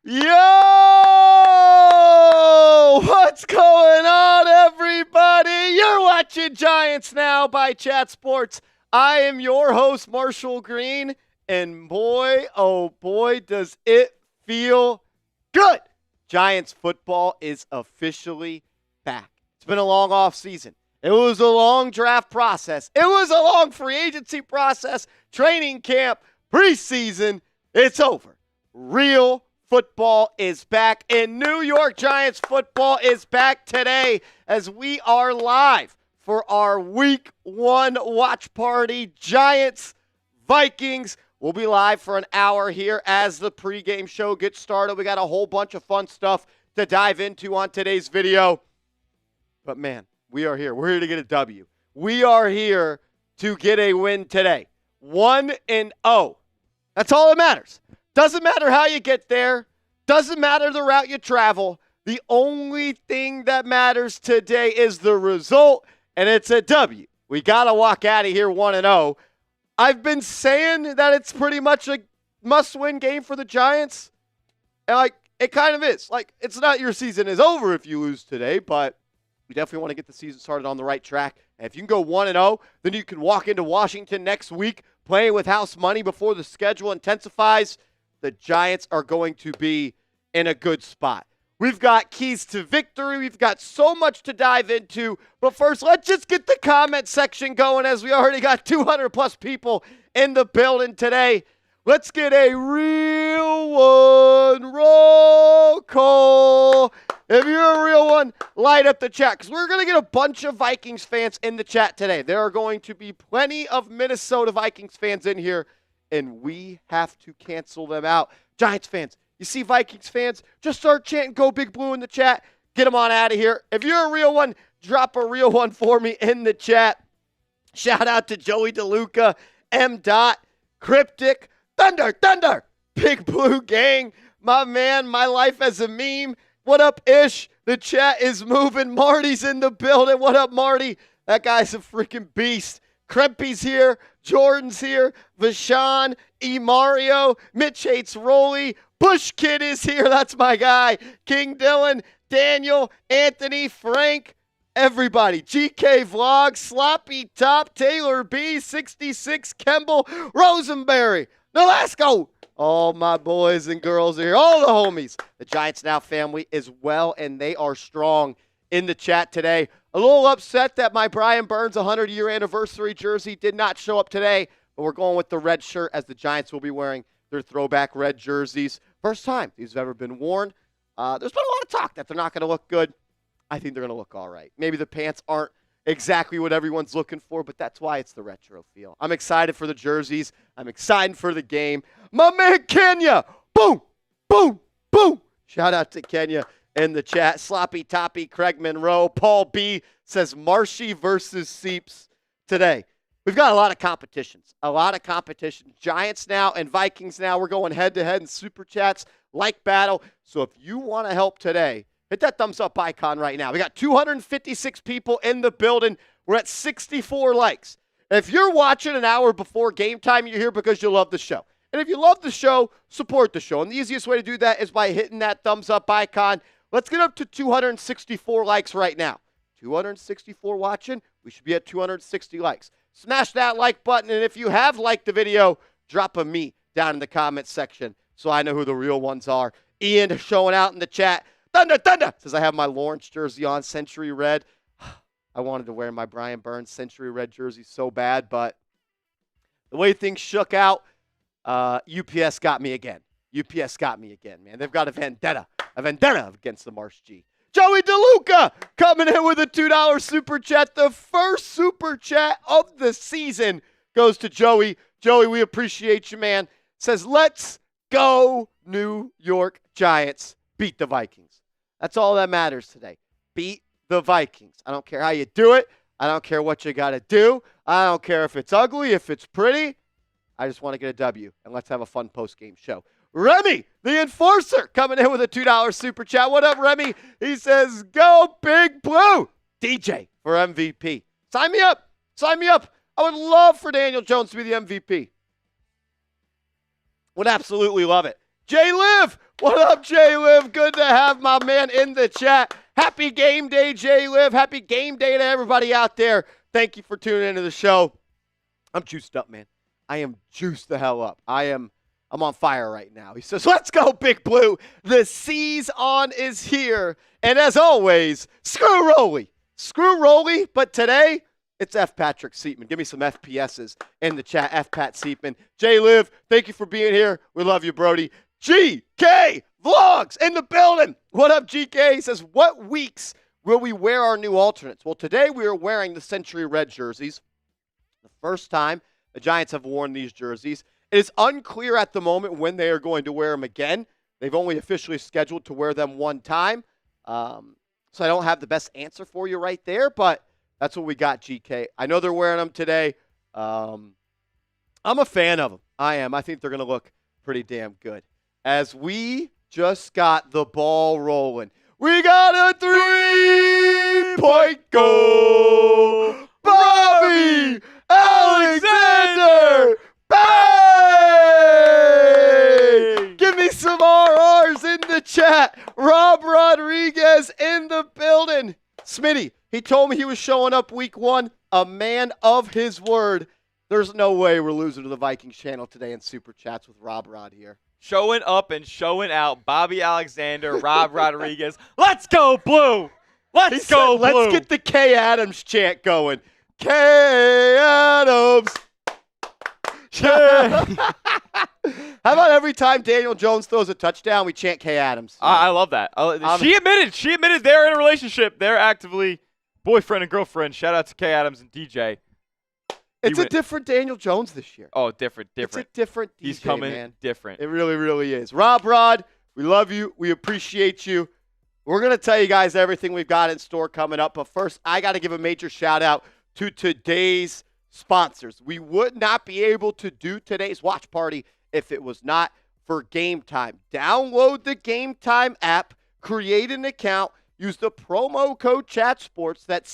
Yo! What's going on, everybody? You're watching Giants Now by Chat Sports. I am your host, Marshall Green, and boy, oh boy, does it feel good. Giants football is officially back. It's been a long offseason. It was a long draft process. It was a long free agency process, training camp, preseason. It's over. Real football is back, and New York Giants football is back today as we are live for our Week 1 watch party. Giants, Vikings. We'll be live for an hour here as the pregame show gets started. We got a whole bunch of fun stuff to dive into on today's video. But man, we are here. We're here to get a W. We are here to get a win today. 1-0. That's all that matters. Doesn't matter how you get there. Doesn't matter the route you travel. The only thing that matters today is the result, and it's a W. We got to walk out of here 1-0. I've been saying that it's pretty much a must-win game for the Giants. And, it kind of is. It's not your season is over if you lose today, but we definitely want to get the season started on the right track. And if you can go 1-0, then you can walk into Washington next week playing with house money before the schedule intensifies. The Giants are going to be in a good spot. We've got keys to victory. We've got so much to dive into. But first, let's just get the comment section going as we already got 200-plus people in the building today. Let's get a real one roll call. If you're a real one, light up the chat because we're going to get a bunch of Vikings fans in the chat today. There are going to be plenty of Minnesota Vikings fans in here, and we have to cancel them out. Giants fans, you see Vikings fans, just start chanting Go Big Blue in the chat. Get them on out of here. If you're a real one, drop a real one for me in the chat. Shout out to Joey DeLuca, M. Dot, Cryptic, Thunder, Big Blue Gang, my man, my life as a meme. What up, Ish? The chat is moving. Marty's in the building. What up, Marty? That guy's a freaking beast. Krempy's here. Jordan's here. Vashon, E. Mario, Mitch hates Rolly. Bush Kid is here. That's my guy. King Dylan, Daniel, Anthony, Frank, everybody. GK Vlog, Sloppy Top, Taylor B, 66, Kemble, Rosenberry, Nolasco. All my boys and girls are here. All the homies. The Giants Now family is well, and they are strong in the chat today. A little upset that my Brian Burns 100-year anniversary jersey did not show up today, but we're going with the red shirt as the Giants will be wearing their throwback red jerseys. First time these have ever been worn. There's been a lot of talk that they're not going to look good. I think they're going to look all right. Maybe the pants aren't exactly what everyone's looking for, but that's why it's the retro feel. I'm excited for the jerseys. I'm excited for the game. My man Kenya, boom, boom, boom. Shout out to Kenya in the chat. Sloppy Toppy, Craig Monroe, Paul B says Marshy versus Seeps today. We've got a lot of competitions. Giants Now and Vikings Now. We're going head-to-head in Super Chats like battle. So if you want to help today, hit that thumbs up icon right now. We got 256 people in the building. We're at 64 likes. If you're watching an hour before game time, you're here because you love the show. And if you love the show, support the show. And the easiest way to do that is by hitting that thumbs up icon. Let's get up to 264 likes right now. 264 watching. We should be at 260 likes. Smash that like button, and if you have liked the video, drop a me down in the comments section so I know who the real ones are. Ian showing out in the chat. Thunder says I have my Lawrence jersey on, Century Red. I wanted to wear my Brian Burns Century Red jersey so bad, but the way things shook out, UPS got me again. Man. They've got a vendetta against the Marsh G. Joey DeLuca coming in with a $2 super chat. The first super chat of the season goes to Joey. Joey, we appreciate you, man. Says, let's go New York Giants. Beat the Vikings. That's all that matters today. Beat the Vikings. I don't care how you do it. I don't care what you got to do. I don't care if it's ugly, if it's pretty. I just want to get a W, and let's have a fun post-game show. Remy, the enforcer, coming in with a $2 super chat. What up, Remy? He says, go Big Blue. DJ for MVP. Sign me up. I would love for Daniel Jones to be the MVP. Would absolutely love it. Jay Liv, What up, J-Liv? Good to have my man in the chat. Happy game day, J-Liv. Happy game day to everybody out there. Thank you for tuning into the show. I'm juiced up, man. I am juiced the hell up. I'm on fire right now. He says, let's go, Big Blue. The season is here. And as always, screw Rolly. Screw Rolly, but today, it's F. Patrick Seatman. Give me some FPSs in the chat, F. Pat Seatman. J-Liv, thank you for being here. We love you, Brody. GK Vlogs in the building. What up, GK? He says, what weeks will we wear our new alternates? Well, today we are wearing the Century Red jerseys. The first time the Giants have worn these jerseys. It is unclear at the moment when they are going to wear them again. They've only officially scheduled to wear them one time. So I don't have the best answer for you right there, but that's what we got, GK. I know they're wearing them today. I'm a fan of them. I am. I think they're going to look pretty damn good. As we just got the ball rolling. We got a 3-point goal. Bobby Alexander. Bang! Give me some RRs in the chat. Rob Rodriguez in the building. Smitty, he told me he was showing up week 1. A man of his word. There's no way we're losing to the Vikings channel today in Super Chats with Rob Rod here. Showing up and showing out. Bobby Alexander, Rob Rodriguez. Let's go, Blue! Let's go, Blue! Let's get the K Adams chant going. K Adams! How about every time Daniel Jones throws a touchdown, we chant K Adams? I love that. She admitted they're in a relationship. They're actively boyfriend and girlfriend. Shout out to K Adams and DJ. It's a different Daniel Jones this year. Oh, different. It's a different DJ, He's coming man. different. It really, really is. Rob Rod, we love you. We appreciate you. We're going to tell you guys everything we've got in store coming up. But first, I got to give a major shout out to today's sponsors. We would not be able to do today's watch party if it was not for Game Time. Download the Game Time app, create an account, use the promo code ChatSports, that's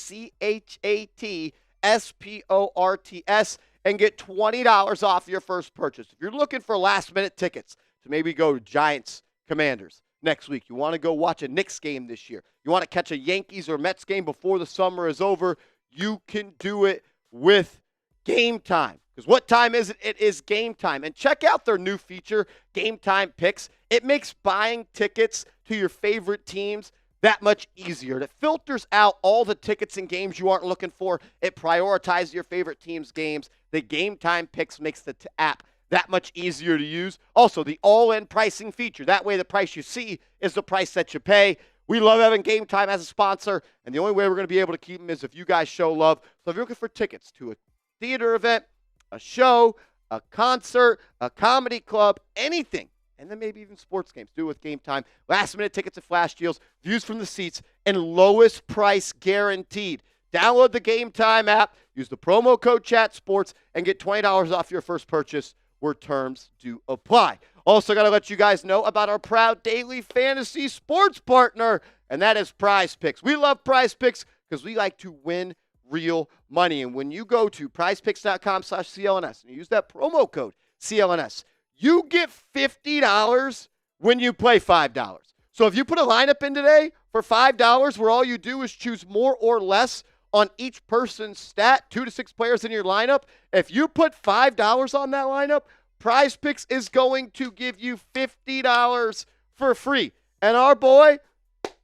CHATSPORTS, and get $20 off your first purchase. If you're looking for last-minute tickets to maybe go to Giants Commanders next week, you want to go watch a Knicks game this year, you want to catch a Yankees or Mets game before the summer is over, you can do it with Game Time. Because what time is it? It is Game Time. And check out their new feature, Game Time Picks. It makes buying tickets to your favorite teams that much easier. It filters out all the tickets and games you aren't looking for. It prioritizes your favorite team's games. The Game Time Picks makes the app that much easier to use. Also, the all-in pricing feature. That way the price you see is the price that you pay. We love having Game Time as a sponsor, and the only way we're going to be able to keep them is if you guys show love. So if you're looking for tickets to a theater event, a show, a concert, a comedy club, anything, and then maybe even sports games, do it with Game Time. Last-minute tickets and flash deals, views from the seats, and lowest price guaranteed. Download the Game Time app, use the promo code ChatSports, and get $20 off your first purchase where terms do apply. Also, got to let you guys know about our proud daily fantasy sports partner, and that is Prize Picks. We love Prize Picks because we like to win real money. And when you go to prizepicks.com/CLNS and you use that promo code CLNS, you get $50 when you play $5. So if you put a lineup in today for $5 where all you do is choose more or less on each person's stat, 2 to 6 players in your lineup, if you put $5 on that lineup, Prize Picks is going to give you $50 for free. And our boy,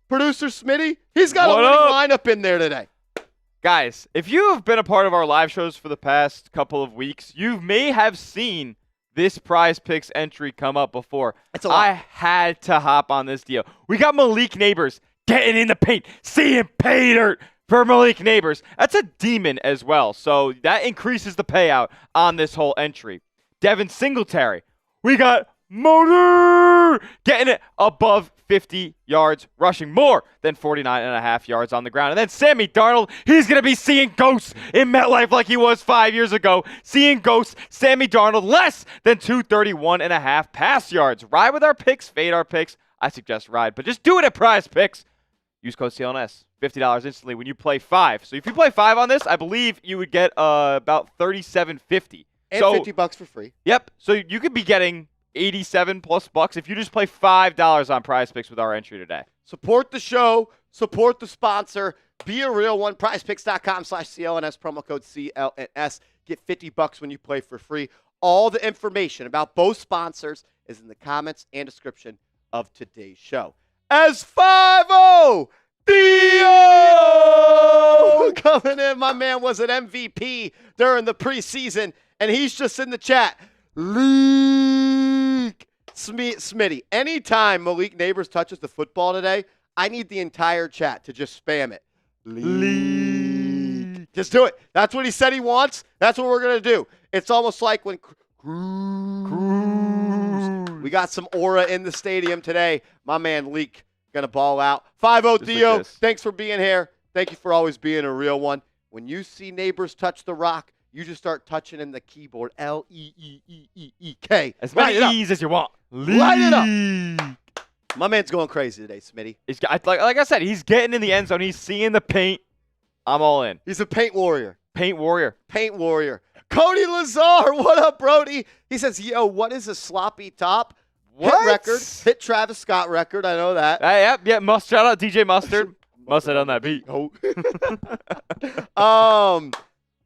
producer Smitty, he's got a winning lineup in there today. Guys, if you have been a part of our live shows for the past couple of weeks, you may have seen this Prize Picks entry come up before. I had to hop on this deal. We got Malik Nabers getting in the paint, seeing pay dirt for Malik Nabers. That's a demon as well, so that increases the payout on this whole entry. Devin Singletary. We got Motor getting it above 50 yards rushing, more than 49.5 yards on the ground. And then Sammy Darnold, he's going to be seeing ghosts in MetLife like he was 5 years ago. Seeing ghosts, Sammy Darnold, less than 231.5 pass yards. Ride with our picks, fade our picks. I suggest ride, but just do it at Prize Picks. Use code CLNS, $50 instantly when you play 5. So if you play 5 on this, I believe you would get about $37.50. And $50 for free. Yep. So you could be getting 87 plus bucks if you just play $5 on Prize Picks with our entry today. Support the show. Support the sponsor. Be a real one. PrizePicks.com/CLNS. Promo code CLNS. Get $50 when you play for free. All the information about both sponsors is in the comments and description of today's show. As 5-0 Dio coming in. My man was an MVP during the preseason, and he's just in the chat. Leak. Smitty, anytime Malik Nabers touches the football today, I need the entire chat to just spam it. Leak. Just do it. That's what he said he wants. That's what we're going to do. It's almost like when we got some aura in the stadium today. My man Leak going to ball out. 5-0 Theo, like thanks for being here. Thank you for always being a real one. When you see Nabers touch the rock, you just start touching in the keyboard. L-E-E-E-E-E-K. As many E's as you want. Light it up. My man's going crazy today, Smitty. Like I said, he's getting in the end zone. He's seeing the paint. I'm all in. He's a paint warrior. Paint warrior. Paint warrior. Cody Lazar, what up, Brody? He says, yo, what is a sloppy top? What? Hit record. Hit Travis Scott record. I know that. Yeah. Shout out DJ Mustard. Must have done that beat. Oh.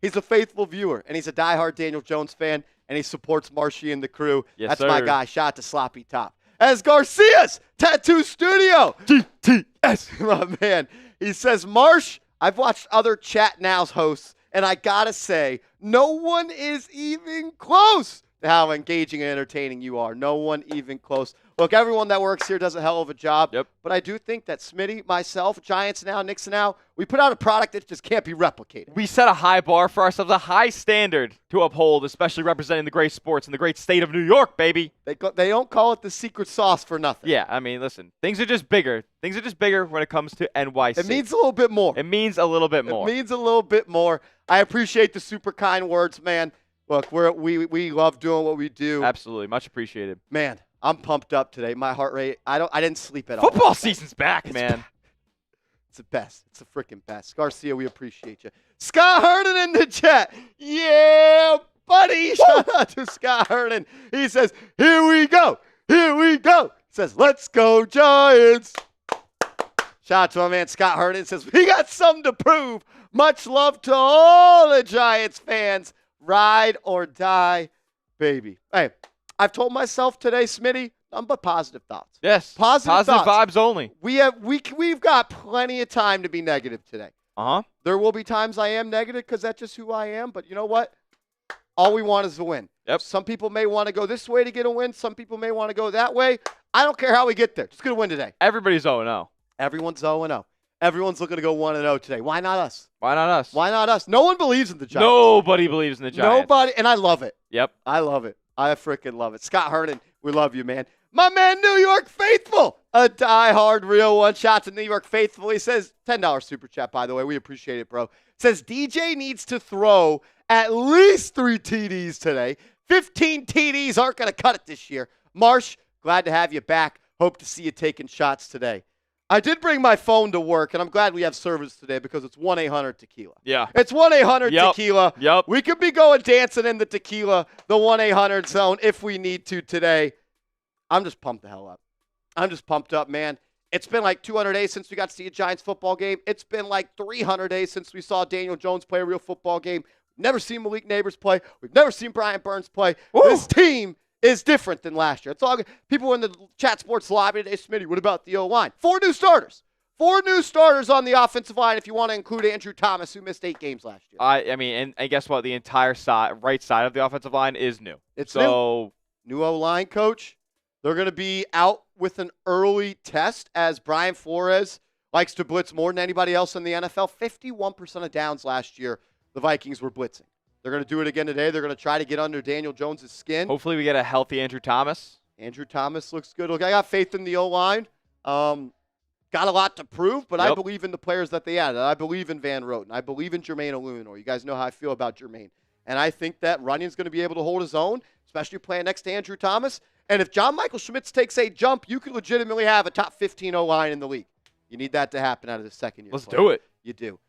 He's a faithful viewer, and he's a diehard Daniel Jones fan, and he supports Marshy and the crew. Yes, That's sir. my guy. Shout out to Sloppy Top. As Garcia's Tattoo Studio. GTS. My man. He says, Marsh, I've watched other Chat Now's hosts, and I got to say, no one is even close to how engaging and entertaining you are. No one even close. Look, everyone that works here does a hell of a job. Yep. But I do think that Smitty, myself, Giants Now, Knicks Now, we put out a product that just can't be replicated. We set a high bar for ourselves, a high standard to uphold, especially representing the great sports in the great state of New York, baby. They don't call it the secret sauce for nothing. Yeah, I mean, listen, things are just bigger. Things are just bigger when it comes to NYC. It means a little bit more. It means a little bit more. It means a little bit more. I appreciate the super kind words, man. Look, we love doing what we do. Absolutely, much appreciated. Man, I'm pumped up today. My heart rate, I didn't sleep at all. Football season's back, man. It's the best. It's the freaking best. Garcia, we appreciate you. Scott Herndon in the chat. Yeah, buddy. Shout out to Scott Herndon. He says, here we go. Here we go. He says, let's go, Giants. Shout out to my man Scott Herndon. He says, we got something to prove. Much love to all the Giants fans. Ride or die, baby. Hey, I've told myself today, Smitty, nothing but positive thoughts. Yes. Positive thoughts. Vibes only. We've got plenty of time to be negative today. Uh-huh. There will be times I am negative because that's just who I am. But you know what? All we want is a win. Yep. Some people may want to go this way to get a win. Some people may want to go that way. I don't care how we get there. Just get a win today. Everybody's 0-0. Everyone's 0-0. Everyone's looking to go 1-0 today. Why not us? Why not us? Why not us? No one believes in the Giants. Nobody believes in the Giants. Nobody. And I love it. Yep. I love it. I freaking love it. Scott Herndon, we love you, man. My man, New York Faithful, a diehard real one. Shout out to New York Faithful. He says, $10 super chat, by the way. We appreciate it, bro. Says, DJ needs to throw at least 3 TDs today. 15 TDs aren't going to cut it this year. Marsh, glad to have you back. Hope to see you taking shots today. I did bring my phone to work, and I'm glad we have service today because it's 1-800-TEQUILA. Yeah. It's 1-800-TEQUILA. Yep. We could be going dancing in the tequila, the 1-800 zone, if we need to today. I'm just pumped the hell up. I'm just pumped up, man. It's been like 200 days since we got to see a Giants football game. It's been like 300 days since we saw Daniel Jones play a real football game. Never seen Malik Nabers play. We've never seen Brian Burns play. Ooh. This team is different than last year. It's all good. People in the chat sports lobby today, Smitty, what about the O-line? 4 new starters. 4 new starters on the offensive line if you want to include Andrew Thomas, who missed 8 games last year. I mean, and guess what? The entire right side of the offensive line is new. It's new. New O-line coach. They're going to be out with an early test as Brian Flores likes to blitz more than anybody else in the NFL. 51% of downs last year, the Vikings were blitzing. They're going to do it again today. They're going to try to get under Daniel Jones' skin. Hopefully we get a healthy Andrew Thomas. Andrew Thomas looks good. Look, I got faith in the O-line. Got a lot to prove, but I believe in the players that they added. I believe in Van Roten. I believe in Jermaine Illuminor. You guys know how I feel about Jermaine. And I think that Runyon's going to be able to hold his own, especially playing next to Andrew Thomas. And if John Michael Schmitz takes a jump, you could legitimately have a top 15 O-line in the league. You need that to happen out of the second year. Let's do it. You do.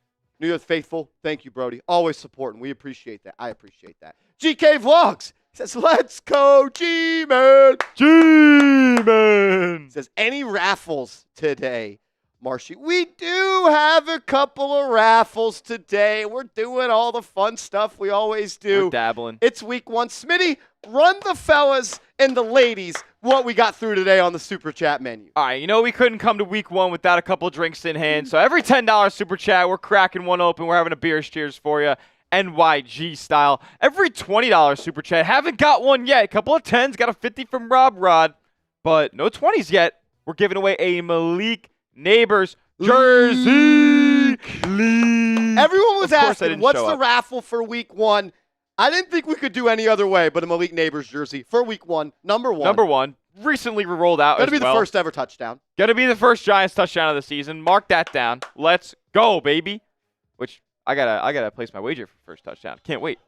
New York Faithful, thank you, Brody. Always supporting. We appreciate that. I appreciate that. GK Vlogs. Says, let's go, G-Man. G-Man. Says, any raffles today, Marshy? We do have a couple of raffles today. We're doing all the fun stuff we always do. We're dabbling. It's week 1. Smitty, run the fellas and the ladies what we got through today on the Super Chat menu. All right, we couldn't come to week 1 without a couple of drinks in hand. So every $10 Super Chat, we're cracking one open. We're having a beers cheers for you. NYG style. Every $20 Super Chat, haven't got one yet. A couple of 10s, got a 50 from Rob Rod, but no 20s yet. We're giving away a Malik Nabers jersey. Everyone was asking, what's the raffle for week 1? I didn't think we could do any other way but a Malik Nabers jersey for week 1. Number one. Recently rolled out. Gonna be the first ever touchdown. Gonna be the first Giants touchdown of the season. Mark that down. Let's go, baby. Which I gotta place my wager for first touchdown. Can't wait.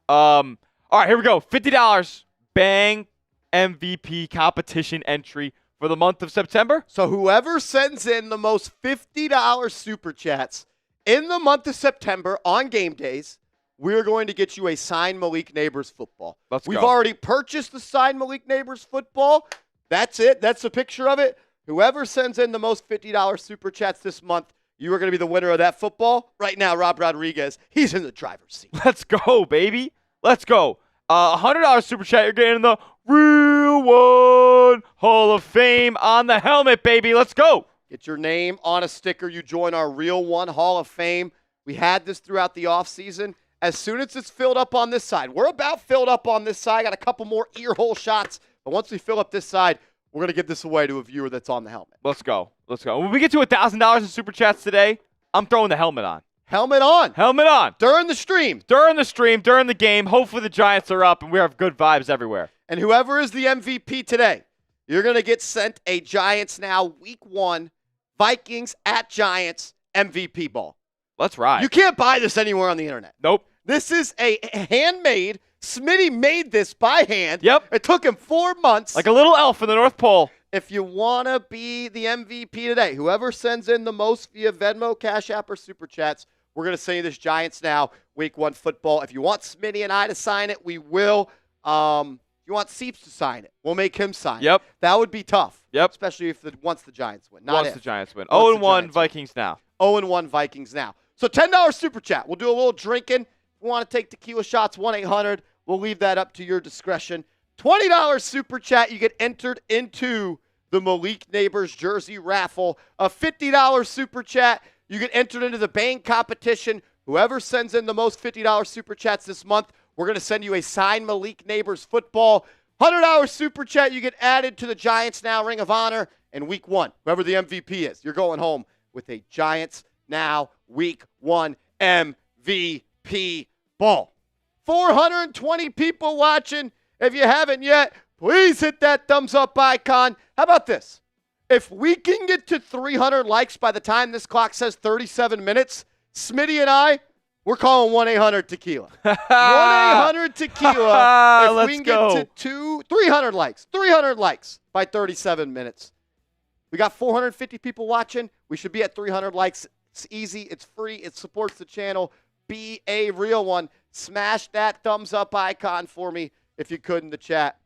All right, here we go. $50 Bang MVP competition entry for the month of September. So whoever sends in the most $50 Super Chats in the month of September on game days, we're going to get you a signed Malik Nabers football. We've already purchased the signed Malik Nabers football. That's it. That's a picture of it. Whoever sends in the most $50 Super Chats this month, you are going to be the winner of that football. Right now, Rob Rodriguez, he's in the driver's seat. Let's go, baby. Let's go. $100 Super Chat, you're getting the Real One Hall of Fame on the helmet, baby. Let's go. Get your name on a sticker. You join our Real One Hall of Fame. We had this throughout the offseason. As soon as it's filled up on this side, we're about filled up on this side. Got a couple more ear hole shots. But once we fill up this side, we're going to give this away to a viewer that's on the helmet. Let's go. Let's go. When we get to $1,000 in Super Chats today, I'm throwing the helmet on. Helmet on. Helmet on. During the stream. During the game. Hopefully the Giants are up and we have good vibes everywhere. And whoever is the MVP today, you're going to get sent a Giants Now Week 1 Vikings at Giants MVP ball. Let's ride. You can't buy this anywhere on the internet. Nope. This is a handmade. Smitty made this by hand. Yep. It took him 4 months. Like a little elf in the North Pole. If you want to be the MVP today, whoever sends in the most via Venmo, Cash App, or Super Chats, we're going to send you this Giants Now Week 1 football. If you want Smitty and I to sign it, we will. If you want Seeps to sign it, we'll make him sign it. That would be tough. Yep. Especially if once the Giants win. Once the Giants win. 0-1 Vikings now. 0-1 Vikings now. So $10 Super Chat. We'll do a little drinking. If you want to take tequila shots, 1-800. We'll leave that up to your discretion. $20 Super Chat. You get entered into the Malik Nabers jersey raffle. A $50 Super Chat. You get entered into the Bang competition. Whoever sends in the most $50 Super Chats this month, we're going to send you a signed Malik Nabers football. $100 Super Chat. You get added to the Giants Now Ring of Honor. And Week 1, whoever the MVP is, you're going home with a Giants Now Week 1 MVP ball. 420 people watching. If you haven't yet, please hit that thumbs up icon. How about this? If we can get to 300 likes by the time this clock says 37 minutes, Smitty and I, we're calling 1-800-TEQUILA. 1-800-TEQUILA. If we can get to 300 likes by 37 minutes. We got 450 people watching. We should be at 300 likes. It's easy. It's free. It supports the channel. Be a real one. Smash that thumbs up icon for me if you could in the chat.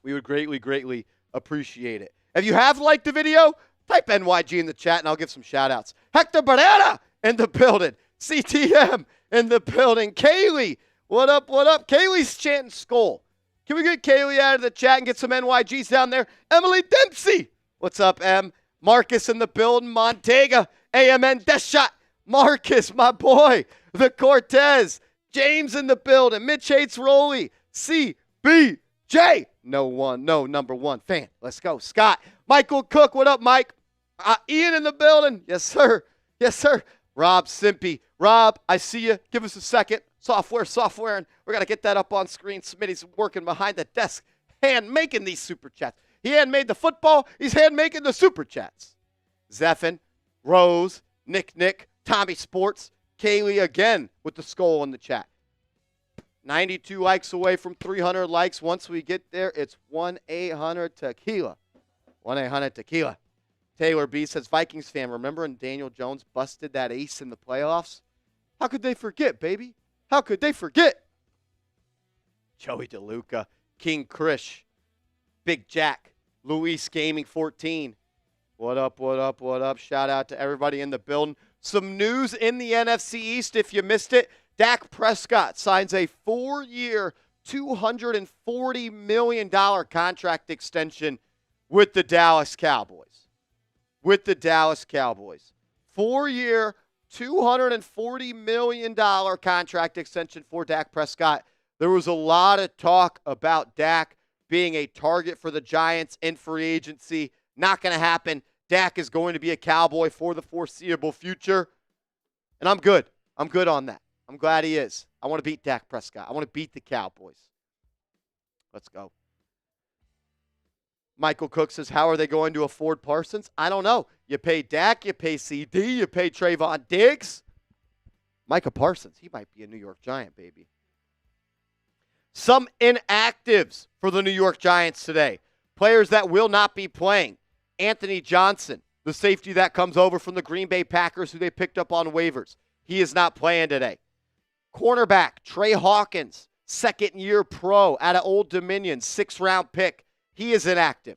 We would greatly, greatly appreciate it. If you have liked the video, type NYG in the chat and I'll give some shout outs. Hector Barrera in the building. CTM in the building. Kaylee, what up, what up? Kaylee's chanting Skull. Can we get Kaylee out of the chat and get some NYGs down there? Emily Dempsey. What's up, Em? Marcus in the building. Montega. AMN Death Shot. Marcus, my boy. The Cortez. James in the building. Mitch hates Rolly. CBJ. Number one fan. Let's go. Scott. Michael Cook. What up, Mike? Ian in the building. Yes, sir. Yes, sir. Rob Simpy. Rob, I see you. Give us a second. Software. And we're going to get that up on screen. Smitty's working behind the desk, hand making these super chats. He hand-made the football. He's hand-making the super chats. Zephin, Rose, Nick, Tommy Sports, Kaylee again with the skull in the chat. 92 likes away from 300 likes. Once we get there, it's 1-800-TEQUILA. 1-800-TEQUILA. Taylor B says, Vikings fan, remember when Daniel Jones busted that ace in the playoffs? How could they forget, baby? How could they forget? Joey DeLuca, King Krish, Big Jack, Luis Gaming 14. What up, what up, what up? Shout out to everybody in the building. Some news in the NFC East, if you missed it. Dak Prescott signs a 4-year, $240 million contract extension with the Dallas Cowboys. 4-year, $240 million contract extension for Dak Prescott. There was a lot of talk about Dak being a target for the Giants in free agency. Not going to happen. Dak is going to be a Cowboy for the foreseeable future. And I'm good. I'm good on that. I'm glad he is. I want to beat Dak Prescott. I want to beat the Cowboys. Let's go. Michael Cook says, how are they going to afford Parsons? I don't know. You pay Dak, you pay CD, you pay Trayvon Diggs. Micah Parsons, he might be a New York Giant, baby. Some inactives for the New York Giants today. Players that will not be playing. Anthony Johnson, the safety that comes over from the Green Bay Packers, who they picked up on waivers. He is not playing today. Cornerback, Trey Hawkins, second-year pro out of Old Dominion, 6th-round pick. He is inactive.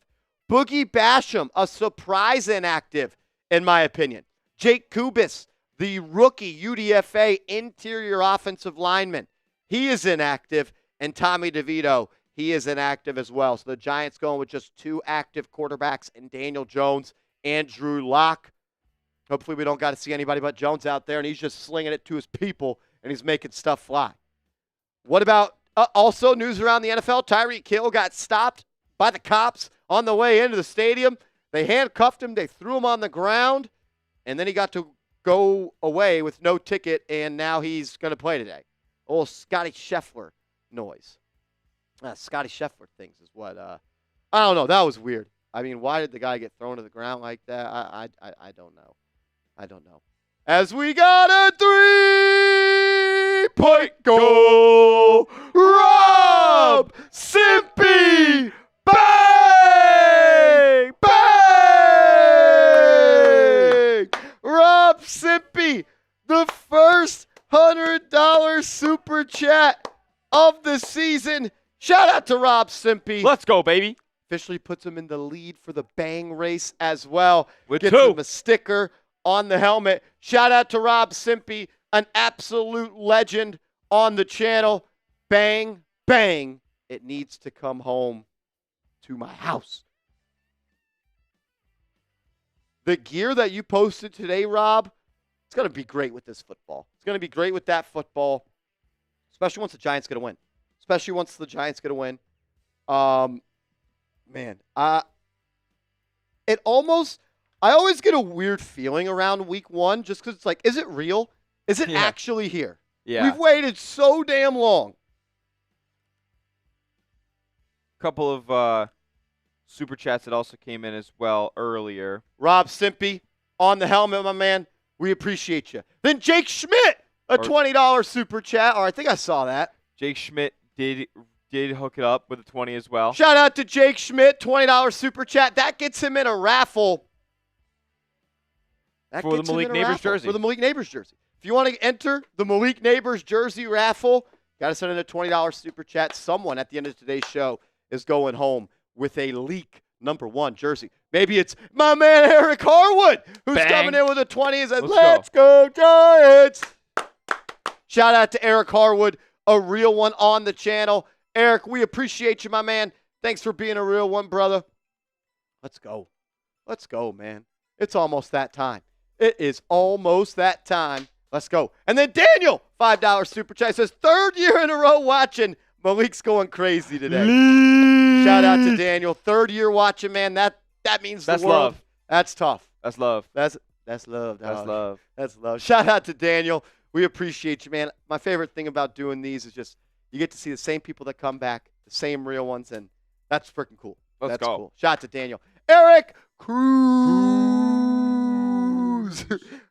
Boogie Basham, a surprise inactive, in my opinion. Jake Kubis, the rookie UDFA interior offensive lineman. He is inactive. And Tommy DeVito, he is inactive as well. So the Giants going with just 2 active quarterbacks in Daniel Jones and Drew Lock. Hopefully we don't got to see anybody but Jones out there, and he's just slinging it to his people, and he's making stuff fly. What about also news around the NFL? Tyreek Hill got stopped by the cops on the way into the stadium. They handcuffed him. They threw him on the ground, and then he got to go away with no ticket, and now he's going to play today. Old Scotty Scheffler noise. Scotty Scheffler things is what, I don't know. That was weird. I mean, why did the guy get thrown to the ground like that? I don't know. I don't know. As we got a 3-point goal, Rob Simpy, bang, bang! Rob Simpy, the first $100 super chat of the season. Shout out to Rob Simpy. Let's go, baby. Officially puts him in the lead for the bang race as well. Gets him a sticker on the helmet. Shout out to Rob Simpy, an absolute legend on the channel. Bang, bang. It needs to come home to my house. The gear that you posted today, Rob, it's going to be great with this football. It's going to be great with that football, especially once the Giants get a win. Man, I always get a weird feeling around week 1 just because it's like, is it real? Is it actually here? Yeah. We've waited so damn long. Couple of super chats that also came in as well earlier. Rob Simpy on the helmet, my man. We appreciate you. Then Jake Schmidt, a $20 super chat. Or I think I saw that. Jake Schmidt did hook it up with a 20 as well. Shout out to Jake Schmidt, $20 super chat. That gets him in a raffle. For the Malik Nabers jersey. If you want to enter the Malik Nabers jersey raffle, got to send in a $20 super chat. Someone at the end of today's show is going home with a leak #1 jersey. Maybe it's my man Eric Harwood who's coming in with a 20 and says, let's go Giants. Shout out to Eric Harwood, a real one on the channel. Eric, we appreciate you, my man. Thanks for being a real one, brother. Let's go. Let's go, man. It's almost that time. It is almost that time. Let's go. And then Daniel, $5 super chat, says, 3rd year in a row watching. Malik's going crazy today. Shout out to Daniel. 3rd year watching, man. That means the world. Love. That's tough. That's love. That's love, dog. That's love. That's love. Shout out to Daniel. We appreciate you, man. My favorite thing about doing these is just you get to see the same people that come back, the same real ones, and that's freaking cool. Let's go. Cool. Shout out to Daniel. Eric Cruz.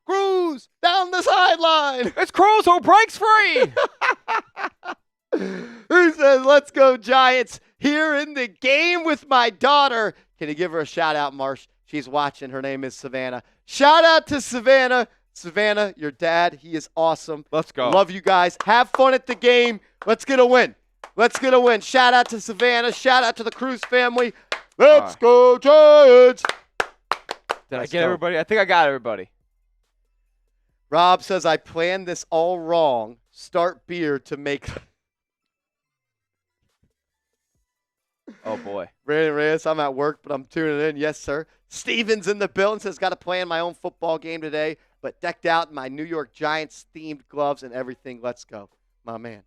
Cruz down the sideline. It's Cruz who breaks free. Who says, let's go Giants, here in the game with my daughter. Can you give her a shout out, Marsh? She's watching. Her name is Savannah. Shout out to Savannah. Savannah, your dad, he is awesome. Let's go. Love you guys. Have fun at the game. Let's get a win. Let's get a win. Shout out to Savannah. Shout out to the Cruz family. Let's go, Giants. Did I get everybody? I think I got everybody. Rob says, I planned this all wrong. Start beer to make. Oh, boy. Brandon Reyes, I'm at work, but I'm tuning in. Yes, sir. Steven's in the building. Says, got to plan my own football game today, but decked out in my New York Giants-themed gloves and everything. Let's go. My man.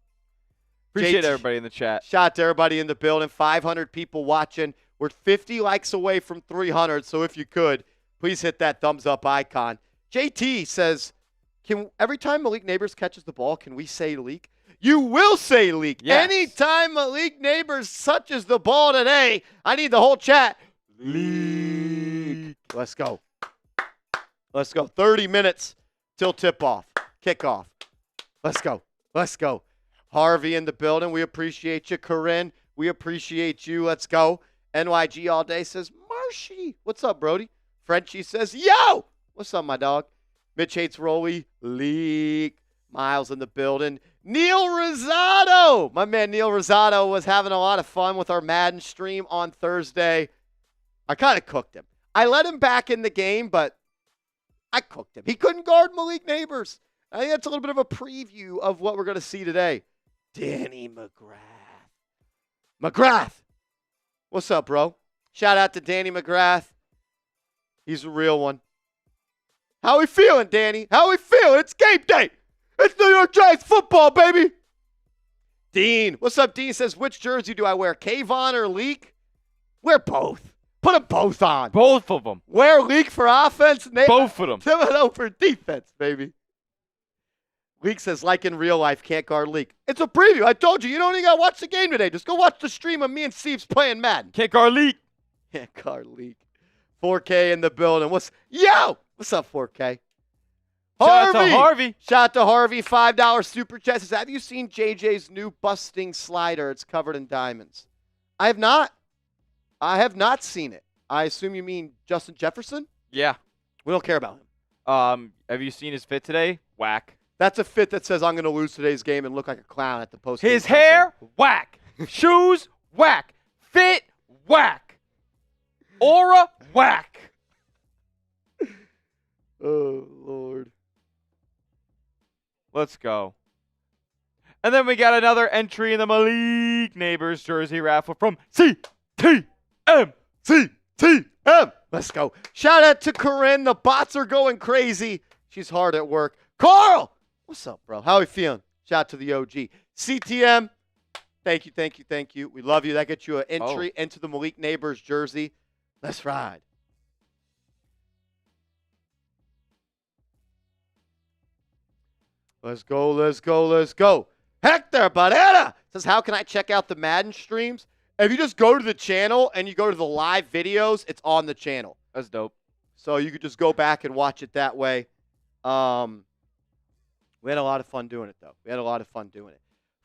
Appreciate everybody in the chat. Shout out to everybody in the building. 500 people watching. We're 50 likes away from 300, so if you could, please hit that thumbs up icon. JT says, every time Malik Nabers catches the ball, can we say leak? You will say leak. Yes. Anytime Malik Nabers touches the ball today, I need the whole chat. Leak. Let's go. Let's go. 30 minutes till tip-off. Kickoff. Let's go. Let's go. Harvey in the building. We appreciate you. Corinne, we appreciate you. Let's go. NYG all day says, Marshy. What's up, Brody? Frenchie says, yo. What's up, my dog? Mitch hates Rolly. Leak. Miles in the building. Neil Rosado. My man Neil Rosado was having a lot of fun with our Madden stream on Thursday. I kind of cooked him. I let him back in the game, but I cooked him. He couldn't guard Malik Nabers. I think that's a little bit of a preview of what we're going to see today. Danny McGrath. McGrath. What's up, bro? Shout out to Danny McGrath. He's a real one. How we feeling, Danny? How we feeling? It's game day. It's New York Giants football, baby. Dean. What's up, Dean? Says, which jersey do I wear? Kayvon or Leak? Wear both. Put them both on. Both of them. Wear Leak for offense. Both of them. Thibodeaux for defense, baby. Leak says, like in real life, can't guard Leak. It's a preview. I told you, you don't even got to watch the game today. Just go watch the stream of me and Steve's playing Madden. Can't guard Leak. Can't guard Leak. 4K in the building. What's up, 4K? Shout out to Harvey. Shout out to Harvey. $5 super chat. Says, have you seen JJ's new busting slider? It's covered in diamonds. I have not. I have not seen it. I assume you mean Justin Jefferson? Yeah. We don't care about him. Have you seen his fit today? Whack. That's a fit that says I'm going to lose today's game and look like a clown at the post. His hair, whack. Shoes, whack. Fit, whack. Aura, whack. Oh, Lord. Let's go. And then we got another entry in the Malik Nabers jersey raffle from CTM. CTM. Let's go. Shout out to Corinne. The bots are going crazy. She's hard at work. Carl. What's up, bro? How are you feeling? Shout out to the OG. CTM. Thank you, thank you, thank you. We love you. That gets you an entry into the Malik Nabers jersey. Let's ride. Let's go, let's go, let's go. Hector Barrera says, how can I check out the Madden streams? If you just go to the channel and you go to the live videos, it's on the channel. That's dope. So you could just go back and watch it that way. We had a lot of fun doing it, though.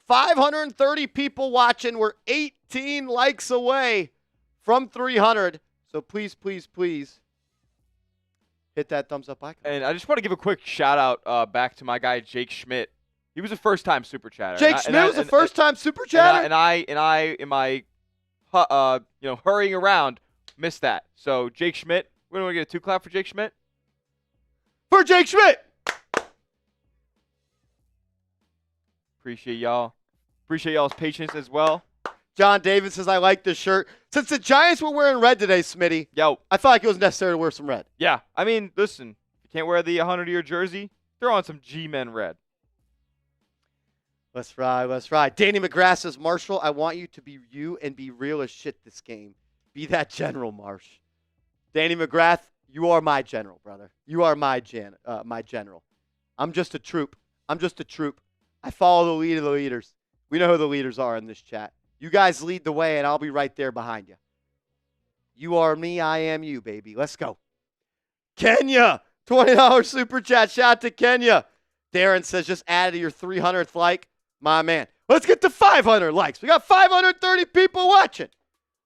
530 people watching. We're 18 likes away from 300. So please, please, please hit that thumbs up icon. And I just want to give a quick shout out back to my guy Jake Schmidt. He was a first-time super chatter. Jake Schmidt was a first-time super chatter. And I in my hurrying around missed that. So Jake Schmidt, we're gonna get a 2 clap for Jake Schmidt. For Jake Schmidt. Appreciate y'all. Appreciate y'all's patience as well. John David says, I like this shirt. Since the Giants were wearing red today, Smitty, I felt like it was necessary to wear some red. Yeah. I mean, listen, if you can't wear the 100-year jersey, throw on some G-Men red. Let's ride, let's ride. Danny McGrath says, Marshall, I want you to be you and be real as shit this game. Be that general, Marsh. Danny McGrath, you are my general, brother. You are my general. I'm just a troop. I follow the lead of the leaders. We know who the leaders are in this chat. You guys lead the way, and I'll be right there behind you. You are me, I am you, baby. Let's go. Kenya, $20 super chat. Shout out to Kenya. Darren says, just add to your 300th like. My man. Let's get to 500 likes. We got 530 people watching.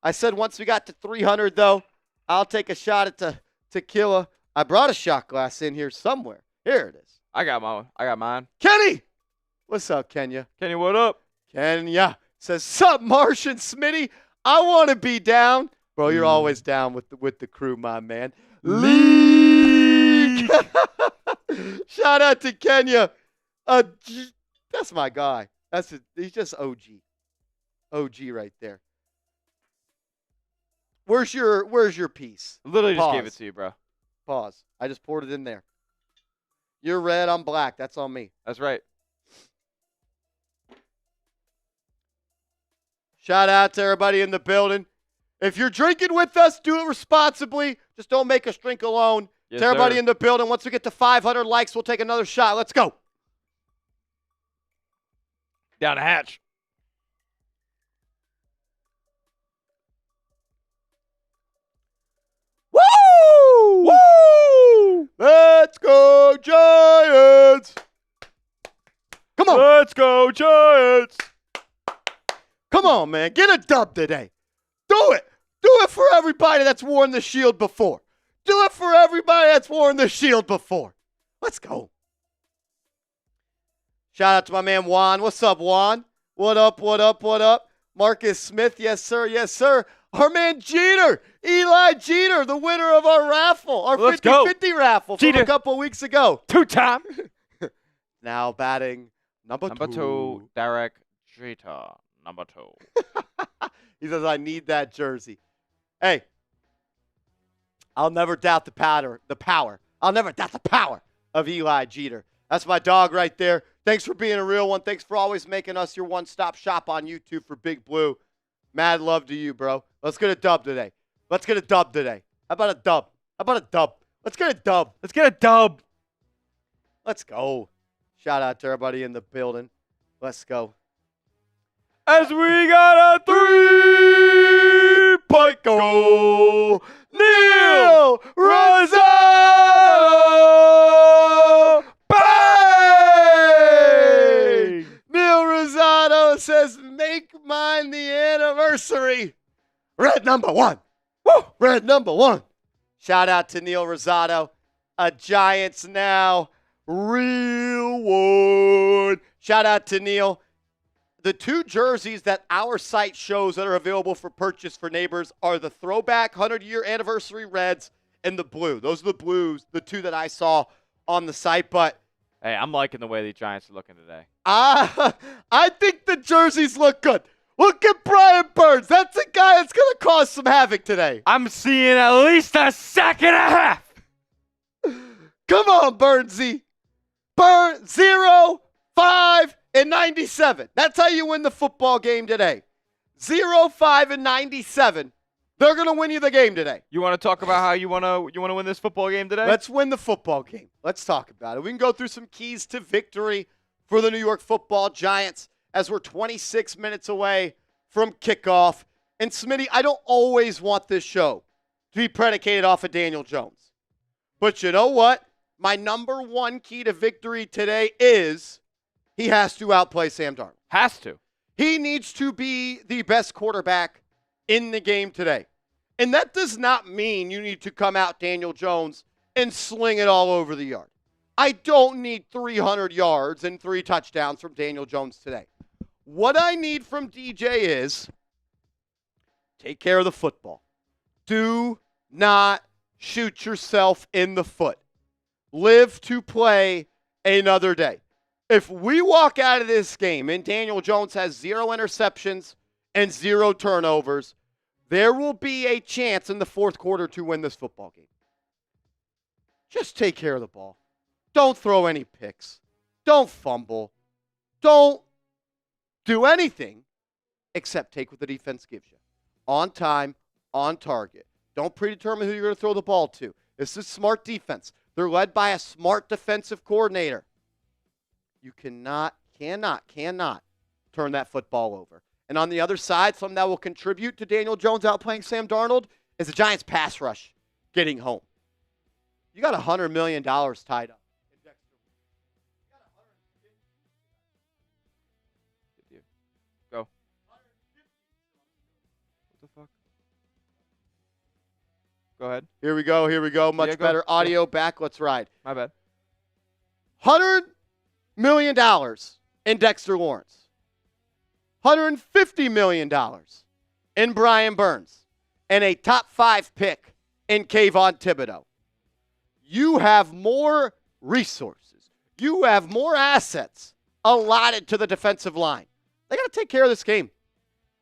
I said once we got to 300, though, I'll take a shot at tequila. I brought a shot glass in here somewhere. Here it is. I got mine. Kenny! What's up, Kenya? Kenny, what up? Kenya. says, "Sup, Martian Smitty? I want to be down." Bro, you're always down with the crew, my man. League. Shout out to Kenya. That's my guy. He's just OG. OG right there. Where's your piece? Literally Pause. just gave it to you, bro. Pause. I just poured it in there. You're red, I'm black. That's on me. That's right. Shout out to everybody in the building. If you're drinking with us, do it responsibly. Just don't make us drink alone. Yes, to everybody sir. in the building, once we get to 500 likes, we'll take another shot. Let's go. Down the hatch. Woo! Woo! Let's go, Giants! Come on. Let's go, Giants! Come on, man. Get a dub today. Do it. Do it for everybody that's worn the shield before. Do it for everybody that's worn the shield before. Let's go. Shout out to my man Juan. What's up, Juan? What up, what up, what up? Marcus Smith, yes, sir, yes, sir. Our man Jeter, Eli Jeter, the winner of our raffle, our 50-50 raffle from a couple weeks ago. 2-time. Now batting number two. Derek Jeter, number 2. He says, I need that jersey. Hey, I'll never doubt the power. I'll never doubt the power of Eli Jeter. That's my dog right there. Thanks for being a real one. Thanks for always making us your one-stop shop on YouTube for Big Blue. Mad love to you, bro. Let's get a dub today. Let's get a dub today. How about a dub? How about a dub? Let's get a dub. Let's get a dub. Let's go. Shout out to everybody in the building. Let's go. As we got a 3-point goal. Neil Rosado. Bang! Neil Rosado says, make mine the anniversary. Red number 1. Woo! Red number 1. Shout out to Neil Rosado. A Giants now. Real one. Shout out to Neil. The 2 jerseys that our site shows that are available for purchase for Neighbors are the throwback 100-year anniversary Reds and the blue. Those are the blues, the 2 that I saw on the site. But hey, I'm liking the way the Giants are looking today. I think the jerseys look good. Look at Brian Burns. That's a guy that's going to cause some havoc today. I'm seeing at least a sack and a half. Come on, Burnsy. Burn 0, 5, and 97. That's how you win the football game today. 0, 5, and 97. They're going to win you the game today. You want to talk about how you want to win this football game today? Let's win the football game. Let's talk about it. We can go through some keys to victory for the New York Football Giants as we're 26 minutes away from kickoff. And Smitty, I don't always want this show to be predicated off of Daniel Jones. But you know what? My number 1 key to victory today is he has to outplay Sam Darnold. Has to. He needs to be the best quarterback in the game today. And that does not mean you need to come out Daniel Jones and sling it all over the yard. I don't need 300 yards and 3 touchdowns from Daniel Jones today. What I need from DJ is take care of the football. Do not shoot yourself in the foot. Live to play another day. If we walk out of this game and Daniel Jones has 0 interceptions and 0 turnovers, there will be a chance in the fourth quarter to win this football game. Just take care of the ball. Don't throw any picks. Don't fumble. Don't do anything except take what the defense gives you. On time, on target. Don't predetermine who you're going to throw the ball to. This is smart defense. They're led by a smart defensive coordinator. You cannot turn that football over. And on the other side, something that will contribute to Daniel Jones outplaying Sam Darnold is the Giants' pass rush getting home. You got $100 million tied up in Dexter. Go. What the fuck? Go ahead. Here we go. Much better audio back. Let's ride. My bad. $100 million in Dexter Lawrence. $150 million in Brian Burns, and a top 5 pick in Kayvon Thibodeaux. You have more resources. You have more assets allotted to the defensive line. They got to take care of this game.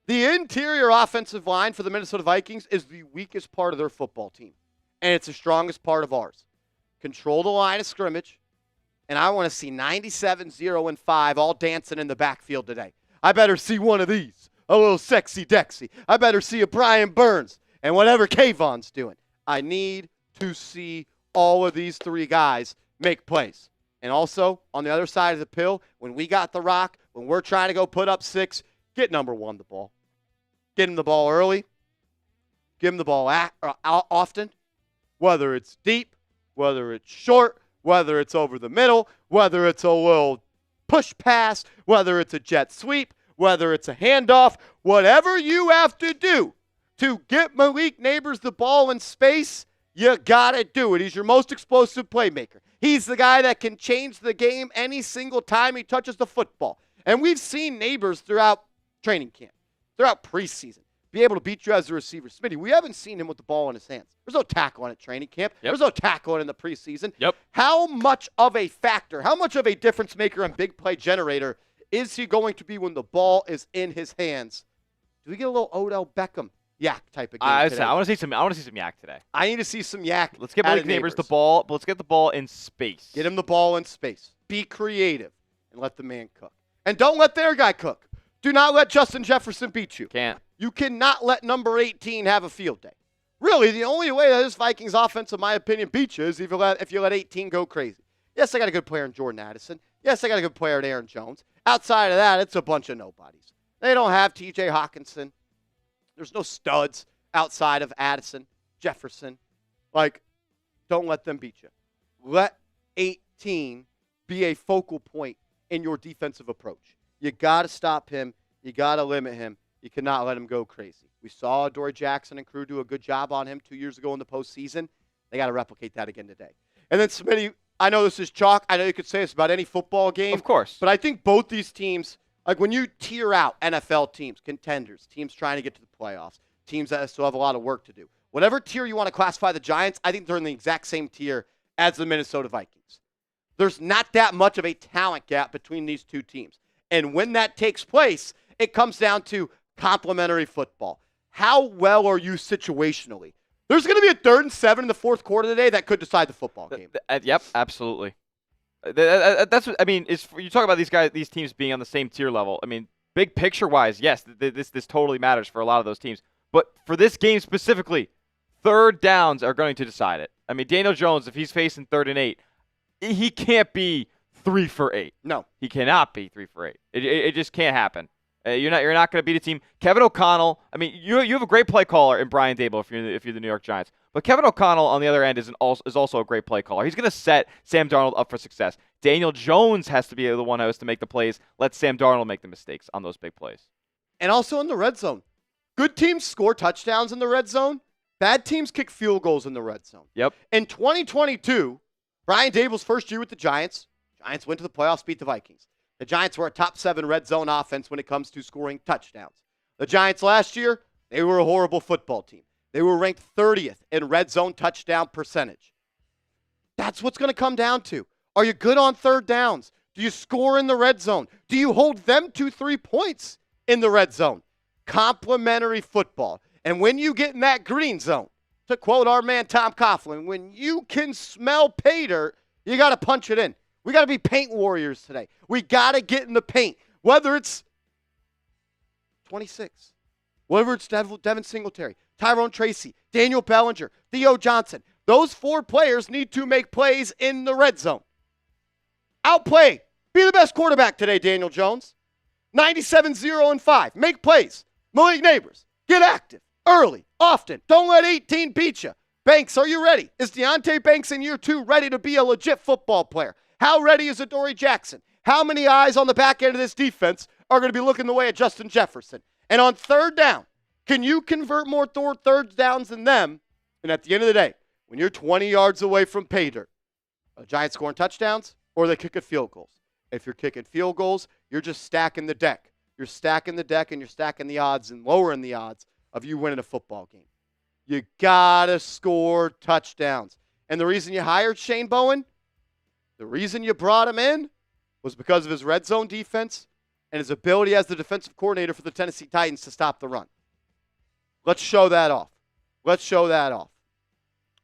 The interior offensive line for the Minnesota Vikings is the weakest part of their football team, and it's the strongest part of ours. Control the line of scrimmage, and I want to see 97, 0, and 5 all dancing in the backfield today. I better see one of these, a little sexy Dexy. I better see a Brian Burns and whatever Kayvon's doing. I need to see all of these 3 guys make plays. And also, on the other side of the pill, when we got the rock, when we're trying to go put up 6, get number 1 the ball. Get him the ball early. Give him the ball often, whether it's deep, whether it's short, whether it's over the middle, whether it's a little push pass, whether it's a jet sweep, whether it's a handoff, whatever you have to do to get Malik Nabers the ball in space, you got to do it. He's your most explosive playmaker. He's the guy that can change the game any single time he touches the football. And we've seen Nabers throughout training camp, throughout preseason, be able to beat you as a receiver. Smitty, we haven't seen him with the ball in his hands. There's no tackling at training camp. There's no tackling in the preseason. How much of a factor, how much of a difference maker and big play generator is he going to be when the ball is in his hands? Do we get a little Odell Beckham yak type of game today? I want to see some yak today. I need to see some yak. Let's get Malik Nabers the ball, but let's get the ball in space. Get him the ball in space. Be creative and let the man cook. And don't let their guy cook. Do not let Justin Jefferson beat you. Can't. You cannot let number 18 have a field day. Really, the only way that this Vikings offense, in my opinion, beats you is if you let 18 go crazy. Yes, I got a good player in Jordan Addison. Yes, I got a good player in Aaron Jones. Outside of that, it's a bunch of nobodies. They don't have T.J. Hawkinson. There's no studs outside of Addison, Jefferson. Don't let them beat you. Let 18 be a focal point in your defensive approach. You got to stop him. You got to limit him. You cannot let him go crazy. We saw Dory Jackson and crew do a good job on him 2 years ago in the postseason. They got to replicate that again today. And then, Smitty, I know this is chalk. I know you could say this about any football game. Of course. But I think both these teams, when you tier out NFL teams, contenders, teams trying to get to the playoffs, teams that still have a lot of work to do, whatever tier you want to classify the Giants, I think they're in the exact same tier as the Minnesota Vikings. There's not that much of a talent gap between these two teams. And when that takes place, it comes down to complementary football. How well are you situationally? There's going to be a 3rd and 7 in the 4th quarter today that could decide the football game. Yep, absolutely. That's what I mean. You talk about these teams being on the same tier level. I mean, big picture wise, yes, this totally matters for a lot of those teams. But for this game specifically, 3rd downs are going to decide it. I mean, Daniel Jones, if he's facing 3rd and 8, he can't be 3 for 8. No, he cannot be 3 for 8. It just can't happen. You're not going to beat a team. Kevin O'Connell. I mean, you have a great play caller in Brian Daboll if you're the New York Giants. But Kevin O'Connell on the other end is also a great play caller. He's going to set Sam Darnold up for success. Daniel Jones has to be the one who has to make the plays. Let Sam Darnold make the mistakes on those big plays. And also in the red zone, good teams score touchdowns in the red zone. Bad teams kick field goals in the red zone. Yep. In 2022, Brian Daboll's first year with the Giants went to the playoffs, beat the Vikings. The Giants were a top 7 red zone offense when it comes to scoring touchdowns. The Giants last year, they were a horrible football team. They were ranked 30th in red zone touchdown percentage. That's what's going to come down to. Are you good on 3rd downs? Do you score in the red zone? Do you hold them to 3 points in the red zone? Complementary football. And when you get in that green zone, to quote our man Tom Coughlin, when you can smell pay dirt, you got to punch it in. We got to be paint warriors today. We got to get in the paint. Whether it's 26, whether it's Devin Singletary, Tyrone Tracy, Daniel Bellinger, Theo Johnson, those 4 players need to make plays in the red zone. Outplay. Be the best quarterback today, Daniel Jones. 97, 0, and 5. Make plays. Malik Nabers. Get active. Early. Often. Don't let 18 beat you. Banks, are you ready? Is Deontay Banks in year 2 ready to be a legit football player? How ready is Adoree Jackson? How many eyes on the back end of this defense are going to be looking the way of Justin Jefferson? And on 3rd down, can you convert more 3rd downs than them? And at the end of the day, when you're 20 yards away from pay dirt, a Giants scoring touchdowns or they kicking field goals? If you're kicking field goals, you're just stacking the deck. you're stacking the deck and you're stacking the odds and lowering the odds of you winning a football game. You got to score touchdowns. And the reason you hired Shane Bowen, the reason you brought him in was because of his red zone defense and his ability as the defensive coordinator for the Tennessee Titans to stop the run. Let's show that off. Let's show that off.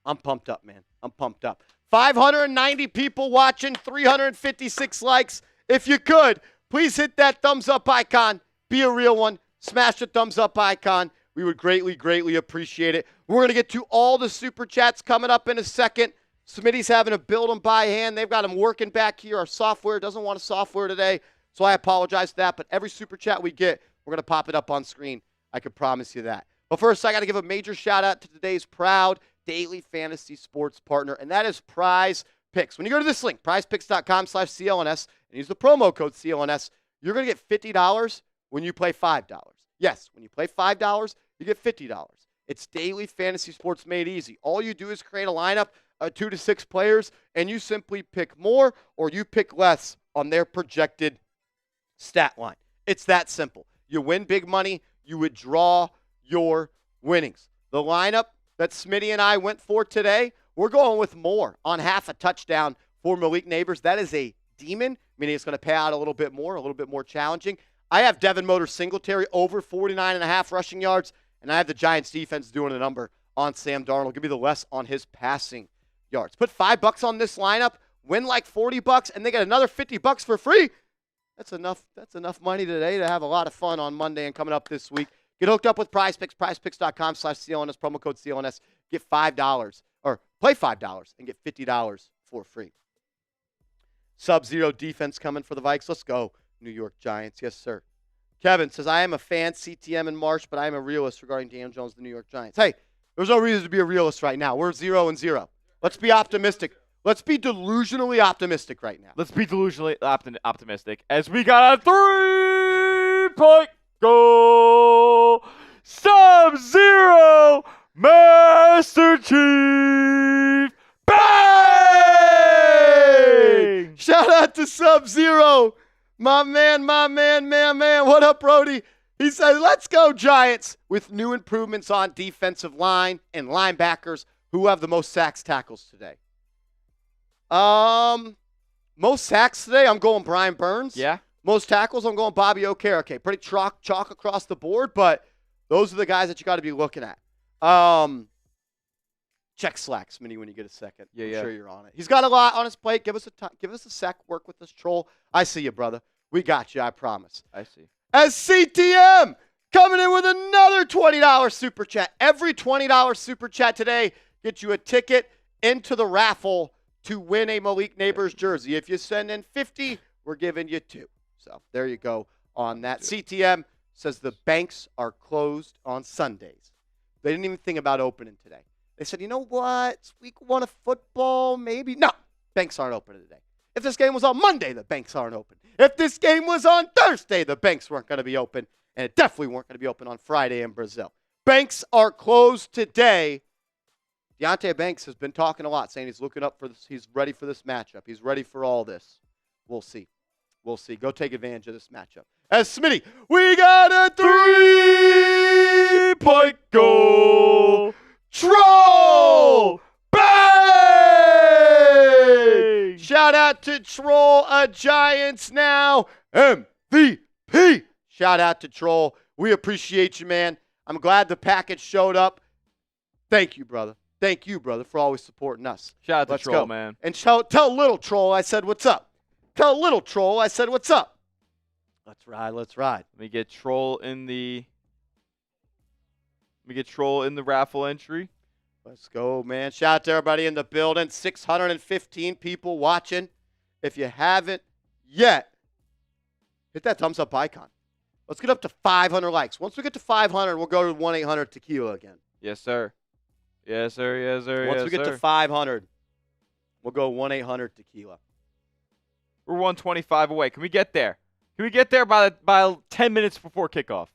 I'm pumped up, man. I'm pumped up. 590 people watching, 356 likes. If you could, please hit that thumbs up icon. Be a real one. Smash the thumbs up icon. We would greatly, greatly appreciate it. We're going to get to all the super chats coming up in a second. Smitty's having to build them by hand. They've got them working back here. Our software doesn't want a software today, so I apologize for that. But every super chat we get, we're going to pop it up on screen. I can promise you that. But first, I got to give a major shout-out to today's proud daily fantasy sports partner, and that is Prize Picks. When you go to this link, prizepicks.com/CLNS, and use the promo code CLNS, you're going to get $50 when you play $5. Yes, when you play $5, you get $50. It's daily fantasy sports made easy. All you do is create a lineup of 2 to 6 players, and you simply pick more or you pick less on their projected stat line. It's that simple. You win big money, you withdraw your winnings. The lineup that Smitty and I went for today, we're going with more on half a touchdown for Malik Nabers. That is a demon, meaning it's going to pay out a little bit more challenging. I have Devin Motor Singletary over 49.5 rushing yards, and I have the Giants defense doing a number on Sam Darnold. Give me the less on his passing yards. Put $5 on this lineup, win like $40, and they get another $50 for free. That's enough money today to have a lot of fun on Monday and coming up this week. Get hooked up with Prize Picks, prizepicks.com/CLNS, promo code CLNS. Get $5 or play $5 and get $50 for free. Sub-zero defense coming for the Vikes. Let's go, New York Giants. Yes, sir. Kevin says, I am a fan, CTM in March, but I am a realist regarding Daniel Jones, the New York Giants. Hey, there's no reason to be a realist right now. We're 0-0. Let's be optimistic. Let's be delusionally optimistic right now. Let's be delusionally optimistic as we got a 3-point goal. Sub-Zero Master Chief. Bang! Shout out to Sub-Zero. My man. What up, Brody? He says, let's go Giants with new improvements on defensive line and linebackers. Who have the most sacks tackles today? Most sacks today, I'm going Brian Burns. Yeah. Most tackles, I'm going Bobby Okereke. Pretty chalk across the board, but those are the guys that you got to be looking at. Check Slack, Smitty, when you get a second. I'm sure you're on it. He's got a lot on his plate. Give us a sec. Work with this troll. I see you, brother. We got you, I promise. I see. As CTM coming in with another $20 super chat. Every $20 super chat today gets you a ticket into the raffle to win a Malik Nabers jersey. If you send in 50, we're giving you 2. So there you go on that. CTM says the banks are closed on Sundays. They didn't even think about opening today. They said, you know what? It's week 1 of football, maybe. No, banks aren't open today. If this game was on Monday, the banks aren't open. If this game was on Thursday, the banks weren't going to be open. And it definitely weren't going to be open on Friday in Brazil. Banks are closed today. Deontay Banks has been talking a lot, saying he's looking up for this. He's ready for this matchup. He's ready for all this. We'll see. We'll see. Go take advantage of this matchup. As Smitty, we got a 3-point goal. Troll! Bang! Shout out to Troll, a Giants now MVP. Shout out to Troll. We appreciate you, man. I'm glad the package showed up. Thank you, brother. Thank you, brother, for always supporting us. Shout out to Let's Troll, go. man. And tell little Troll I said what's up. Tell little Troll I said what's up. Let's ride. Let's ride. Let me get Troll in the raffle entry. Let's go, man. Shout out to everybody in the building. 615 people watching. If you haven't yet, hit that thumbs up icon. Let's get up to 500 likes. Once we get to 500, we'll go to 1-800-TEQUILA again. Yes, sir. Yes, sir. Yes, sir. Once yes, we get sir. to 500, we'll go 1-800-TEQUILA. We're 125 away. Can we get there? Can we get there by 10 minutes before kickoff?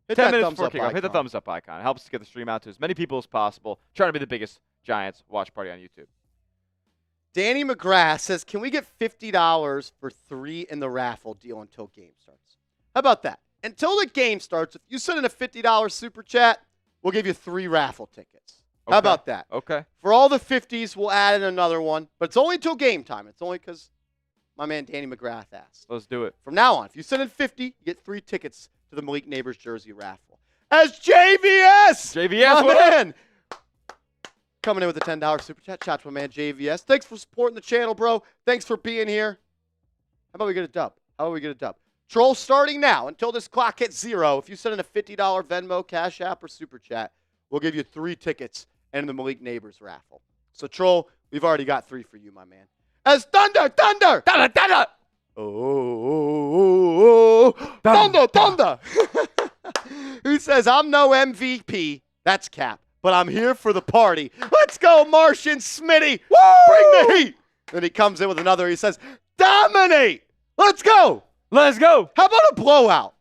Hit 10 that minutes thumbs before up kickoff. icon. Hit the thumbs up icon. It helps us get the stream out to as many people as possible. Trying to be the biggest Giants watch party on YouTube. Danny McGrath says, can we get $50 for 3 in the raffle deal until game starts? How about that? until the game starts, if you send in a $50 super chat, we'll give you 3 raffle tickets. Okay. How about that? Okay. For all the 50s, we'll add in another one, but it's only until game time. It's only because my man Danny McGrath asked. Let's do it. From now on, if you send in 50, you get 3 tickets to the Malik Nabers jersey raffle. As JVS! JVS, my man! Coming in with a $10 super chat. Shout out to my man JVS. Thanks for supporting the channel, bro. Thanks for being here. How about we get a dub? Troll starting now until this clock hits 0. If you send in a $50 Venmo, Cash App, or Super Chat, we'll give you 3 tickets and the Malik Nabers raffle. So, Troll, we've already got 3 for you, my man. As Thunder! Oh, Thunder! Who says, I'm no MVP. That's Cap. But I'm here for the party. Let's go, Martian Smitty. Woo! Bring the heat. Then he comes in with another. He says, dominate. Let's go. Let's go. How about a blowout?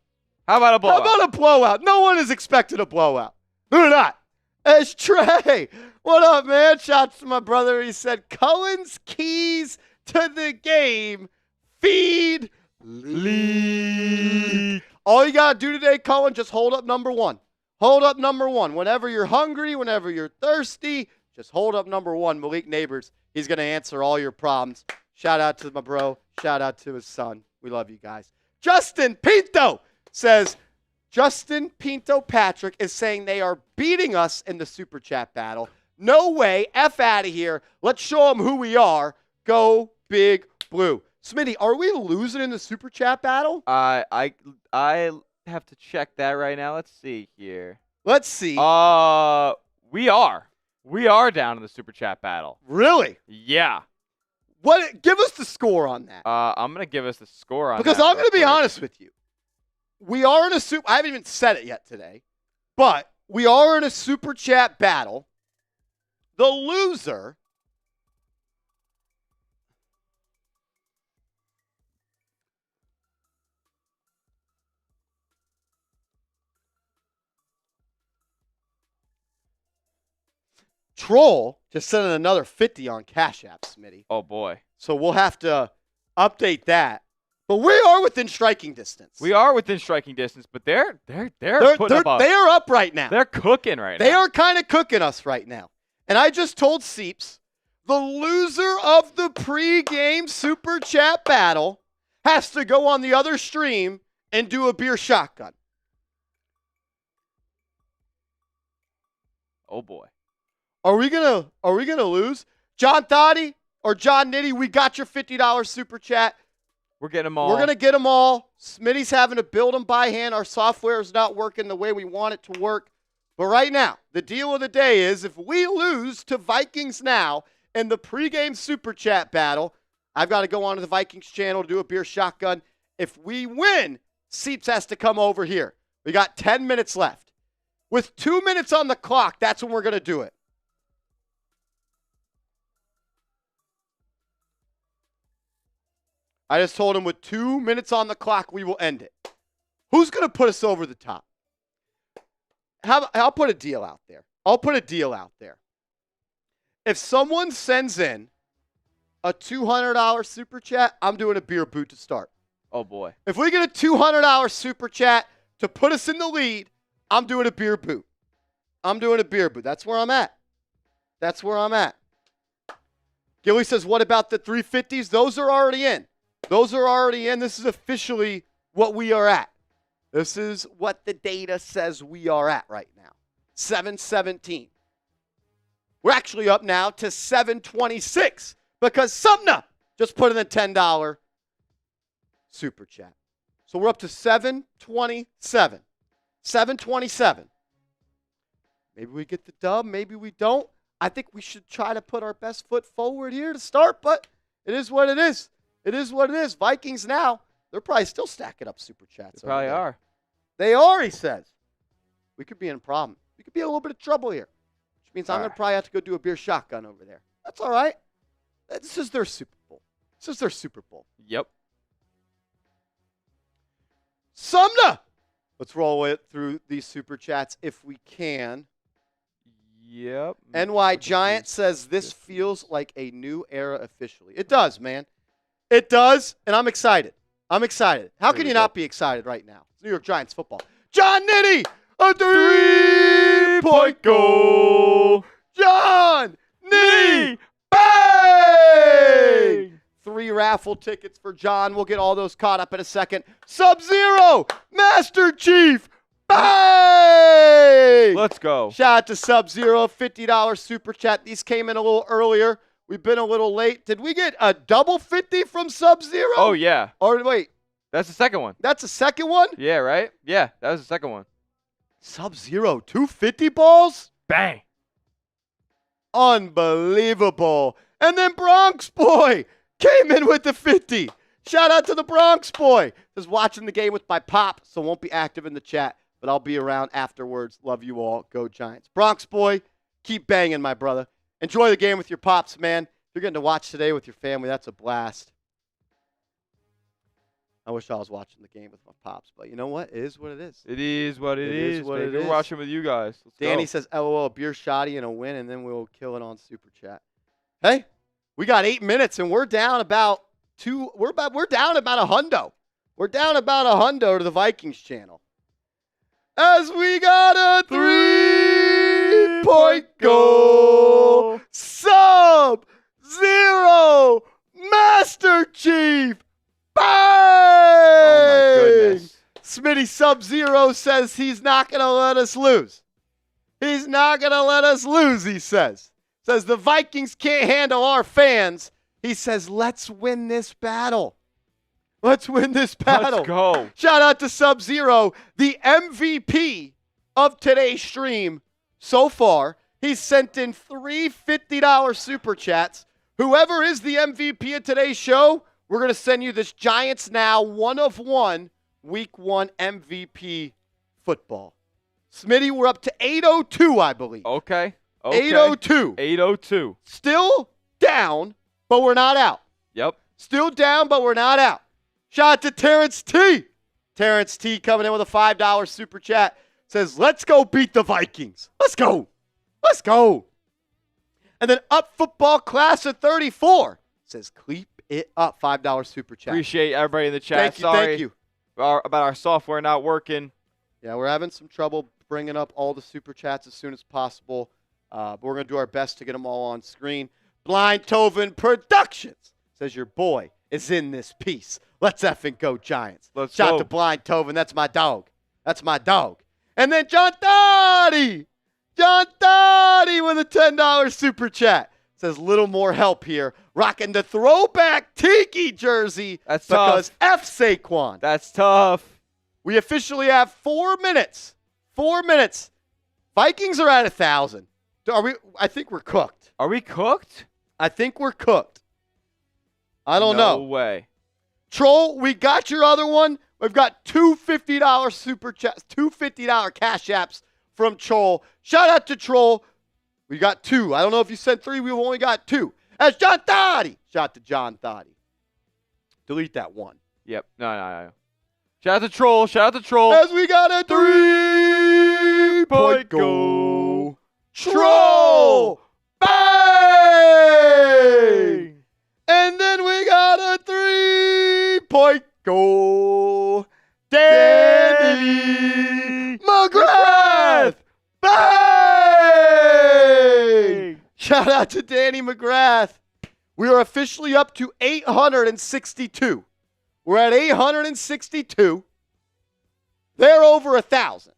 No one is expecting a blowout. They're not. As Trey. What up, man? Shouts to my brother. He said, Cullen's keys to the game. Feed. Lead. All you got to do today, Cullen, just hold up number 1. Hold up number 1. Whenever you're hungry, whenever you're thirsty, just hold up number 1. Malik Nabers, he's going to answer all your problems. Shout out to my bro. Shout out to his son. We love you guys. Justin Pinto says, Justin Pinto Patrick is saying they are beating us in the Super Chat battle. No way. F out of here. Let's show them who we are. Go Big Blue. Smitty, are we losing in the Super Chat battle? I have to check that right now. Let's see here. Let's see. We are. We are down in the Super Chat battle. Really? Yeah. What? Give us the score on that. I'm going to give us the score on because that. I'm going to be honest with you. We are in a super. I haven't even said it yet today, but we are in a Super Chat battle. The loser. Troll just sent in another 50 on Cash App, Smitty. Oh, boy. So we'll have to update that. But we are within striking distance. We are within striking distance, but they're putting up. They are up right now. They're cooking right now. They are kind of cooking us right now. And I just told Seeps, the loser of the pregame Super Chat battle has to go on the other stream and do a beer shotgun. Oh, boy. Are we gonna lose? John Thotty or John Nitty, we got your $50 Super Chat. We're getting them all. We're going to get them all. Smitty's having to build them by hand. Our software is not working the way we want it to work. But right now, the deal of the day is if we lose to Vikings now in the pregame Super Chat battle, I've got to go onto the Vikings channel to do a beer shotgun. If we win, Seeps has to come over here. We got 10 minutes left. With 2 minutes on the clock, that's when we're going to do it. I just told him with 2 minutes on the clock, we will end it. Who's going to put us over the top? I'll put a deal out there. If someone sends in a $200 Super Chat, I'm doing a beer boot to start. Oh, boy. If we get a $200 Super Chat to put us in the lead, I'm doing a beer boot. That's where I'm at. Gilly says, what about the 350s? Those are already in. This is officially what we are at. This is what the data says we are at right now. 717. We're actually up now to 726 because Sumner just put in a $10 Super Chat. So we're up to 727. 727. Maybe we get the dub. Maybe we don't. I think we should try to put our best foot forward here to start, but it is what it is. Vikings now, they're probably still stacking up Super Chats. They probably are. They are, he says. We could be in a problem. We could be in a little bit of trouble here, which means I'm going to probably have to go do a beer shotgun over there. That's all right. This is their Super Bowl. Yep. Sumner! Let's roll it through these Super Chats if we can. Yep. NY Giant says this feels like a new era officially. It does, man. It does, and I'm excited. How can you not be excited right now? New York Giants football. John Nitty, a 3-point goal. John Nitty, bang! 3 raffle tickets for John. We'll get all those caught up in a second. Sub-Zero, Master Chief, bang! Let's go. Shout out to Sub-Zero, $50 super chat. These came in a little earlier. We've been a little late. Did we get a double 50 from Sub-Zero? Oh, yeah. Or wait. That's the second one. That's the second one? Yeah, right? Yeah, that was the second one. Sub-Zero, 250 balls? Bang. Unbelievable. And then Bronx Boy came in with the 50. Shout out to the Bronx Boy. Just watching the game with my pop, so won't be active in the chat, but I'll be around afterwards. Love you all. Go Giants. Bronx Boy, keep banging, my brother. Enjoy the game with your pops, man. If you're getting to watch today with your family, that's a blast. I wish I was watching the game with my pops, but you know what? It is what it is. It is what it is. What it is. We're watching with you guys. Let's Danny go. says, LOL, a beer shotty and a win, and then we'll kill it on Super Chat. Hey, we got 8 minutes, and we're down about we're down about a hundo. We're down about a hundo to the Vikings channel. As we got a 3-point goal. Sub-Zero Master Chief. Bang! Oh, my goodness. Smitty Sub-Zero says he's not going to let us lose. He's not going to let us lose, he says. Says the Vikings can't handle our fans. He says, let's win this battle. Let's win this battle. Let's go. Shout out to Sub-Zero, the MVP of today's stream so far. He's sent in 3 $50 super chats. Whoever is the MVP of today's show, we're going to send you this Giants Now 1 of 1 Week 1 MVP football. Smitty, we're up to 802, I believe. Okay. 802. 802. Still down, but we're not out. Yep. Still down, but we're not out. Shout out to Terrence T. Terrence T coming in with a $5 super chat. Says, let's go beat the Vikings. Let's go. Let's go. And then Up Football Class of 34 says, keep it up. $5 super chat. Appreciate everybody in the chat. Thank you. Sorry Thank you. about our software not working. Yeah, we're having some trouble bringing up all the super chats as soon as possible. But we're going to do our best to get them all on screen. Blind Toven Productions says your boy is in this piece. Let's effing go Giants. Let's Shout go. to Blind Toven. That's my dog. That's my dog. And then John Dottie. John Dottie with a $10 super chat. Says little more help here. Rocking the throwback Tiki jersey. That's because tough. F Saquon. That's tough. We officially have 4 minutes. 4 minutes. Vikings are at 1,000. Are we? I think we're cooked. Are we cooked? I think we're cooked. I don't know. No way. Troll, we got your other one. We've got two $50 super chats, 2 $50 cash apps from Troll. Shout out to Troll. We got 2. I don't know if you sent 3. We've only got 2. That's John Thotty. Shout out to John Thotty. Delete that 1. Yep. No. Shout out to Troll. Shout out to Troll. As we got a 3-point goal. Troll! Bang! And then we got a 3-point goal. Danny McGrath! Bang! Shout out to Danny McGrath. We are officially up to 862. We're at 862. They're over 1,000.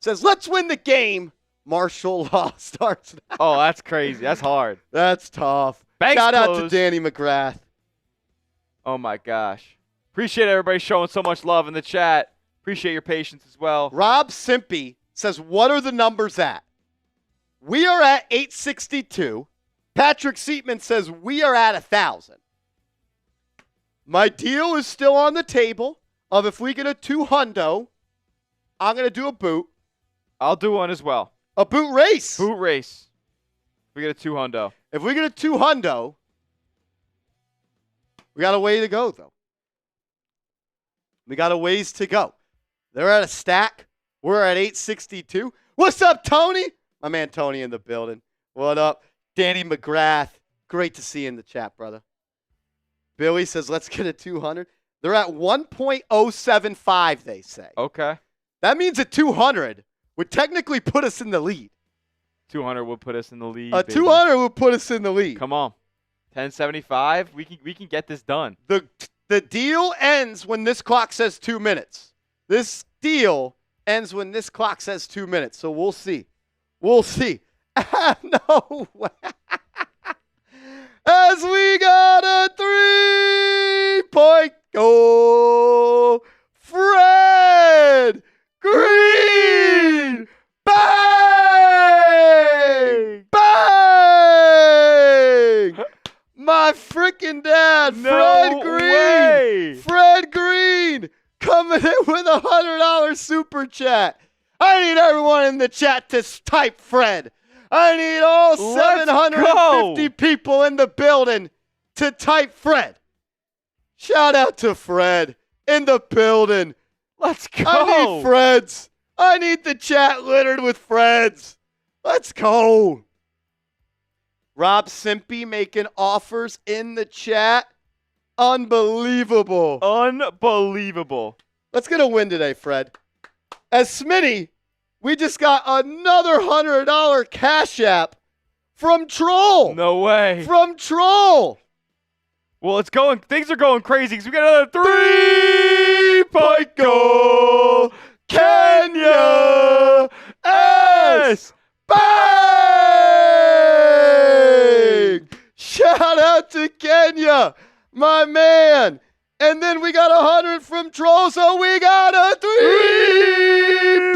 Says, let's win the game. Martial law starts now. Oh, that's crazy. That's hard. That's tough. Banks Shout out to closed. Danny McGrath. Oh, my gosh. Appreciate everybody showing so much love in the chat. Appreciate your patience as well. Rob Simpy says, what are the numbers at? We are at 862. Patrick Seatman says, we are at 1,000. My deal is still on the table of if we get a 200, I'm going to do a boot. I'll do one as well. A boot race. Boot race. We get a 200. If we get a 200, we got a way to go, though. We got a ways to go. They're at a stack. We're at 862. What's up, Tony? My man Tony in the building. What up? Danny McGrath. Great to see you in the chat, brother. Billy says, let's get a 200. They're at 1.075, they say. Okay. That means a 200 would technically put us in the lead. 200 would put us in the lead. A 200 would put us in the lead. Come on. 1075. We can get this done. The deal ends when this clock says 2 minutes. This deal ends when this clock says 2 minutes. So we'll see. We'll see. No way. As we got a 3-point goal. Fred Green. Bang! Bang! My freaking dad, Fred Green. Way. Fred Green coming in with a $100 super chat. I need everyone in the chat to type Fred. I need all 750 people in the building to type Fred. Shout out to Fred in the building. Let's go. I need Freds. I need the chat littered with Freds. Let's go. Rob Simpy making offers in the chat. Unbelievable. Unbelievable. Let's get a win today, Fred. As Smitty, we just got another $100 Cash App from Troll. No way. From Troll. Well, things are going crazy because we got another 3-point goal. Kenya S. Bang! Shout out to Kenya, my man. And then we got 100 from Troll, so we got a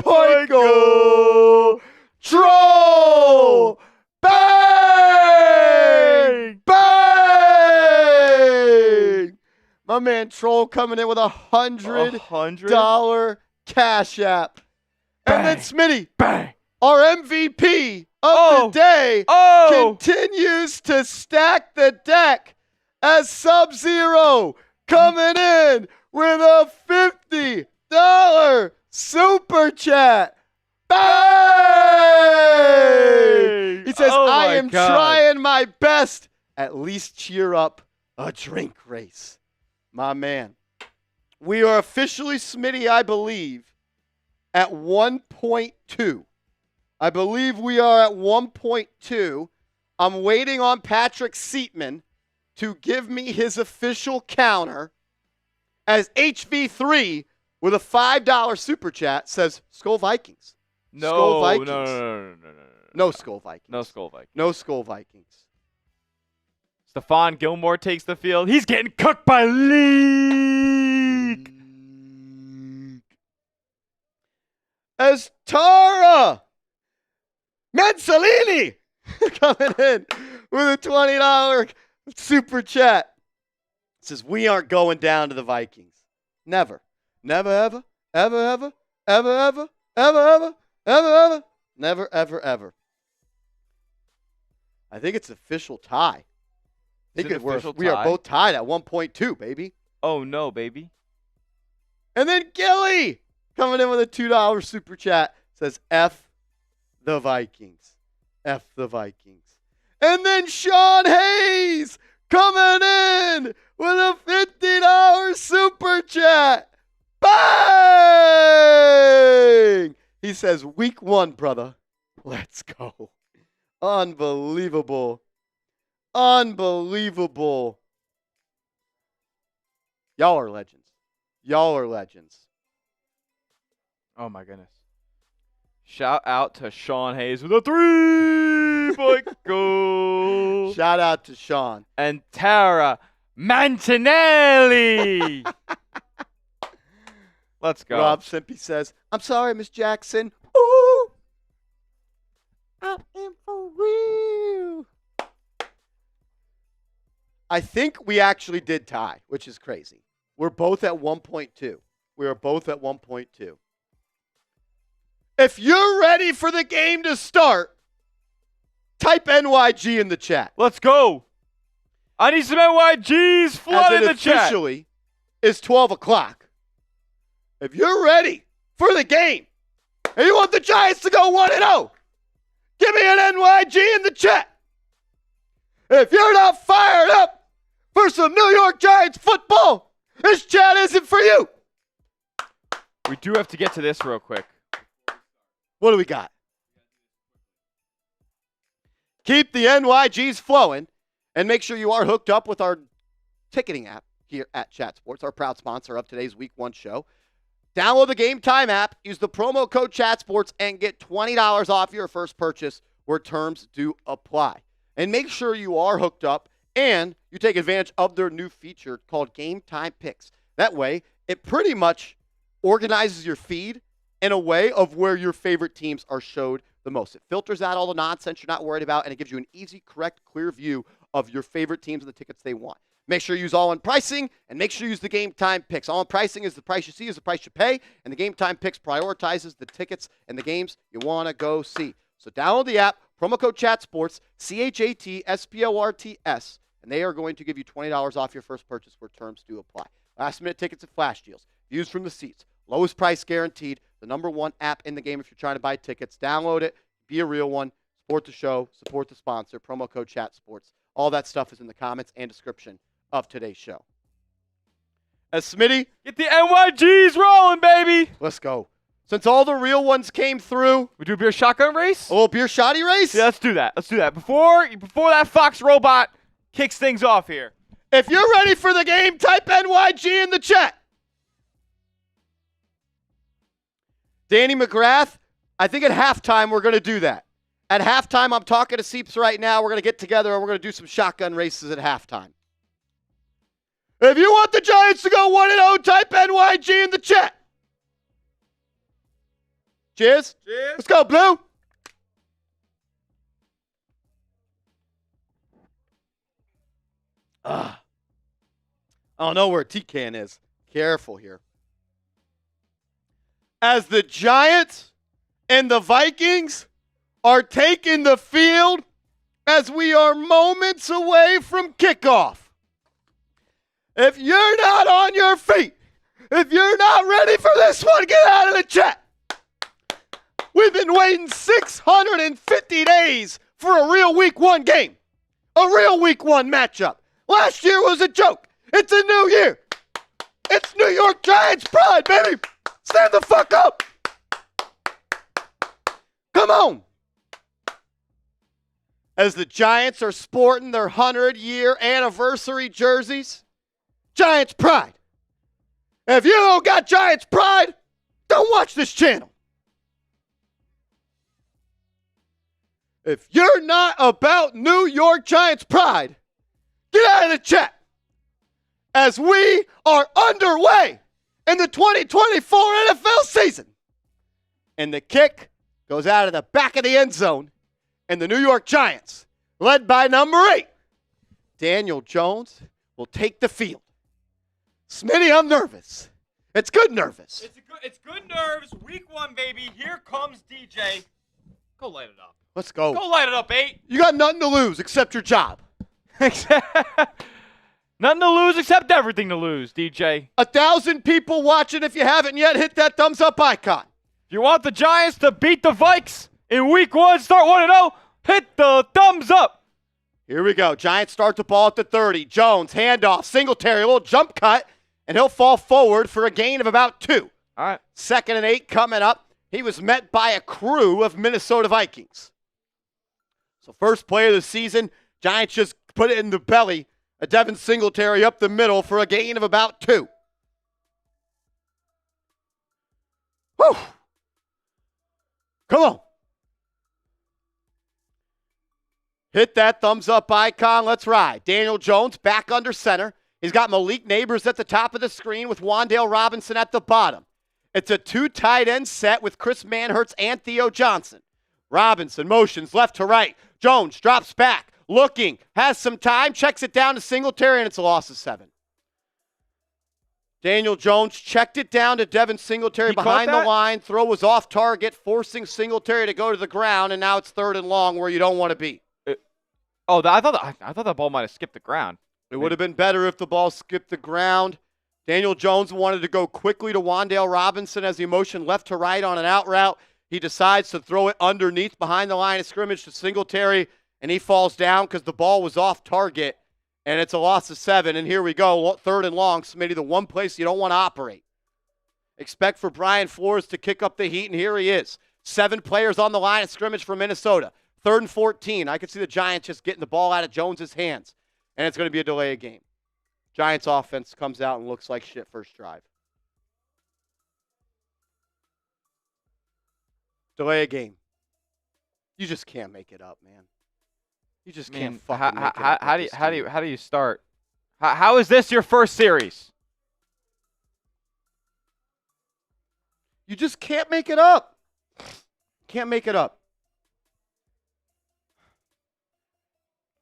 3-point goal. Troll! Bang! Bang! My man Troll coming in with $100 Cash App. And then Smitty, bang, our MVP of the day, continues to stack the deck as Sub-Zero coming in with a $50 super chat. Bang! He says, I am trying my best. At least cheer up a drink race. My man. We are officially, Smitty, I believe, at 1.2. I believe we are at 1.2. I'm waiting on Patrick Seatman to give me his official counter as HV3 with a $5 super chat says Skull Vikings. Skull Vikings. No Skull Vikings. No Skull Vikings. No Skull Vikings. Stephon Gilmore takes the field. He's getting cooked by League. As Tara Manzolini coming in with a $20 super chat. It says, we aren't going down to the Vikings. Never. Never, ever, ever, ever, ever, ever, ever, ever, ever, ever, never, ever, ever. I think it's official tie. I think we are both tied at 1.2, baby. Oh, no, baby. And then Gilly coming in with a $2 super chat says, F the Vikings. F the Vikings. And then Sean Hayes coming in with a $50 super chat. Bang! He says, week 1, brother. Let's go. Unbelievable. Unbelievable. Y'all are legends. Y'all are legends. Oh, my goodness. Shout out to Sean Hayes with a 3-point goal. Shout out to Sean. And Tara Mantinelli. Let's go. Rob Simpy says, I'm sorry, Miss Jackson. Ooh. I am for real. I think we actually did tie, which is crazy. We're both at 1.2. We are both at 1.2. If you're ready for the game to start, type NYG in the chat. Let's go. I need some NYGs flood in the chat. Officially is 12 o'clock. If you're ready for the game and you want the Giants to go 1-0, give me an NYG in the chat. If you're not fired up for some New York Giants football, if This chat isn't for you. We do have to get to this real quick. What do we got? Keep the NYGs flowing, and make sure you are hooked up with our ticketing app here at Chat Sports, our proud sponsor of today's Week 1 show. Download the Game Time app, use the promo code ChatSports, and get $20 off your first purchase where terms do apply. And make sure you are hooked up and you take advantage of their new feature called Game Time Picks. That way, it pretty much organizes your feed in a way of where your favorite teams are showed the most. It filters out all the nonsense you're not worried about, and it gives you an easy, correct, clear view of your favorite teams and the tickets they want. Make sure you use all-in pricing, and make sure you use the Game Time Picks. All-in pricing is the price you see is the price you pay, and the Game Time Picks prioritizes the tickets and the games you want to go see. So download the app, promo code ChatSports, ChatSports, and they are going to give you $20 off your first purchase where terms do apply. Last-minute tickets and flash deals, views from the seats, lowest price guaranteed, the #1 app in the game if you're trying to buy tickets. Download it, be a real one, support the show, support the sponsor, promo code ChatSports. All that stuff is in the comments and description of today's show. As Smitty, get the NYGs rolling, baby. Let's go. Since all the real ones came through, we do a beer shotgun race? A little beer shotty race? Yeah, let's do that. Before that Fox robot kicks things off here. If you're ready for the game, type NYG in the chat. Danny McGrath, I think at halftime we're going to do that. At halftime, I'm talking to Seeps right now. We're going to get together and we're going to do some shotgun races at halftime. If you want the Giants to go 1-0, type NYG in the chat. Cheers. Cheers. Let's go, Blue. I don't know where T-Can is. Careful here. As the Giants and the Vikings are taking the field as we are moments away from kickoff. If you're not on your feet, if you're not ready for this one, get out of the chat. We've been waiting 650 days for a real Week 1 game, a real Week 1 matchup. Last year was a joke. It's a new year. It's New York Giants pride, baby. Stand the fuck up. Come on. As the Giants are sporting their 100-year anniversary jerseys, Giants pride. If you don't got Giants pride, don't watch this channel. If you're not about New York Giants pride, get out of the chat. As we are underway in the 2024 NFL season. And the kick goes out of the back of the end zone. And the New York Giants, led by number 8, Daniel Jones, will take the field. Smitty, I'm nervous. It's good nervous. It's good nerves. Week 1, baby. Here comes DJ. Go light it up. Let's go. Go light it up, 8. You got nothing to lose except your job. Nothing to lose except everything to lose, DJ. 1,000 people watching. If you haven't yet, hit that thumbs up icon. If you want the Giants to beat the Vikes in Week 1, start 1-0, hit the thumbs up. Here we go. Giants start the ball at the 30. Jones, handoff, Singletary, a little jump cut, and he'll fall forward for a gain of about 2. All right. 2nd and 8 coming up. He was met by a crew of Minnesota Vikings. So first play of the season, Giants just put it in the belly of Devin Singletary up the middle for a gain of about 2. Whew. Come on. Hit that thumbs up icon. Let's ride. Daniel Jones back under center. He's got Malik Nabers at the top of the screen with Wan'Dale Robinson at the bottom. It's a 2 tight end set with Chris Manhertz and Theo Johnson. Robinson motions left to right. Jones drops back, looking, has some time, checks it down to Singletary, and it's a loss of 7. Daniel Jones checked it down to Devin Singletary behind the line. Throw was off target, forcing Singletary to go to the ground, and now it's 3rd and long where you don't want to be. I thought that ball might have skipped the ground. It would have been better if the ball skipped the ground. Daniel Jones wanted to go quickly to Wan'Dale Robinson as he motioned left to right on an out route. He decides to throw it underneath behind the line of scrimmage to Singletary, and he falls down because the ball was off target, And it's a loss of 7. And here we go. 3rd and long. Smitty, the one place you don't want to operate. Expect for Brian Flores to kick up the heat, and here he is. 7 players on the line of scrimmage for Minnesota. 3rd and 14. I could see the Giants just getting the ball out of Jones's hands. And it's going to be a delay of game. Giants offense comes out and looks like shit first drive. Delay a game. You just can't make it up, man. You just can't fucking make it up. How do you start? How is this your first series? You just can't make it up. Can't make it up.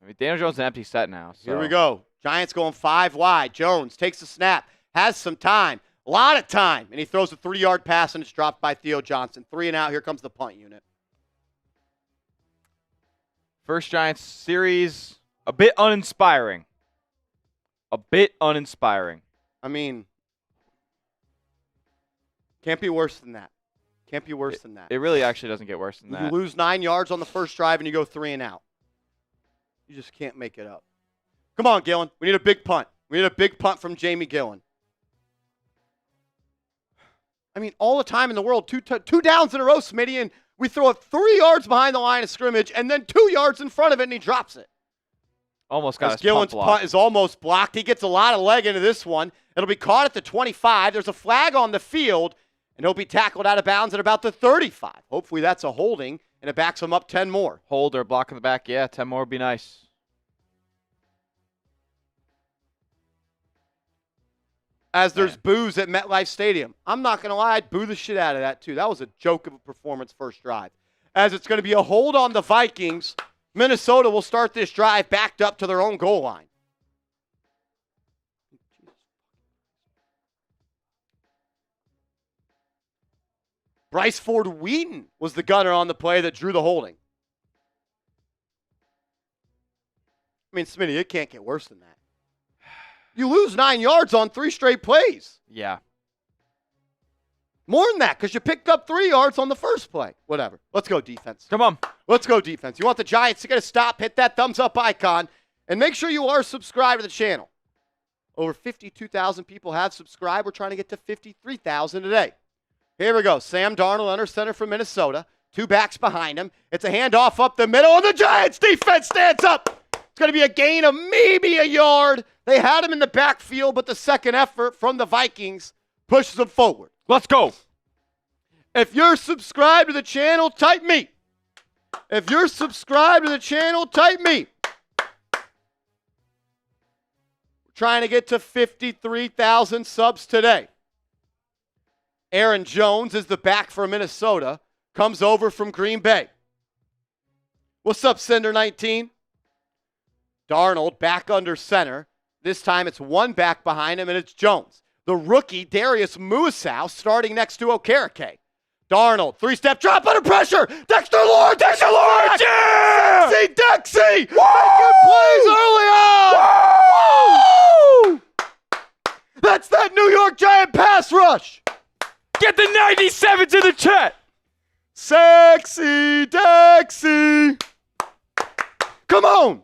I mean, Daniel Jones is an empty set now. So. Here we go. Giants going 5 wide. Jones takes the snap, has some time, a lot of time, and he throws a 3-yard pass, and it's dropped by Theo Johnson. 3 and out. Here comes the punt unit. First Giants series, a bit uninspiring. I mean, can't be worse than that. Can't be worse than that. It really actually doesn't get worse than that. You lose 9 yards on the first drive, and you go 3 and out. You just can't make it up. Come on, Gillen. We need a big punt. We need a big punt from Jamie Gillen. I mean, all the time in the world, two downs in a row, Smitty, and we throw it 3 yards behind the line of scrimmage and then 2 yards in front of it, and he drops it. Almost got his Gillen's punt is almost blocked. He gets a lot of leg into this one. It'll be caught at the 25. There's a flag on the field, and he'll be tackled out of bounds at about the 35. Hopefully that's a holding, and it backs him up 10 more. Hold or block in the back. Yeah, 10 more would be nice. As there's boos at MetLife Stadium. I'm not going to lie, I'd boo the shit out of that, too. That was a joke of a performance first drive. As it's going to be a hold on the Vikings, Minnesota will start this drive backed up to their own goal line. Bryce Ford Wheaton was the gunner on the play that drew the holding. I mean, Smitty, it can't get worse than that. You lose 9 yards on 3 straight plays. Yeah. More than that, because you picked up 3 yards on the first play. Whatever. Let's go defense. Come on. Let's go defense. You want the Giants to get a stop, hit that thumbs up icon, and make sure you are subscribed to the channel. Over 52,000 people have subscribed. We're trying to get to 53,000 today. Here we go. Sam Darnold under center from Minnesota. 2 backs behind him. It's a handoff up the middle, and the Giants defense stands up. It's going to be a gain of maybe a yard. They had him in the backfield, but the second effort from the Vikings pushes them forward. Let's go. If you're subscribed to the channel, type me. If you're subscribed to the channel, type me. We're trying to get to 53,000 subs today. Aaron Jones is the back for Minnesota. Comes over from Green Bay. What's up, Sender 19? Darnold back under center. This time it's 1 back behind him, and it's Jones. The rookie, Darius Muasau, starting next to Okereke. Darnold, 3-step drop under pressure. Dexter Lawrence. Dexter Lawrence. Yeah! Sexy Dexy. Making plays early on. Woo! That's that New York Giant pass rush. Get the 97s in the chat. Sexy Dexy. Come on.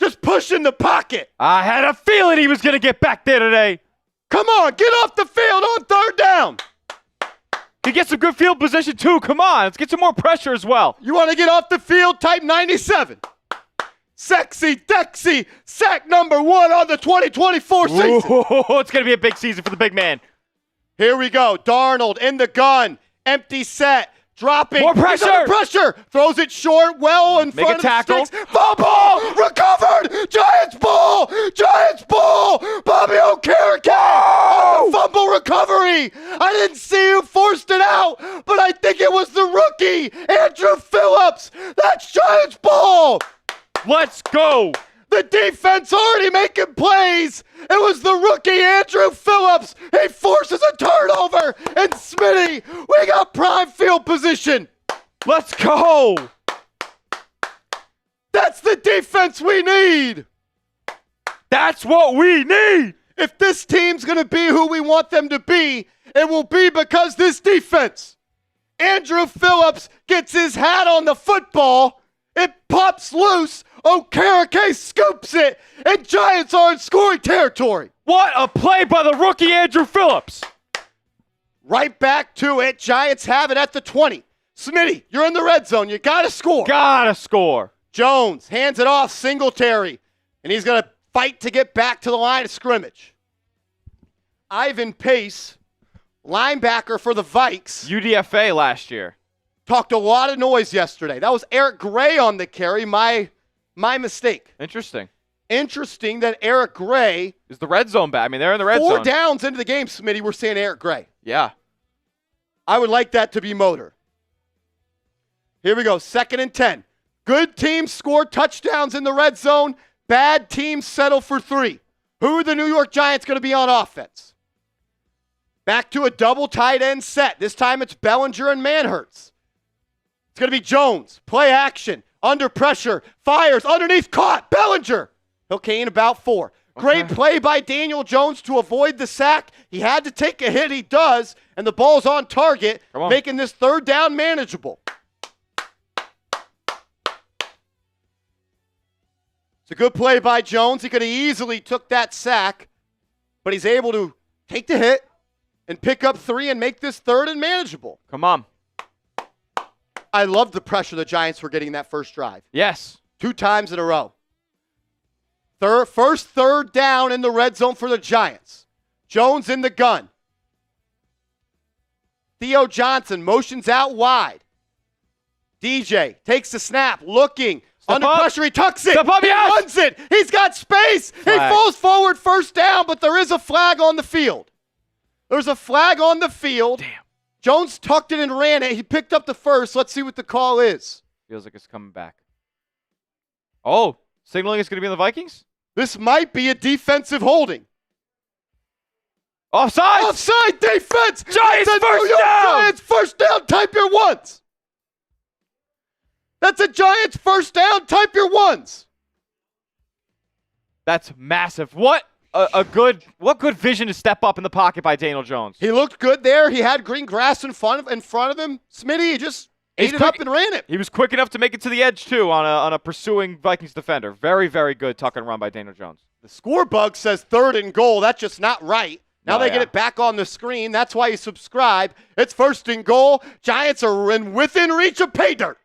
Just push in the pocket. I had a feeling he was going to get back there today. Come on, get off the field on 3rd down. He gets some good field position too. Come on, let's get some more pressure as well. You want to get off the field? Type 97. Sexy Dexy, sack number 1 on the 2024 season. Ooh, it's going to be a big season for the big man. Here we go. Darnold in the gun. Empty set. Dropping. More pressure. He's under pressure. Throws it short. Well in front of the sticks. Fumble. Recovered. Giants ball. Giants ball. Bobby Okereke. On the fumble recovery. I didn't see who forced it out, but I think it was the rookie, Andrew Phillips. That's Giants ball. Let's go. The defense already making plays. It was the rookie, Andrew Phillips. He forces a turnover. And Smitty, we got prime field position. Let's go. That's the defense we need. That's what we need. If this team's going to be who we want them to be, it will be because this defense. Andrew Phillips gets his hat on the football. It pops loose Okereke scoops it, and Giants are in scoring territory. What a play by the rookie Andrew Phillips. Right back to it. Giants have it at the 20. Smitty, you're in the red zone. You got to score. Gotta score. Jones hands it off Singletary, and he's going to fight to get back to the line of scrimmage. Ivan Pace, linebacker for the Vikes. UDFA last year. Talked a lot of noise yesterday. That was Eric Gray on the carry. My mistake. Interesting that Eric Gray is the red zone back. I mean, they're in the red zone. 4 downs into the game, Smitty, we're seeing Eric Gray. Yeah. I would like that to be Motor. Here we go, 2nd and 10. Good teams score touchdowns in the red zone. Bad teams settle for 3. Who are the New York Giants going to be on offense? Back to a double tight end set. This time it's Bellinger and Manhurts. It's going to be Jones. Play action. Under pressure. Fires. Underneath. Caught. Bellinger. He'll gain about 4. Great play by Daniel Jones to avoid the sack. He had to take a hit. He does. And the ball's on target, making this 3rd down manageable. It's a good play by Jones. He could have easily took that sack, but he's able to take the hit and pick up 3 and make this 3rd and manageable. Come on. I love the pressure the Giants were getting in that first drive. Yes. 2 times in a row. First 3rd down in the red zone for the Giants. Jones in the gun. Theo Johnson motions out wide. DJ takes the snap, looking. Under pressure, he tucks it. He runs it. He's got space. Flag. He falls forward, 1st down, but there is a flag on the field. There's a flag on the field. Damn. Jones tucked it and ran it. He picked up the 1st. Let's see what the call is. Feels like it's coming back. Oh, signaling it's going to be on the Vikings? This might be a defensive holding. Offside! Offside defense! Giants first down! Giants first down. Type your ones. That's a Giants first down. Type your ones. That's massive. What good vision to step up in the pocket by Daniel Jones. He looked good there. He had green grass in front of him. Smitty, he just ate it up and ran it. He was quick enough to make it to the edge too on a pursuing Vikings defender. Very, very good tuck and run by Daniel Jones. The score bug says 3rd and goal. That's just not right. Now they get it back on the screen. That's why you subscribe. It's 1st and goal. Giants are within reach of pay dirt.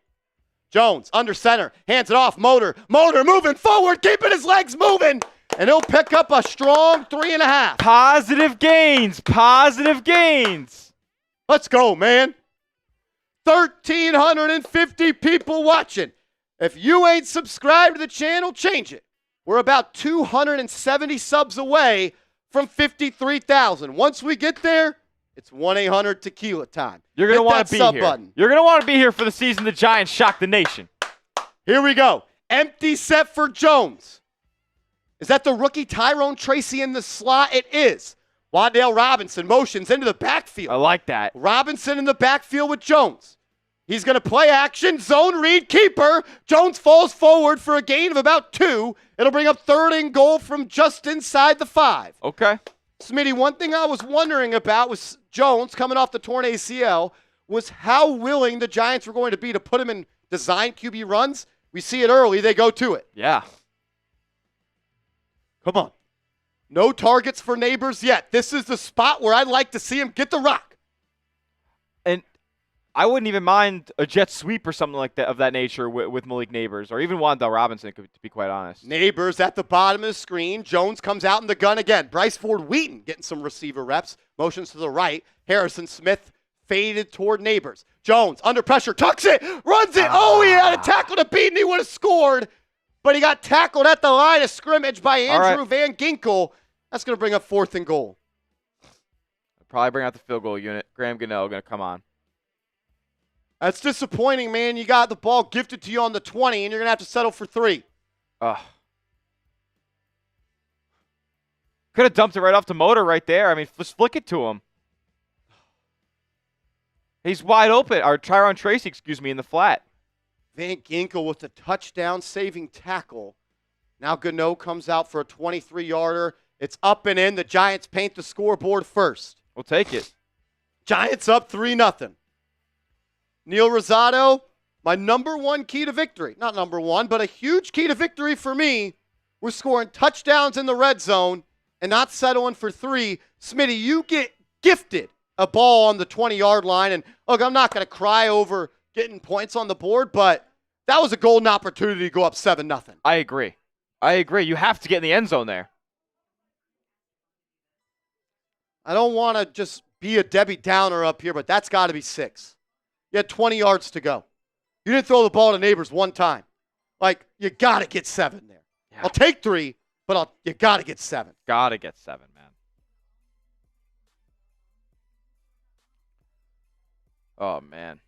Jones under center, hands it off. Motor moving forward, keeping his legs moving, and he'll pick up a strong 3.5. Positive gains. Let's go, man. 1,350 people watching. If you ain't subscribed to the channel, change it. We're about 270 subs away from 53,000. Once we get there, it's 1-800-TEQUILA time. You're going to want to be here. Button. You're going to want to be here for the season the Giants shock the nation. Here we go. Empty set for Jones. Is that the rookie Tyrone Tracy in the slot? It is. Wan'Dale Robinson motions into the backfield. I like that. Robinson in the backfield with Jones. He's going to play action, zone read, keeper. Jones falls forward for a gain of about 2. It'll bring up 3rd and goal from just inside the 5. Okay. Smitty, one thing I was wondering about was Jones coming off the torn ACL was how willing the Giants were going to be to put him in design QB runs. We see it early. They go to it. Yeah. Come on. No targets for Nabers yet. This is the spot where I'd like to see him get the rock. And I wouldn't even mind a jet sweep or something like that of that nature with Malik Nabers or even Wan'Dale Robinson, to be quite honest. Nabers at the bottom of the screen. Jones comes out in the gun again. Bryce Ford-Wheaton getting some receiver reps. Motions to the right. Harrison Smith faded toward Nabers. Jones under pressure. Tucks it. Runs it. Oh, he had a tackle to beat and he would have scored. But he got tackled at the line of scrimmage by Andrew Van Ginkel. That's going to bring up 4th and goal. I'll probably bring out the field goal unit. Graham Gano going to come on. That's disappointing, man. You got the ball gifted to you on the 20, and you're going to have to settle for 3. Could have dumped it right off the motor right there. I mean, just flick it to him. He's wide open. Or Tyrone Tracy, in the flat. Van Ginkel with the touchdown-saving tackle. Now Gano comes out for a 23-yarder. It's up and in. The Giants paint the scoreboard first. We'll take it. Giants up 3-0. Neil Rosado My number one key to victory, not number one, but a huge key to victory for me was scoring touchdowns in the red zone and not settling for 3. Smitty, you get gifted a ball on the 20-yard line. And look, I'm not going to cry over getting points on the board, but that was a golden opportunity to go up 7-0. I agree. You have to get in the end zone there. I don't want to just be a Debbie Downer up here, but that's got to be 6. You had 20 yards to go. You didn't throw the ball to Nabers one time. Like, you got to get 7 there. Yeah. I'll take 3, but you got to get 7. Got to get 7, man. Oh, man.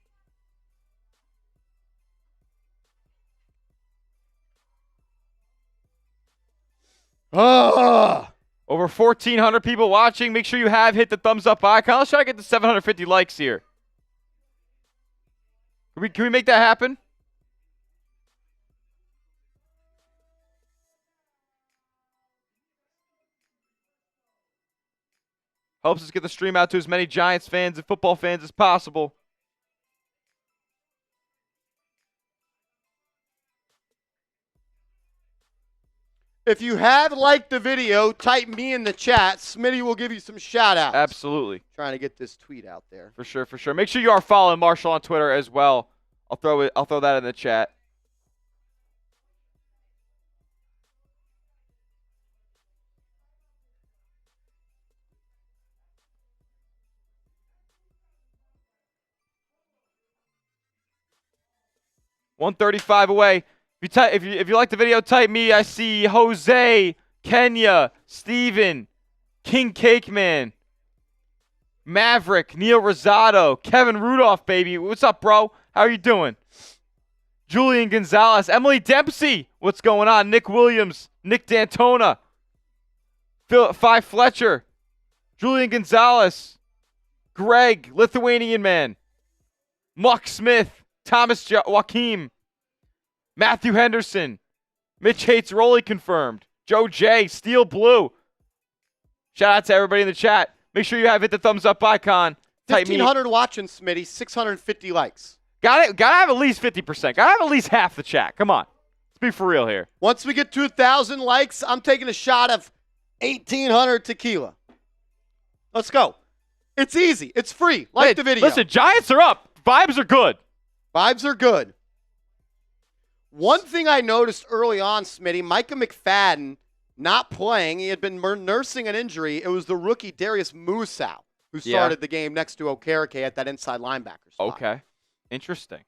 Over 1,400 people watching. Make sure you have hit the thumbs up icon. Let's try to get to 750 likes here. Can we make that happen? Helps us get the stream out to as many Giants fans and football fans as possible. If you have liked the video, type me in the chat. Smitty will give you some shout-outs. Absolutely. Trying to get this tweet out there. For sure. Make sure you are following Marshall on Twitter as well. I'll throw that in the chat. $135 away. If you like the video, type me. I see Jose, Kenya, Steven, King Cakeman, Maverick, Neil Rosado, Kevin Rudolph, baby. What's up, bro? How are you doing? Julian Gonzalez, Emily Dempsey. What's going on? Nick Williams, Nick D'Antona, Phi Fletcher, Julian Gonzalez, Greg, Lithuanian man, Muck Smith, Thomas Joaquim, Matthew Henderson, Mitch Hates Rolly confirmed, Joe J, Steel Blue. Shout out to everybody in the chat. Make sure you have hit the thumbs up icon. 1,500 watching, Smitty. 650 likes. Gotta have at least 50%. Gotta have at least half the chat. Come on. Let's be for real here. Once we get to 1,000 likes, I'm taking a shot of 1,800 tequila. Let's go. It's easy. It's free. Like the video. Listen, Giants are up. Vibes are good. Vibes are good. One thing I noticed early on, Smitty, Micah McFadden not playing. He had been nursing an injury. It was the rookie Darius Musow who started the game next to Okereke at that inside linebacker spot. Okay. Interesting.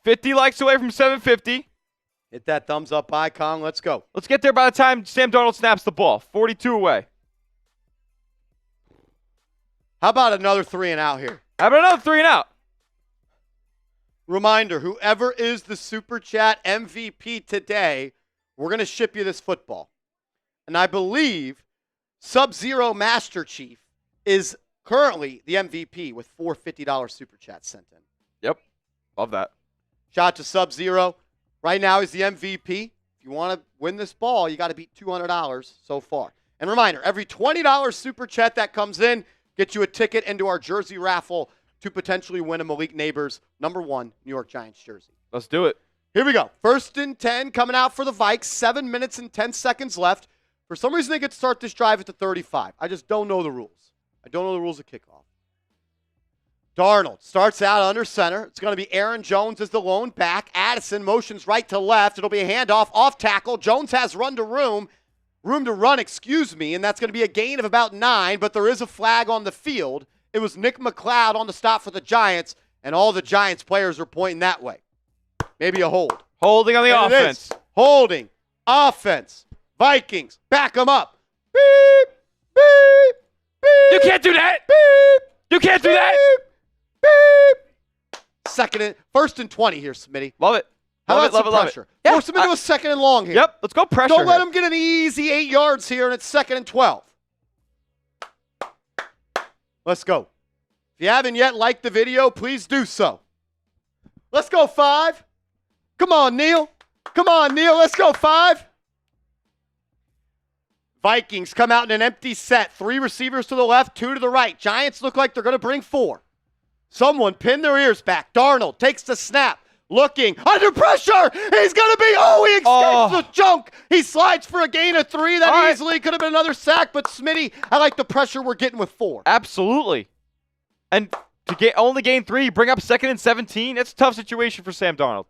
50 likes away from 750. Hit that thumbs up icon. Let's go. Let's get there by the time Sam Darnold snaps the ball. 42 away. How about another 3 and out here? How about another 3 and out? Reminder, whoever is the Super Chat MVP today, we're going to ship you this football. And I believe Sub-Zero Master Chief is currently the MVP with 4 $50 Super Chats sent in. Yep. Love that. Shout out to Sub-Zero. Right now he's the MVP. If you want to win this ball, you got to beat $200 so far. And reminder, every $20 Super Chat that comes in gets you a ticket into our jersey raffle to potentially win a Malik Nabers #1 New York Giants jersey. Let's do it. Here we go. 1st and 10 coming out for the Vikes. 7 minutes and 10 seconds left. For some reason, they get to start this drive at the 35. I just don't know the rules. I don't know the rules of kickoff. Darnold starts out under center. It's going to be Aaron Jones as the lone back. Addison motions right to left. It'll be a handoff off tackle. Jones has room to run, and that's going to be a gain of about 9, but there is a flag on the field. It was Nick McLeod on the stop for the Giants, and all the Giants players are pointing that way. Maybe a hold. Holding on the offense. Holding. Offense. Vikings. Back them up. Beep. Beep. Beep. You can't do that. Beep. You can't do beep, that. Beep. 1st and 20 here, Smitty. Love it. How love about it, love some it, love pressure? It. Force them into a 2nd and long here. Yep, let's go pressure. Don't let them get an easy 8 yards here, and it's 2nd and 12. Let's go. If you haven't yet liked the video, please do so. Let's go, 5. Come on, Neil. Come on, Neil. Let's go, 5. Vikings come out in an empty set. 3 receivers to the left, 2 to the right. Giants look like they're going to bring 4. Someone pin their ears back. Darnold takes the snap. Looking under pressure. He's going to be. He escapes the junk. He slides for a gain of 3. That easily could have been another sack. But Smitty, I like the pressure we're getting with 4. Absolutely. And to only gain 3, bring up 2nd and 17. It's a tough situation for Sam Darnold.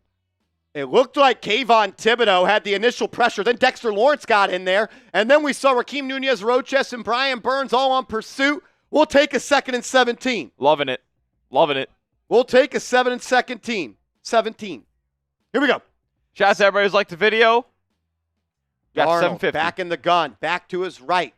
It looked like Kayvon Thibodeaux had the initial pressure. Then Dexter Lawrence got in there. And then we saw Raheem Nunez-Roches and Brian Burns all on pursuit. We'll take a 2nd and 17. Loving it. We'll take a 7 and 17. Here we go. Shout out to everybody who's liked the video. Got Darnold 750. Back in the gun. Back to his right.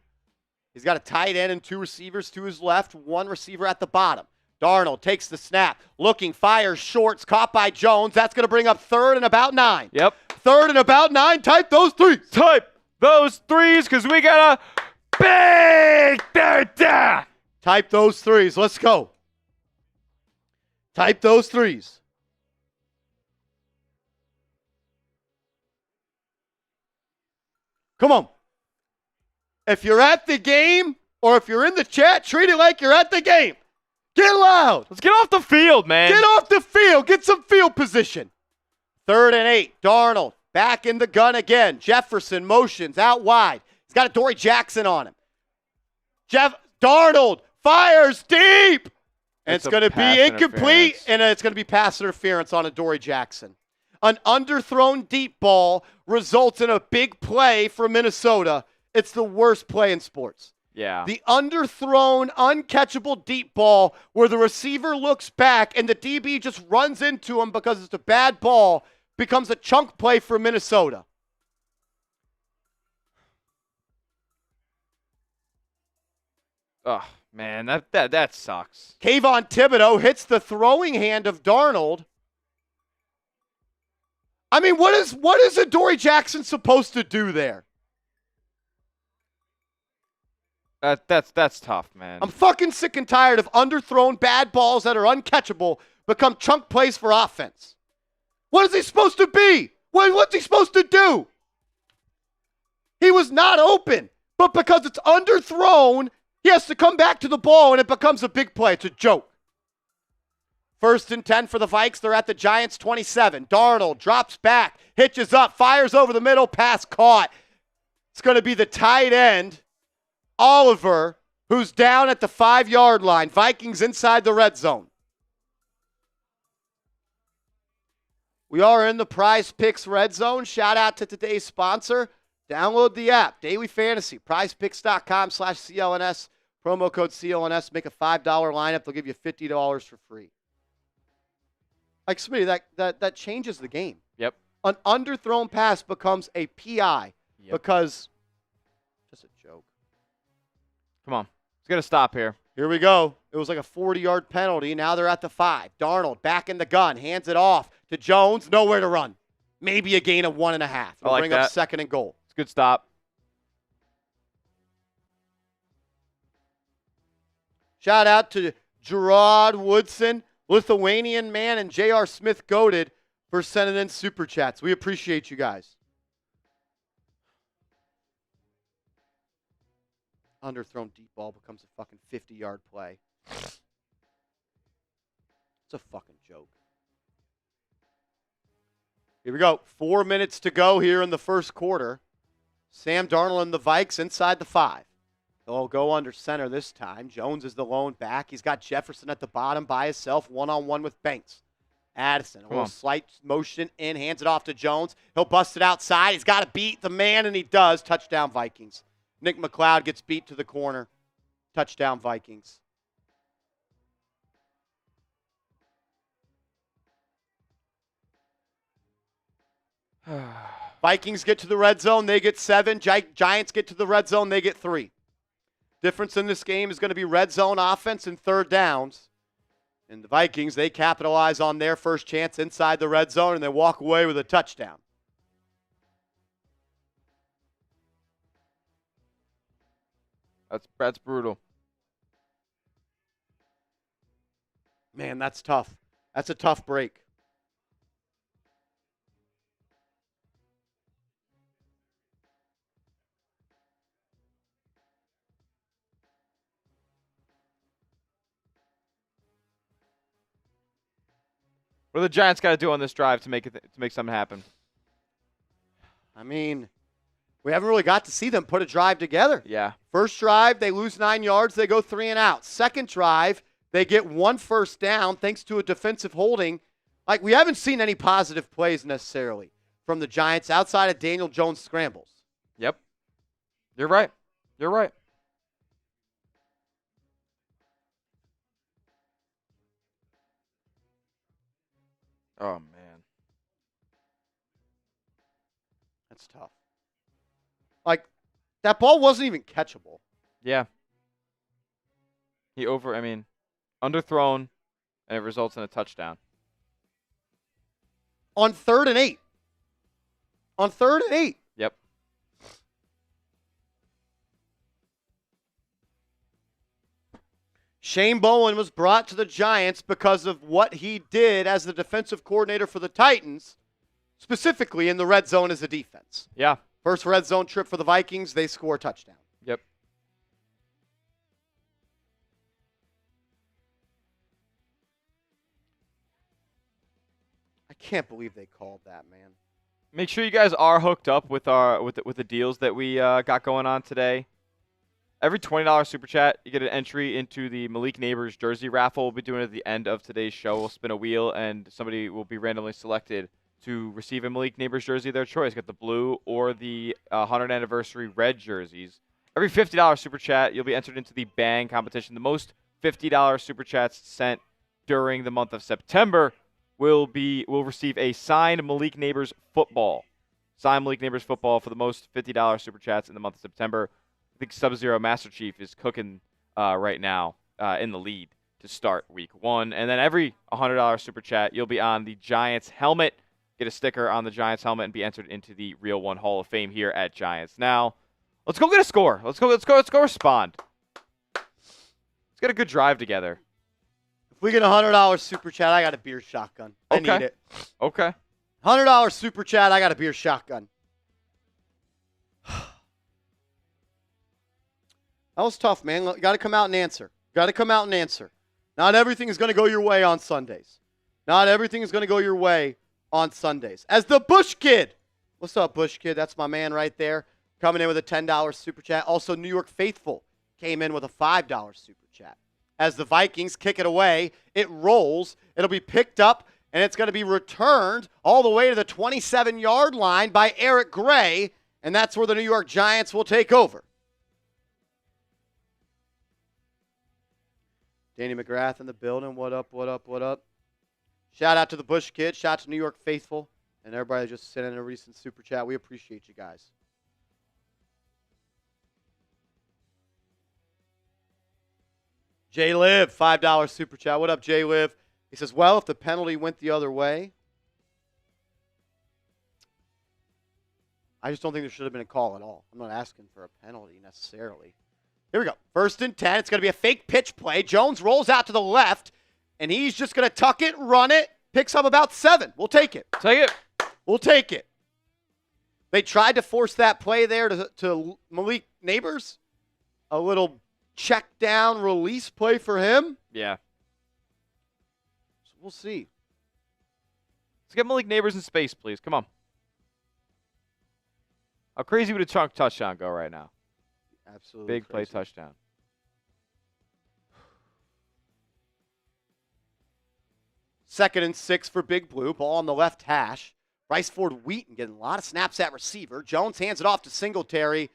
He's got a tight end and 2 receivers to his left. 1 receiver at the bottom. Darnold takes the snap. Looking, fires shorts. Caught by Jones. That's going to bring up 3rd and about 9. Yep. 3rd and about 9. Type those 3s. Type those 3s because we got a big third down. Type those 3s. Let's go. Type those 3s. Come on. If you're at the game or if you're in the chat, treat it like you're at the game. Get loud. Let's get off the field, man. Get off the field. Get some field position. 3rd and 8. Darnold back in the gun again. Jefferson motions out wide. He's got a Dory Jackson on him. Darnold fires deep. And it's going to be incomplete, and it's going to be pass interference on a Dory Jackson. An underthrown deep ball results in a big play for Minnesota. It's the worst play in sports. Yeah. The underthrown, uncatchable deep ball where the receiver looks back and the DB just runs into him because it's a bad ball becomes a chunk play for Minnesota. Oh, man, that sucks. Kayvon Thibodeaux hits the throwing hand of Darnold. I mean, what is a Dory Jackson supposed to do there? That's tough, man. I'm fucking sick and tired of underthrown bad balls that are uncatchable become chunk plays for offense. What is he supposed to be? What's he supposed to do? He was not open, but because it's underthrown, he has to come back to the ball and it becomes a big play. It's a joke. 1st and 10 for the Vikes. They're at the Giants 27. Darnold drops back, hitches up, fires over the middle, pass caught. It's going to be the tight end, Oliver, who's down at the 5-yard line. Vikings inside the red zone. We are in the Prize Picks red zone. Shout out to today's sponsor. Download the app, Daily Fantasy, prizepicks.com/CLNS. Promo code CLNS. Make a $5 lineup. They'll give you $50 for free. Like, Smitty, that changes the game. Yep. An underthrown pass becomes a PI because just a joke. Come on. It's going to stop here. Here we go. It was like a 40-yard penalty. Now they're at the 5. Darnold back in the gun. Hands it off to Jones. Nowhere to run. Maybe a gain of 1.5. It'll bring up 2nd and goal. It's a good stop. Shout out to Gerard Woodson, Lithuanian man, and J.R. Smith Goated for sending in super chats. We appreciate you guys. Underthrown deep ball becomes a fucking 50-yard play. It's a fucking joke. Here we go. 4 minutes to go here in the first quarter. Sam Darnold and the Vikes inside the 5. They'll go under center this time. Jones is the lone back. He's got Jefferson at the bottom by himself, one-on-one with Banks. Addison, a little slight motion in, hands it off to Jones. He'll bust it outside. He's got to beat the man, and he does. Touchdown, Vikings. Nick McLeod gets beat to the corner. Touchdown, Vikings. Vikings get to the red zone. They get 7. Giants get to the red zone. They get 3. Difference in this game is going to be red zone offense and 3rd downs. And the Vikings, they capitalize on their first chance inside the red zone, and they walk away with a touchdown. That's brutal. Man, that's tough. That's a tough break. What do the Giants got to do on this drive to make something happen? I mean, we haven't really got to see them put a drive together. Yeah. First drive, they lose 9 yards. They go 3 and out. Second drive, they get 1 first down thanks to a defensive holding. Like, we haven't seen any positive plays necessarily from the Giants outside of Daniel Jones scrambles. Yep. You're right. Oh, man. That's tough. Like, that ball wasn't even catchable. Yeah. Underthrown, and it results in a touchdown. On 3rd and 8. On 3rd and 8. Yep. Shane Bowen was brought to the Giants because of what he did as the defensive coordinator for the Titans, specifically in the red zone as a defense. Yeah. First red zone trip for the Vikings, they score a touchdown. Yep. I can't believe they called that, man. Make sure you guys are hooked up with the deals that we got going on today. Every $20 super chat, you get an entry into the Malik Nabers jersey raffle. We'll be doing it at the end of today's show. We'll spin a wheel, and somebody will be randomly selected to receive a Malik Nabers jersey of their choice. Got the blue or the 100th anniversary red jerseys. Every $50 super chat, you'll be entered into the Bang competition. The most $50 super chats sent during the month of September will receive a signed Malik Nabers football. Signed Malik Nabers football for the most $50 super chats in the month of September. I think Sub-Zero Master Chief is cooking right now in the lead to start week 1. And then every $100 super chat, you'll be on the Giants helmet. Get a sticker on the Giants helmet and be entered into the Real One Hall of Fame here at Giants. Now, let's go get a score. Let's go respond. Let's get a good drive together. If we get a $100 super chat, I got a beer shotgun. I need it. Okay. $100 super chat, I got a beer shotgun. That was tough, man. Got to come out and answer. Not everything is going to go your way on Sundays. As the Bush Kid. What's up, Bush Kid? That's my man right there. Coming in with a $10 super chat. Also, New York Faithful came in with a $5 super chat. As the Vikings kick it away, it rolls. It'll be picked up, and it's going to be returned all the way to the 27-yard line by Eric Gray, and that's where the New York Giants will take over. Danny McGrath in the building. What up? Shout out to the Bush Kid. Shout out to New York Faithful. And everybody just sent in a recent super chat. We appreciate you guys. Jay Liv, $5 super chat. What up, Jay Liv? He says, well, if the penalty went the other way, I just don't think there should have been a call at all. I'm not asking for a penalty necessarily. Here we go. 1st and 10. It's going to be a fake pitch play. Jones rolls out to the left, and he's just going to tuck it, run it, picks up about 7. We'll take it. We'll take it. They tried to force that play there to Malik Nabers. A little check down release play for him. Yeah. So we'll see. Let's get Malik Nabers in space, please. Come on. How crazy would a chunk touchdown go right now? Absolutely. Big play touchdown. Second and 6 for Big Blue. Ball on the left hash. Bryce Ford Wheaton getting a lot of snaps at receiver. Jones hands it off to Singletary,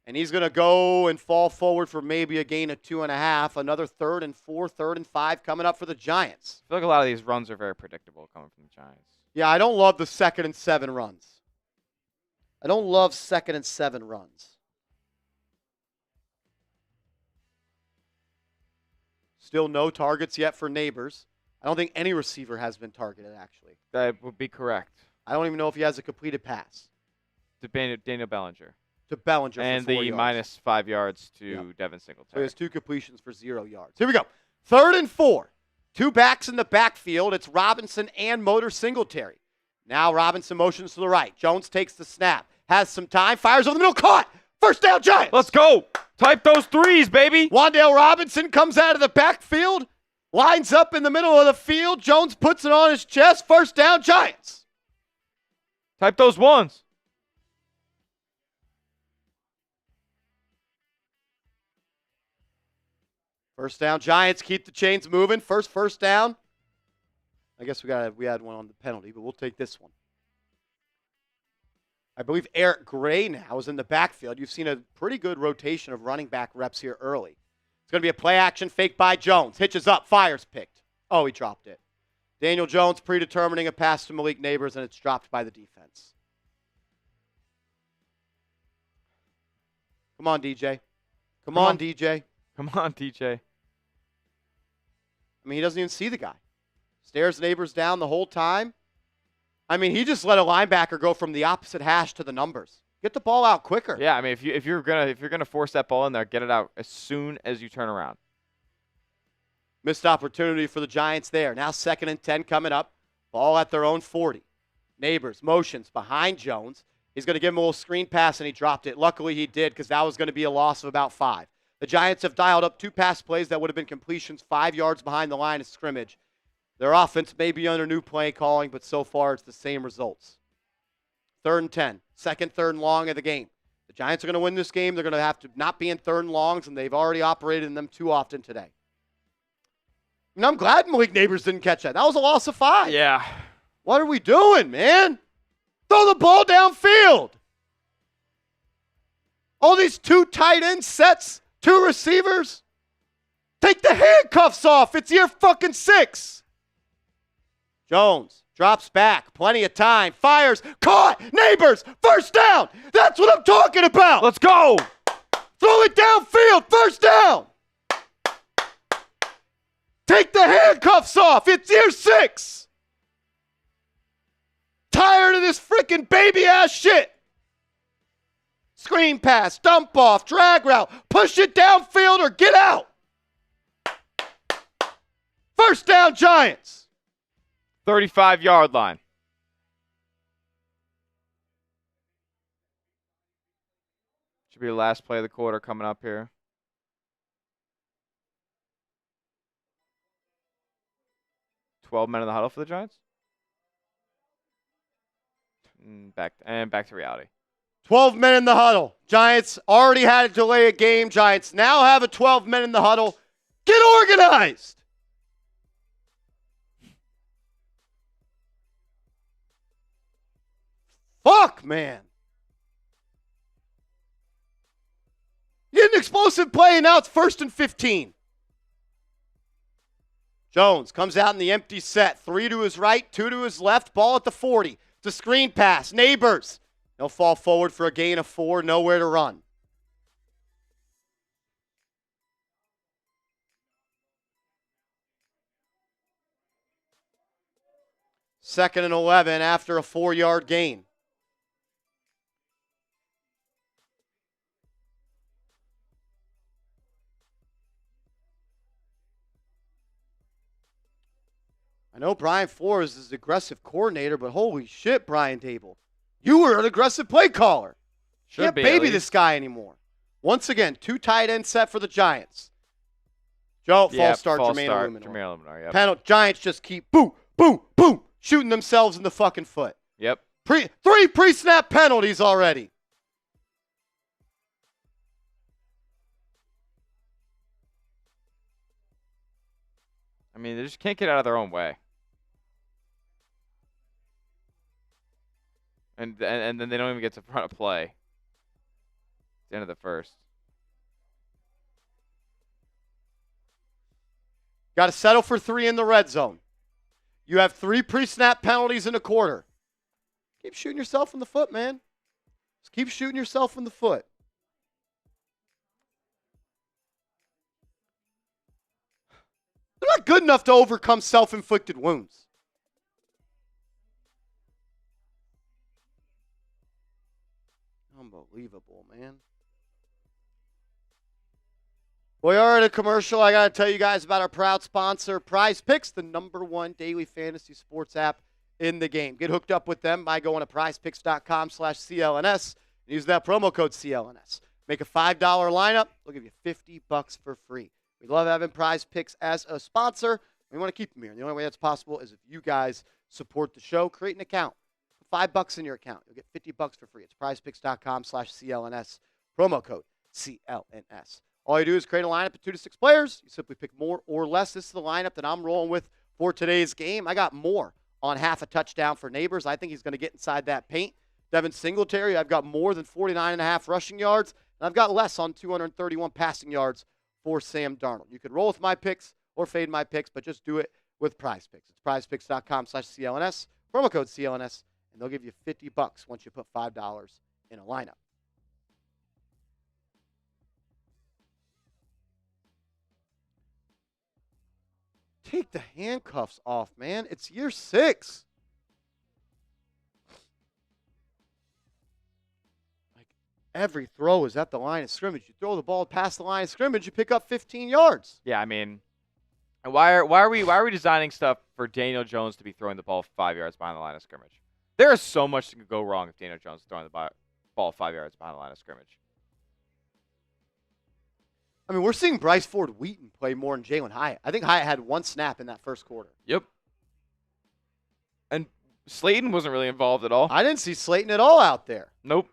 and he's going to go and fall forward for maybe a gain of 2.5. Another 3rd and 4, 3rd and 5 coming up for the Giants. I feel like a lot of these runs are very predictable coming from the Giants. Yeah, I don't love the 2nd and 7 runs. Still no targets yet for Nabers. I don't think any receiver has been targeted, actually. That would be correct. I don't even know if he has a completed pass. To Daniel Bellinger. To Bellinger and for 4 the yards. minus 5 yards to Devin Singletary. So he has 2 completions for 0 yards. Here we go. 3rd and 4. 2 backs in the backfield. It's Robinson and Motor Singletary. Now Robinson motions to the right. Jones takes the snap. Has some time. Fires over the middle. Caught. First down, Giants. Let's go. Type those threes, baby. Wan'Dale Robinson comes out of the backfield. Lines up in the middle of the field. Jones puts it on his chest. First down, Giants. Type those ones. First down, Giants. Keep the chains moving. First down. I guess we had one on the penalty, but we'll take this one. I believe Eric Gray now is in the backfield. You've seen a pretty good rotation of running back reps here early. It's going to be a play action fake by Jones. Hitches up, fires, picked. Oh, he dropped it. Daniel Jones predetermining a pass to Malik Nabers, and it's dropped by the defense. Come on, DJ. Come on, DJ. Come on, DJ. I mean, he doesn't even see the guy. Stares Nabers down the whole time. I mean, he just let a linebacker go from the opposite hash to the numbers. Get the ball out quicker. Yeah, I mean, if you're gonna force that ball in there, get it out as soon as you turn around. Missed opportunity for the Giants there. Now 2nd and 10 coming up. Ball at their own 40. Nabers motions behind Jones. He's going to give him a little screen pass, and he dropped it. Luckily, he did, because that was going to be a loss of about 5. The Giants have dialed up 2 pass plays that would have been completions 5 yards behind the line of scrimmage. Their offense may be under new play calling, but so far it's the same results. 3rd and 10. Second, 3rd and long of the game. The Giants are going to win this game. They're going to have to not be in 3rd and longs, and they've already operated in them too often today. And I'm glad Malik Nabers didn't catch that. That was a loss of 5. Yeah. What are we doing, man? Throw the ball downfield. All these 2 tight end sets, 2 receivers. Take the handcuffs off. It's year fucking 6. Jones drops back. Plenty of time. Fires. Caught. Nabers. First down. That's what I'm talking about. Let's go. Throw it downfield. First down. Take the handcuffs off. It's year 6. Tired of this freaking baby-ass shit. Screen pass, dump off, drag route, push it downfield or get out. First down, Giants. 35-yard line. Should be the last play of the quarter coming up here. $12 men in the huddle for the Giants. Back to reality. 12 men in the huddle. Giants already had to delay a game. Giants now have a 12 men in the huddle. Get organized. Fuck, man. You get an explosive play, and now it's 1st and 15. Jones comes out in the empty set. 3 to his right, 2 to his left. Ball at the 40. It's a screen pass. Nabers. He'll fall forward for a gain of 4. Nowhere to run. Second and 11 after a 4-yard gain. I know Brian Flores is the aggressive coordinator, but holy shit, Brian Daboll. You were an aggressive play caller. Can't baby this guy anymore. Once again, 2 tight end set for the Giants. False start, Jermaine Illuminor. Yep. Penalty. Giants just keep boom, boom, boom, shooting themselves in the fucking foot. Yep. 3 pre-snap penalties already. I mean, they just can't get out of their own way. And then they don't even get to front of play. It's the end of the first. Got to settle for 3 in the red zone. You have 3 pre-snap penalties in a quarter. Keep shooting yourself in the foot, man. Just keep shooting yourself in the foot. They're not good enough to overcome self-inflicted wounds. Unbelievable, man. We are at a commercial. I got to tell you guys about our proud sponsor, Prize Picks, the #1 daily fantasy sports app in the game. Get hooked up with them by going to prizepicks.com/CLNS and use that promo code CLNS. Make a $5 lineup. They'll give you $50 for free. We love having Prize Picks as a sponsor. We want to keep them here. The only way that's possible is if you guys support the show. Create an account. Put $5 in your account. You'll get $50 for free. It's prizepicks.com/CLNS. Promo code CLNS. All you do is create a lineup of 2 to 6 players. You simply pick more or less. This is the lineup that I'm rolling with for today's game. I got more on half a touchdown for Nabers. I think he's going to get inside that paint. Devin Singletary, I've got more than 49.5 rushing yards, and I've got less on 231 passing yards for Sam Darnold. You can roll with my picks or fade my picks, but just do it with Prize Picks. It's prizepicks.com/CLNS, promo code CLNS, and they'll give you $50 once you put $5 in a lineup. Take the handcuffs off, man. It's year 6. Like, every throw is at the line of scrimmage. You throw the ball past the line of scrimmage, you pick up 15 yards. Yeah, I mean, why are we designing stuff for Daniel Jones to be throwing the ball 5 yards behind the line of scrimmage? There is so much that could go wrong if Daniel Jones is throwing the ball 5 yards behind the line of scrimmage. I mean, we're seeing Bryce Ford Wheaton play more than Jalen Hyatt. I think Hyatt had 1 snap in that first quarter. Yep. And Slayton wasn't really involved at all. I didn't see Slayton at all out there. Nope.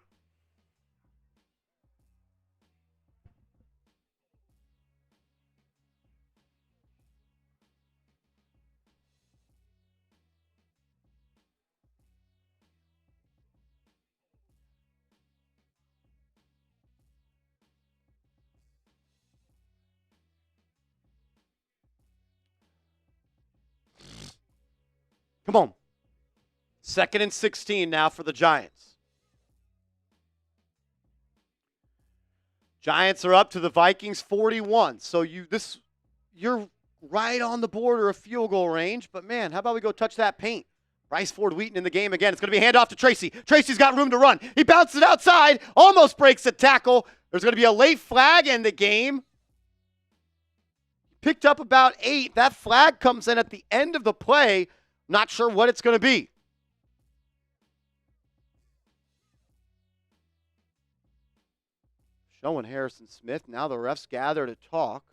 Come on. 2nd and 16 now for the Giants. Giants are up to the Vikings 41. So you're right on the border of field goal range. But, man, how about we go touch that paint? Bryce Ford Wheaton in the game again. It's going to be a handoff to Tracy. Tracy's got room to run. He bounces it outside, almost breaks a tackle. There's going to be a late flag in the game. Picked up about 8. That flag comes in at the end of the play. Not sure what it's going to be. Showing Harrison Smith. Now the refs gather to talk.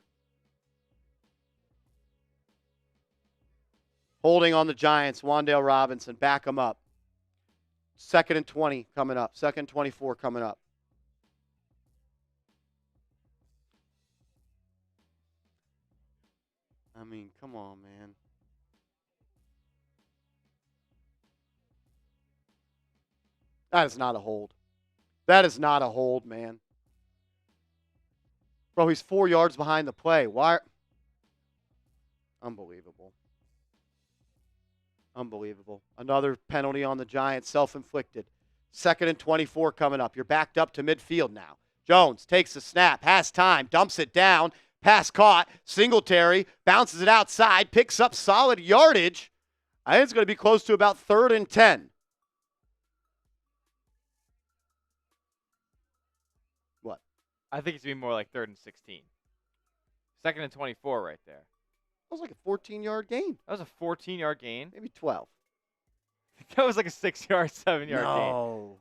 Holding on the Giants. Wan'Dale Robinson. Back him up. 2nd and 20 coming up. 2nd and 24 coming up. I mean, come on, man. That is not a hold. That is not a hold, man. Bro, he's 4 yards behind the play. Why? Unbelievable. Unbelievable. Another penalty on the Giants, self-inflicted. 2nd and 24 coming up. You're backed up to midfield now. Jones takes the snap, has time, dumps it down. Pass caught. Singletary bounces it outside, picks up solid yardage. I think it's going to be close to about 3rd and 10. I think it's going to be more like 3rd and 16. 2nd and 24 right there. That was like a 14-yard gain. That was a 14-yard gain. Maybe 12. That was like a 6-yard, 7-yard gain. No.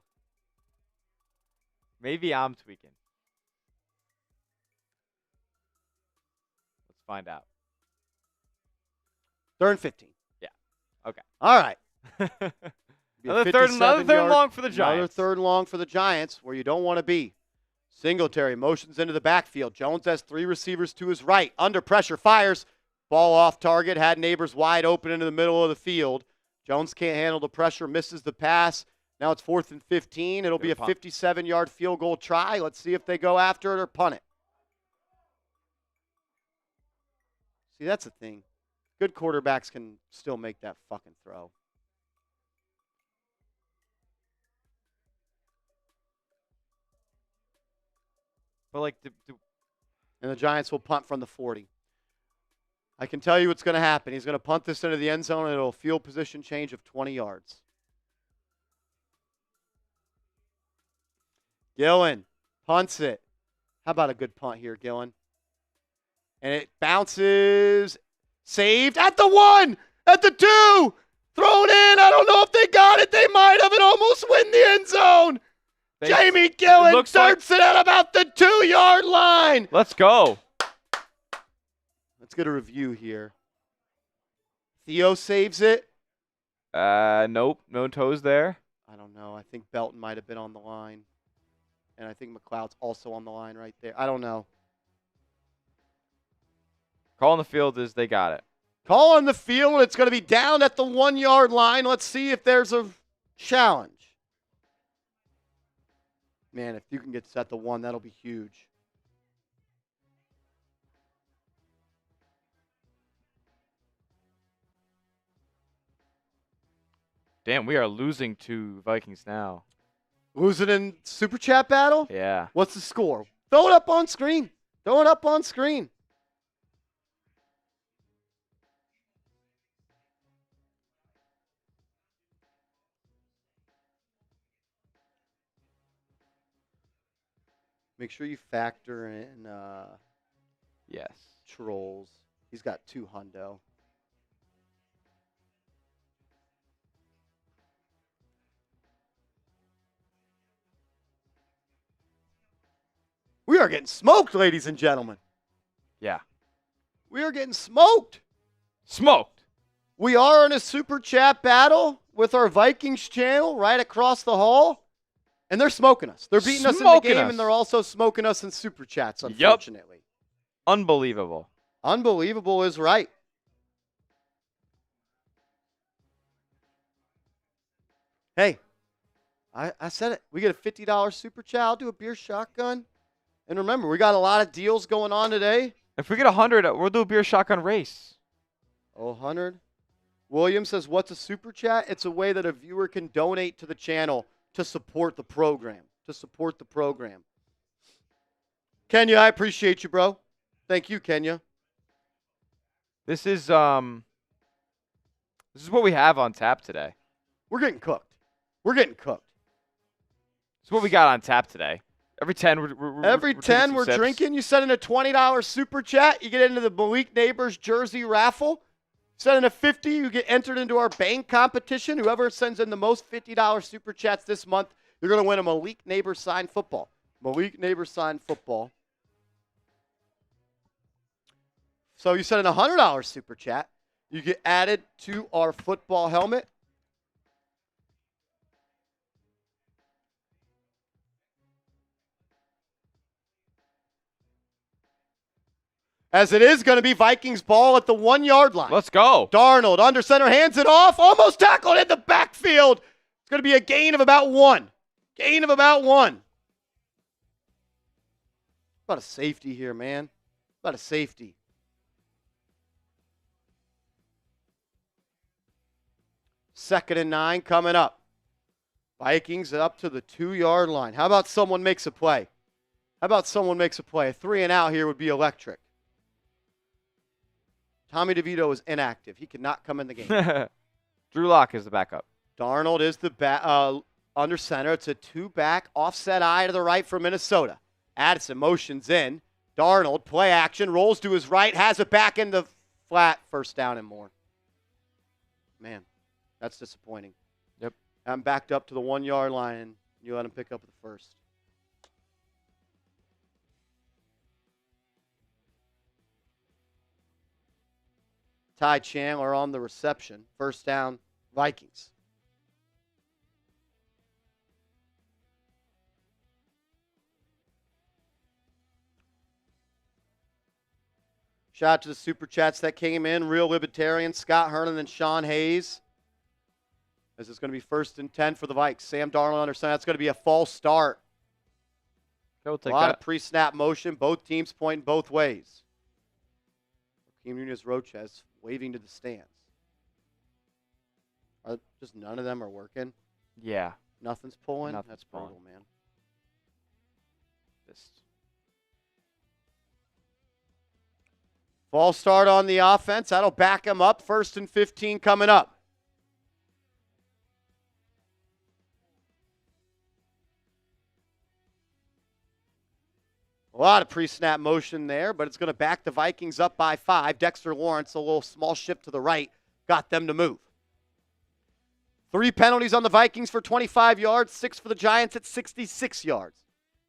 Maybe I'm tweaking. Let's find out. 3rd and 15. Yeah. Okay. All right. Another third and long for the Giants. Another 3rd and long for the Giants where you don't want to be. Singletary motions into the backfield. Jones has 3 receivers to his right. Under pressure, fires. Ball off target. Had Nabers wide open into the middle of the field. Jones can't handle the pressure. Misses the pass. Now it's 4th and 15. It'll be a 57-yard field goal try. Let's see if they go after it or punt it. See, that's the thing. Good quarterbacks can still make that fucking throw. But like, and the Giants will punt from the 40. I can tell you what's going to happen. He's going to punt this into the end zone, and it'll field position change of 20 yards. Gillen punts it. How about a good punt here, Gillen? And it bounces. Saved at the 1, at the 2. Thrown in. I don't know if they got it. They might have it. Almost win the end zone. Jamie Gillen starts it at about the 2-yard line. Let's go. get a review here. Theo saves it. Nope. No toes there. I don't know. I think Belton might have been on the line. And I think McLeod's also on the line right there. I don't know. Call on the field is they got it. Call on the field. It's going to be down at the 1-yard line. Let's see if there's a challenge. Man, if you can get set to 1, that'll be huge. Damn, we are losing to Vikings now. Losing in Super Chat battle? Yeah. What's the score? Throw it up on screen. Throw it up on screen. Make sure you factor in Yes. trolls. He's got 2 hundo. We are getting smoked, ladies and gentlemen. Yeah. We are getting smoked. Smoked. We are in a Super Chat battle with our Vikings channel right across the hall. And they're smoking us. They're beating us in the game, and they're also smoking us in Super Chats, unfortunately. Yep. Unbelievable. Unbelievable is right. Hey, I said it. We get a $50 Super Chat. I'll do a beer shotgun. And remember, we got a lot of deals going on today. If we get 100, we'll do a beer shotgun race. Oh, 100. William says, what's a Super Chat? It's a way that a viewer can donate to the channel to support the program. Kenya, I appreciate you, bro. Thank you, Kenya. This is what we have on tap today. We're getting cooked. This is what we got on tap today. Every 10, we're drinking. You send in a $20 Super Chat, you get into the Malik Nabers jersey raffle. Send in a $50, you get entered into our Bang competition. Whoever sends in the most $50 Super Chats this month, you're going to win a Malik Nabers signed football. So you send in a $100 Super Chat, you get added to our football helmet. As it is going to be Vikings ball at the 1-yard line. Let's go. Darnold under center, hands it off, almost tackled in the backfield. It's going to be a gain of about 1. About a safety here, man. About a safety. Second and 9 coming up. Vikings up to the 2-yard line. How about someone makes a play? A 3-and-out here would be electric. Tommy DeVito is inactive. He cannot come in the game. Drew Lock is the backup. Darnold is the under center. It's a 2-back offset eye to the right for Minnesota. Addison motions in. Darnold, play action, rolls to his right, has it back in the flat. First down and more. Man, that's disappointing. Yep. I'm backed up to the 1-yard line, and you let him pick up the first. Ty Chandler on the reception. First down, Vikings. Shout out to the Super Chats that came in. Real Libertarian, Scott Hernan, and Sean Hayes. As it's going to be 1st and 10 for the Vikes. Sam Darnold under center. That's going to be a false start. We'll take a lot of pre-snap motion. Both teams pointing both ways. Joaquin Nunez-Roches waving to the stands. Just none of them are working? Yeah. Nothing's pulling? That's brutal, man. False start on the offense. That'll back him up. 1st and 15 coming up. A lot of pre-snap motion there, but it's going to back the Vikings up by 5. Dexter Lawrence, a little small shift to the right, got them to move. 3 penalties on the Vikings for 25 yards, 6 for the Giants at 66 yards.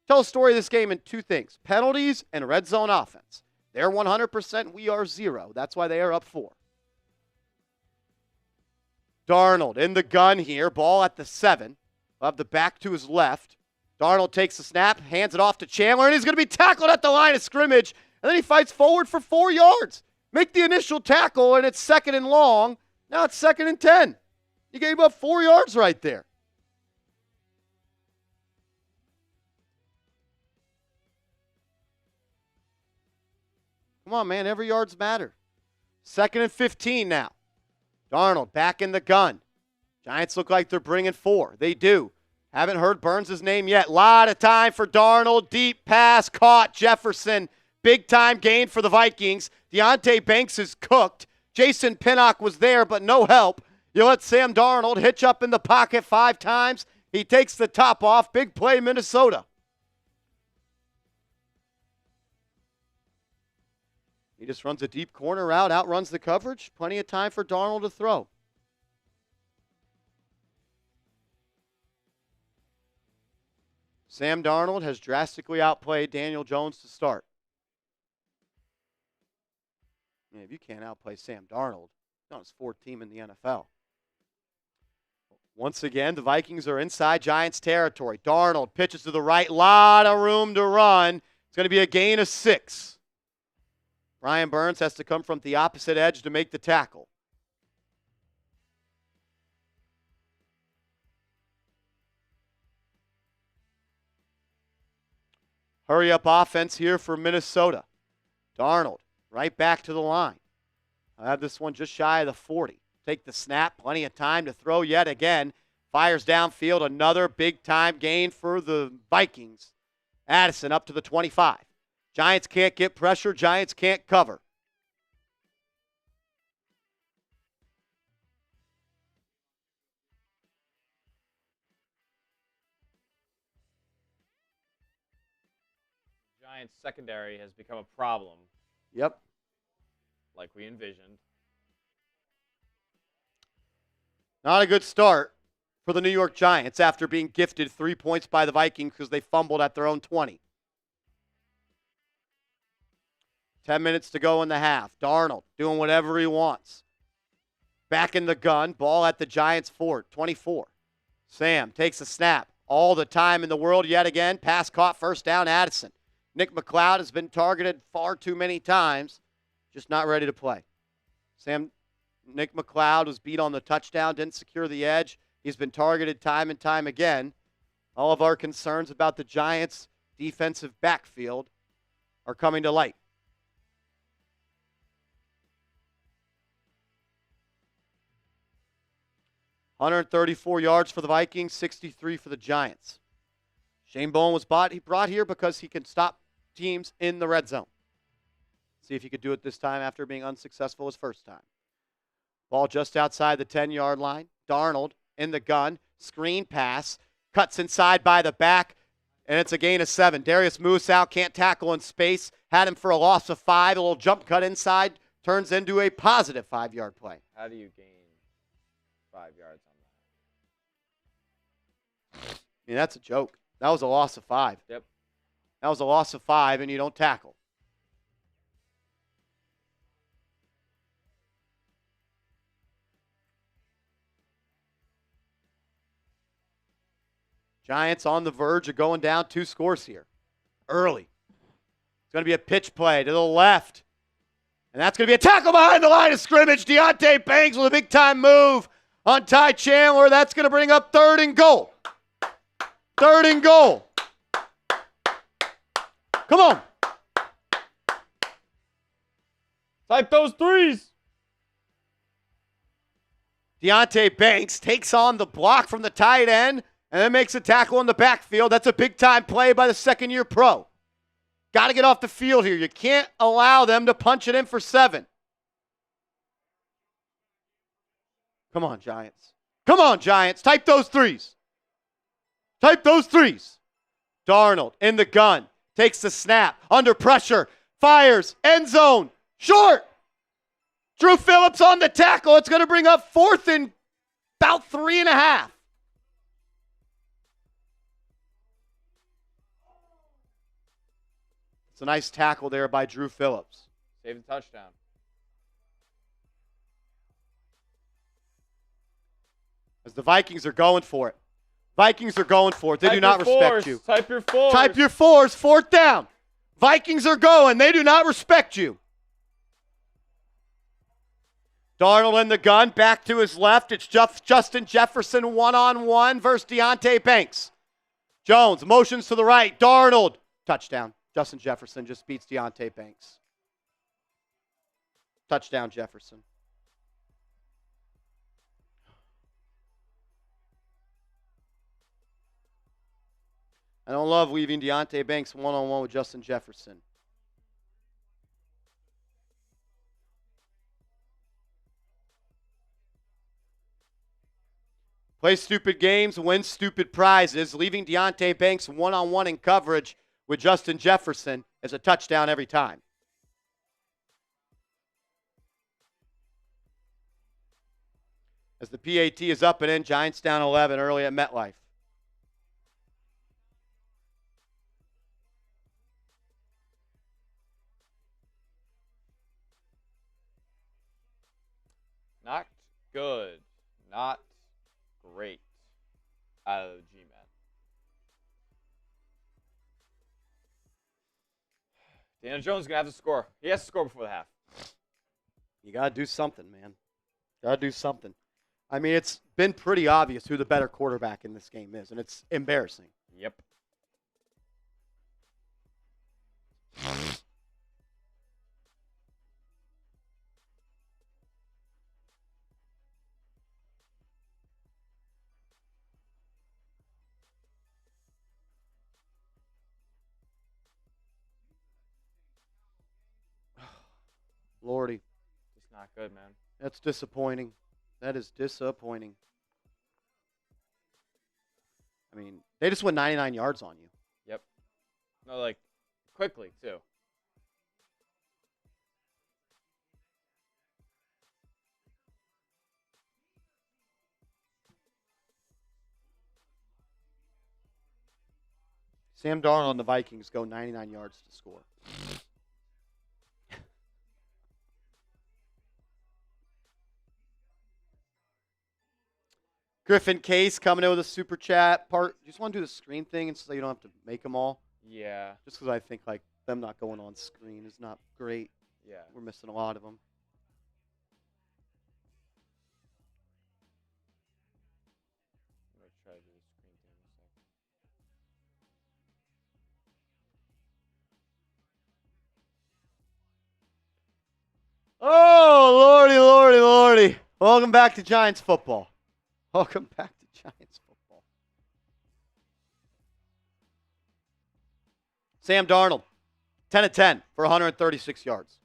Tell a story of this game in 2 things, penalties and red zone offense. They're 100%. We are 0. That's why they are up 4. Darnold in the gun here. Ball at the 7. We'll have the back to his left. Darnold takes the snap, hands it off to Chandler, and he's going to be tackled at the line of scrimmage. And then he fights forward for 4 yards. Make the initial tackle, and it's 2nd and long. Now it's 2nd and 10. You gave up 4 yards right there. Come on, man. Every yard's matter. 2nd and 15 now. Darnold back in the gun. Giants look like they're bringing 4. They do. Haven't heard Burns' name yet. Lot of time for Darnold. Deep pass caught. Jefferson. Big time gain for the Vikings. Deonte Banks is cooked. Jason Pinnock was there, but no help. You let Sam Darnold hitch up in the pocket 5 times. He takes the top off. Big play, Minnesota. He just runs a deep corner route, outruns the coverage. Plenty of time for Darnold to throw. Sam Darnold has drastically outplayed Daniel Jones to start. Yeah, if you can't outplay Sam Darnold, he's on his 4th team in the NFL. Once again, the Vikings are inside Giants territory. Darnold pitches to the right. Lot of room to run. It's going to be a gain of 6. Brian Burns has to come from the opposite edge to make the tackle. Hurry up offense here for Minnesota. Darnold right back to the line. I have this one just shy of the 40. Take the snap. Plenty of time to throw yet again. Fires downfield. Another big-time gain for the Vikings. Addison up to the 25. Giants can't get pressure. Giants can't cover. Giants secondary has become a problem. Yep. Like we envisioned. Not a good start for the New York Giants after being gifted 3 points by the Vikings because they fumbled at their own 20. 10 minutes to go in the half. Darnold doing whatever he wants. Back in the gun. Ball at the Giants' 24. Sam takes a snap. All the time in the world yet again. Pass caught, first down, Addison. Nick McLeod has been targeted far too many times. Just not ready to play. Nick McLeod was beat on the touchdown, didn't secure the edge. He's been targeted time and time again. All of our concerns about the Giants' defensive backfield are coming to light. $134 yards for the Vikings, 63 for the Giants. Shane Bowen was brought here because he can stop teams in the red zone. See if he could do it this time after being unsuccessful his first time. Ball just outside the 10-yard line. Darnold in the gun. Screen pass. Cuts inside by the back, and it's a gain of 7. Darius moves out, can't tackle in space. Had him for a loss of 5. A little jump cut inside. Turns into a positive 5-yard play. How do you gain 5 yards on that? I mean, that's a joke. That was a loss of 5. Yep. That was a loss of 5, and you don't tackle. Giants on the verge of going down 2 scores here. Early. It's going to be a pitch play to the left. And that's going to be a tackle behind the line of scrimmage. Deonte Banks with a big-time move on Ty Chandler. That's going to bring up 3rd and goal. 3rd and goal. Come on. Type those threes. Deonte Banks takes on the block from the tight end and then makes a tackle in the backfield. That's a big-time play by the second-year pro. Got to get off the field here. You can't allow them to punch it in for 7. Come on, Giants. Come on, Giants. Type those threes. Type those threes. Darnold in the gun. Takes the snap. Under pressure. Fires. End zone. Short. Drew Phillips on the tackle. It's going to bring up 4th and about 3.5. It's a nice tackle there by Drew Phillips. Save the touchdown. As the Vikings are going for it. Vikings are going for it. They do not respect you. Type your fours. Type your fours. Fourth down. Vikings are going. They do not respect you. Darnold in the gun. Back to his left. It's Justin Jefferson one-on-one versus Deonte Banks. Jones motions to the right. Darnold. Touchdown. Justin Jefferson just beats Deonte Banks. Touchdown, Jefferson. I don't love leaving Deonte Banks one-on-one with Justin Jefferson. Play stupid games, win stupid prizes. Leaving Deonte Banks one-on-one in coverage with Justin Jefferson is a touchdown every time. As the PAT is up and in, Giants down 11 early at MetLife. Not good. Not great. Out of the G-Man. Daniel Jones is going to have to score. He has to score before the half. You got to do something, man. Got to do something. I mean, it's been pretty obvious who the better quarterback in this game is, and it's embarrassing. Yep. Lordy. It's not good, man. That's disappointing. That is disappointing. I mean, they just went 99 yards on you. Yep. No, like, quickly, too. Sam Darnold and the Vikings go 99 yards to score. Griffin Case coming in with a super chat. You just want to do the screen thing so you don't have to make them all? Yeah. Just because I think like them not going on screen is not great. Yeah. We're missing a lot of them. I'm going to try to do the screen thing in a second. Oh, lordy, lordy, lordy. Welcome back to Giants football. Welcome back to Giants football. Sam Darnold, 10 of 10 for 136 yards.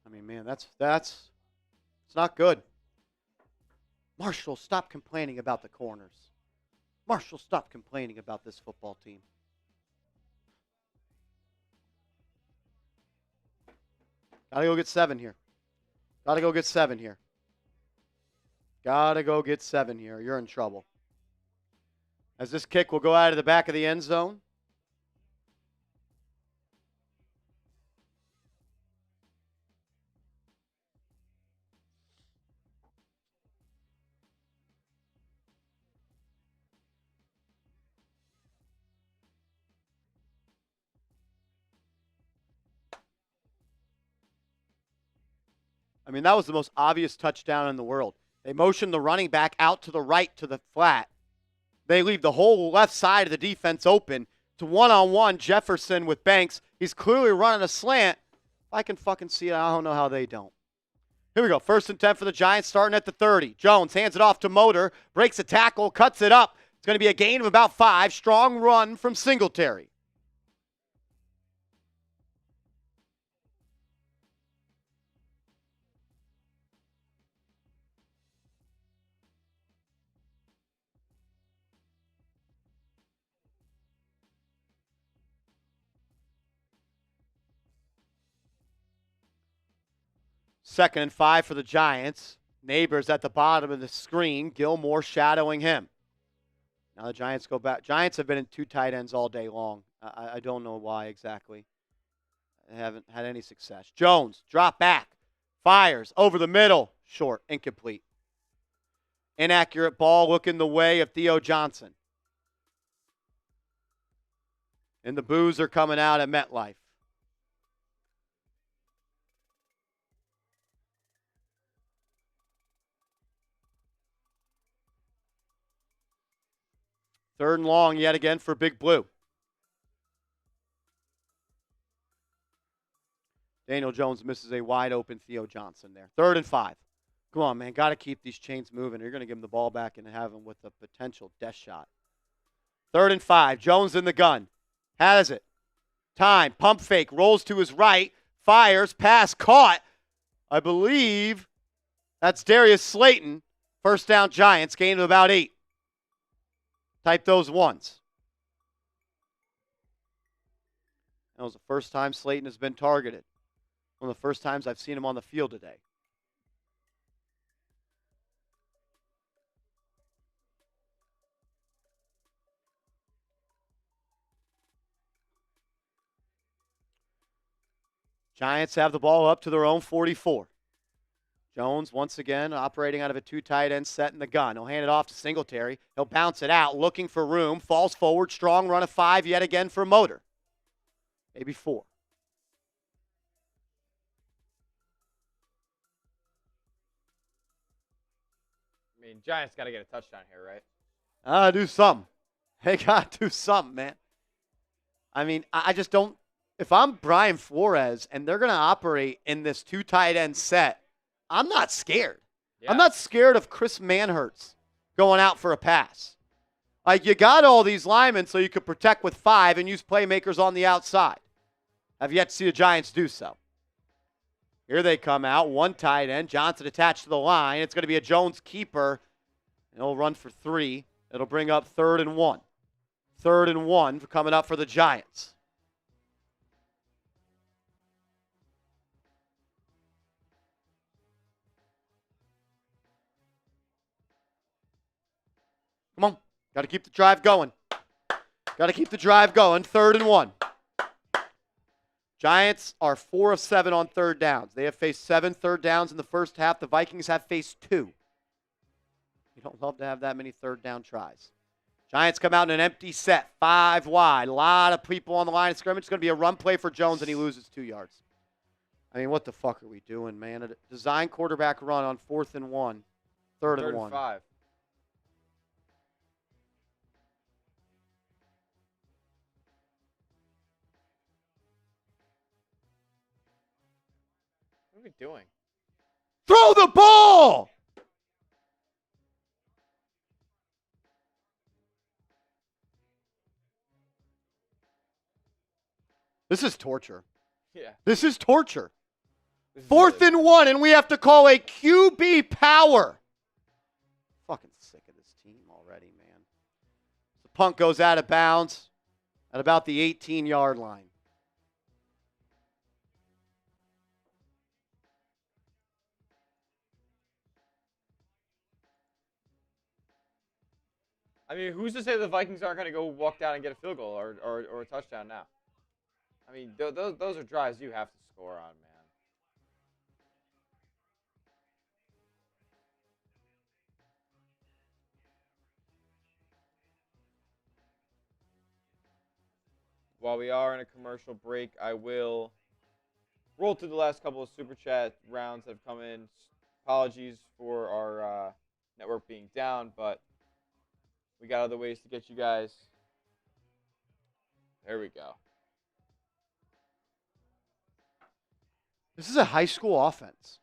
I mean, man, it's not good. Marshall, stop complaining about the corners. Marshall, stop complaining about this football team. Gotta go get 7 here. Gotta go get 7 here. Gotta go get 7 here. You're in trouble. As this kick will go out of the back of the end zone. I mean, that was the most obvious touchdown in the world. They motion the running back out to the right to the flat. They leave the whole left side of the defense open to one-on-one Jefferson with Banks. He's clearly running a slant. If I can fucking see it, I don't know how they don't. Here we go. 1st and 10 for the Giants, starting at the 30. Jones hands it off to Motor, breaks a tackle, cuts it up. It's going to be a gain of about 5. Strong run from Singletary. 2nd and 5 for the Giants. Nabers at the bottom of the screen. Gilmore shadowing him. Now the Giants go back. Giants have been in 2 tight ends all day long. I don't know why exactly. They haven't had any success. Jones, drop back. Fires over the middle. Short, incomplete. Inaccurate ball looking the way of Theo Johnson. And the boos are coming out at MetLife. Third and long yet again for Big Blue. Daniel Jones misses a wide open Theo Johnson there. 3rd and 5. Come on, man. Got to keep these chains moving. You're going to give him the ball back and have him with a potential death shot. 3rd and 5. Jones in the gun. Has it. Time. Pump fake. Rolls to his right. Fires. Pass. Caught. I believe that's Darius Slayton. First down Giants. Gain of about 8. Type those ones. That was the first time Slayton has been targeted. One of the first times I've seen him on the field today. Giants have the ball up to their own 44. Jones, once again, operating out of a 2 tight end set in the gun. He'll hand it off to Singletary. He'll bounce it out, looking for room. Falls forward, strong run of 5 yet again for Motor. Maybe 4. I mean, Giants got to get a touchdown here, right? Do something. They got to do something, man. I mean, I just don't. If I'm Brian Flores and they're going to operate in this 2 tight end set, I'm not scared. Yeah. I'm not scared of Chris Manhertz going out for a pass. Like, you got all these linemen so you could protect with 5 and use playmakers on the outside. I've yet to see the Giants do so. Here they come out. 1 tight end. Johnson attached to the line. It's going to be a Jones keeper. And he'll run for 3. It'll bring up 3rd and 1. 3rd and 1 coming up for the Giants. Come on. Got to keep the drive going. Got to keep the drive going. 3rd and 1. Giants are 4 of 7 on 3rd downs. They have faced 7 third downs in the first half. The Vikings have faced 2. You don't love to have that many 3rd down tries. Giants come out in an empty set, 5 wide. A lot of people on the line of scrimmage. It's going to be a run play for Jones, and he loses 2 yards. I mean, what the fuck are we doing, man? A design quarterback run on 4th and 1. 3rd and 1. 5. What are we doing? Throw the ball! This is torture. Yeah. This is torture. 4th and 1, and we have to call a QB power. Fucking sick of this team already, man. The punt goes out of bounds at about the 18-yard line. I mean, who's to say the Vikings aren't going to go walk down and get a field goal or a touchdown now? I mean, those are drives you have to score on, man. While we are in a commercial break, I will roll through the last couple of Super Chat rounds that have come in. Apologies for our network being down, but we got other ways to get you guys. There we go. This is a high school offense.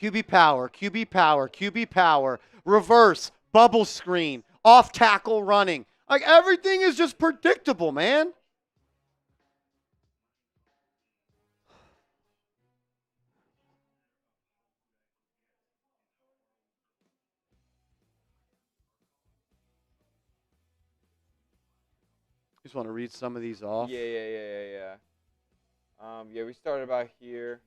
QB power, QB power, QB power, reverse, bubble screen, off tackle running. Like, everything is just predictable, man. Just want to read some of these off. Yeah. Yeah, we started about here.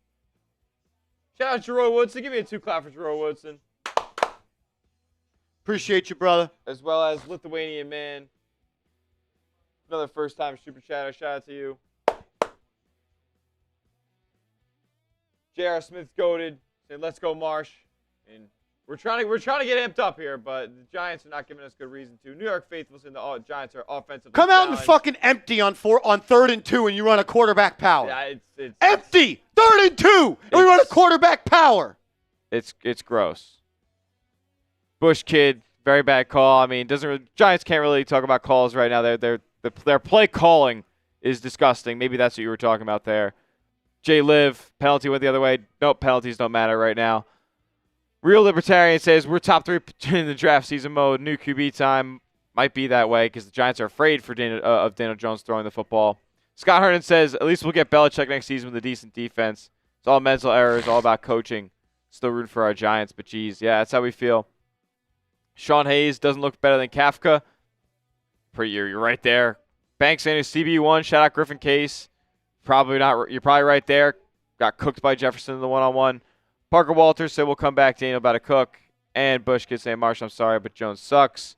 Shout out Jerome Woodson. Give me a 2 clap for Jerome Woodson. Appreciate you, brother. As well as Lithuanian Man. Another first-time super chatter. Shout out to you. J.R. Smith's goated. Said, let's go, Marsh. And we're trying to get amped up here, but the Giants are not giving us good reason to. New York Faithfuls and the Giants are offensively Come out and challenged. fucking empty on 3rd and 2 and you run a quarterback power. Yeah, it's empty! 3rd and 2 and we run a quarterback power. It's gross. Bush kid, very bad call. I mean, Giants can't really talk about calls right now. Their play calling is disgusting. Maybe that's what you were talking about there. Jay Liv, penalty went the other way. Nope, penalties don't matter right now. Real Libertarian says we're top 3 in the draft season mode. New QB time might be that way because the Giants are afraid of Daniel Jones throwing the football. Scott Hernan says at least we'll get Belichick next season with a decent defense. It's all mental errors, all about coaching. Still rooting for our Giants, but geez, yeah, that's how we feel. Sean Hayes doesn't look better than Kafka. You're right there. Banks Sanders CB1. Shout out Griffin Case. Probably not. You're probably right there. Got cooked by Jefferson in the one-on-one. Parker Walters said we'll come back. Daniel about to cook. And Bush could say, Marsh, I'm sorry, but Jones sucks.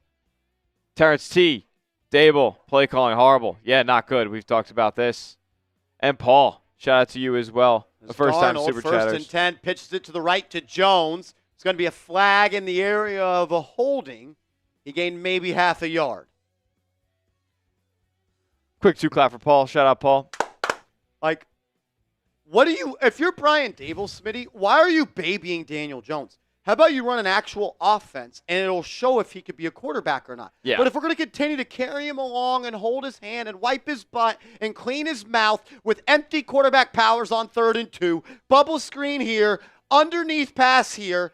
Terrence T. Daboll. Play calling horrible. Yeah, not good. We've talked about this. And Paul. Shout out to you as well. The first-time Darnold, Super first Chatters. and 10. Pitches it to the right to Jones. It's going to be a flag in the area of a holding. He gained maybe half a yard. Quick 2 clap for Paul. Shout out, Paul. Like, if you're Brian Daboll, Smitty, why are you babying Daniel Jones? How about you run an actual offense, and it'll show if he could be a quarterback or not. Yeah. But if we're going to continue to carry him along and hold his hand and wipe his butt and clean his mouth with empty quarterback powers on 3rd and 2, bubble screen here, underneath pass here,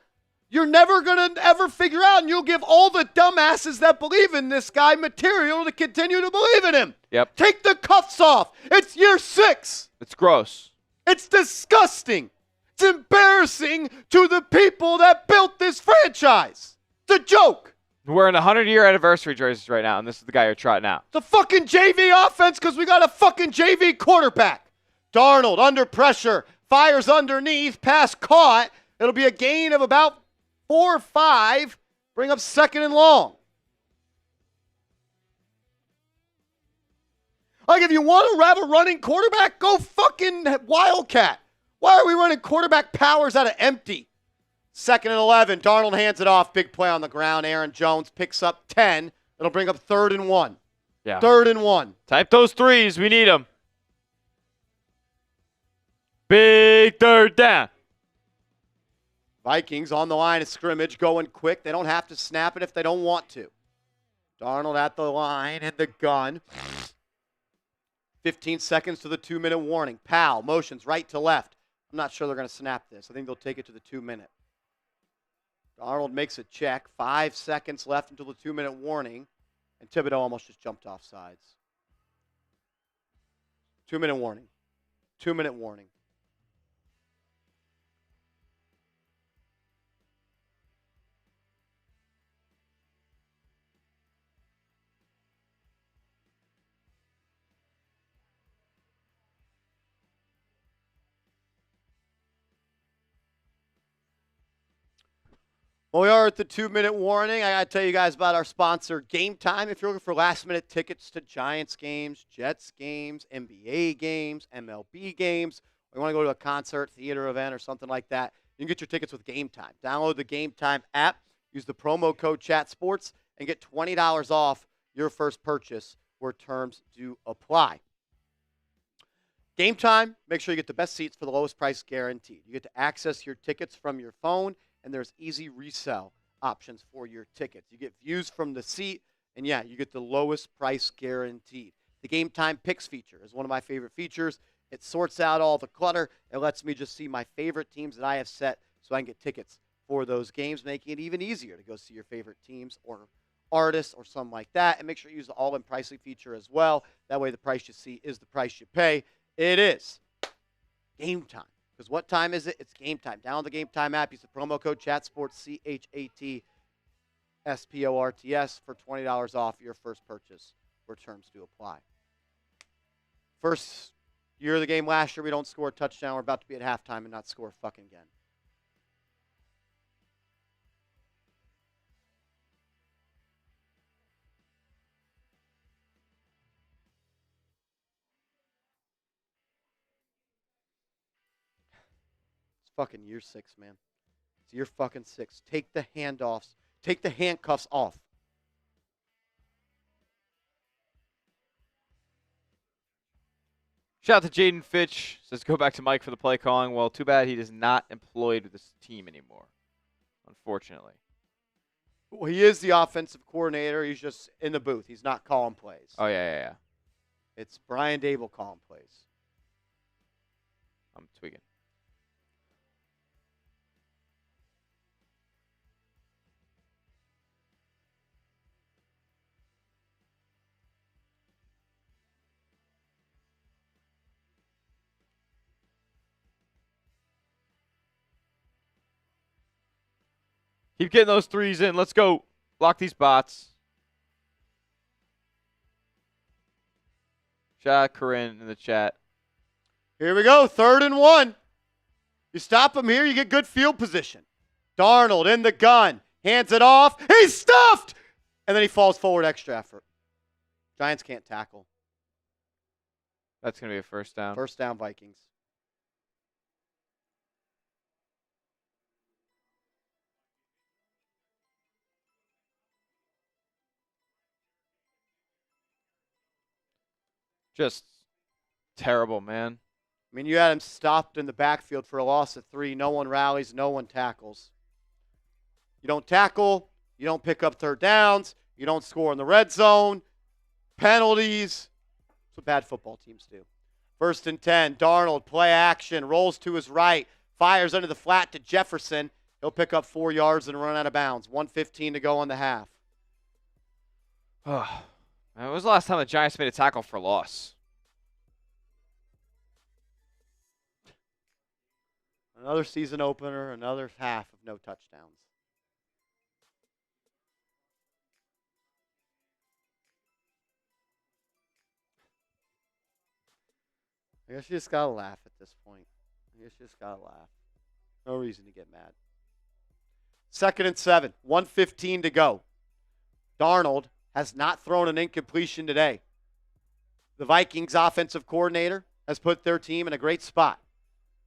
you're never going to ever figure out, and you'll give all the dumbasses that believe in this guy material to continue to believe in him. Yep. Take the cuffs off. It's year 6. It's gross. It's disgusting. It's embarrassing to the people that built this franchise. It's a joke. We're in 100-year anniversary jerseys right now, and this is the guy you're trotting out. It's a fucking JV offense because we got a fucking JV quarterback. Darnold under pressure, fires underneath, pass caught. It'll be a gain of about 4 or 5. Bring up 2nd and long. Like, if you want to have a running quarterback, go fucking Wildcat. Why are we running quarterback powers out of empty? 2nd and 11. Darnold hands it off. Big play on the ground. Aaron Jones picks up 10. It'll bring up 3rd and 1. Yeah. 3rd and 1. Type those 3s. We need them. Big 3rd down. Vikings on the line of scrimmage, going quick. They don't have to snap it if they don't want to. Darnold at the line and the gun. 15 seconds to the 2-minute warning. Powell motions right to left. I'm not sure they're going to snap this. I think they'll take it to the 2-minute. Darnold makes a check. 5 seconds left until the 2-minute warning. And Thibodeaux almost just jumped off sides. 2-minute warning. 2-minute warning. Well, we are at the 2-minute warning. I got to tell you guys about our sponsor, Game Time. If you're looking for last-minute tickets to Giants games, Jets games, NBA games, MLB games, or you want to go to a concert, theater event, or something like that, you can get your tickets with Game Time. Download the Game Time app, use the promo code ChatSports, and get $20 off your first purchase where terms do apply. Game Time, make sure you get the best seats for the lowest price guaranteed. You get to access your tickets from your phone, and there's easy resell options for your tickets. You get views from the seat, and yeah, you get the lowest price guaranteed. The Game Time Picks feature is one of my favorite features. It sorts out all the clutter. It lets me just see my favorite teams that I have set so I can get tickets for those games, making it even easier to go see your favorite teams or artists or something like that. And make sure you use the all-in pricing feature as well. That way the price you see is the price you pay. It is Game Time. Because what time is it? It's Game Time. Download the Game Time app. Use the promo code ChatSports, ChatSports, for $20 off your first purchase, where terms do apply. First year of the game last year, we don't score a touchdown. We're about to be at halftime and not score fucking again. fucking year 6, man. It's year fucking 6. Take the handoffs. Take the handcuffs off. Shout out to Jaden Fitch. Says go back to Mike for the play calling. Well, too bad he is not employed with this team anymore, unfortunately. Well, he is the offensive coordinator. He's just in the booth. He's not calling plays. Oh, yeah. It's Brian Daboll calling plays. I'm tweaking. Keep getting those threes in. Let's go. Block these bots. Shout out Corinne in the chat. Here we go. 3rd and 1. You stop him here, you get good field position. Darnold in the gun. Hands it off. He's stuffed! And then he falls forward, extra effort. Giants can't tackle. That's going to be a first down. First down, Vikings. Just terrible, man. I mean, you had him stopped in the backfield for a loss of 3. No one rallies. No one tackles. You don't tackle. You don't pick up 3rd downs. You don't score in the red zone. Penalties. That's what bad football teams do. 1st and 10. Darnold, play action. Rolls to his right. Fires under the flat to Jefferson. He'll pick up 4 yards and run out of bounds. 1:15 to go on the half. When was the last time the Giants made a tackle for loss? Another season opener, another half of no touchdowns. I guess you just got to laugh at this point. I guess you just got to laugh. No reason to get mad. 2nd and 7, 1:15 to go. Darnold has not thrown an incompletion today. The Vikings offensive coordinator has put their team in a great spot.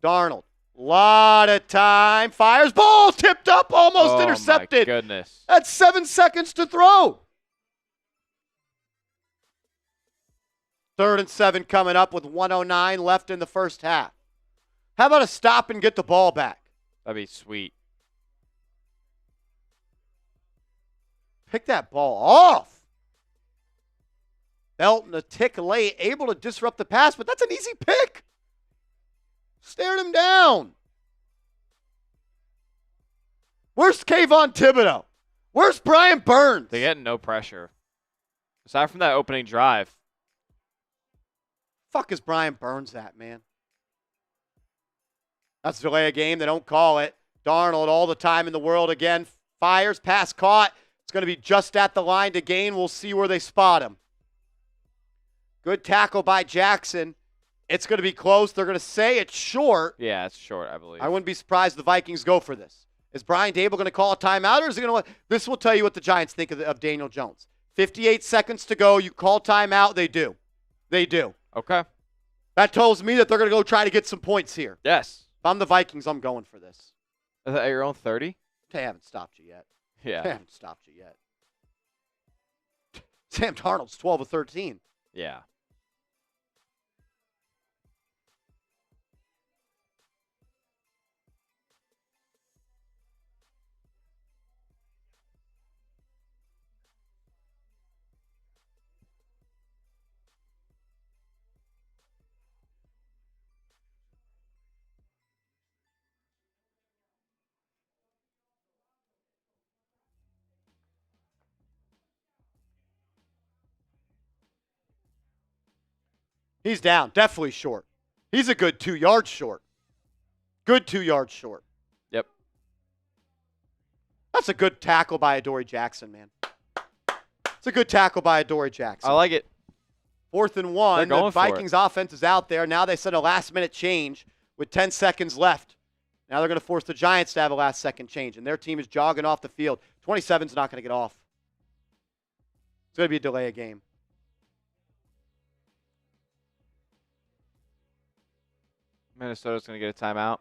Darnold, lot of time, fires, ball tipped up, almost intercepted. Oh, my goodness. That's 7 seconds to throw. 3rd and 7 coming up with 1:09 left in the first half. How about a stop and get the ball back? That'd be sweet. Pick that ball off. Belton a tick late, able to disrupt the pass, but that's an easy pick. Stared him down. Where's Kayvon Thibodeaux? Where's Brian Burns? They get no pressure. Aside from that opening drive. Fuck is Brian Burns at, man? That's a delay of game. They don't call it. Darnold all the time in the world again. Fires, pass caught. It's going to be just at the line to gain. We'll see where they spot him. Good tackle by Jackson. It's going to be close. They're going to say it's short. Yeah, it's short, I believe. I wouldn't be surprised if the Vikings go for this. Is Brian Daboll going to call a timeout, or is he going to – this will tell you what the Giants think of Daniel Jones. 58 seconds to go. You call timeout. They do. They do. Okay. That tells me that they're going to go try to get some points here. Yes. If I'm the Vikings, I'm going for this. Is that at your own 30? They haven't stopped you yet. Yeah. They haven't stopped you yet. Sam Darnold's 12 of 13. Yeah. He's down. Definitely short. He's a good 2 yards short. Good 2 yards short. Yep. That's a good tackle by Adoree Jackson, man. It's a good tackle by Adoree Jackson. I like it. 4th and 1. They're going The Vikings offense is out there. Now they send a last-minute change with 10 seconds left. Now they're going to force the Giants to have a last-second change, and their team is jogging off the field. 27's not going to get off. It's going to be a delay of game. Minnesota's going to get a timeout.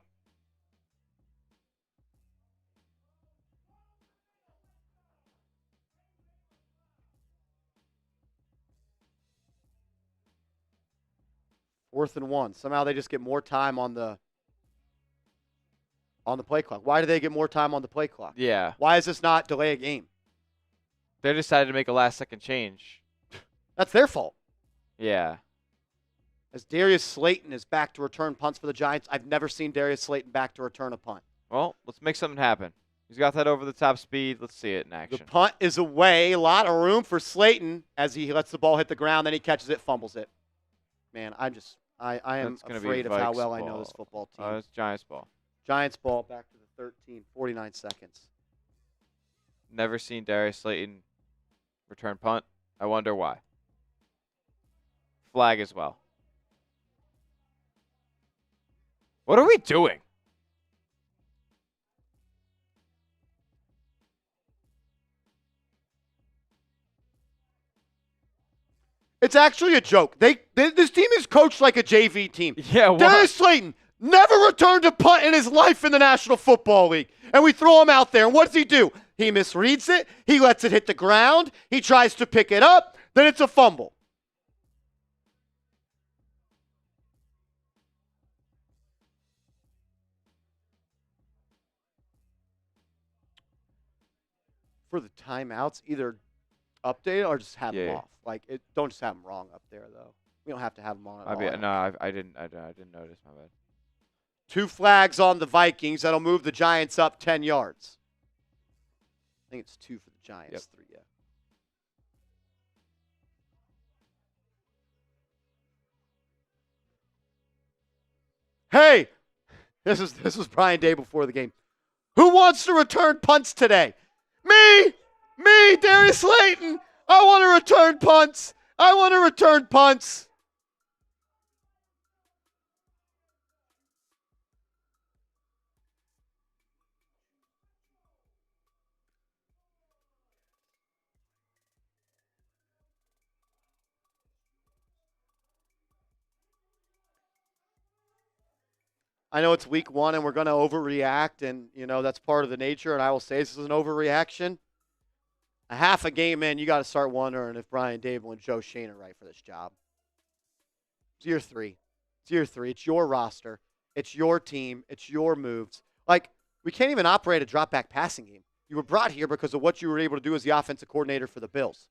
4th and 1. Somehow they just get more time on the play clock. Why do they get more time on the play clock? Yeah. Why is this not delay a game? They decided to make a last-second change. That's their fault. Yeah. As Darius Slayton is back to return punts for the Giants. I've never seen Darius Slayton back to return a punt. Well, let's make something happen. He's got that over-the-top speed. Let's see it in action. The punt is away. A lot of room for Slayton as he lets the ball hit the ground. Then he catches it, fumbles it. Man, I am afraid of how well I know this football team. It's Giants ball. Giants ball back to the 13, 49 seconds. Never seen Darius Slayton return punt. I wonder why. Flag as well. What are we doing? It's actually a joke. This team is coached like a JV team. Yeah, what? Darius Slayton never returned a punt in his life in the National Football League. And we throw him out there. And what does he do? He misreads it. He lets it hit the ground. He tries to pick it up. Then it's a fumble. For the timeouts, either update or just have them off. Like, don't just have them wrong up there, though. We don't have to have them on at all. No, I didn't notice. My bad. 2 flags on the Vikings. That'll move the Giants up 10 yards. I think it's 2 for the Giants. Yep. 3, yeah. Hey, this was Brian Day before the game. Who wants to return punts today? Me, Darius Slayton. I want to return punts. I know it's week 1 and we're going to overreact, and, that's part of the nature, and I will say this is an overreaction. A half a game in, you got to start wondering if Brian Daboll and Joe Schoen are right for this job. It's year 3. It's your roster. It's your team. It's your moves. Like, we can't even operate a drop-back passing game. You were brought here because of what you were able to do as the offensive coordinator for the Bills.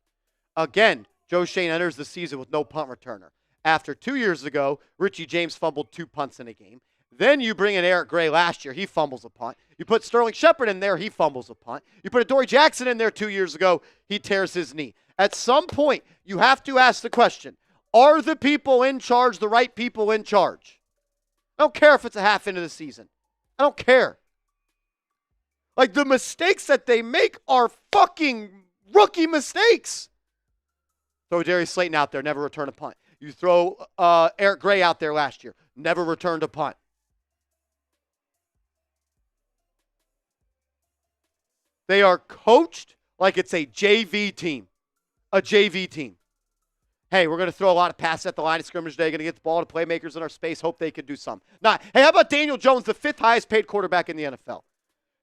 Again, Joe Schoen enters the season with no punt returner. After 2 years ago, Richie James fumbled 2 punts in a game. Then you bring in Eric Gray last year. He fumbles a punt. You put Sterling Shepard in there. He fumbles a punt. You put Adoree Jackson in there 2 years ago. He tears his knee. At some point, you have to ask the question, are the people in charge the right people in charge? I don't care if it's a half into the season. I don't care. Like, the mistakes that they make are fucking rookie mistakes. Throw Darius Slayton out there, never return a punt. You throw Eric Gray out there last year, never returned a punt. They are coached like it's a JV team. Hey, we're going to throw a lot of passes at the line of scrimmage today. Going to get the ball to playmakers in our space. Hope they can do something. Hey, how about Daniel Jones, the 5th highest paid quarterback in the NFL?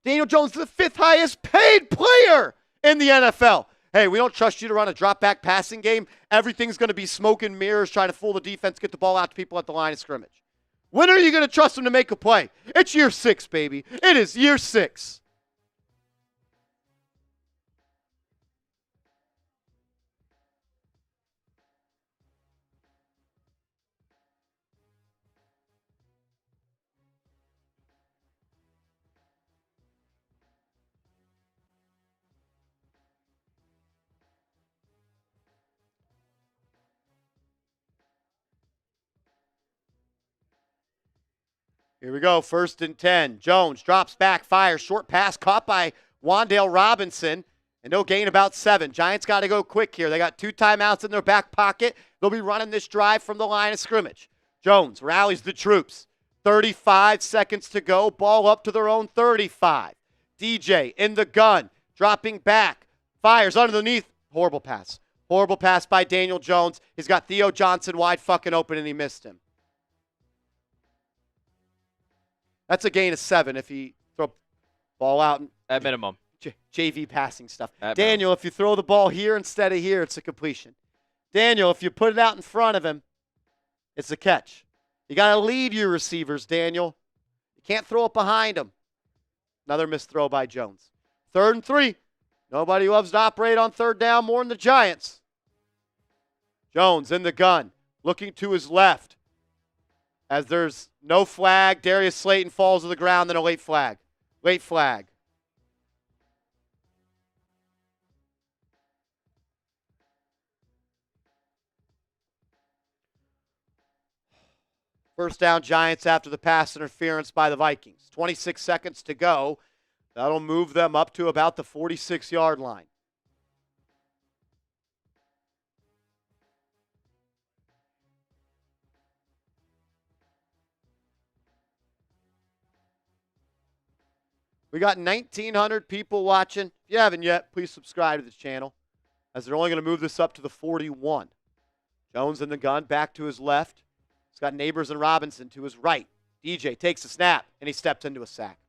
Daniel Jones, the 5th highest paid player in the NFL. Hey, we don't trust you to run a drop-back passing game. Everything's going to be smoke and mirrors, trying to fool the defense, get the ball out to people at the line of scrimmage. When are you going to trust them to make a play? It's year 6, baby. It is year 6. Here we go, 1st and 10. Jones drops back, fires, short pass caught by Wan'Dale Robinson, and they'll gain about 7. Giants got to go quick here. They got 2 timeouts in their back pocket. They'll be running this drive from the line of scrimmage. Jones rallies the troops. 35 seconds to go. Ball up to their own 35. DJ in the gun, dropping back, fires underneath. Horrible pass. Horrible pass by Daniel Jones. He's got Theo Johnson wide fucking open, and he missed him. That's a gain of 7 if he throw ball out. At minimum. JV passing stuff. At Daniel, if you throw the ball here instead of here, it's a completion. Daniel, if you put it out in front of him, it's a catch. You got to lead your receivers, Daniel. You can't throw it behind them. Another missed throw by Jones. 3rd and 3. Nobody loves to operate on 3rd down more than the Giants. Jones in the gun, looking to his left. As there's no flag, Darius Slayton falls to the ground, then a late flag. Late flag. First down, Giants after the pass interference by the Vikings. 26 seconds to go. That'll move them up to about the 46-yard line. We got 1,900 people watching. If you haven't yet, please subscribe to the channel, as they're only going to move this up to the 41. Jones in the gun, back to his left. He's got Nabers and Robinson to his right. DJ takes a snap, and he steps into a sack.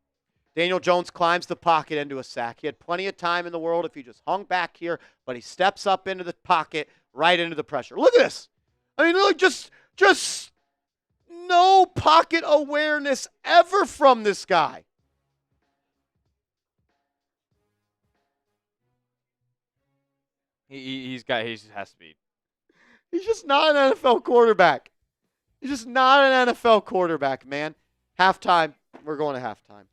Daniel Jones climbs the pocket into a sack. He had plenty of time in the world if he just hung back here, but he steps up into the pocket, right into the pressure. Look at this. I mean, look, just no pocket awareness ever from this guy. He just has to be. He's just not an NFL quarterback. He's just not an NFL quarterback, man. Halftime. We're going to halftime.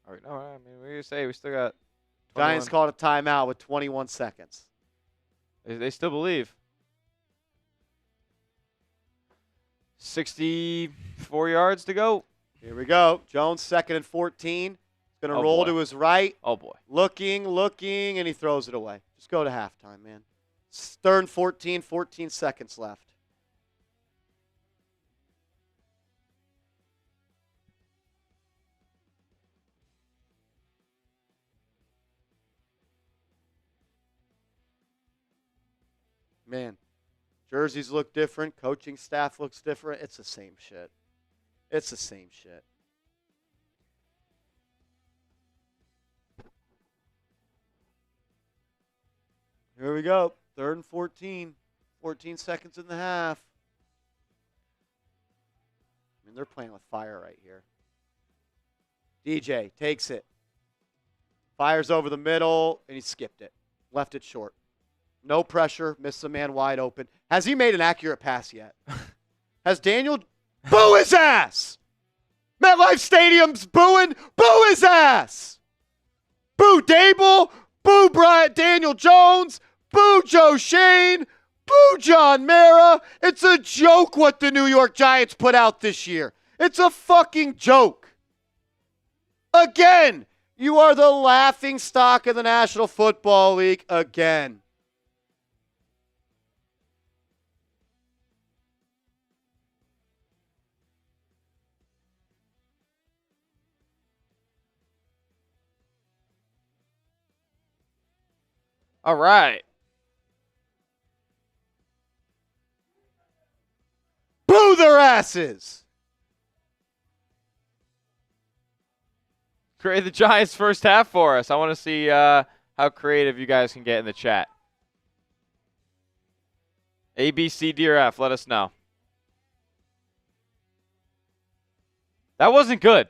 All right, no, I mean, we say we still got 21. Giants called a timeout with 21 seconds. They still believe. 64 yards to go. Here we go. Jones, 2nd and 14. He's going to roll to his right. Oh, boy. Looking, and he throws it away. Just go to halftime, man. 3rd and 14, 14 seconds left. Man, jerseys look different. Coaching staff looks different. It's the same shit. It's the same shit. Here we go. 3rd and 14. 14 seconds in the half. I mean, they're playing with fire right here. DJ takes it. Fires over the middle, and he skipped it. Left it short. No pressure. Missed the man wide open. Has he made an accurate pass yet? Has Daniel... Boo his ass! MetLife Stadium's booing. Boo his ass! Boo Daboll. Boo Daniel Jones. Boo Joe Shane. Boo John Mara. It's a joke what the New York Giants put out this year. It's a fucking joke. Again, you are the laughing stock of the National Football League again. All right. Boo their asses. Create the Giants' first half for us. I want to see how creative you guys can get in the chat. A, B, C, D, or F. Let us know. That wasn't good.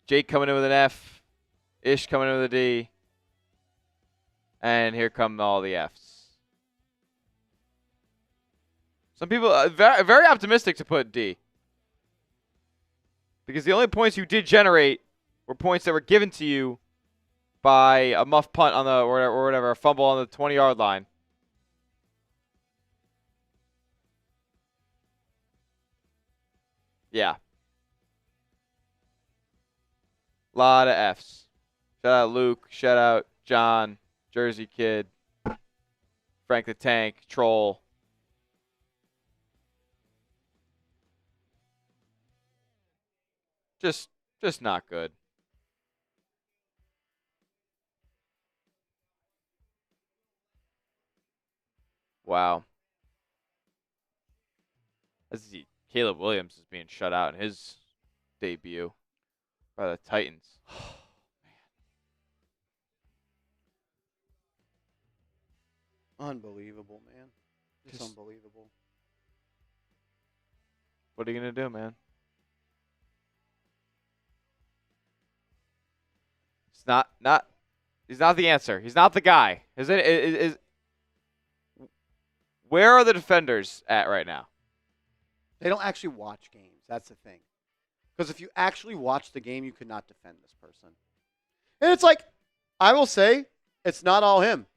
Jake coming in with an F. Ish coming in with a D. And here come all the Fs. Some people are very optimistic to put D. Because the only points you did generate were points that were given to you by a muff punt on the or whatever, a fumble on the 20-yard line. Yeah. Lot of Fs. Shout out Luke. Shout out John. Jersey Kid. Frank the Tank. Troll. Just not good. Wow. Caleb Williams is being shut out in his debut by the Titans. Unbelievable, man. Just unbelievable. What are you going to do, man? He's not the answer. He's not the guy. Where are the defenders at right now? They don't actually watch games. That's the thing. Because if you actually watch the game, you could not defend this person. And it's like, I will say, it's not all him.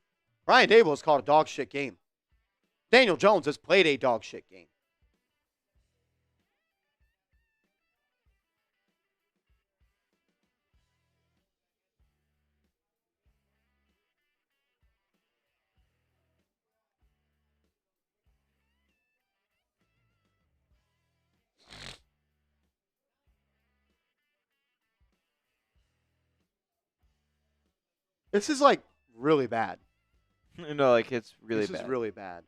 Brian Daboll has called a dog shit game. Daniel Jones has played a dog shit game. This is like really bad. No, like it's really bad. This is really bad.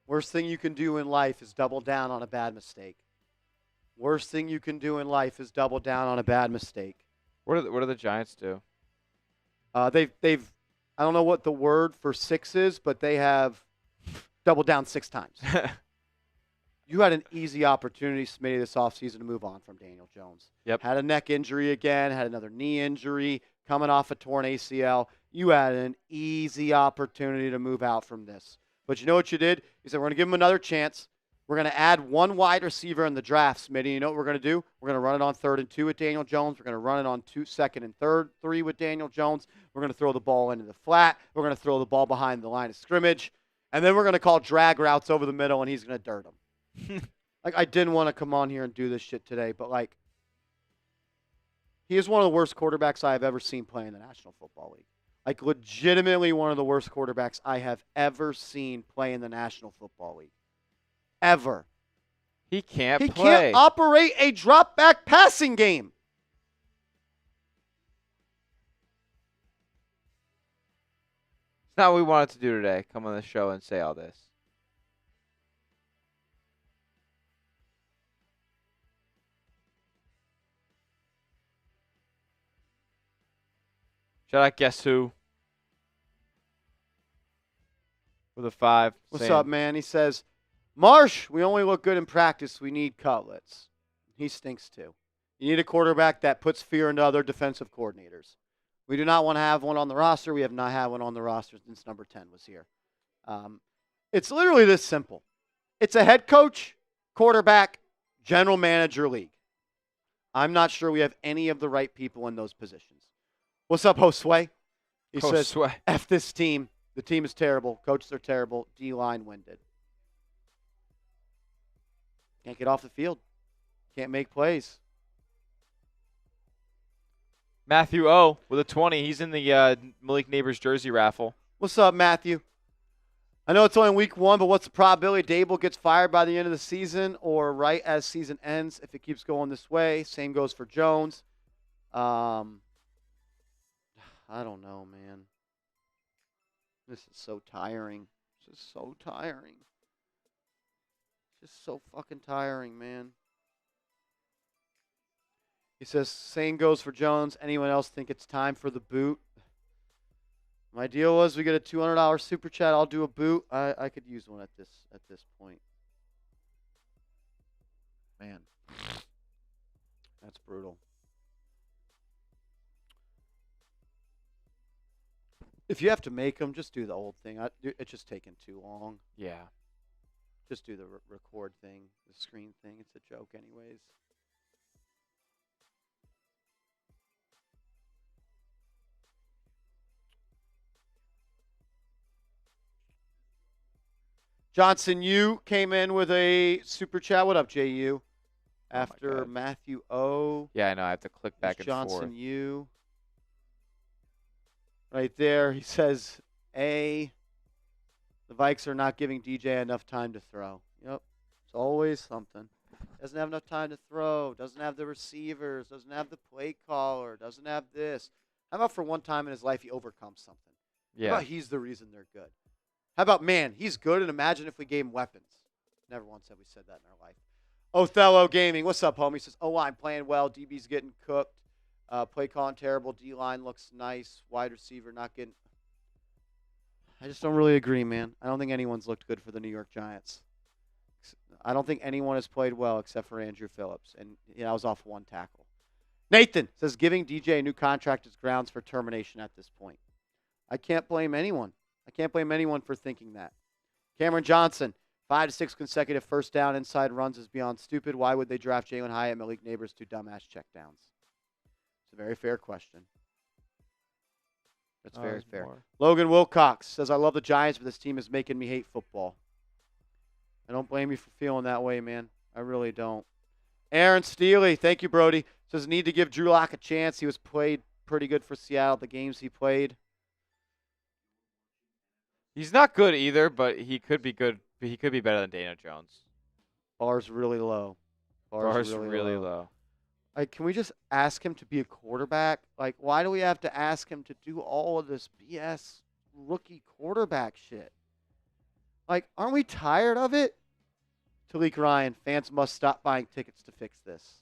Worst thing you can do in life is double down on a bad mistake. Worst thing you can do in life is double down on a bad mistake. What do the Giants do? They've I don't know what the word for 6 is, but they have doubled down 6 times. You had an easy opportunity, Smitty, this offseason to move on from Daniel Jones. Yep. Had a neck injury again, had another knee injury, coming off a torn ACL. You had an easy opportunity to move out from this. But you know what you did? You said, we're going to give him another chance. We're going to add one wide receiver in the draft, Smitty. You know what we're going to do? We're going to run it on 3rd and 2 with Daniel Jones. We're going to run it on 2nd and 3 with Daniel Jones. We're going to throw the ball into the flat. We're going to throw the ball behind the line of scrimmage. And then we're going to call drag routes over the middle, and he's going to dirt them. Like, I didn't want to come on here and do this shit today, but, like, he is one of the worst quarterbacks I have ever seen play in the National Football League. Like, legitimately one of the worst quarterbacks I have ever seen play in the National Football League. Ever. He can't He play. can't operate a drop-back passing game. It's not what we wanted to do today. Come on the show and say all this. Should I guess who? With a 5. What's up, man? He says, Marsh, we only look good in practice. We need cutlets. He stinks too. You need a quarterback that puts fear into other defensive coordinators. We do not want to have one on the roster. We have not had one on the roster since number 10 was here. It's literally this simple. It's a head coach, quarterback, general manager league. I'm not sure we have any of the right people in those positions. What's up, Josue? He says, F this team. The team is terrible. Coaches are terrible. D-line winded. Can't get off the field. Can't make plays. Matthew O with a 20. He's in the Malik Nabers jersey raffle. What's up, Matthew? I know it's only week 1, but what's the probability Daboll gets fired by the end of the season or right as season ends if it keeps going this way? Same goes for Jones. I don't know, man. This is so tiring. This is so tiring. Just so fucking tiring, man. He says, same goes for Jones. Anyone else think it's time for the boot? My deal was we get a $200 super chat. I'll do a boot. I could use one at this point. Man, that's brutal. If you have to make them, just do the old thing. It's just taking too long. Yeah. Just do the record thing, the screen thing. It's a joke anyways. Johnson U came in with a super chat. What up, JU? After Matthew O. Yeah, I know. I have to click back and Johnson forth. U. Right there, he says, A, the Vikes are not giving DJ enough time to throw. Yep, it's always something. Doesn't have enough time to throw. Doesn't have the receivers. Doesn't have the play caller. Doesn't have this. How about for one time in his life he overcomes something? Yeah. How about he's the reason they're good? How about, man, he's good, and imagine if we gave him weapons. Never once have we said that in our life. Othello Gaming, what's up, homie? He says, I'm playing well. DB's getting cooked. Play calling terrible. D-line looks nice. Wide receiver not getting. I just don't really agree, man. I don't think anyone's looked good for the New York Giants. I don't think anyone has played well except for Andrew Phillips, and I was off one tackle. Nathan says giving DJ a new contract is grounds for termination at this point. I can't blame anyone. I can't blame anyone for thinking that. Cameron Johnson, 5 to 6 consecutive first down inside runs is beyond stupid. Why would they draft Jalen Hyatt, Malik Nabers, 2 dumbass checkdowns? It's a very fair question. That's very fair. More. Logan Wilcox says, I love the Giants, but this team is making me hate football. I don't blame you for feeling that way, man. I really don't. Aaron Steely, thank you, Brody, says, need to give Drew Lock a chance. He was played pretty good for Seattle, the games he played. He's not good either, but he could be good. He could be better than Daniel Jones. Bar's really low. Bar's really low. Like, can we just ask him to be a quarterback? Like, why do we have to ask him to do all of this BS rookie quarterback shit? Like, aren't we tired of it? Talik Ryan, fans must stop buying tickets to fix this.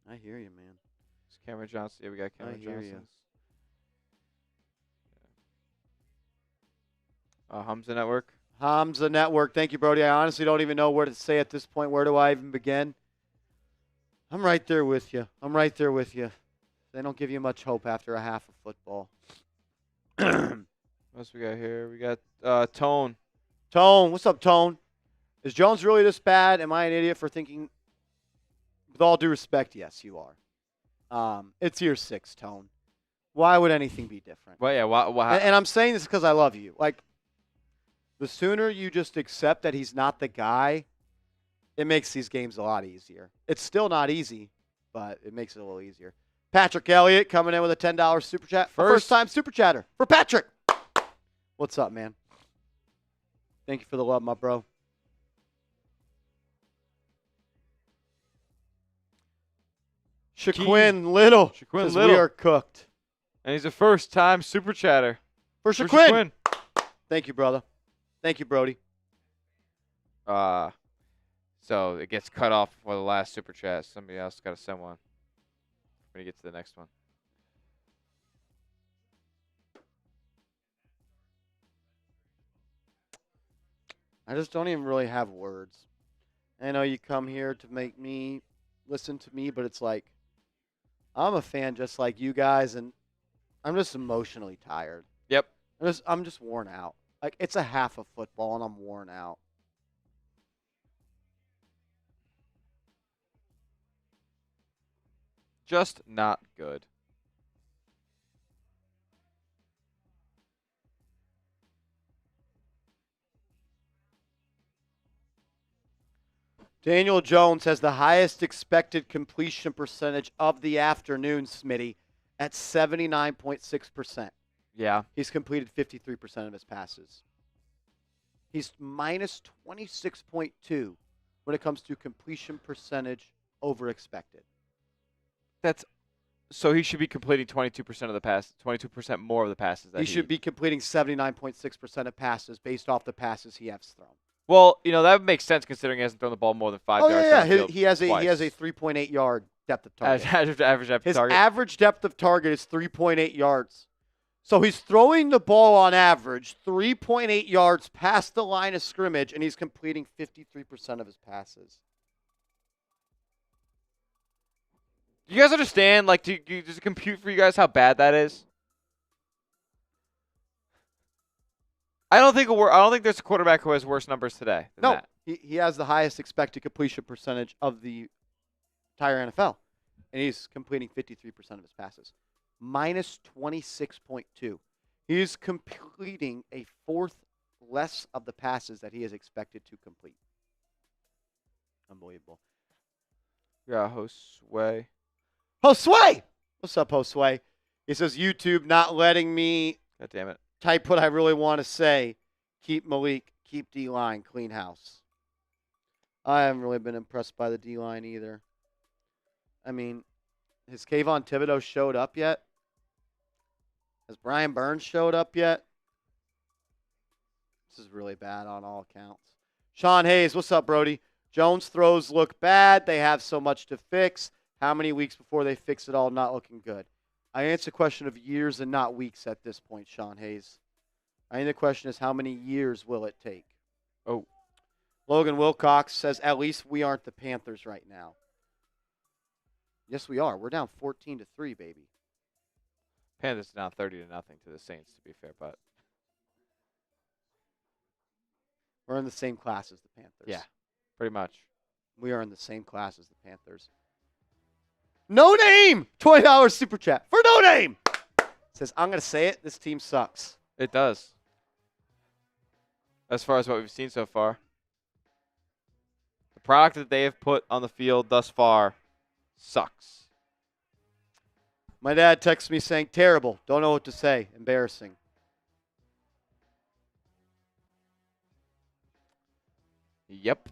I hear you, man. It's Cameron Johnson. Yeah, we got Cameron I hear Johnson. you. Hamza Network. Hamza Network. Thank you, Brody. I honestly don't even know where to say at this point. Where do I even begin? I'm right there with you. I'm right there with you. They don't give you much hope after a half of football. What else we got here? We got Tone. Tone. What's up, Tone? Is Jones really this bad? Am I an idiot for thinking? With all due respect, yes, you are. It's year 6, Tone. Why would anything be different? Well, yeah. And I'm saying this because I love you. Like, the sooner you just accept that he's not the guy, it makes these games a lot easier. It's still not easy, but it makes it a little easier. Patrick Elliott coming in with a $10 super chat. First time super chatter for Patrick. What's up, man? Thank you for the love, my bro. Shaquin Little. Shaquin says Little. We are cooked. And he's a first-time super chatter. For Shaquin. Thank you, brother. Thank you, Brody. So it gets cut off before the last super chat. Somebody else got to send one when you get to the next one. I just don't even really have words. I know you come here to make me listen to me, but it's like I'm a fan just like you guys, and I'm just emotionally tired. Yep. I'm just worn out. Like, it's a half of football, and I'm worn out. Just not good. Daniel Jones has the highest expected completion percentage of the afternoon, Smitty, at 79.6%. Yeah. He's completed 53% of his passes. He's minus 26.2 when it comes to completion percentage over expected. So he should be completing 22% of the pass, 22% more of the passes. That He should be completing 79.6% of passes based off the passes he has thrown. Well, that makes sense considering he hasn't thrown the ball more than 5 yards. Yeah. He has a 3.8 yard depth of target. Average depth of His target. average depth of target is 3.8 yards. So he's throwing the ball on average 3.8 yards past the line of scrimmage, and he's completing 53% of his passes. Do you guys understand? Like, does it compute for you guys how bad that is? I don't think there's a quarterback who has worse numbers today than that. He has the highest expected completion percentage of the entire NFL, and he's completing 53% of his passes. Minus 26.2. He's completing a fourth less of the passes that he is expected to complete. Unbelievable. Yeah, Josue. Josue! What's up, Josue? He says, YouTube not letting me God damn it. type what I really want to say. Keep Malik, keep D-line, clean house. I haven't really been impressed by the D-line either. I mean, has Kayvon Thibodeaux showed up yet? Has Brian Burns showed up yet? This is really bad on all accounts. Sean Hayes, what's up, Brody? Jones throws look bad. They have so much to fix. How many weeks before they fix it all? Not looking good. I answer a question of years and not weeks at this point, Sean Hayes. I think the question is how many years will it take? Oh. Logan Wilcox says, at least we aren't the Panthers right now. Yes, we are. We're down 14-3, baby. Panthers down 30-0 to the Saints, to be fair, but we're in the same class as the Panthers. Yeah, pretty much. We are in the same class as the Panthers. No Name! $20 super chat for No Name! Says, I'm going to say it, this team sucks. It does. As far as what we've seen so far. The product that they have put on the field thus far sucks. My dad texts me saying, terrible. Don't know what to say. Embarrassing. Yep.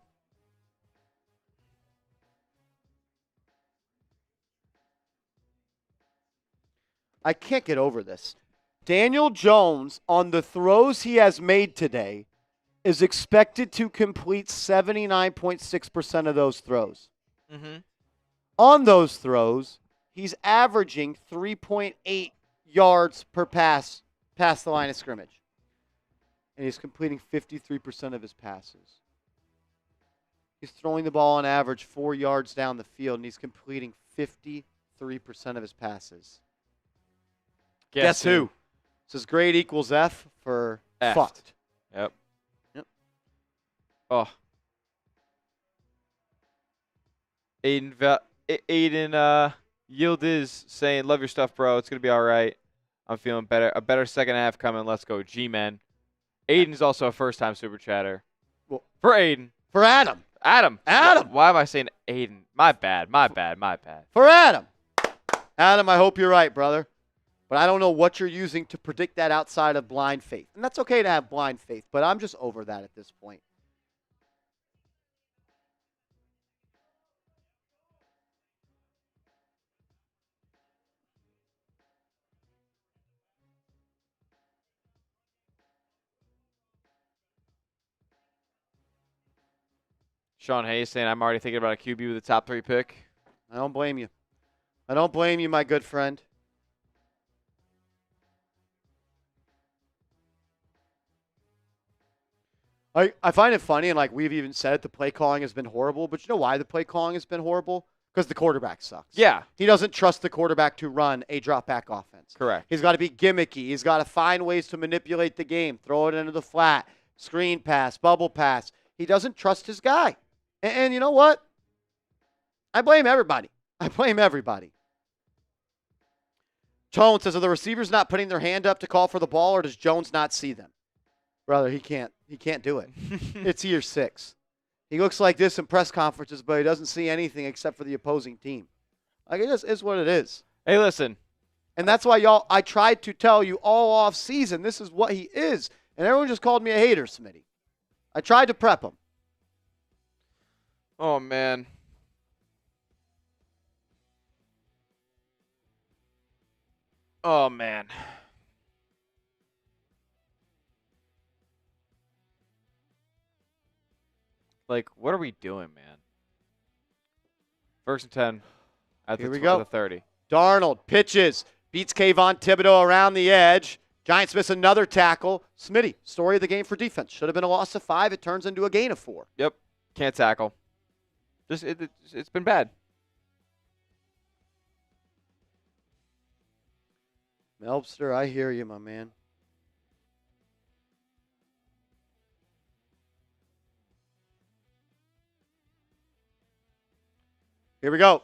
I can't get over this. Daniel Jones, on the throws he has made today, is expected to complete 79.6% of those throws. Mm-hmm. On those throws, he's averaging 3.8 yards per pass past the line of scrimmage. And he's completing 53% of his passes. He's throwing the ball on average 4 yards down the field, and he's completing 53% of his passes. Guess who? This is grade equals F for F. fucked. Yep. Yep. Oh. Aiden Yield is saying, love your stuff, bro. It's going to be all right. I'm feeling better. A better second half coming. Let's go, G-Men. Aiden's also a first-time super chatter. Well, for Aiden. For Adam. Adam. Adam. Why am I saying Aiden? My bad. For Adam. Adam, I hope you're right, brother. But I don't know what you're using to predict that outside of blind faith. And that's okay to have blind faith, but I'm just over that at this point. Sean Hayes saying, I'm already thinking about a QB with a top 3 pick. I don't blame you. I don't blame you, my good friend. I find it funny, and like we've even said it, the play calling has been horrible. But you know why the play calling has been horrible? Because the quarterback sucks. Yeah. He doesn't trust the quarterback to run a drop-back offense. Correct. He's got to be gimmicky. He's got to find ways to manipulate the game, throw it into the flat, screen pass, bubble pass. He doesn't trust his guy. And you know what? I blame everybody. Jones says, are the receivers not putting their hand up to call for the ball, or does Jones not see them? Brother, he can't do it. It's year 6. He looks like this in press conferences, but he doesn't see anything except for the opposing team. Like, it just is what it is. Hey, listen. And that's why, y'all, I tried to tell you all off season, this is what he is. And everyone just called me a hater, Smitty. I tried to prep him. Oh, man. Oh, man. Like, what are we doing, man? First and 10 at Here we the go. 30. Darnold pitches, beats Kayvon Thibodeaux around the edge. Giants miss another tackle. Smitty, story of the game for defense. Should have been a loss of 5. It turns into a gain of 4. Yep. Can't tackle. Just it's been bad. Melbster, I hear you, my man. Here we go.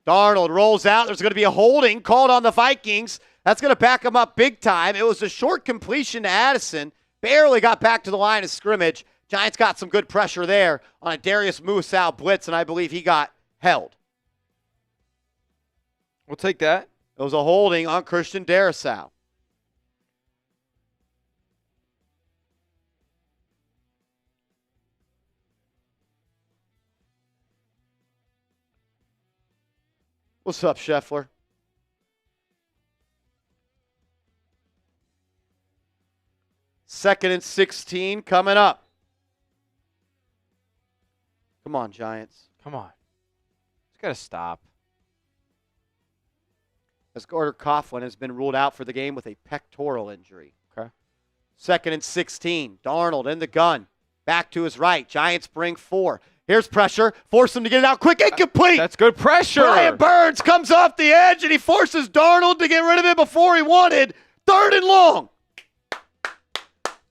Darnold rolls out. There's going to be a holding called on the Vikings. That's going to back them up big time. It was a short completion to Addison. Barely got back to the line of scrimmage. Giants got some good pressure there on a Darius Muasau blitz, and I believe he got held. We'll take that. It was a holding on Christian Darrisaw. What's up, Scheffler? Second and 16 coming up. Come on, Giants. Come on. It's got to stop. As Carter Coughlin has been ruled out for the game with a pectoral injury. Okay. Second and 16. Darnold in the gun. Back to his right. Giants bring 4. Here's pressure. Force him to get it out quick. Incomplete. That's good pressure. Brian Burns comes off the edge, and he forces Darnold to get rid of it before he wanted. 3rd and long.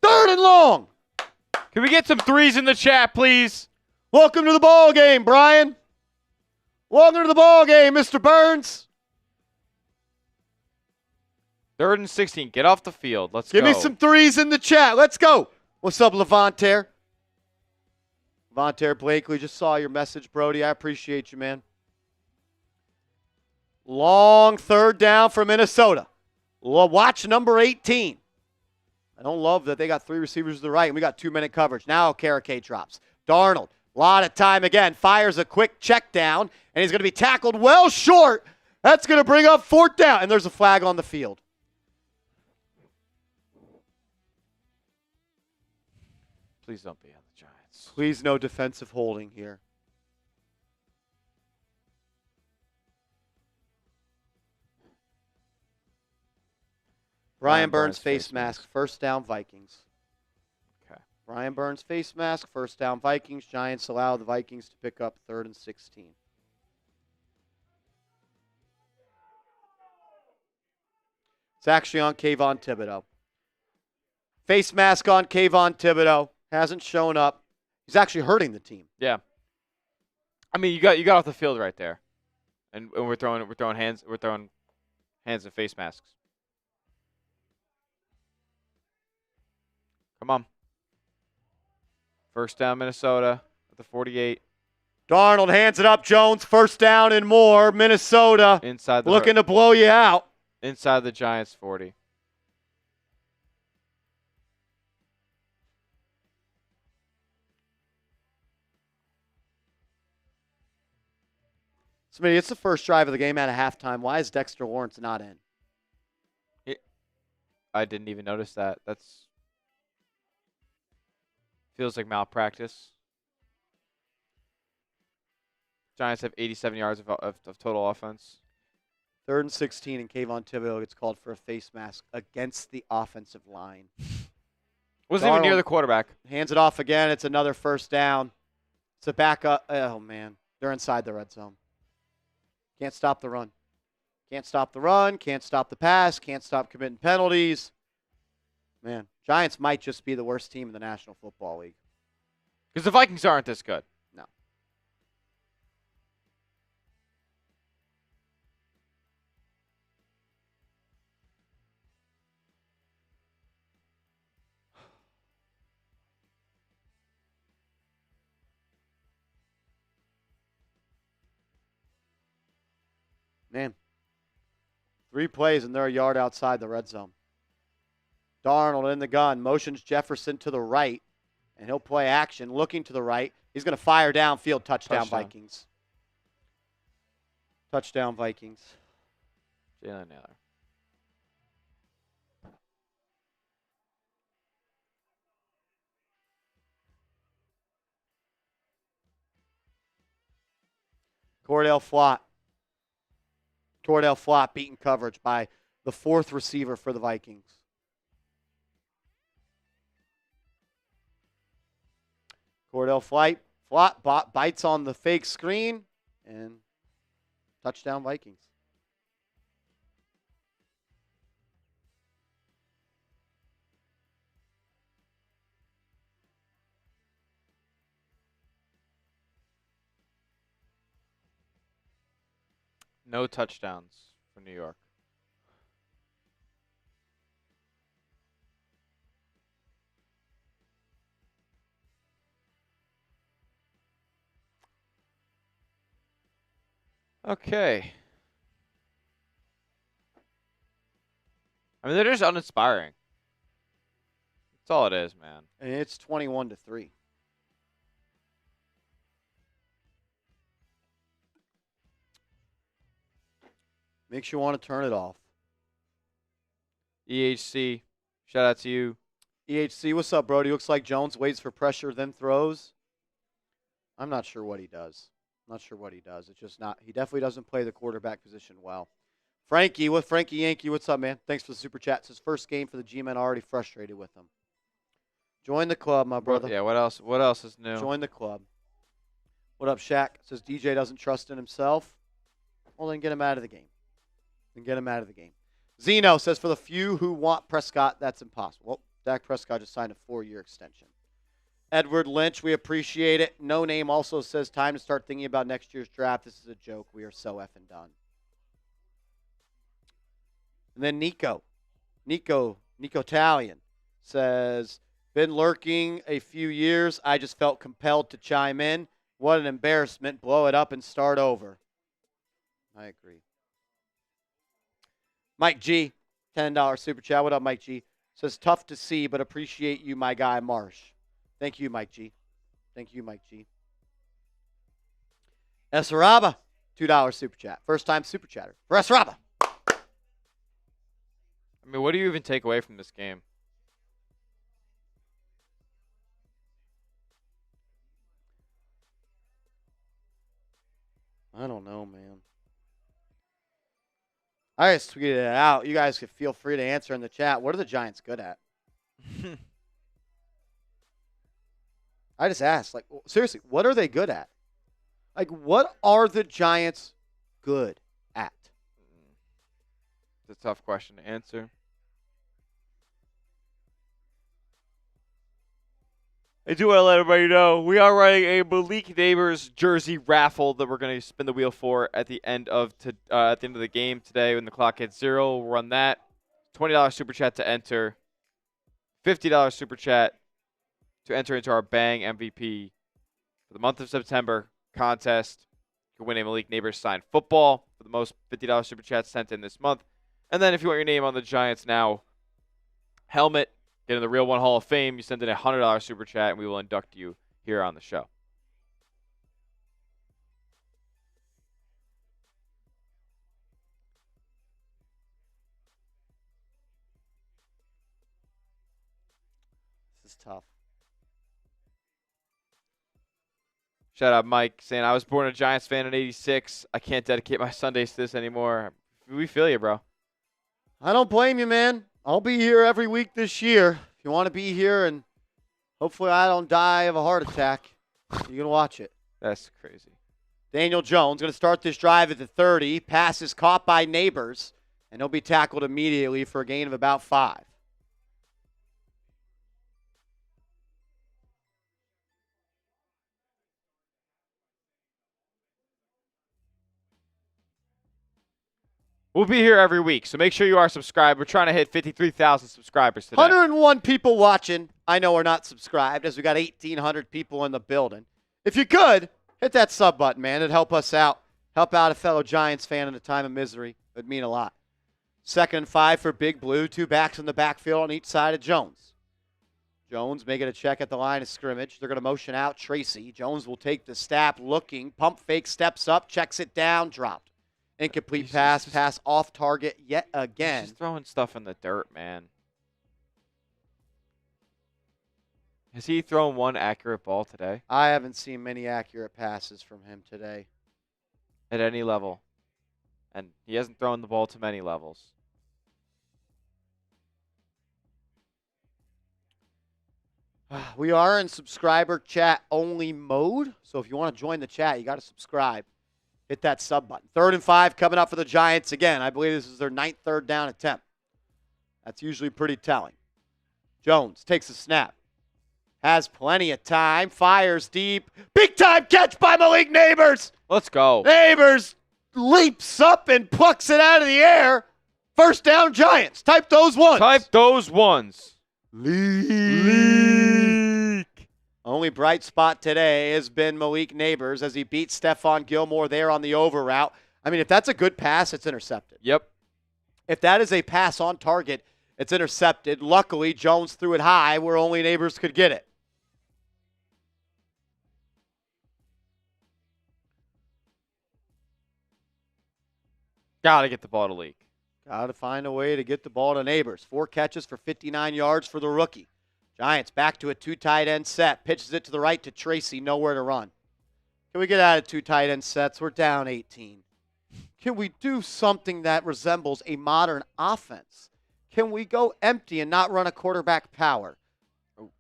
3rd and long. Can we get some threes in the chat, please? Welcome to the ball game, Brian. Welcome to the ball game, Mr. Burns. 3rd and 16. Get off the field. Let's Give go. me some threes in the chat. Let's go. What's up, Levanter? Levanter Blakely, just saw your message, Brody. I appreciate you, man. Long 3rd down for Minnesota. Watch number 18. I don't love that they got 3 receivers to the right, and we got 2-minute coverage. Now Karake drops. Darnold, a lot of time again, fires a quick check down, and he's going to be tackled well short. That's going to bring up 4th down, and there's a flag on the field. Please don't be on the Giants. Please no defensive holding here. Brian Burns face mask. 1st down Vikings. Okay. Brian Burns face mask. 1st down Vikings. Giants allow the Vikings to pick up 3rd and 16. It's actually on Kayvon Thibodeaux. Face mask on Kayvon Thibodeaux. Hasn't shown up. He's actually hurting the team. Yeah. I mean, you got off the field right there, and we're throwing hands and face masks. Come on. 1st down, Minnesota at the 48. Darnold hands it up. Jones, 1st down and more. Minnesota Inside the looking to blow you out. Inside the Giants 40. Smitty, it's the first drive of the game at a halftime. Why is Dexter Lawrence not in? I didn't even notice that. That's feels like malpractice. Giants have 87 yards of total offense. 3rd and 16, and Kayvon Thibodeaux gets called for a face mask against the offensive line. Wasn't even near the quarterback. Hands it off again. It's another 1st down. It's a backup. Oh, man. They're inside the red zone. Can't stop the run. Can't stop the run. Can't stop the pass. Can't stop committing penalties. Man, Giants might just be the worst team in the National Football League. Because the Vikings aren't this good. No. Man, 3 plays and they're a yard outside the red zone. Darnold in the gun, motions Jefferson to the right, and he'll play action, looking to the right. He's going to fire downfield, touchdown Vikings. Touchdown Vikings. Jalen Naylor. Cordell Flott beaten coverage by the 4th receiver for the Vikings. Cordell Flott bites on the fake screen, and touchdown Vikings. No touchdowns for New York. Okay. I mean, they're just uninspiring. That's all it is, man. And it's 21-3. Makes you want to turn it off. EHC, shout out to you. EHC, what's up, Brody? Looks like Jones waits for pressure, then throws. I'm not sure what he does. It's just not. He definitely doesn't play the quarterback position well. Frankie Yankee, what's up, man? Thanks for the super chat. It's his first game for the G-Men, already frustrated with him. Join the club, my brother. Yeah, what else? What else is new? Join the club. What up, Shaq? Says DJ doesn't trust in himself. Well, then get him out of the game. Zeno says for the few who want Prescott, that's impossible. Well, Dak Prescott just signed a 4-year extension. Edward Lynch, we appreciate it. No Name also says time to start thinking about next year's draft. This is a joke. We are so effing done. And then Nico Italian says, been lurking a few years. I just felt compelled to chime in. What an embarrassment. Blow it up and start over. I agree. Mike G, $10 super chat. What up, Mike G? Says, tough to see, but appreciate you, my guy, Marsh. Thank you, Mike G. Esaraba, $2 super chat. First time super chatter for Esaraba. I mean, what do you even take away from this game? I don't know, man. I just tweeted it out. You guys could feel free to answer in the chat. What are the Giants good at? I just asked, like, seriously, what are they good at? Like, what are the Giants good at? It's a tough question to answer. I do want to let everybody know we are running a Malik Nabers jersey raffle that we're going to spin the wheel for at the end of the game today when the clock hits 0. We'll run that. $20 super chat to enter. $50 super chat to enter into our Bang MVP for the month of September contest. You can win a Malik Nabers signed football for the most $50 super chats sent in this month. And then if you want your name on the Giants Now helmet, get in the Real One Hall of Fame, you send in a $100 super chat, and we will induct you here on the show. This is tough. Shout out Mike saying, I was born a Giants fan in 86. I can't dedicate my Sundays to this anymore. We feel you, bro. I don't blame you, man. I'll be here every week this year. If you want to be here and hopefully I don't die of a heart attack, you can watch it. That's crazy. Daniel Jones going to start this drive at the 30. Pass is caught by Nabers, and he'll be tackled immediately for a gain of about 5. We'll be here every week, so make sure you are subscribed. We're trying to hit 53,000 subscribers today. 101 people watching, I know are not subscribed, as we got 1,800 people in the building. If you could, hit that sub button, man. It'd help us out. Help out a fellow Giants fan in a time of misery. It would mean a lot. 2nd and 5 for Big Blue. 2 backs in the backfield on each side of Jones. Jones making a check at the line of scrimmage. They're going to motion out Tracy. Jones will take the snap, looking. Pump fake, steps up, checks it down, dropped. Incomplete pass off target yet again. He's just throwing stuff in the dirt, man. Has he thrown one accurate ball today? I haven't seen many accurate passes from him today. At any level. And he hasn't thrown the ball to many levels. We are in subscriber chat only mode. So if you want to join the chat, you got to subscribe. Hit that sub button. 3rd and 5 coming up for the Giants again. I believe this is their 9th third down attempt. That's usually pretty telling. Jones takes a snap. Has plenty of time. Fires deep. Big time catch by Malik Nabers. Let's go. Nabers leaps up and plucks it out of the air. First down Giants. Type those ones. Type those ones. Leak. Only bright spot today has been Malik Nabers as he beats Stephon Gilmore there on the over route. I mean, if that's a good pass, it's intercepted. Yep. If that is a pass on target, it's intercepted. Luckily, Jones threw it high where only Nabers could get it. Got to get the ball to Leak. Got to find a way to get the ball to Nabers. 4 catches for 59 yards for the rookie. Giants back to a 2 tight end set. Pitches it to the right to Tracy. Nowhere to run. Can we get out of 2 tight end sets? We're down 18. Can we do something that resembles a modern offense? Can we go empty and not run a quarterback power? Oh.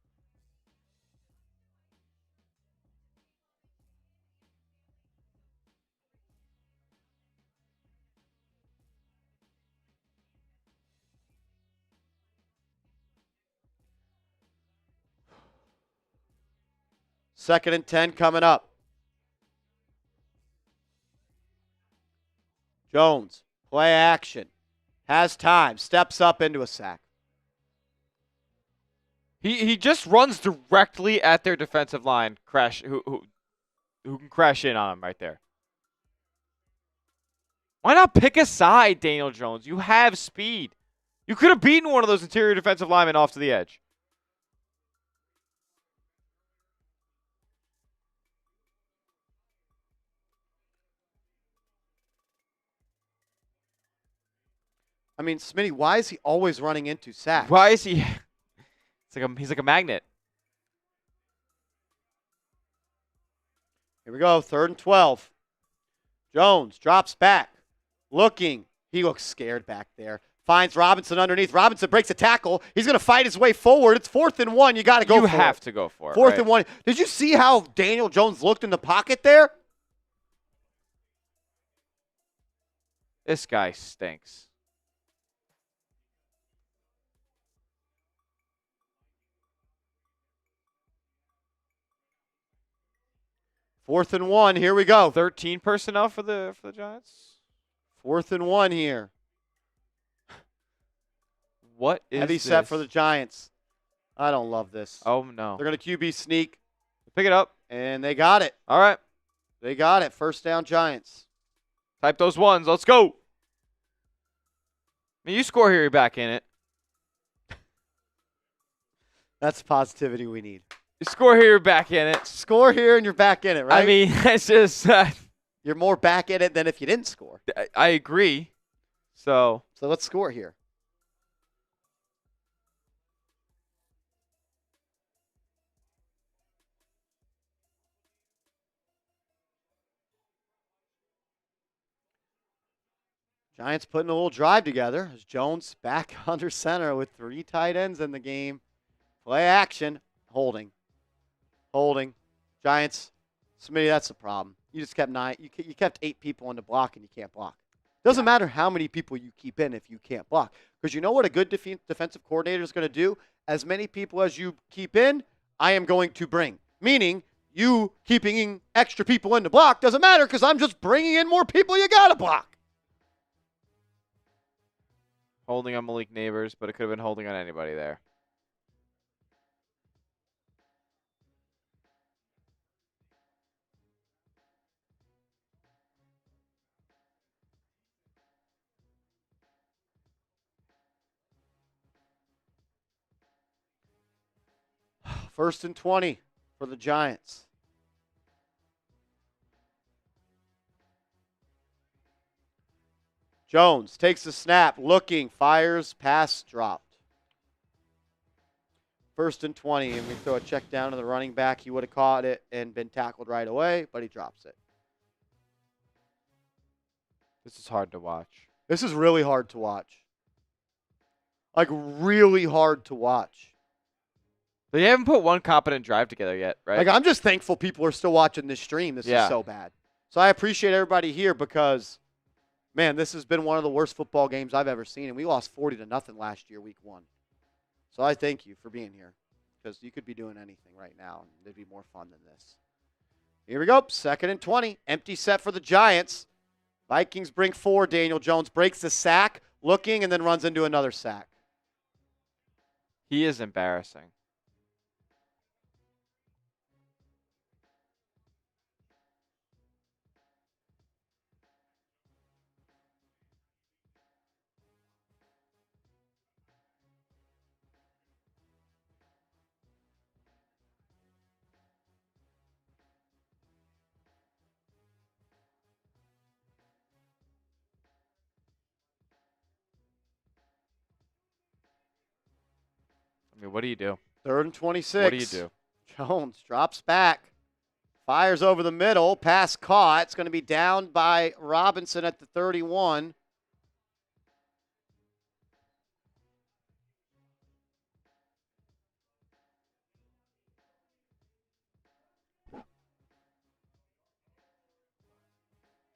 Second and 10 coming up. Jones, play action. Has time. Steps up into a sack. He just runs directly at their defensive line. Who can crash in on him right there? Why not pick a side, Daniel Jones? You have speed. You could have beaten one of those interior defensive linemen off to the edge. I mean, Smitty, why is he always running into sacks? Why is he? He's like a magnet. Here we go, 3rd and 12. Jones drops back, looking. He looks scared back there. Finds Robinson underneath. Robinson breaks a tackle. He's going to fight his way forward. It's 4th and 1. You got to go for it. You have to go for it. 4th and 1. Did you see how Daniel Jones looked in the pocket there? This guy stinks. Fourth and 1. Here we go. 13 personnel for the Giants. 4th and 1 here. What is heavy this? set for the Giants? I don't love this. Oh no. They're going to QB sneak. Pick it up. And they got it. All right. They got it. First down, Giants. Type those ones. Let's go. I mean, you score here, you're back in it. That's the positivity we need. You score here, you're back in it. Score here and you're back in it, right? I mean, it's just... you're more back in it than if you didn't score. I agree. So let's score here. Giants putting a little drive together as Jones back under center with 3 tight ends in the game. Play action. Holding. Giants. Smitty, that's the problem. You just kept 9. You kept 8 people in the block and you can't block. Doesn't matter how many people you keep in if you can't block. Because you know what a good defensive coordinator is going to do? As many people as you keep in, I am going to bring. Meaning, you keeping in extra people in the block doesn't matter because I'm just bringing in more people you got to block. holding on Malik Nabers, but it could have been holding on anybody there. First and 20 for the Giants. Jones takes the snap, looking, fires, pass dropped. First and 20, and we throw a check down to the running back. He would have caught it and been tackled right away, but he drops it. This is hard to watch. This is really hard to watch. Like, really hard to watch. They haven't put one competent drive together yet, right? Like, I'm just thankful people are still watching this stream. This is so bad. So I appreciate everybody here because, man, this has been one of the worst football games I've ever seen, and we lost 40-0 last year, week 1. So I thank you for being here because you could be doing anything right now, and it'd be more fun than this. Here we go, second and 20. Empty set for the Giants. Vikings bring 4. Daniel Jones breaks the sack, looking, and then runs into another sack. He is embarrassing. What do you do? 3rd and 26. What do you do? Jones drops back. Fires over the middle. Pass caught. It's going to be down by Robinson at the 31.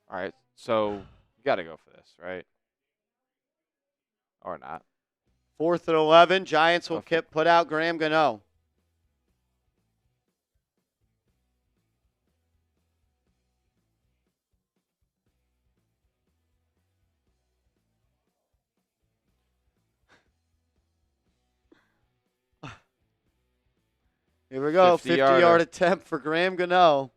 All right, so you got to go for this, right? Or not. 4th and 11. Giants will put out Graham Gano. Here we go. 50-yard attempt for Graham Gano.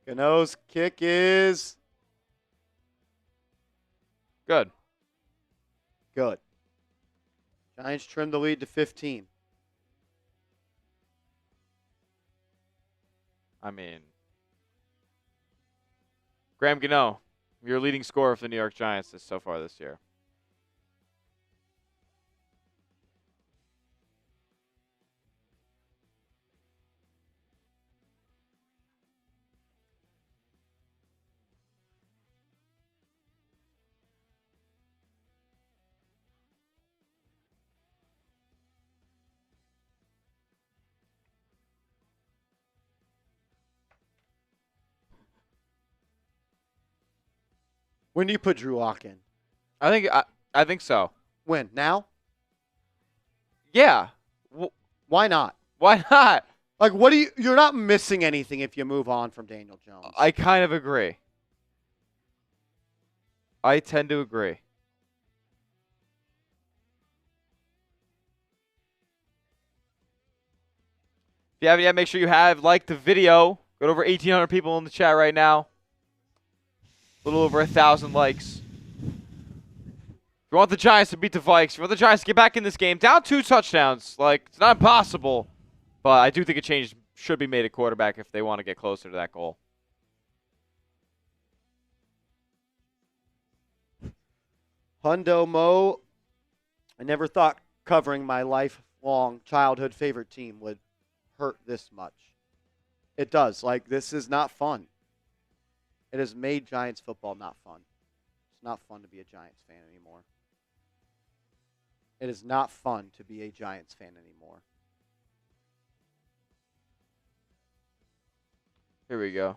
Gano's kick is good. Good. Giants trim the lead to 15. I mean, Graham Gano, your leading scorer for the New York Giants so far this year. When do you put Drew Lock in? I think so. When? Now? Yeah. Why not? Why not? Like, you're not missing anything if you move on from Daniel Jones. I kind of agree. I tend to agree. If you haven't yet, make sure you have liked the video. Got over 1,800 people in the chat right now. A little over 1,000 likes. If you want the Giants to beat the Vikes, if you want the Giants to get back in this game, down 2 touchdowns, like, it's not impossible. But I do think a change should be made at quarterback if they want to get closer to that goal. Hundo Mo, I never thought covering my lifelong childhood favorite team would hurt this much. It does. Like, this is not fun. It has made Giants football not fun. It's not fun to be a Giants fan anymore. It is not fun to be a Giants fan anymore. Here we go.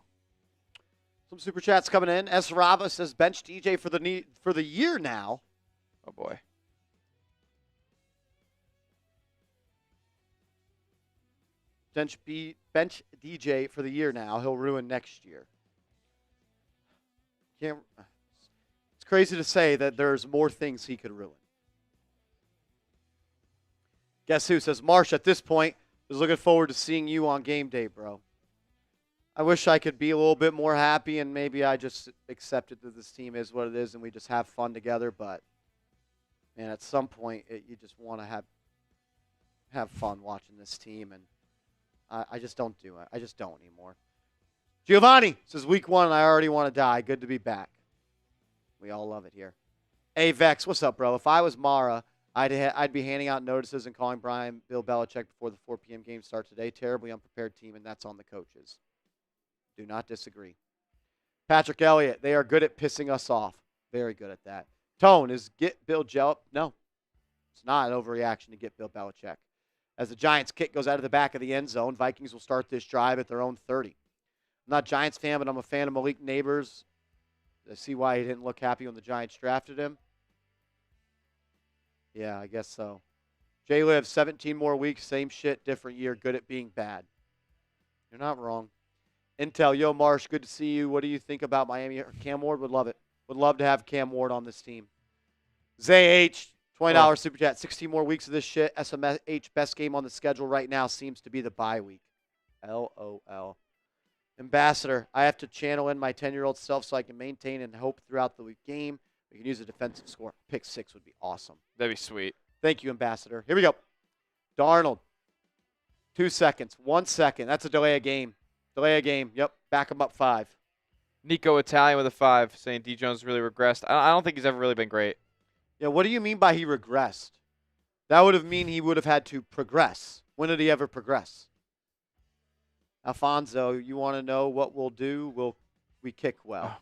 Some super chats coming in. S. Rava says bench DJ for the year now. Oh boy. Bench DJ for the year now. He'll ruin next year. It's crazy to say that there's more things he could ruin. Guess who says Marsh at this point is looking forward to seeing you on game day, bro. I wish I could be a little bit more happy and maybe I just accepted that this team is what it is and we just have fun together. But, man, at some point you just want to have fun watching this team. And I just don't do it. I just don't anymore. Giovanni says week 1 and I already want to die. Good to be back. We all love it here. Hey, Vex, what's up, bro? If I was Mara, I'd be handing out notices and calling Bill Belichick before the 4 p.m. game starts today. Terribly unprepared team, and that's on the coaches. Do not disagree. Patrick Elliott, they are good at pissing us off. Very good at that. Tone, is get Bill Jelp? No. It's not an overreaction to get Bill Belichick. As the Giants kick goes out of the back of the end zone, Vikings will start this drive at their own 30. I'm not a Giants fan, but I'm a fan of Malik Nabers. I see why he didn't look happy when the Giants drafted him. Yeah, I guess so. Jay Liv, 17 more weeks, same shit, different year, good at being bad. You're not wrong. Intel, yo, Marsh, good to see you. What do you think about Miami? Cam Ward would love it. Would love to have Cam Ward on this team. Zay H, $20 super chat. 16 more weeks of this shit. SMH, best game on the schedule right now seems to be the bye week. LOL. Ambassador, I have to channel in my 10-year-old self so I can maintain and hope throughout the game. We can use a defensive score. Pick 6 would be awesome. That'd be sweet. Thank you, Ambassador. Here we go. Darnold. 2 seconds. 1 second. That's a delay of game. Delay a game. Yep. Back him up 5. Nico Italian with a 5, saying D. Jones really regressed. I don't think he's ever really been great. Yeah, what do you mean by he regressed? That would have mean he would have had to progress. When did he ever progress? Alfonso, you want to know what we'll do? We kick well.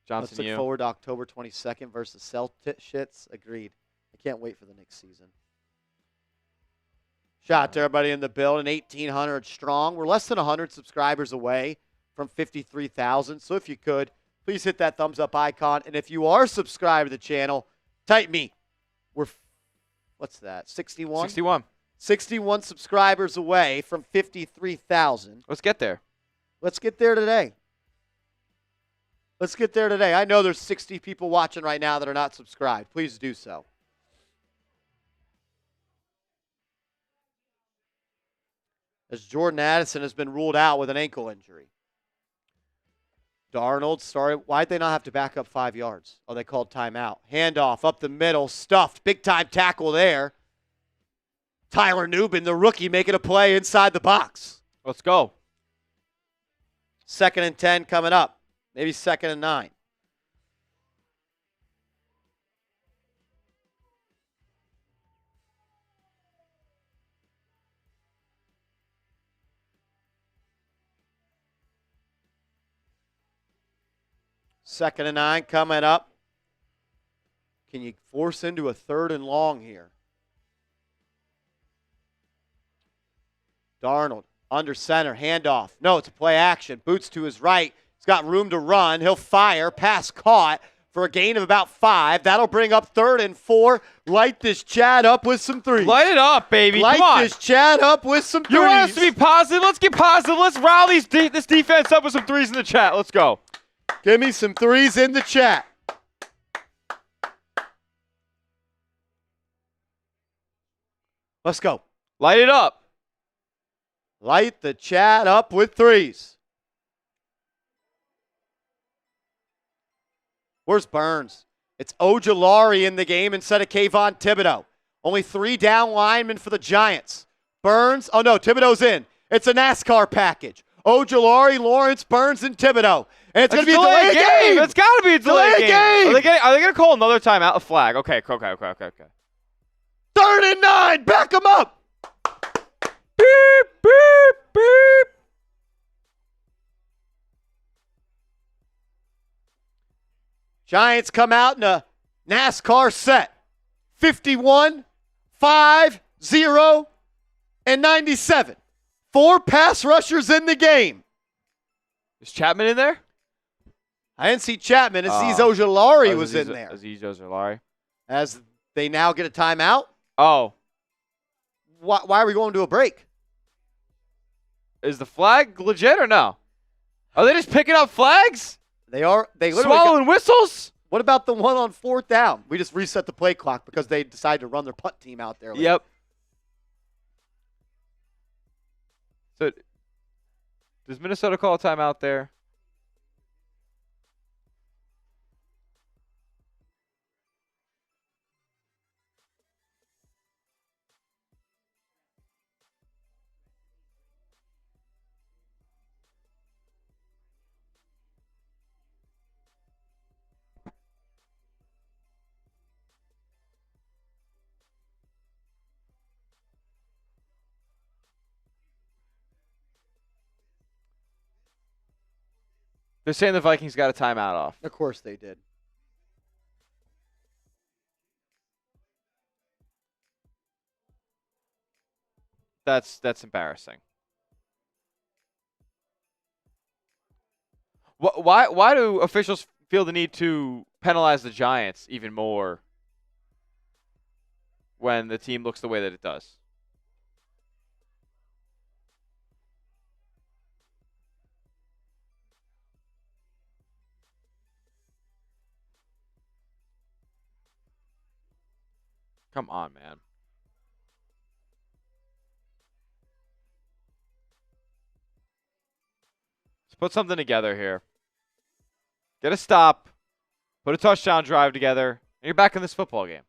Johnson, Let's look forward to October 22nd versus Celtics. Agreed. I can't wait for the next season. Shout out to everybody in the building, 1,800 strong. We're less than 100 subscribers away from 53,000. So if you could, please hit that thumbs up icon. And if you are subscribed to the channel, type me. What's that, 61? 61. 61 subscribers away from 53,000. Let's get there. Let's get there today. Let's get there today. I know there's 60 people watching right now that are not subscribed. Please do so. As Jordan Addison has been ruled out with an ankle injury. Darnold started. Why'd they not have to back up 5 yards? Oh, they called timeout. Handoff up the middle, stuffed. Big-time tackle there. Tyler Nubin, the rookie, making a play inside the box. Let's go. 2nd and 10 coming up. Maybe 2nd and 9. Second and 9 coming up. Can you force into a 3rd and long here? Darnold under center, handoff. No, it's a play action. Boots to his right. He's got room to run. He'll fire. Pass caught for a gain of about 5. That'll bring up 3rd and 4. Light this Chad up with some threes. Light it up, baby. Come on. Light this Chad up with some threes. You want us to be positive? Let's get positive. Let's rile this defense up with some threes in the chat. Let's go. Give me some threes in the chat. Let's go. Light it up. Light the chat up with threes. Where's Burns? It's Ojulari in the game instead of Kayvon Thibodeaux. Only 3 down linemen for the Giants. Burns. Oh, no, Thibodeaux's in. It's a NASCAR package. Ojulari, Lawrence, Burns, and Thibodeaux. And it's going to be a delayed game. It's got to be a delayed game. Are they going to call another timeout? A flag. Okay. 3rd and 9. Back them up. Beep, beep, beep. Giants come out in a NASCAR set. 51, 5, 0, and 97. 4 pass rushers in the game. Is Chapman in there? I didn't see Chapman. Aziz Ojulari was Aziz, in there. Aziz Ojulari. As they now get a timeout. Oh. Why are we going to a break? Is the flag legit or no? Are they just picking up flags? They are. They literally swallowing whistles? What about the one on 4th down? We just reset the play clock because they decided to run their punt team out there. Yep. So, does Minnesota call a timeout there? They're saying the Vikings got a timeout off. Of course they did. That's embarrassing. Why do officials feel the need to penalize the Giants even more when the team looks the way that it does? Come on, man. Let's put something together here. Get a stop. Put a touchdown drive together. And you're back in this football game.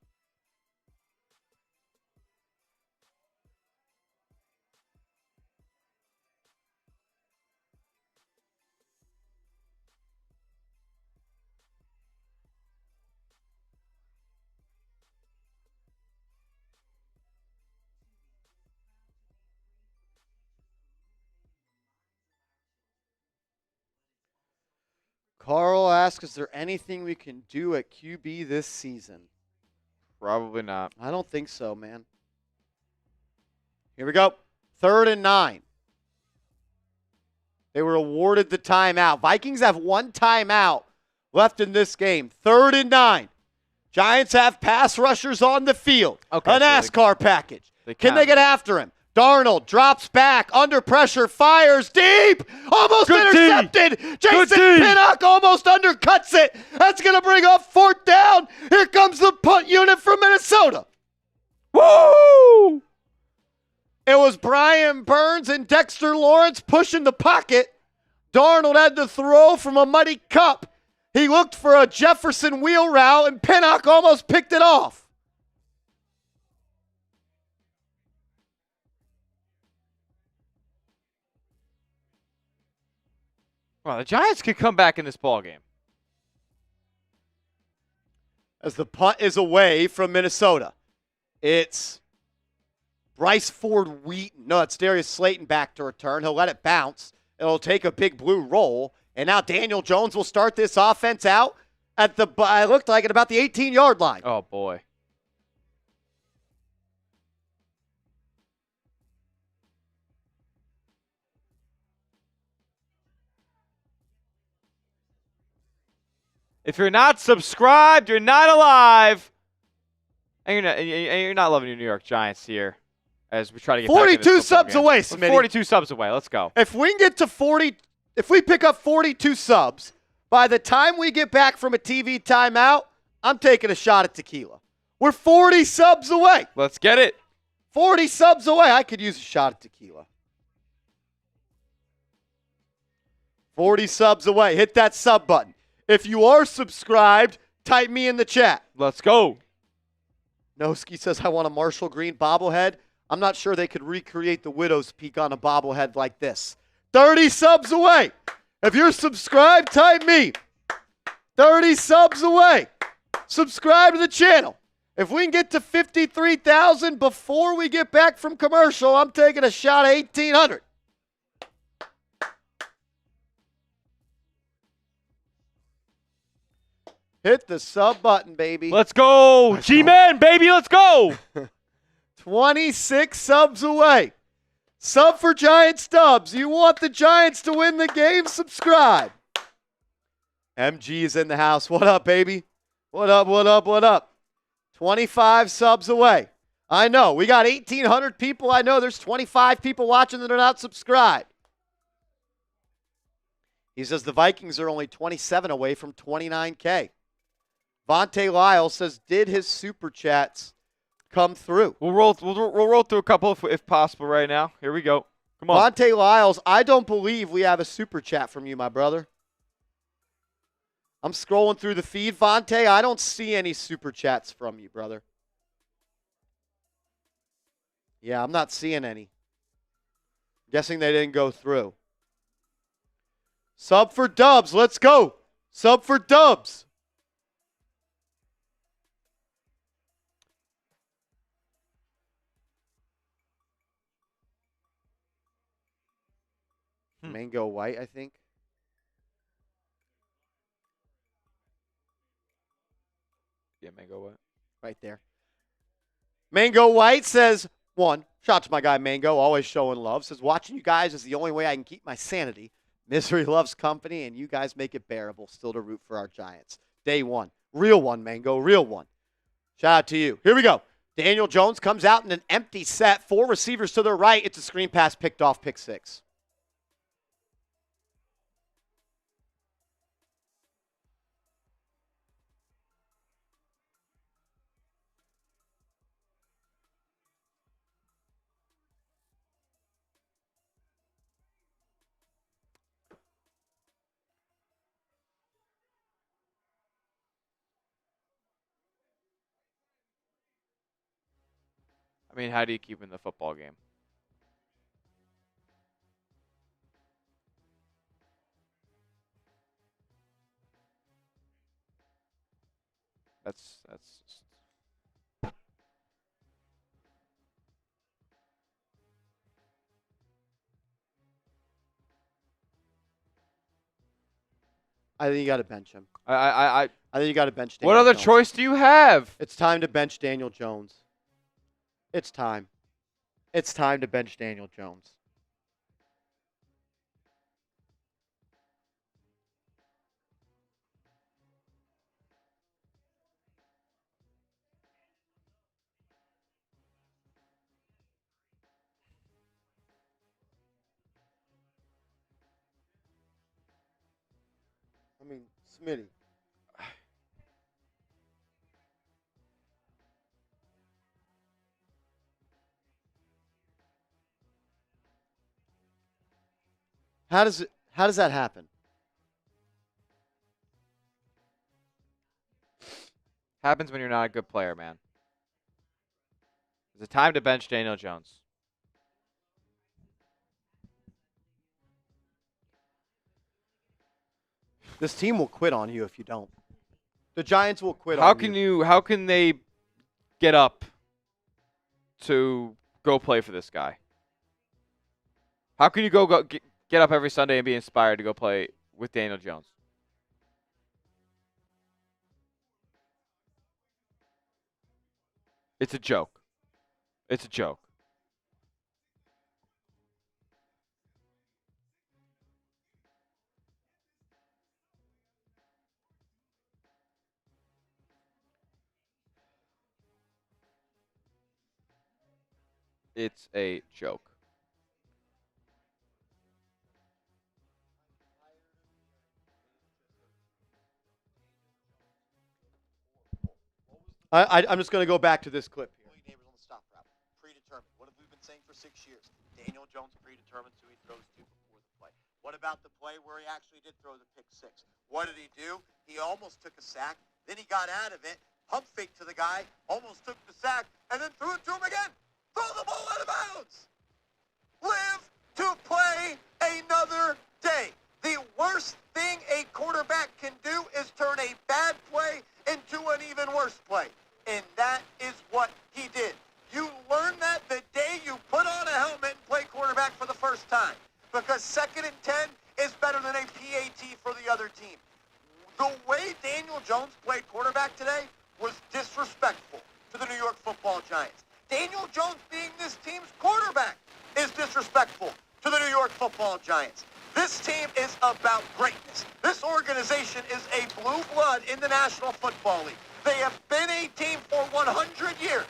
Carl asks, is there anything we can do at QB this season? Probably not. I don't think so, man. Here we go. 3rd and 9. They were awarded the timeout. Vikings have 1 timeout left in this game. 3rd and 9. Giants have pass rushers on the field. Okay, a NASCAR package. Can they get after him? Darnold drops back, under pressure, fires deep, almost intercepted. Jason Pinnock almost undercuts it. That's going to bring up 4th down. Here comes the punt unit from Minnesota. Woo! It was Brian Burns and Dexter Lawrence pushing the pocket. Darnold had to throw from a muddy cup. He looked for a Jefferson wheel route, and Pinnock almost picked it off. Well, the Giants could come back in this ballgame. As the punt is away from Minnesota. It's Bryce Ford Wheaton. No, it's Darius Slayton back to return. He'll let it bounce. It'll take a big blue roll. And now Daniel Jones will start this offense out at the, it looked like at about the 18-yard line. Oh, boy. If you're not subscribed, you're not alive. And you're not loving your New York Giants here as we try to get 42 subs away, Smitty. 42 subs away. Let's go. If we can get to 40, if we pick up 42 subs, by the time we get back from a TV timeout, I'm taking a shot at tequila. We're 40 subs away. Let's get it. 40 subs away. I could use a shot at tequila. 40 subs away. Hit that sub button. If you are subscribed, type me in the chat. Let's go. Noski says, I want a Marshall Green bobblehead. I'm not sure they could recreate the widow's peak on a bobblehead like this. 30 subs away. If you're subscribed, type me. 30 subs away. Subscribe to the channel. If we can get to 53,000 before we get back from commercial, I'm taking a shot at 1,800. Hit the sub button, baby. Let's go. G-Man, baby, let's go. 26 subs away. Sub for Giants Dubs. You want the Giants to win the game? Subscribe. MG is in the house. What up, baby? What up, what up, what up? 25 subs away. I know. We got 1,800 people. I know there's 25 people watching that are not subscribed. He says the Vikings are only 27 away from 29K. Vontae Lyle says, did his super chats come through? We'll roll through a couple if possible right now. Here we go. Come on. Vontae Lyles, I don't believe we have a super chat from you, my brother. I'm scrolling through the feed, Vontae. I don't see any super chats from you, brother. Yeah, I'm not seeing any. Guessing they didn't go through. Sub for Dubs. Let's go. Sub for Dubs. Mango White, I think. Yeah, Mango White. Right there. Mango White says, one, shout out to my guy Mango, always showing love. Says, watching you guys is the only way I can keep my sanity. Misery loves company, and you guys make it bearable still to root for our Giants. Day one. Real one, Mango. Real one. Shout out to you. Here we go. Daniel Jones comes out in an empty set. 4 receivers to the right. It's a screen pass picked off, pick 6. I mean, how do you keep in the football game? That's I think you got to bench him. I think you got to bench Daniel What other Jones. choice do you have? It's time to bench Daniel Jones. It's time. It's time to bench Daniel Jones. I mean, Smitty. How does that happen? Happens when you're not a good player, man. It's time to bench Daniel Jones. This team will quit on you if you don't. The Giants will quit on you. How can they get up to go play for this guy? How can you get up every Sunday and be inspired to go play with Daniel Jones? It's a joke. It's a joke. It's a joke. I'm just going to go back to this clip here. Malik Nabers on the stop route. Predetermined. What have we been saying for 6 years? Daniel Jones predetermined who he throws to before the play. What about the play where he actually did throw the pick six? What did he do? He almost took a sack. Then he got out of it, pump fake to the guy, almost took the sack, and then threw it to him again. Throw the ball out of bounds. Live to play another day. The worst thing a quarterback can do is turn a bad play into an even worse play. And that is what he did. You learn that the day you put on a helmet and play quarterback for the first time. Because 2nd and 10 is better than a PAT for the other team. The way Daniel Jones played quarterback today was disrespectful to the New York Football Giants. Daniel Jones being this team's quarterback is disrespectful to the New York Football Giants. This team is about greatness. This organization is a blue blood in the National Football League. They have been a team for 100 years.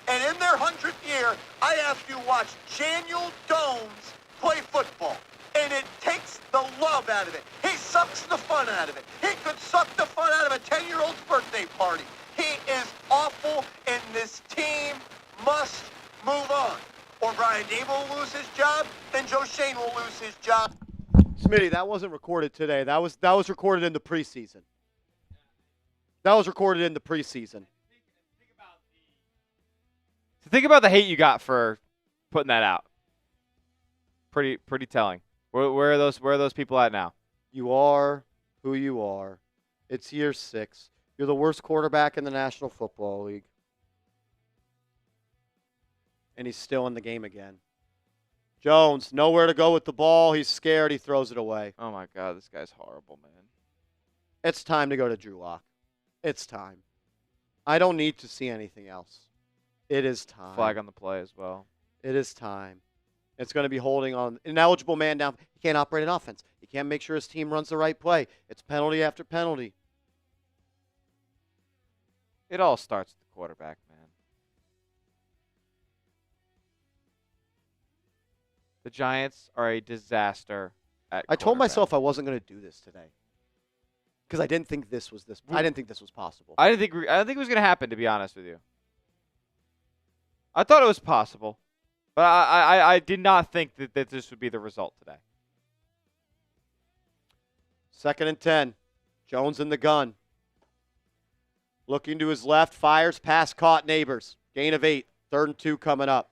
And in their 100th year, I have to watch Daniel Jones play football. And it takes the love out of it. He sucks the fun out of it. He could suck the fun out of a 10-year-old's birthday party. He is awful, and this team must move on. Or Brian Daboll will lose his job, and Joe Shane will lose his job. Smitty, that wasn't recorded today. That was recorded in the preseason. That was recorded in the preseason. Think about the hate you got for putting that out. Pretty telling. Where are those people at now? You are who you are. It's year 6. You're the worst quarterback in the National Football League. And he's still in the game again. Jones, nowhere to go with the ball. He's scared. He throws it away. Oh, my God. This guy's horrible, man. It's time to go to Drew Lock. It's time. I don't need to see anything else. It is time. Flag on the play as well. It is time. It's going to be holding on. An eligible man down. He can't operate an offense. He can't make sure his team runs the right play. It's penalty after penalty. It all starts with the quarterback, man. The Giants are a disaster at I told quarterback. myself I wasn't going to do this today because I didn't think this was I didn't think this was possible. I didn't think it was going to happen, to be honest with you. I thought it was possible, but I did not think that this would be the result today. 2nd and 10. Jones in the gun. Looking to his left, fires, pass caught, Nabers. Gain of 8. 3rd and 2 coming up.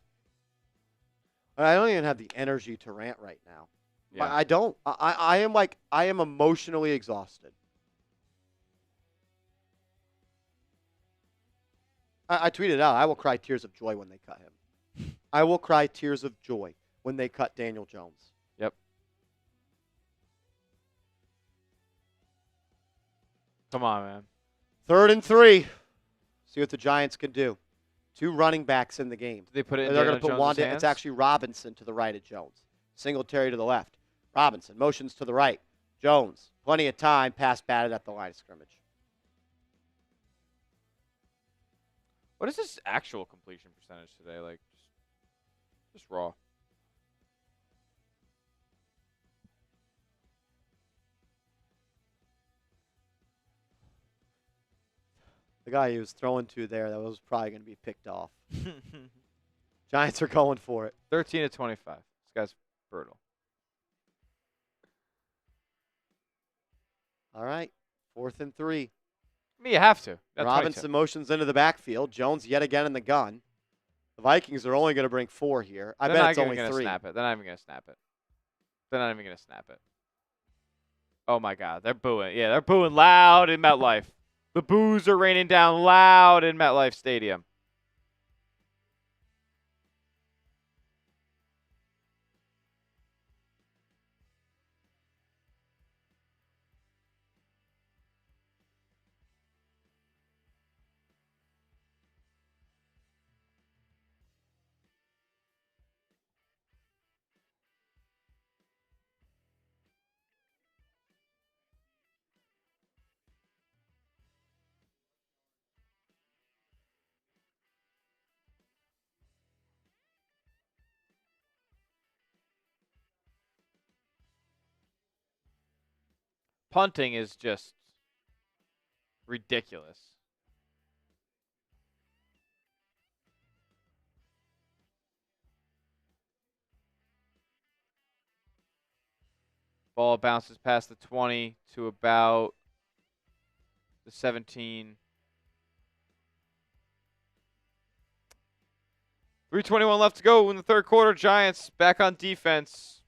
I don't even have the energy to rant right now. Yeah. I don't. I am emotionally exhausted. I tweeted out, I will cry tears of joy when they cut him. I will cry tears of joy when they cut Daniel Jones. Yep. Come on, man. 3rd and 3. See what the Giants can do. 2 running backs in the game. Did they put it in They're going to Daniel put Jones' Wanda. hands? It's actually Robinson to the right of Jones. Singletary to the left. Robinson motions to the right. Jones, plenty of time, pass batted at the line of scrimmage. What is this actual completion percentage today? Like, just raw. The guy he was throwing to there, that was probably going to be picked off. Giants are going for it. 13 to 25. This guy's brutal. All right, 4th and 3. I mean, you have to. That's Robinson motions into the backfield. Jones yet again in the gun. The Vikings are only going to bring 4 here. I bet it's only 3. Snap it. They're not even going to snap it. They're not even going to snap it. Oh, my God. They're booing. Yeah, they're booing loud in MetLife. The boos are raining down loud in MetLife Stadium. Punting is just ridiculous. Ball bounces past the 20 to about the 17. 3:21 left to go in the 3rd quarter. Giants back on defense.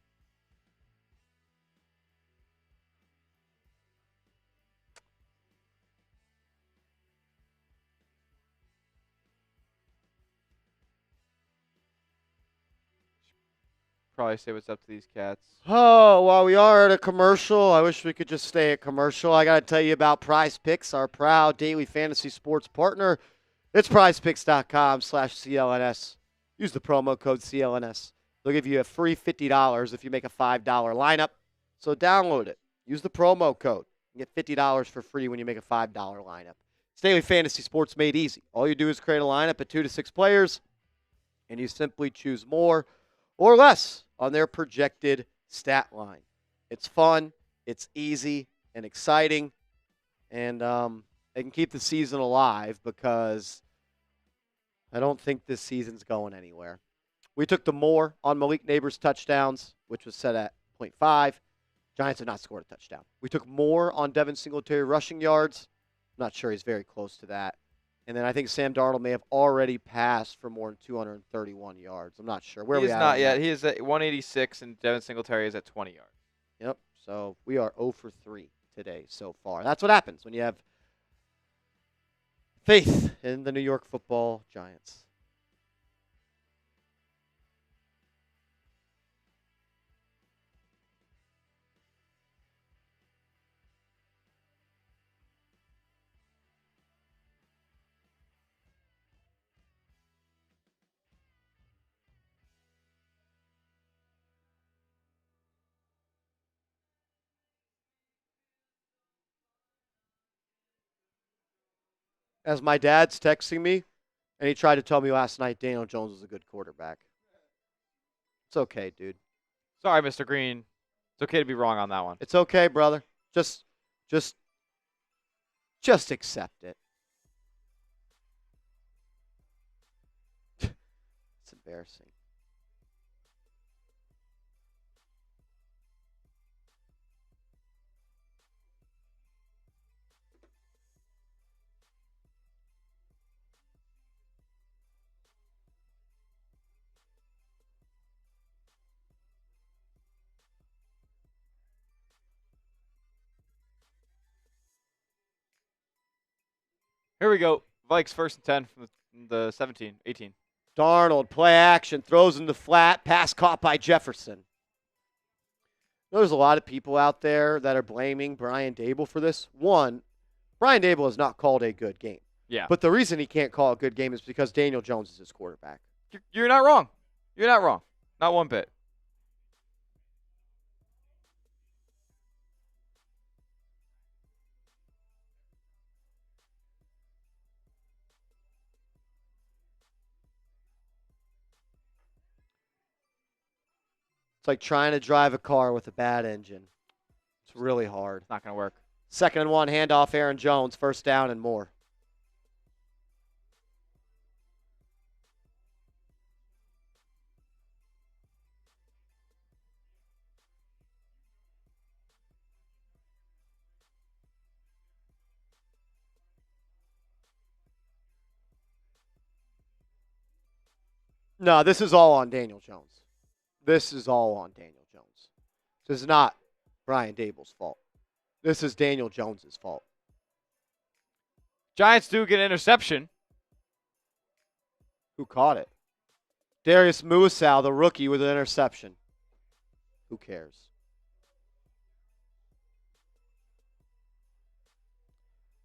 Probably say what's up to these cats. Oh, while we are at a commercial, I wish we could just stay at commercial. I got to tell you about Prize Picks, our proud daily fantasy sports partner. It's prizepicks.com/CLNS. Use the promo code CLNS. They'll give you a free $50 if you make a $5 lineup. So download it. Use the promo code. You get $50 for free when you make a $5 lineup. It's daily fantasy sports made easy. All you do is create a lineup of 2 to 6 players, and you simply choose more or less on their projected stat line. It's fun, it's easy, and exciting, and they can keep the season alive because I don't think this season's going anywhere. We took the more on Malik Nabers' touchdowns, which was set at 0.5. Giants have not scored a touchdown. We took more on Devin Singletary rushing yards. I'm not sure he's very close to that. And then I think Sam Darnold may have already passed for more than 231 yards. I'm not sure. Where He are we is at? not yet. He is at 186, and Devin Singletary is at 20 yards. Yep. So we are 0 for 3 today so far. That's what happens when you have faith in the New York Football Giants. As my dad's texting me, and he tried to tell me last night Daniel Jones was a good quarterback. It's okay, dude. Sorry, Mr. Green. It's okay to be wrong on that one. It's okay, brother. Just accept it. It's embarrassing. Here we go. Vikes 1st and 10 from the 17, 18. Darnold, play action, throws in the flat, pass caught by Jefferson. There's a lot of people out there that are blaming Brian Daboll for this. One, Brian Daboll has not called a good game. Yeah. But the reason he can't call a good game is because Daniel Jones is his quarterback. You're not wrong. You're not wrong. Not one bit. It's like trying to drive a car with a bad engine. It's really hard. It's not going to work. 2nd and 1, handoff Aaron Jones, 1st down and more. No, this is all on Daniel Jones. This is all on Daniel Jones. This is not Brian Daboll's fault. This is Daniel Jones' fault. Giants do get an interception. Who caught it? Darius Muasau, the rookie, with an interception. Who cares?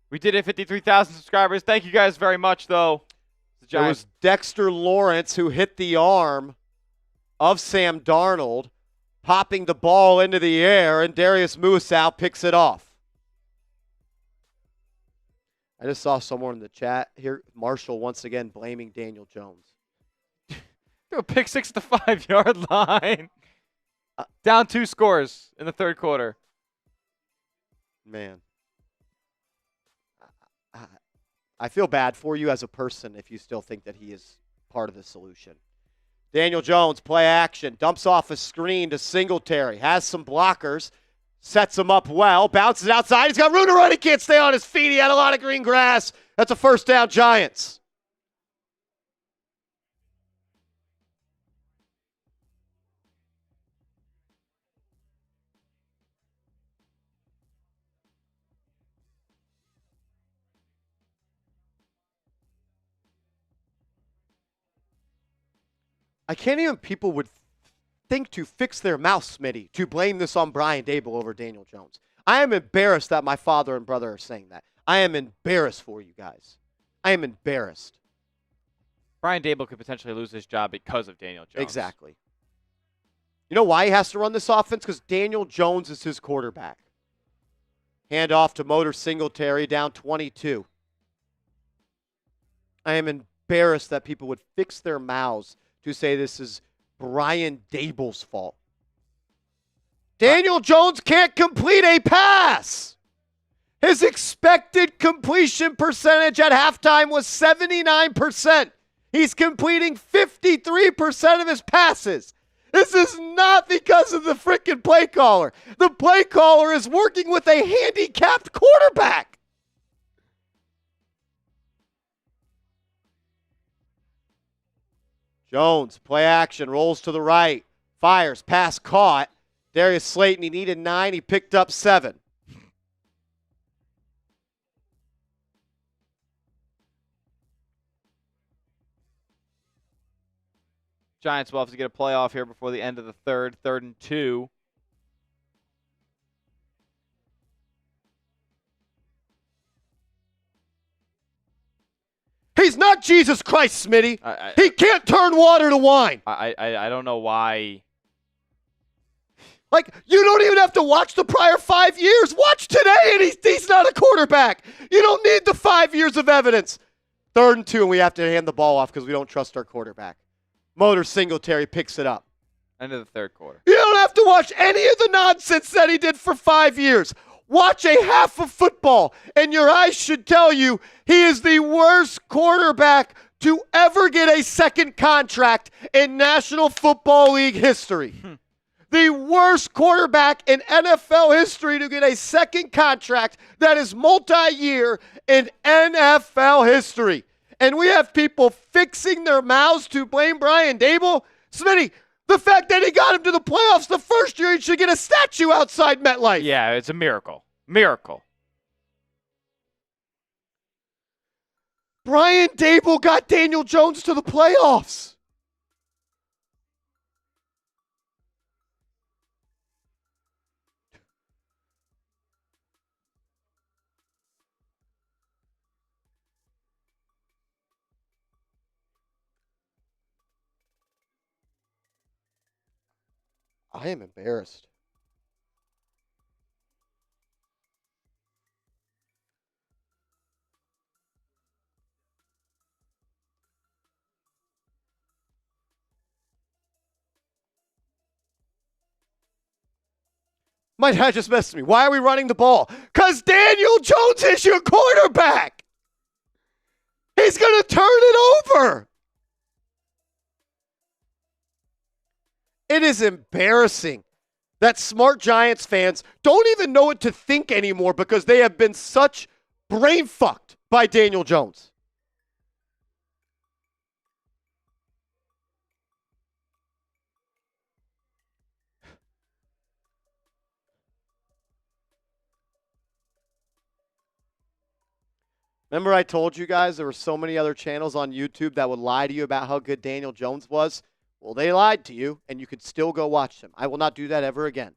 We did it, 53,000 subscribers. Thank you guys very much, though. It was Dexter Lawrence who hit the arm of Sam Darnold, popping the ball into the air, and Darius Muasau picks it off. I just saw someone in the chat here, Marshall, once again blaming Daniel Jones. A pick 6 at the 5-yard line. Down 2 scores in the 3rd quarter. Man. I feel bad for you as a person if you still think that he is part of the solution. Daniel Jones, play action, dumps off a screen to Singletary, has some blockers, sets him up well, bounces outside. He's got room to run. He can't stay on his feet. He had a lot of green grass. That's a 1st down, Giants. I can't even people would think to fix their mouth, Smitty, to blame this on Brian Daboll over Daniel Jones. I am embarrassed that my father and brother are saying that. I am embarrassed for you guys. I am embarrassed. Brian Daboll could potentially lose his job because of Daniel Jones. Exactly. You know why he has to run this offense? Because Daniel Jones is his quarterback. Hand off to Motor Singletary, down 22. I am embarrassed that people would fix their mouths to say this is Brian Daboll's fault. Daniel Jones can't complete a pass. His expected completion percentage at halftime was 79%. He's completing 53% of his passes. This is not because of the freaking play caller. The play caller is working with a handicapped quarterback. Jones, play action, rolls to the right, fires, pass caught. Darius Slayton, he needed 9, he picked up 7. Giants will have to get a playoff here before the end of the 3rd, 3rd and 2. He's not Jesus Christ, Smitty. He can't turn water to wine. I don't know why. Like, you don't even have to watch the prior 5 years. Watch today, and he's not a quarterback. You don't need the 5 years of evidence. 3rd and 2, and we have to hand the ball off because we don't trust our quarterback. Motor Singletary picks it up. End of the 3rd quarter. You don't have to watch any of the nonsense that he did for 5 years. Watch a half of football, and your eyes should tell you he is the worst quarterback to ever get a second contract in National Football League history. The worst quarterback in NFL history to get a second contract that is multi-year in NFL history. And we have people fixing their mouths to blame Brian Daboll. Smitty, the fact that he got him to the playoffs the first year, he should get a statue outside MetLife. Yeah, it's a miracle. Miracle. Brian Daboll got Daniel Jones to the playoffs. I am embarrassed. My dad just messaged me. Why are we running the ball? Because Daniel Jones is your quarterback. He's going to turn it over. It is embarrassing that smart Giants fans don't even know what to think anymore because they have been such brain fucked by Daniel Jones. Remember I told you guys there were so many other channels on YouTube that would lie to you about how good Daniel Jones was? Well, they lied to you, and you could still go watch them. I will not do that ever again.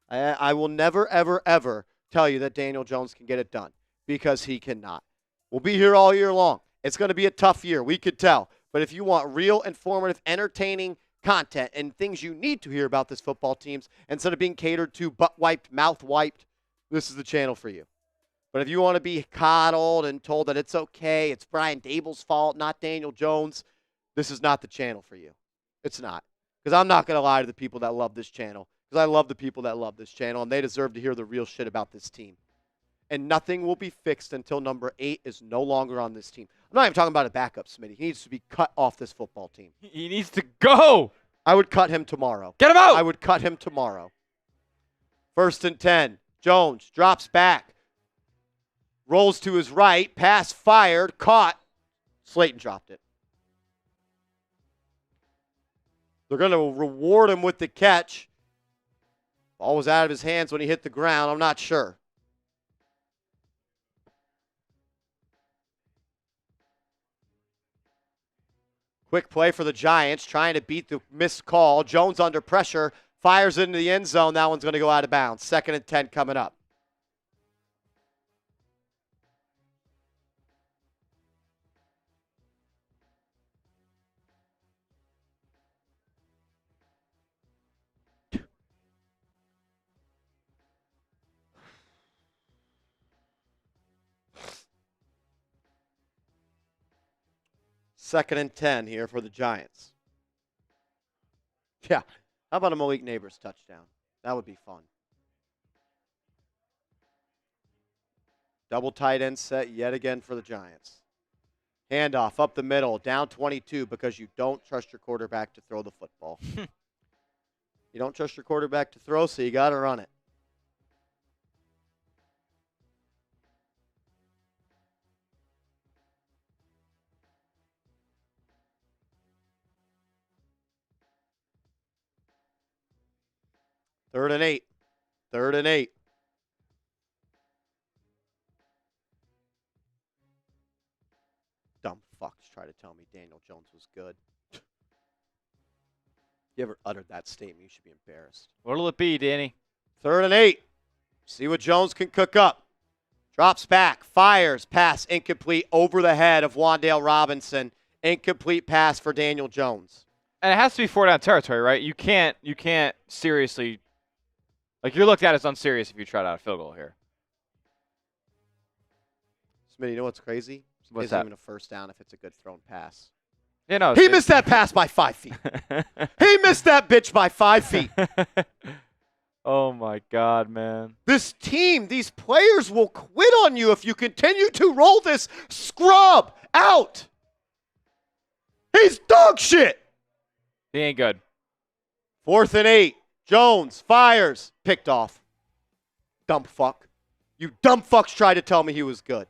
I will never, ever, ever tell you that Daniel Jones can get it done because he cannot. We'll be here all year long. It's going to be a tough year. We could tell. But if you want real, informative, entertaining content and things you need to hear about this football team, instead of being catered to, butt-wiped, mouth-wiped, this is the channel for you. But if you want to be coddled and told that it's okay, it's Brian Daboll's fault, not Daniel Jones, this is not the channel for you. It's not. Because I'm not going to lie to the people that love this channel. Because I love the people that love this channel, and they deserve to hear the real shit about this team. And nothing will be fixed until number 8 is no longer on this team. I'm not even talking about a backup, Smitty. He needs to be cut off this football team. He needs to go. I would cut him tomorrow. Get him out. I would cut him tomorrow. 1st and 10. Jones drops back. Rolls to his right. Pass fired. Caught. Slayton dropped it. They're going to reward him with the catch. Ball was out of his hands when he hit the ground. I'm not sure. Quick play for the Giants, trying to beat the missed call. Jones under pressure, fires into the end zone. That one's going to go out of bounds. 2nd and 10 coming up. Second and 10 here for the Giants. Yeah. How about a Malik Nabers touchdown? That would be fun. Double tight end set yet again for the Giants. Handoff up the middle, down 22 because you don't trust your quarterback to throw the football. You don't trust your quarterback to throw, so you got to run it. Third and 8. 3rd and 8. Dumb fucks try to tell me Daniel Jones was good. You ever uttered that statement, you should be embarrassed. What'll it be, Danny? 3rd and 8. See what Jones can cook up. Drops back, fires, pass incomplete over the head of Wan'Dale Robinson. Incomplete pass for Daniel Jones. And it has to be 4-down territory, right? You can't seriously, like, you're looked at as unserious if you try out a field goal here. Smitty, you know what's crazy? What's isn't that? even a first down if it's a good thrown pass. You know, He missed that pass by 5 feet. He missed that bitch by 5 feet. Oh, my God, man. This team, these players will quit on you if you continue to roll this scrub out. He's dog shit. He ain't good. 4th and 8. Jones fires. Picked off. Dumb fuck. You dumb fucks tried to tell me he was good.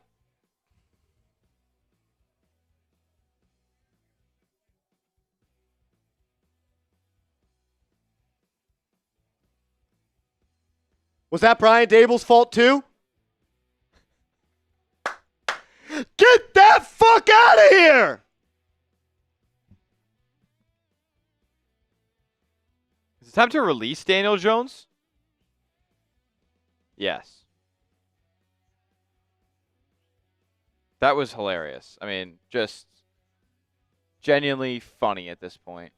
Was that Brian Daboll's fault too? Get that fuck out of here! Is it time to release Daniel Jones? Yes. That was hilarious. I mean, just genuinely funny at this point.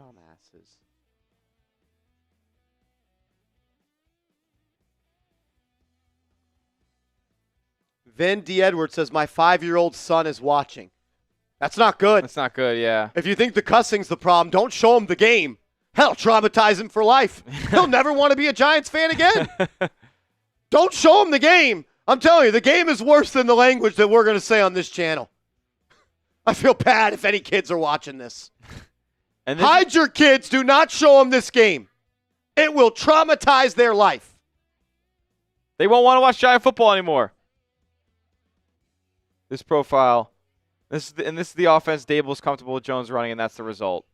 Dumbasses. Vin D. Edwards says, my 5-year-old son is watching. That's not good. That's not good, yeah. If you think the cussing's the problem, don't show him the game. Hell, traumatize him for life. He'll never want to be a Giants fan again. Don't show him the game. I'm telling you, the game is worse than the language that we're going to say on this channel. I feel bad if any kids are watching this. And Hide your kids. Do not show them this game. It will traumatize their life. They won't want to watch Giant football anymore. This profile. This is the offense Daboll's comfortable with Jones running, and that's the result.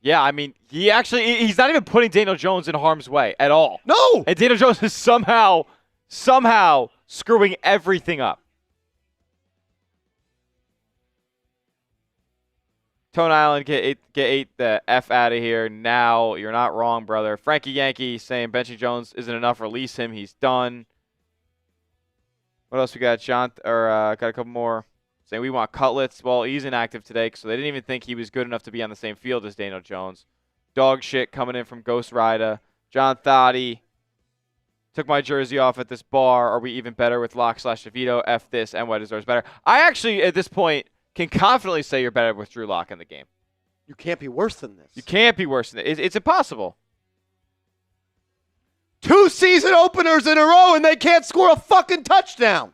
Yeah, I mean, he's not even putting Daniel Jones in harm's way at all. No! And Daniel Jones is somehow screwing everything up. Tone Island, get the F out of here now. You're not wrong, brother. Frankie Yankee saying benching Jones isn't enough. Release him. He's done. What else we got? Got a couple more. Saying we want Cutlets. Well, he's inactive today, so they didn't even think he was good enough to be on the same field as Daniel Jones. Dog shit coming in from Ghost Rider. John Thotty. Took my jersey off at this bar. Are we even better with Lock/Thibodeaux? F this. NY deserves better. I actually, at this point, can confidently say you're better with Drew Lock in the game. You can't be worse than this. You can't be worse than this. It's impossible. 2 season openers in a row, and they can't score a fucking touchdown.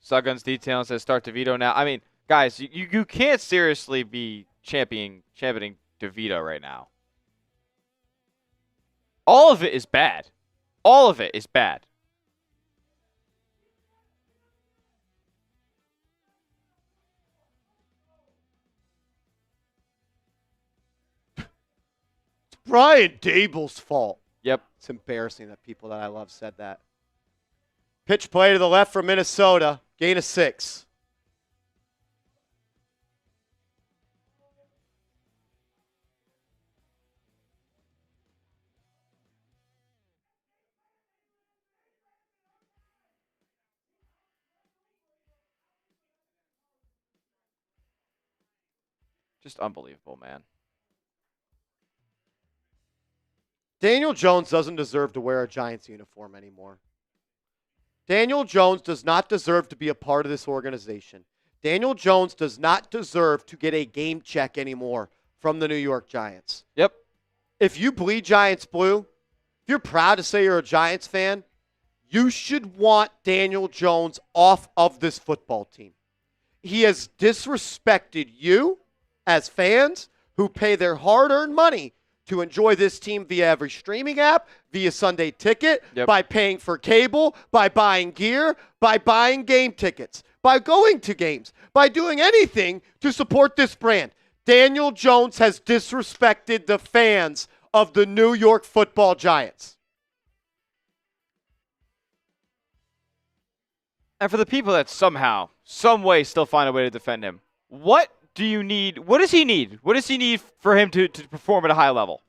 Sugguns Detailing says start DeVito now. I mean, guys, you can't seriously be championing DeVito right now. All of it is bad. All of it is bad. It's Brian Daboll's fault. Yep. It's embarrassing that people that I love said that. Pitch play to the left from Minnesota. Gain of 6. Just unbelievable, man. Daniel Jones doesn't deserve to wear a Giants uniform anymore. Daniel Jones does not deserve to be a part of this organization. Daniel Jones does not deserve to get a game check anymore from the New York Giants. Yep. If you bleed Giants blue, if you're proud to say you're a Giants fan, you should want Daniel Jones off of this football team. He has disrespected you as fans who pay their hard-earned money to enjoy this team via every streaming app, via Sunday Ticket, by paying for cable, by buying gear, by buying game tickets, by going to games, by doing anything to support this brand. Daniel Jones has disrespected the fans of the New York Football Giants. And for the people that somehow, some way still find a way to defend him, what do you need? What does he need? What does he need for him to perform at a high level?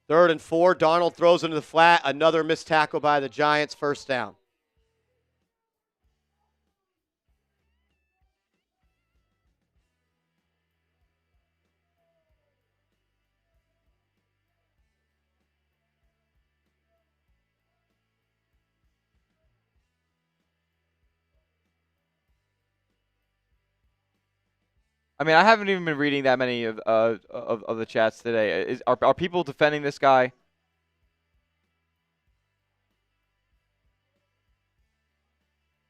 3rd and 4. Darnold throws into the flat. Another missed tackle by the Giants. First down. I mean, I haven't even been reading that many of the chats today. Are people defending this guy?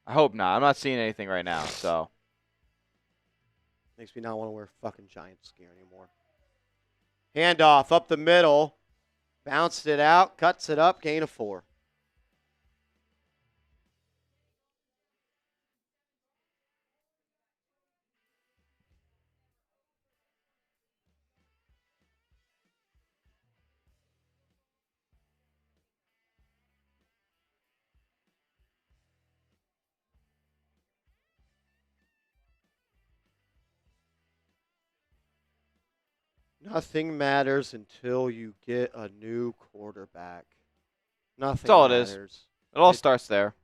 I hope not. I'm not seeing anything right now, so. Makes me not want to wear fucking Giants gear anymore. Handoff up the middle. Bounced it out. Cuts it up. Gain of 4. Nothing matters until you get a new quarterback. Nothing That's all matters. it is. It all starts there.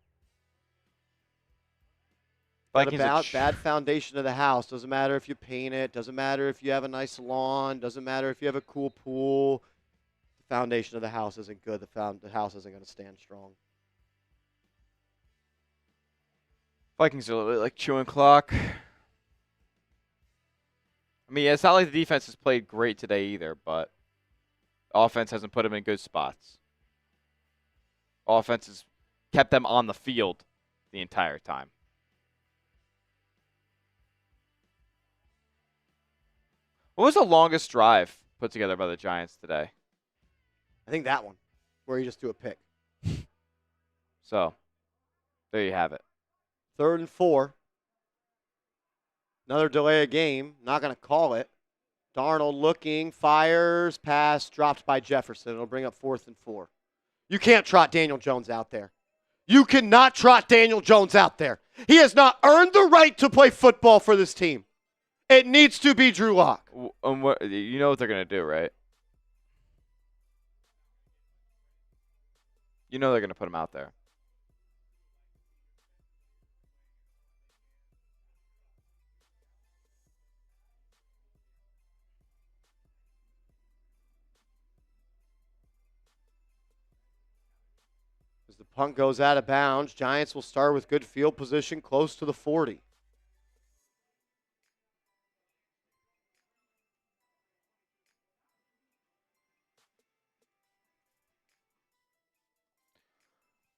Vikings are bad foundation of the house. Doesn't matter if you paint it. Doesn't matter if you have a nice lawn. Doesn't matter if you have a cool pool. The foundation of the house isn't good. The house isn't going to stand strong. Vikings are a little bit like chewing clock. I mean, it's not like the defense has played great today either, but offense hasn't put them in good spots. Offense has kept them on the field the entire time. What was the longest drive put together by the Giants today? I think that one, where you just do a pick. So, there you have it. 3rd and 4. Another delay of game. Not going to call it. Darnold looking, fires, pass, dropped by Jefferson. It'll bring up 4th and 4. You can't trot Daniel Jones out there. You cannot trot Daniel Jones out there. He has not earned the right to play football for this team. It needs to be Drew Lock. You know what they're going to do, right? You know they're going to put him out there. As the punt goes out of bounds, Giants will start with good field position close to the 40.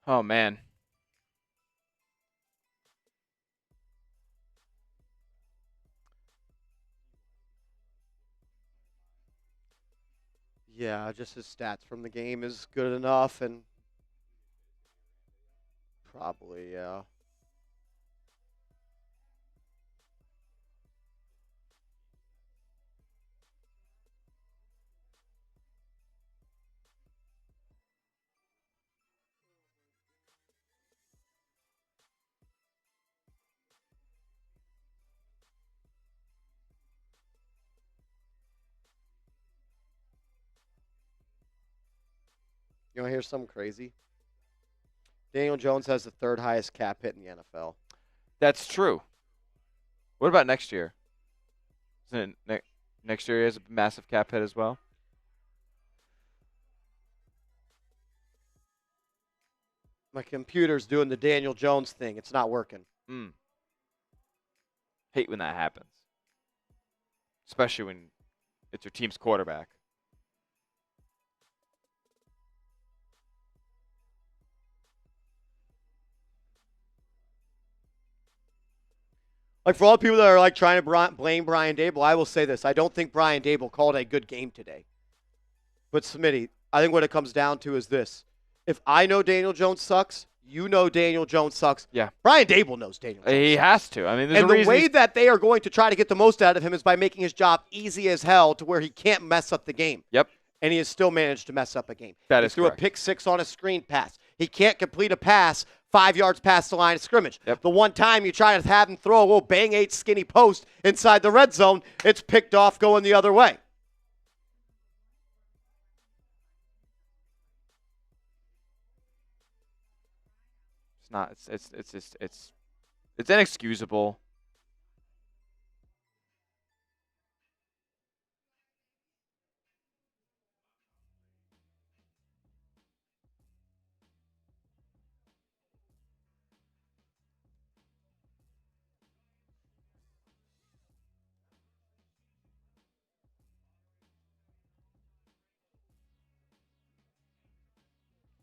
Oh, man. Yeah, just his stats from the game is good enough, and probably, yeah. You want to hear something crazy? Daniel Jones has the 3rd highest cap hit in the NFL. That's true. What about next year? Isn't it next year he has a massive cap hit as well? My computer's doing the Daniel Jones thing. It's not working. Hate when that happens. Especially when it's your team's quarterback. Like, for all the people that are like trying to blame Brian Daboll, I will say this. I don't think Brian Daboll called a good game today. But, Smitty, I think what it comes down to is this. If I know Daniel Jones sucks, you know Daniel Jones sucks. Yeah. Brian Daboll knows Daniel Jones He sucks. has to. I mean, there's and a the reason way that they are going to try to get the most out of him is by making his job easy as hell to where he can't mess up the game. Yep. And he has still managed to mess up a game. That he is threw correct. a pick 6 on a screen pass. He can't complete a pass 5 yards past the line of scrimmage. Yep. The one time you try to have him throw a little bang 8 skinny post inside the red zone, it's picked off going the other way. It's not. It's inexcusable.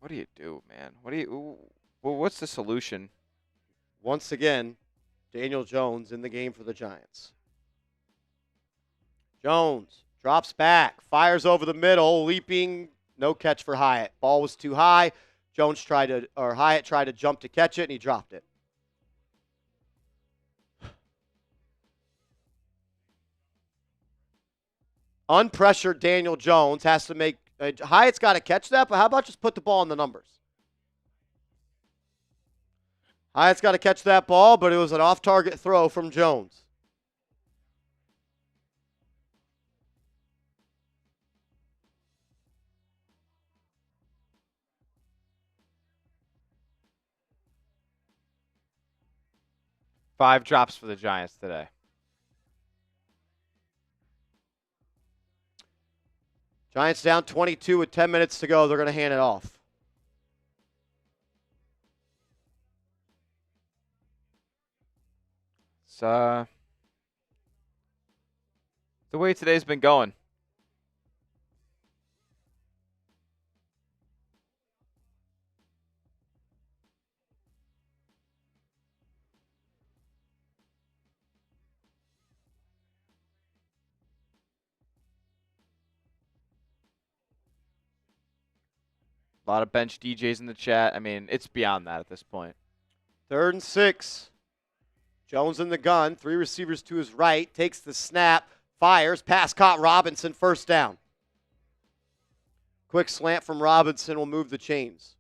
What do you do, man? What's the solution? Once again, Daniel Jones in the game for the Giants. Jones drops back, fires over the middle, leaping, no catch for Hyatt. Ball was too high. Hyatt tried to jump to catch it, and he dropped it. Unpressured Daniel Jones has to make Hyatt's got to catch that, but how about just put the ball in the numbers? Hyatt's got to catch that ball, but it was an off-target throw from Jones. 5 drops for the Giants today. Giants down 22 with 10 minutes to go. They're going to hand it off. It's the way today's been going. A lot of bench DJs in the chat. I mean, it's beyond that at this point. 3rd and 6. Jones in the gun. 3 receivers to his right. Takes the snap. Fires. Pass caught Robinson. First down. Quick slant from Robinson will move the chains.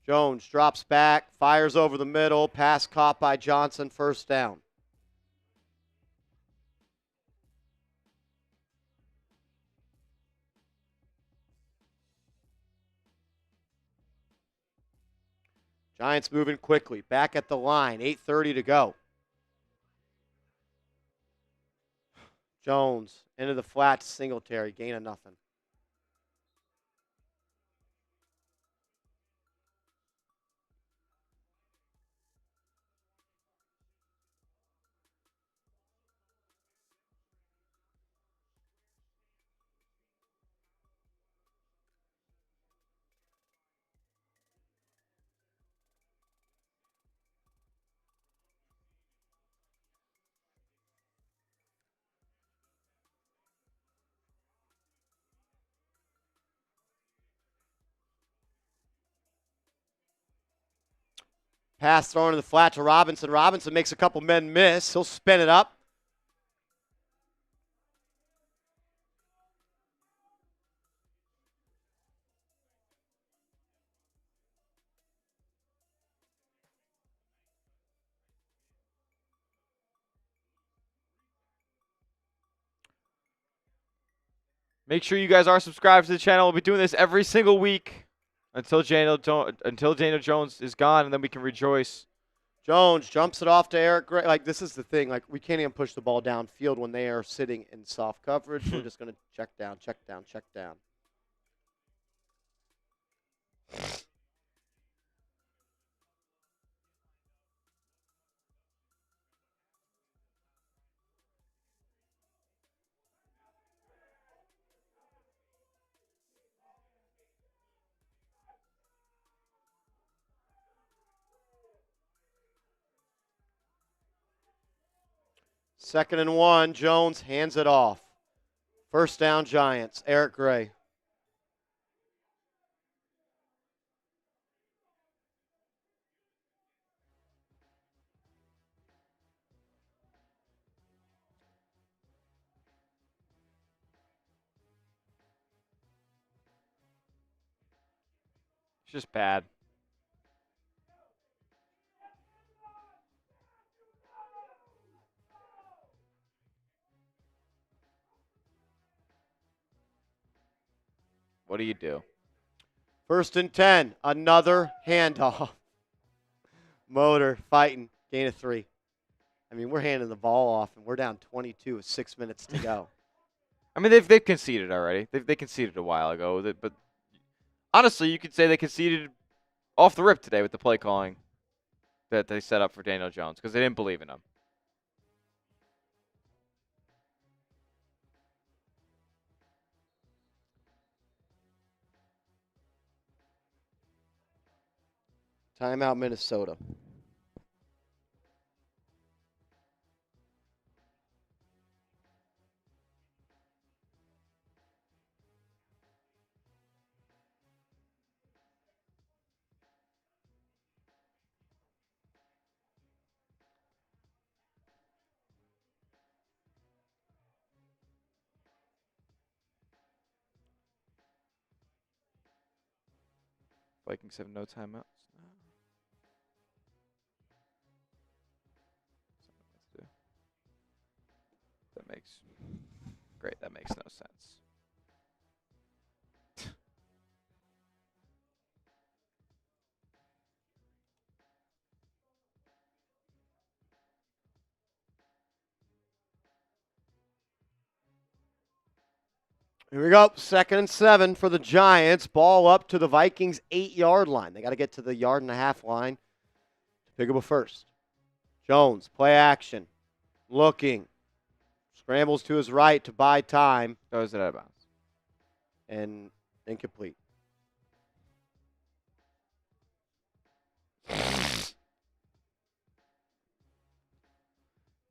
Jones drops back, fires over the middle, pass caught by Johnson, first down. Giants moving quickly, back at the line, 8:30 to go. Jones into the flat to Singletary, gain of nothing. Pass thrown in the flat to Robinson. Robinson makes a couple men miss. He'll spin it up. Make sure you guys are subscribed to the channel. We'll be doing this every single week until Daniel Jones is gone, and then we can rejoice. Jones jumps it off to Eric Gray. Like, this is the thing. Like, we can't even push the ball downfield when they are sitting in soft coverage. We're just going to check down, check down, check down. Second and 1, Jones hands it off. First down, Giants. Eric Gray. It's just bad. What do you do? First and 10, another handoff. Motor fighting, gain of 3. I mean, we're handing the ball off, and we're down 22 with 6 minutes to go. I mean, they've conceded already. They conceded a while ago. But honestly, you could say they conceded off the rip today with the play calling that they set up for Daniel Jones because they didn't believe in him. Timeout, Minnesota. Vikings have no timeouts. makes great. That makes no sense. Here we go. 2nd and 7 for the Giants. Ball up to the Vikings 8-yard line. They got to get to the 1.5 yard line to pick up a first. Jones, play action. Looking. Scrambles to his right to buy time. Throws it out of bounds. And incomplete.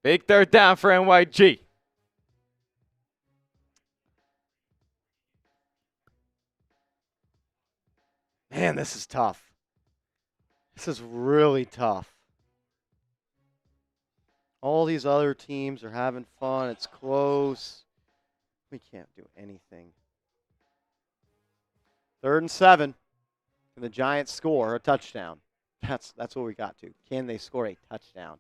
Big third down for NYG. Man, this is tough. This is really tough. All these other teams are having fun. It's close. We can't do anything. 3rd and 7. Can the Giants score a touchdown? That's what we got to. Can they score a touchdown?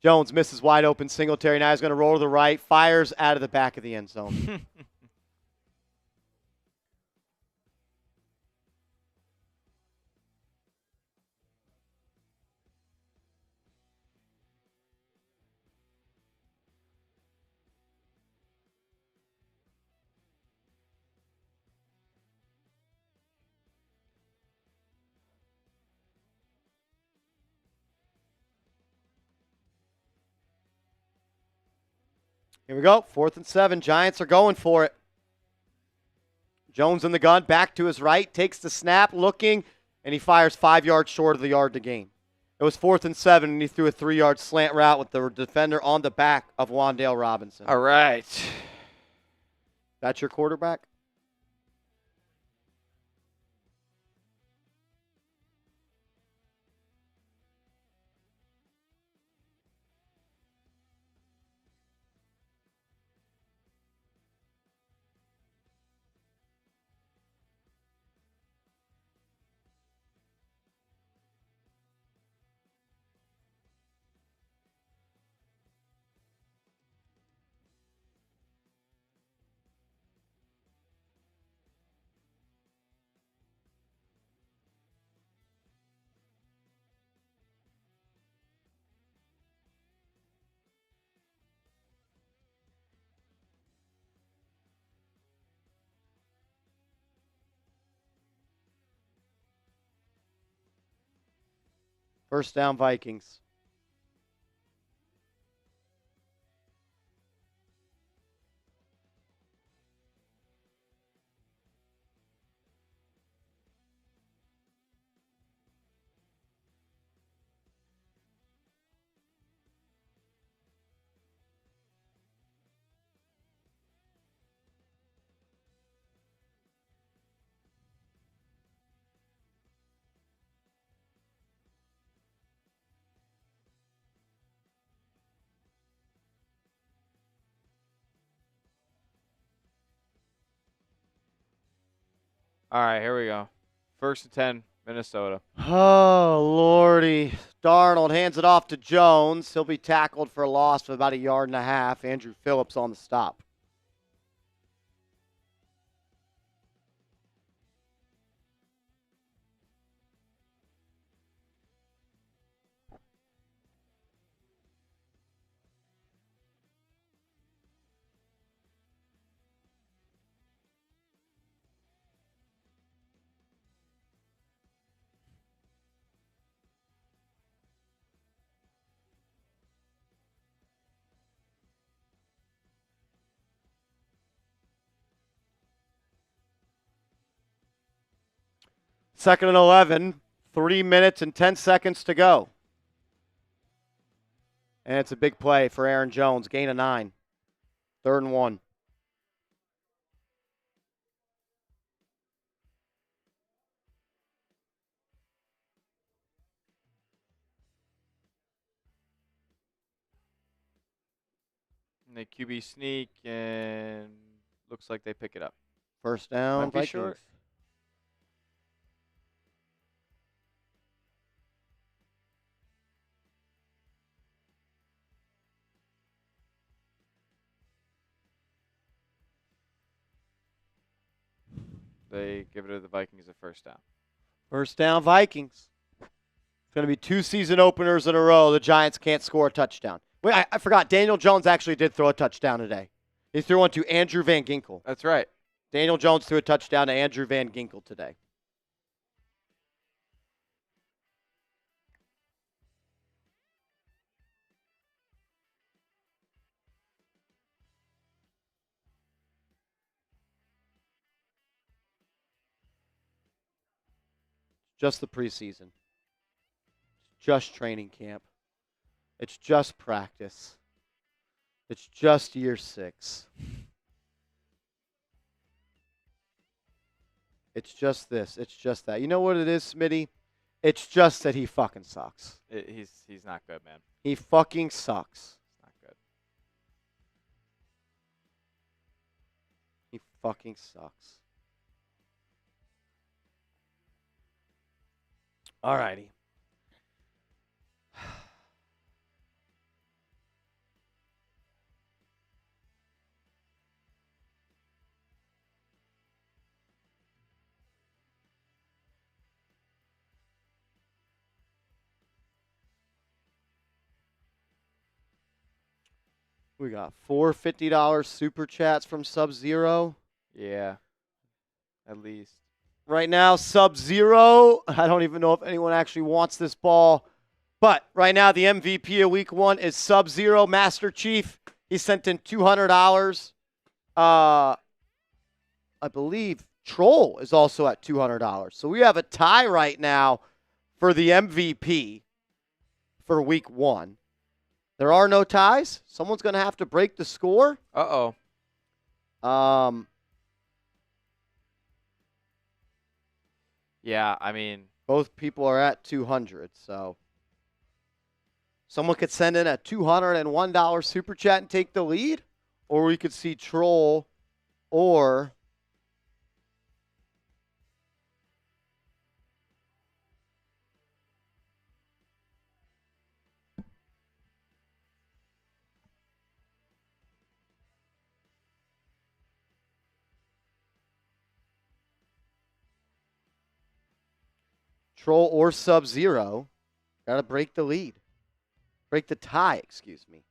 Jones misses wide open Singletary. Now he's going to roll to the right. Fires out of the back of the end zone. Here we go. 4th and 7. Giants are going for it. Jones in the gun. Back to his right. Takes the snap. Looking. And he fires 5 yards short of the yard to gain. It was 4th and 7, and he threw a 3-yard slant route with the defender on the back of Wan'Dale Robinson. All right. That's your quarterback? First down, Vikings. All right, here we go. 1st and 10, Minnesota. Oh, Lordy. Darnold hands it off to Jones. He'll be tackled for a loss of about 1.5 yards. Andrew Phillips on the stop. Second and 11, 3 minutes and 10 seconds to go. And it's a big play for Aaron Jones. Gain of 9. 3rd and 1. And they QB sneak, and looks like they pick it up. First down, Might be Vikings. short. They give it to the Vikings a first down. First down, Vikings. It's going to be 2 season openers in a row. The Giants can't score a touchdown. Wait, I forgot. Daniel Jones actually did throw a touchdown today. He threw one to Andrew Van Ginkel. That's right. Daniel Jones threw a touchdown to Andrew Van Ginkel today. Just the preseason. Just training camp. It's just practice. It's just year 6. It's just this. It's just that. You know what it is, Smitty? It's just that he fucking sucks. He's not good, man. He fucking sucks. Not good. He fucking sucks. All righty. We got 4 $50 super chats from Sub-Zero. Yeah. At least. Right now, Sub-Zero. I don't even know if anyone actually wants this ball. But right now, the MVP of Week 1 is Sub-Zero, Master Chief. He sent in $200. I believe Troll is also at $200. So we have a tie right now for the MVP for Week 1. There are no ties. Someone's going to have to break the score. Uh-oh. Yeah, I mean, both people are at 200, so someone could send in a $201 super chat and take the lead, or we could see Troll or Sub-Zero. Got to break the lead. Break the tie, excuse me.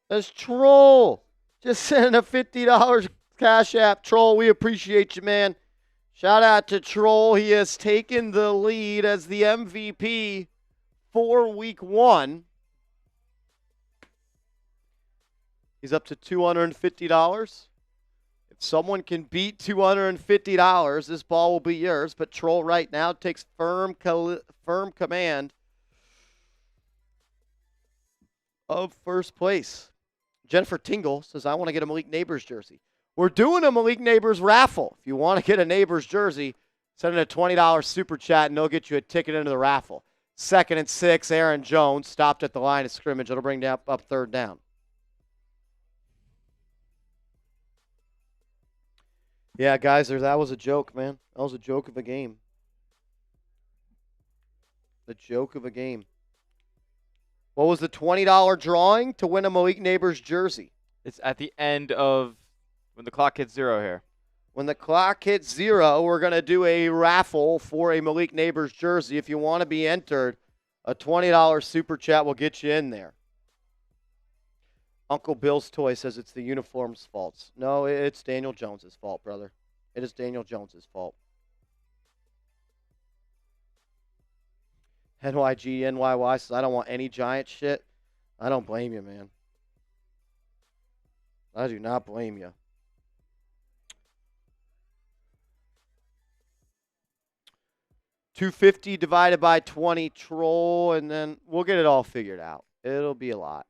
That's Troll. Just send a $50 Cash App. Troll, we appreciate you, man. Shout out to Troll. He has taken the lead as the MVP for Week 1. He's up to $250. If someone can beat $250, this ball will be yours. But Troll right now takes firm command of first place. Jennifer Tingle says, I want to get a Malik Nabers jersey. We're doing a Malik Nabers raffle. If you want to get a Nabers jersey, send in a $20 super chat, and they'll get you a ticket into the raffle. 2nd and 6, Aaron Jones stopped at the line of scrimmage. It'll bring down up 3rd down. Yeah, guys, that was a joke, man. That was a joke of a game. The joke of a game. What was the $20 drawing to win a Malik Nabers jersey? It's at the end of when the clock hits 0 here. When the clock hits 0, we're going to do a raffle for a Malik Nabers jersey. If you want to be entered, a $20 super chat will get you in there. Uncle Bill's Toy says it's the uniform's fault. No, it's Daniel Jones's fault, brother. It is Daniel Jones's fault. NYGNYY says, I don't want any Giant shit. I don't blame you, man. I do not blame you. $250 divided by 20, Troll, and then we'll get it all figured out. It'll be a lot.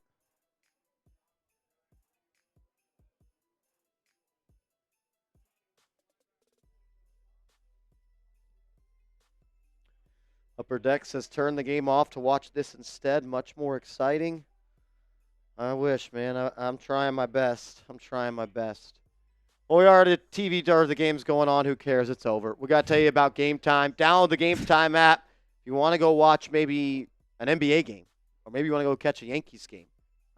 Upper Deck says, turn the game off to watch this instead. Much more exciting. I wish, man. I'm trying my best. Well, we are at a TV or the game's going on. Who cares? It's over. We got to tell you about Game Time. Download the Game Time app. If you want to go watch maybe an NBA game, or maybe you want to go catch a Yankees game.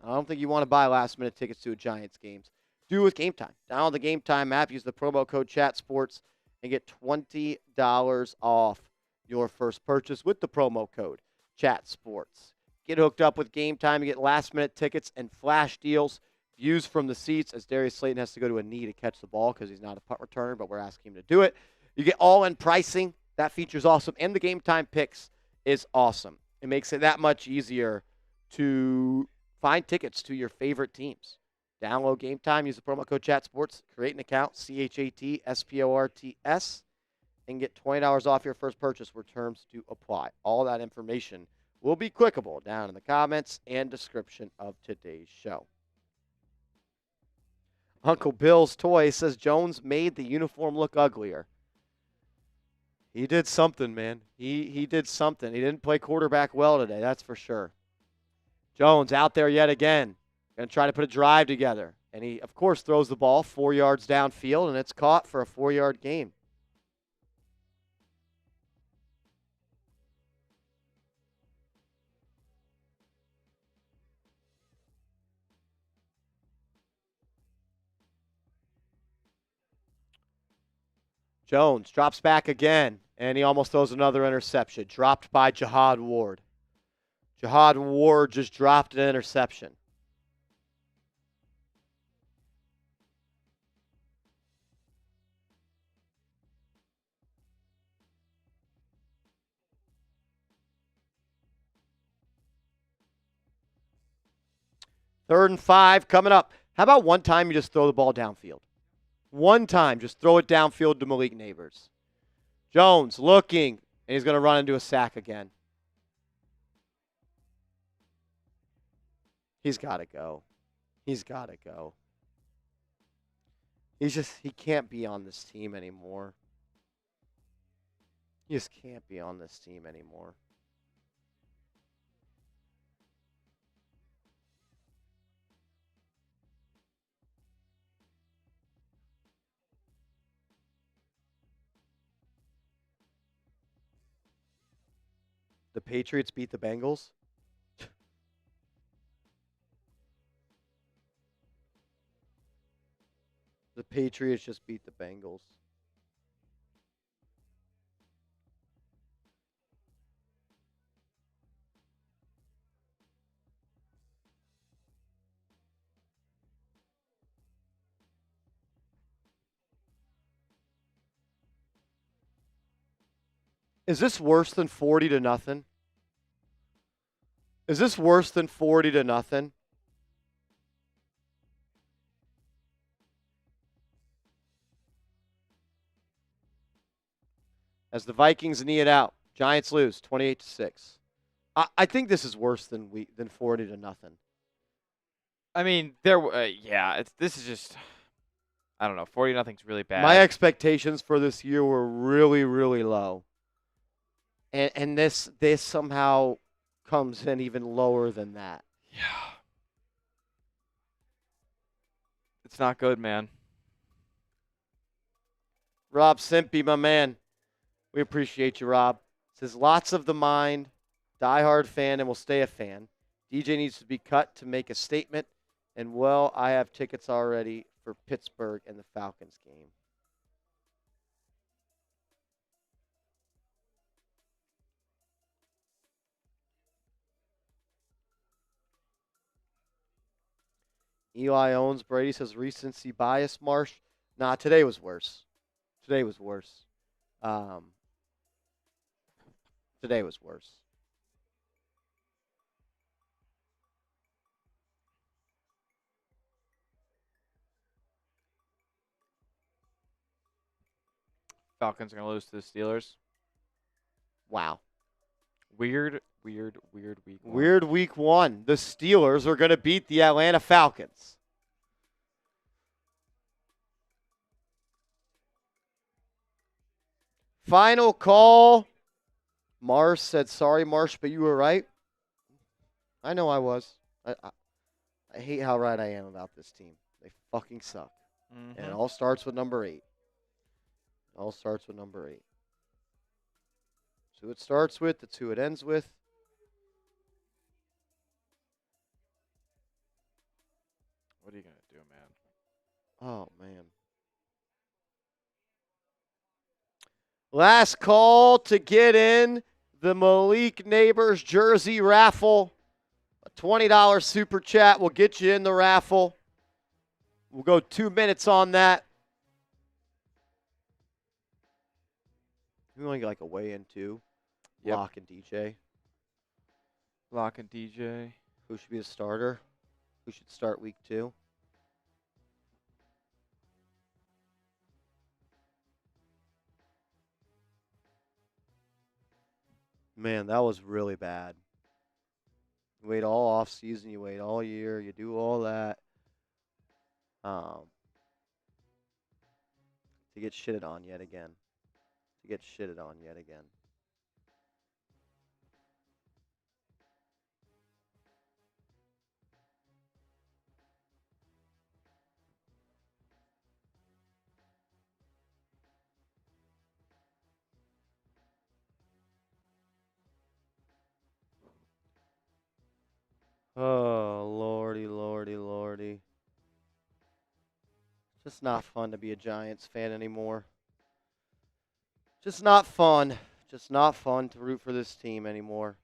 I don't think you want to buy last-minute tickets to a Giants game. Do it with Game Time. Download the Game Time app. Use the promo code ChatSports and get $20 off your first purchase with the promo code ChatSports. Get hooked up with Game Time. You get last-minute tickets and flash deals. Views from the seats as Darius Slayton has to go to a knee to catch the ball because he's not a punt returner, but we're asking him to do it. You get all-in pricing. That feature's awesome. And the Game Time picks is awesome. It makes it that much easier to find tickets to your favorite teams. Download Game Time. Use the promo code ChatSports. Create an account, ChatSports, and get $20 off your first purchase where terms do apply. All that information will be clickable down in the comments and description of today's show. Uncle Bill's Toy says Jones made the uniform look uglier. He did something, man. He did something. He didn't play quarterback well today, that's for sure. Jones out there yet again. Going to try to put a drive together. And he, of course, throws the ball 4 yards downfield, and it's caught for a 4-yard gain. Jones drops back again, and he almost throws another interception. Dropped by Jihad Ward. Jihad Ward just dropped an interception. Third and 5 coming up. How about one time you just throw the ball downfield? One time, just throw it downfield to Malik Nabers. Jones looking, and he's going to run into a sack again. He's got to go. He's got to go. He can't be on this team anymore. He just can't be on this team anymore. The Patriots beat the Bengals? The Patriots just beat the Bengals. Is this worse than 40-0? Is this worse than 40-0? As the Vikings knee it out, Giants lose 28-6. I think this is worse than 40-0. I mean, this is just, I don't know, 40-0's really bad. My expectations for this year were really, really low. And this somehow comes in even lower than that. Yeah. It's not good, man. Rob Simpy, my man. We appreciate you, Rob. Says lots of the mind, diehard fan, and will stay a fan. DJ needs to be cut to make a statement. And, well, I have tickets already for Pittsburgh and the Falcons game. Eli owns. Brady says recency bias, Marsh. Nah, today was worse. Today was worse. Falcons are going to lose to the Steelers. Wow. Weird week one. Weird week one. The Steelers are going to beat the Atlanta Falcons. Final call. Mars said, sorry, Marsh, but you were right. I know I was. I hate how right I am about this team. They fucking suck. Mm-hmm. And it all starts with number 8. It all starts with number 8. It's who it starts with. It's who it ends with. What are you going to do, man? Oh, man. Last call to get in the Malik Nabers jersey raffle. A $20 super chat will get you in the raffle. We'll go 2 minutes on that. We only got like a weigh-in too. Yep. Lock and DJ. Lock and DJ. Who should be the starter? Who should start week 2? Man, that was really bad. You wait all off season, you wait all year, you do all that. To get shitted on yet again. To get shitted on yet again. Oh, lordy, lordy, lordy. Just not fun to be a Giants fan anymore. Just not fun. Just not fun to root for this team anymore.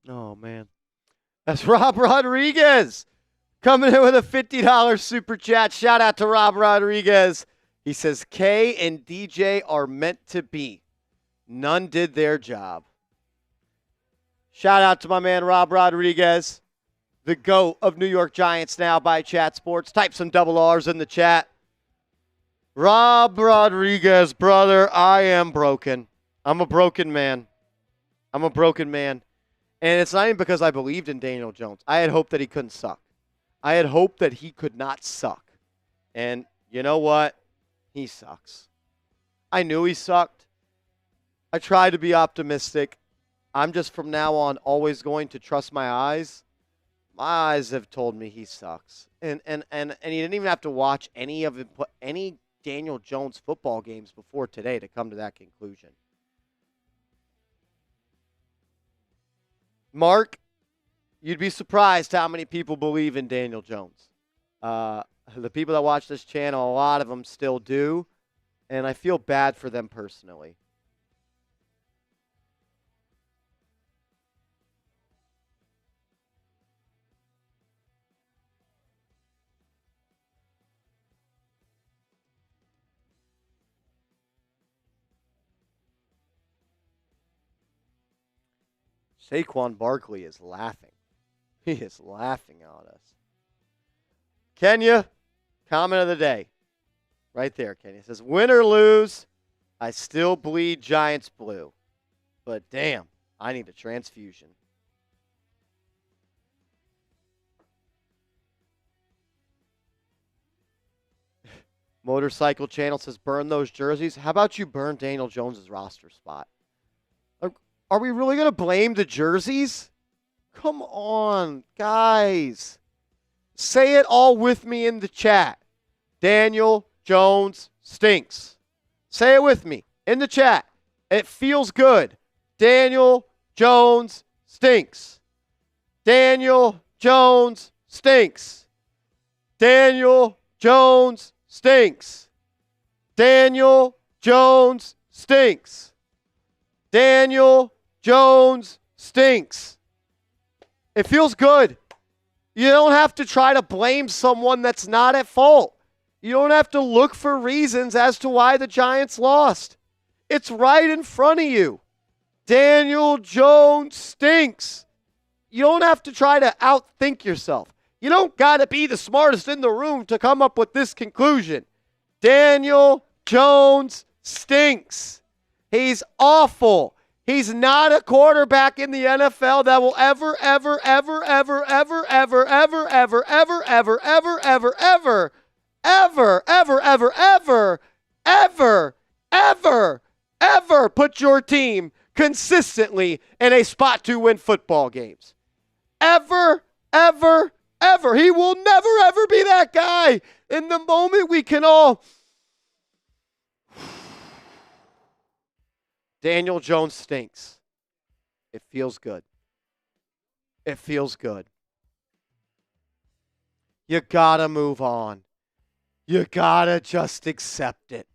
Oh, man. That's Rob Rodriguez coming in with a $50 super chat. Shout out to Rob Rodriguez. He says, K and DJ are meant to be. None did their job. Shout out to my man Rob Rodriguez, the GOAT of New York Giants now by Chat Sports. Type some double R's in the chat. Rob Rodriguez, brother, I am broken. I'm a broken man. I'm a broken man. And it's not even because I believed in Daniel Jones. I had hoped that he couldn't suck. I had hoped that he could not suck. And you know what? He sucks. I knew he sucked. I tried to be optimistic. I'm just from now on always going to trust my eyes. My eyes have told me he sucks. And he didn't even have to watch any Daniel Jones football games before today to come to that conclusion. Mark, you'd be surprised how many people believe in Daniel Jones. The people that watch this channel, a lot of them still do, and I feel bad for them personally. Saquon Barkley is laughing. He is laughing at us. Kenya, comment of the day. Right there, Kenya. Says, win or lose, I still bleed Giants blue. But damn, I need a transfusion. Motorcycle Channel says burn those jerseys. How about you burn Daniel Jones' roster spot? Are we really going to blame the jerseys? Come on, guys. Say it all with me in the chat. Daniel Jones stinks. Say it with me in the chat. It feels good. Daniel Jones stinks. Daniel Jones stinks. Daniel Jones stinks. Daniel Jones stinks. Daniel Jones stinks. It feels good. You don't have to try to blame someone that's not at fault. You don't have to look for reasons as to why the Giants lost. It's right in front of you. Daniel Jones stinks. You don't have to try to outthink yourself. You don't got to be the smartest in the room to come up with this conclusion. Daniel Jones stinks. He's awful. He's not a quarterback in the NFL that will ever, ever, ever, ever, ever, ever, ever, ever, ever, ever, ever, ever, ever, ever, ever, ever, ever, ever, ever, ever put your team consistently in a spot to win football games. Ever, ever, ever. He will never, ever be that guy. In the moment we can all... Daniel Jones stinks. It feels good. It feels good. You gotta move on. You gotta just accept it.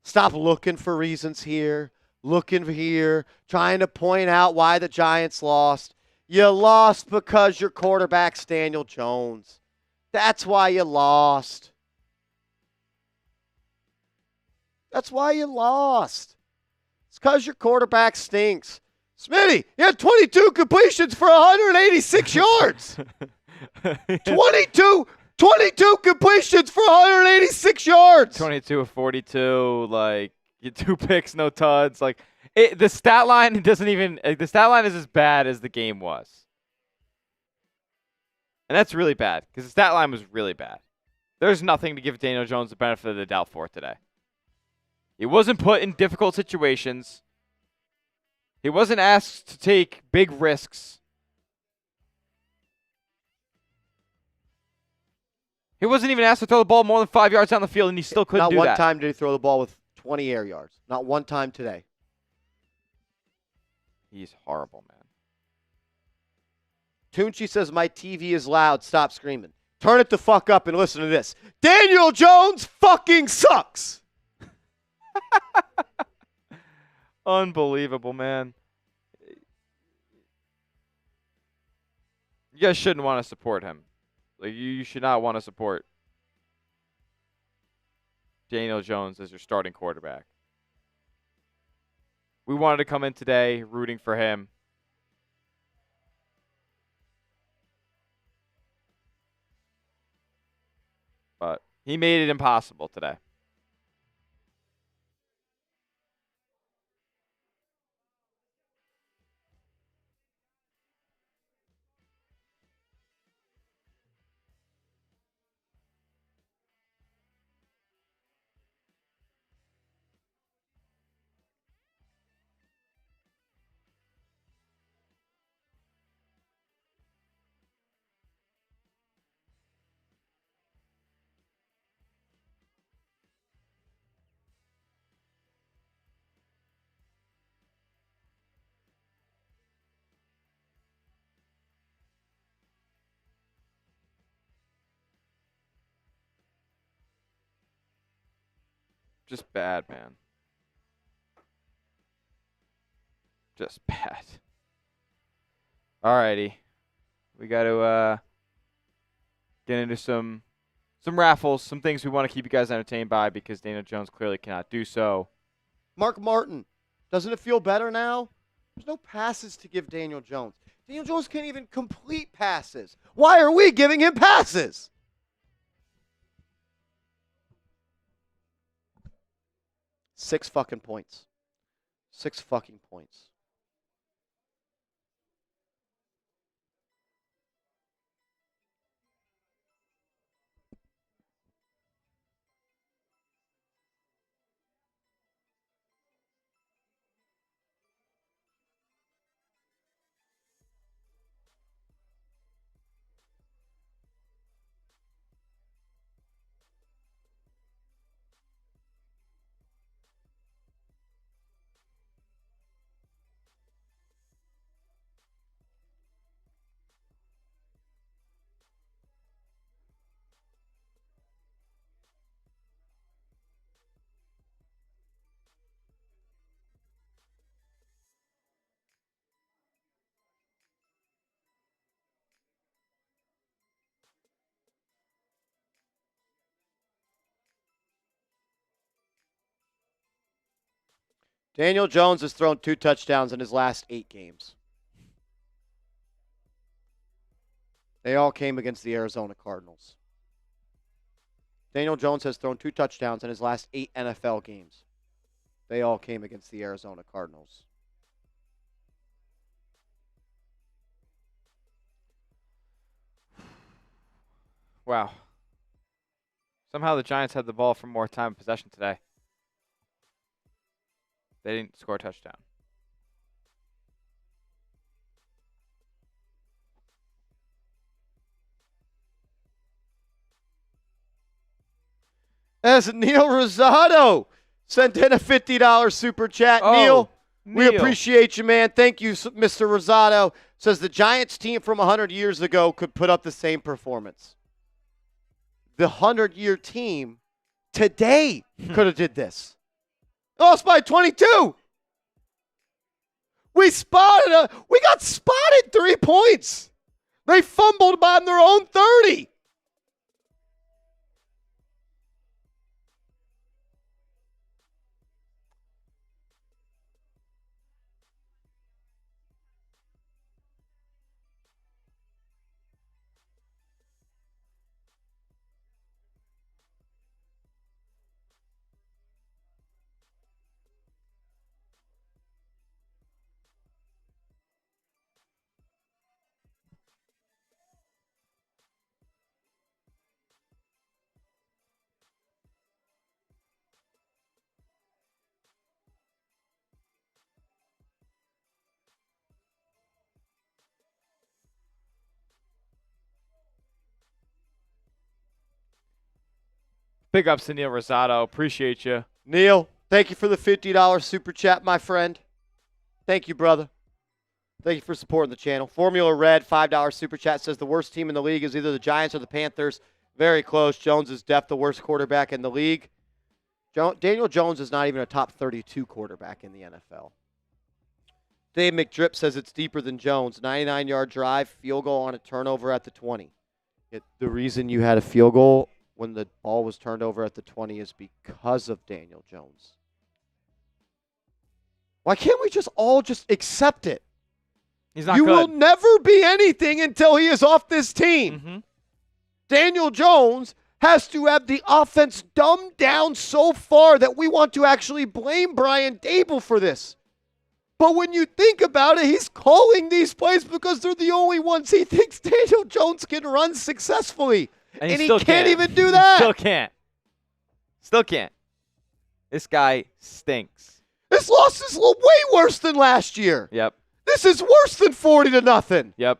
Stop looking for reasons here, looking here, trying to point out why the Giants lost. You lost because your quarterback's Daniel Jones. That's why you lost. That's why you lost. It's because your quarterback stinks. Smitty, you had 22 completions for 186 yards. 22 completions for 186 yards. 22 of 42, like, you 2 picks, no tuds. Like, the stat line doesn't even, the stat line is as bad as the game was. And that's really bad, because the stat line was really bad. There's nothing to give Daniel Jones the benefit of the doubt for today. He wasn't put in difficult situations. He wasn't asked to take big risks. He wasn't even asked to throw the ball more than 5 yards down the field, and he still couldn't do that. Not one time did he throw the ball with 20 air yards. Not one time today. He's horrible, man. Tunchi says, my TV is loud. Stop screaming. Turn it the fuck up and listen to this. Daniel Jones fucking sucks. Unbelievable, man. You guys shouldn't want to support him. Like, you should not want to support Daniel Jones as your starting quarterback. We wanted to come in today rooting for him. But he made it impossible today. Just bad, man. Just bad. Alrighty. We got to get into some raffles, some things we want to keep you guys entertained by because Daniel Jones clearly cannot do so. Mark Martin, doesn't it feel better now? There's no passes to give Daniel Jones. Daniel Jones can't even complete passes. Why are we giving him passes? Six fucking points. 6 fucking points. Daniel Jones has thrown 2 touchdowns in his last 8 games. They all came against the Arizona Cardinals. Daniel Jones has thrown 2 touchdowns in his last 8 NFL games. They all came against the Arizona Cardinals. Wow. Somehow the Giants had the ball for more time of possession today. They didn't score a touchdown. As Neil Rosado sent in a $50 super chat. Oh, Neil, we appreciate you, man. Thank you, Mr. Rosado. Says the Giants team from 100 years ago could put up the same performance. The 100-year team today could have did this. Lost by 22. We got spotted 3 points. They fumbled on their own 30. Big ups to Neil Rosado. Appreciate you. Neil, thank you for the $50 super chat, my friend. Thank you, brother. Thank you for supporting the channel. Formula Red, $5 super chat says the worst team in the league is either the Giants or the Panthers. Very close. Jones is def the worst quarterback in the league. Daniel Jones is not even a top 32 quarterback in the NFL. Dave McDrip says it's deeper than Jones. 99-yard drive, field goal on a turnover at the 20. The reason you had a field goal when the ball was turned over at the 20 is because of Daniel Jones. Why can't we all just accept it? He's not You good. will never be anything until he is off this team. Mm-hmm. Daniel Jones has to have the offense dumbed down so far that we want to actually blame Brian Daboll for this. But when you think about it, he's calling these plays because they're the only ones he thinks Daniel Jones can run successfully. And he can't even do that. Still can't. Still can't. This guy stinks. This loss is way worse than last year. Yep. This is worse than 40-0. Yep.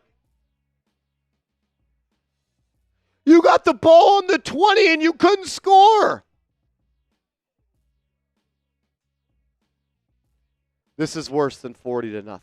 You got the ball on the 20 and you couldn't score. This is worse than 40-0.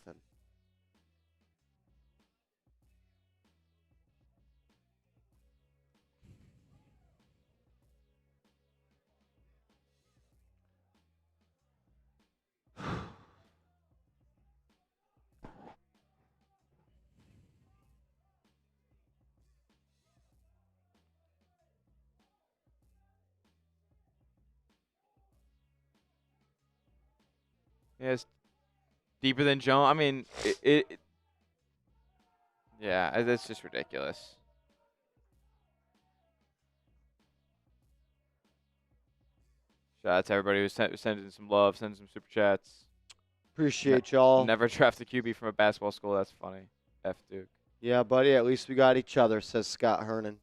Yes. Deeper than Jones. I mean, yeah, that's just ridiculous. Shout out to everybody who's sending some love, sending some super chats. Appreciate y'all. Never draft a QB from a basketball school. That's funny. F Duke. Yeah, buddy, at least we got each other, says Scott Hernan.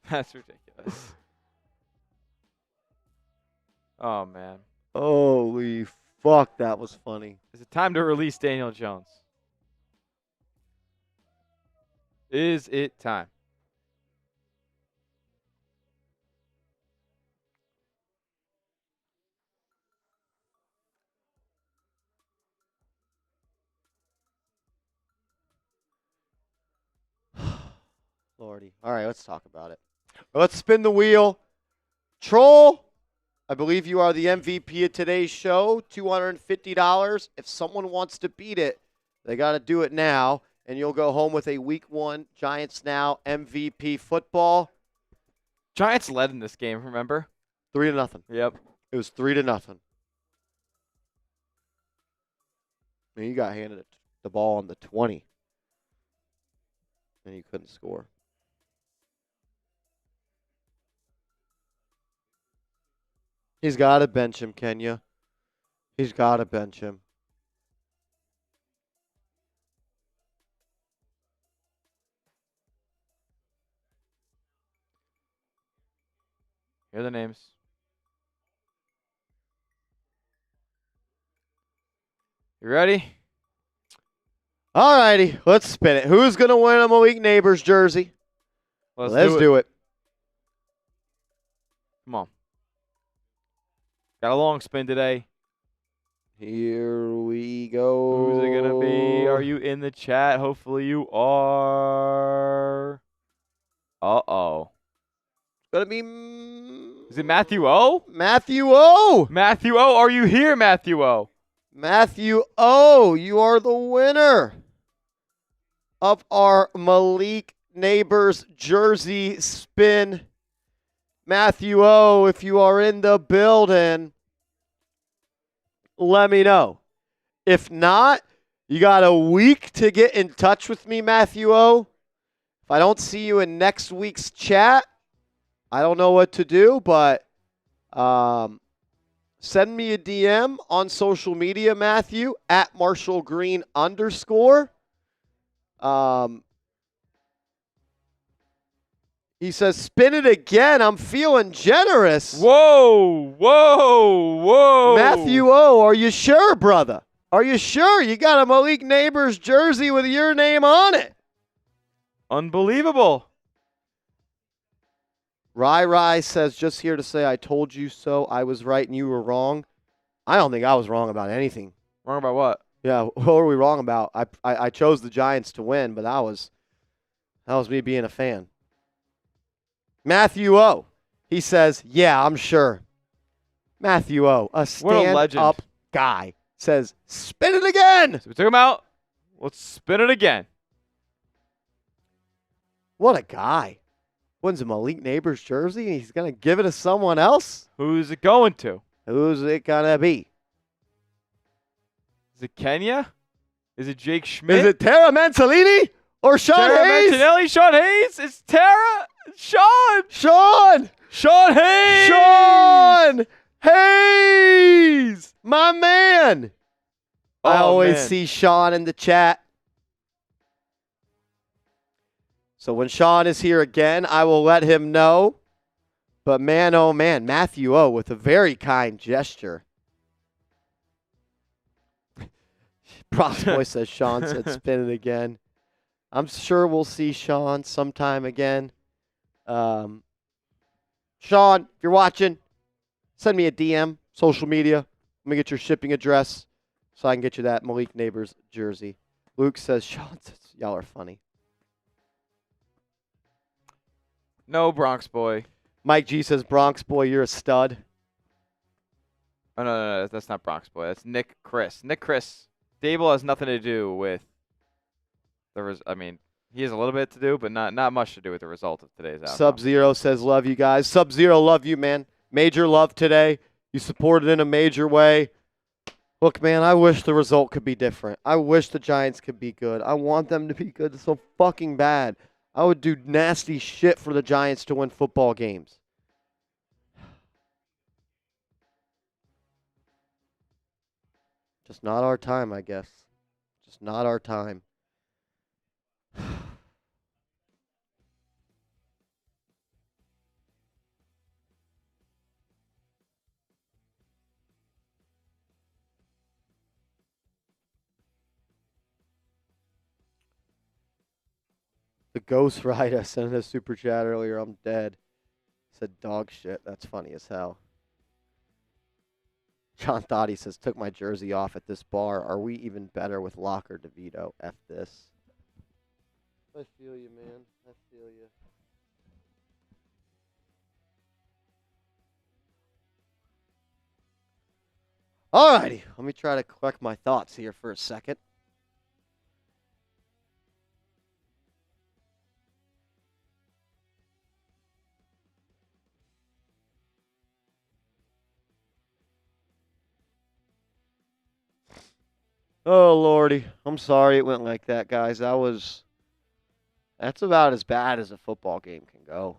That's ridiculous. Oh, man. Holy fuck, that was funny. Is it time to release Daniel Jones? Is it time? Lordy. All right, let's talk about it. Let's spin the wheel. Troll, I believe you are the MVP of today's show. $250. If someone wants to beat it, they got to do it now, and you'll go home with a Week 1 Giants Now MVP football. Giants led in this game, remember? 3-0. Yep. It was 3-0. And you got handed the ball on the 20, and you couldn't score. He's got to bench him, Kenya. He's got to bench him. Here are the names. You ready? All righty, let's spin it. Who's going to win a Malik Nabers jersey? Let's do it. Come on. Got a long spin today. Here we go. Who's it going to be? Are you in the chat? Hopefully you are. Uh-oh. It's going to be... Is it Matthew O? Matthew O. Matthew O, are you here, Matthew O? Matthew O, you are the winner of our Malik Nabers jersey spin. Matthew O, if you are in the building, let me know. If not, you got a week to get in touch with me, Matthew O. If I don't see you in next week's chat, I don't know what to do, but send me a DM on social media, Matthew, at @MarshallGreen_. He says, spin it again. I'm feeling generous. Whoa, whoa, whoa. Matthew O, are you sure, brother? Are you sure? You got a Malik Nabers jersey with your name on it. Unbelievable. Rai says, just here to say I told you so. I was right and you were wrong. I don't think I was wrong about anything. Wrong about what? Yeah, what were we wrong about? I chose the Giants to win, but that was me being a fan. Matthew O, he says, yeah, I'm sure. Matthew O, a stand-up guy, says, spin it again. So we took him out. Let's spin it again. What a guy. Wins a Malik Nabers jersey, and he's going to give it to someone else? Who's it going to? Who's it going to be? Is it Kenya? Is it Jake Schmidt? Is it Tara Manzolini or Sean Hayes? Mantinelli, Sean Hayes? It's Tara. Sean Hayes. Sean Hayes. My man. Oh, I always man. see Sean in the chat. So when Sean is here again, I will let him know. But man, oh man, Matthew O with a very kind gesture. Bronx Boy says Sean said spin it again. I'm sure we'll see Sean sometime again. Sean, if you're watching, send me a DM, social media. Let me get your shipping address so I can get you that Malik Nabers jersey. Luke says, Sean says, y'all are funny. No, Bronx Boy. Mike G says, Bronx Boy, you're a stud. Oh, no, that's not Bronx Boy. That's Nick Chris. Daboll has nothing to do with he has a little bit to do, but not much to do with the result of today's outcome. Sub-Zero says, love you guys. Sub-Zero, love you, man. Major love today. You supported in a major way. Look, man, I wish the result could be different. I wish the Giants could be good. I want them to be good so fucking bad. I would do nasty shit for the Giants to win football games. Just not our time, I guess. Just not our time. The Ghost Rider sent a super chat earlier. I'm dead. Said dog shit. That's funny as hell. John Thoughty says, took my jersey off at this bar. Are we even better with Locker DeVito? F this. I feel you, man. I feel you. Alrighty, let me try to collect my thoughts here for a second. Oh, Lordy. I'm sorry it went like that, guys. That's about as bad as a football game can go.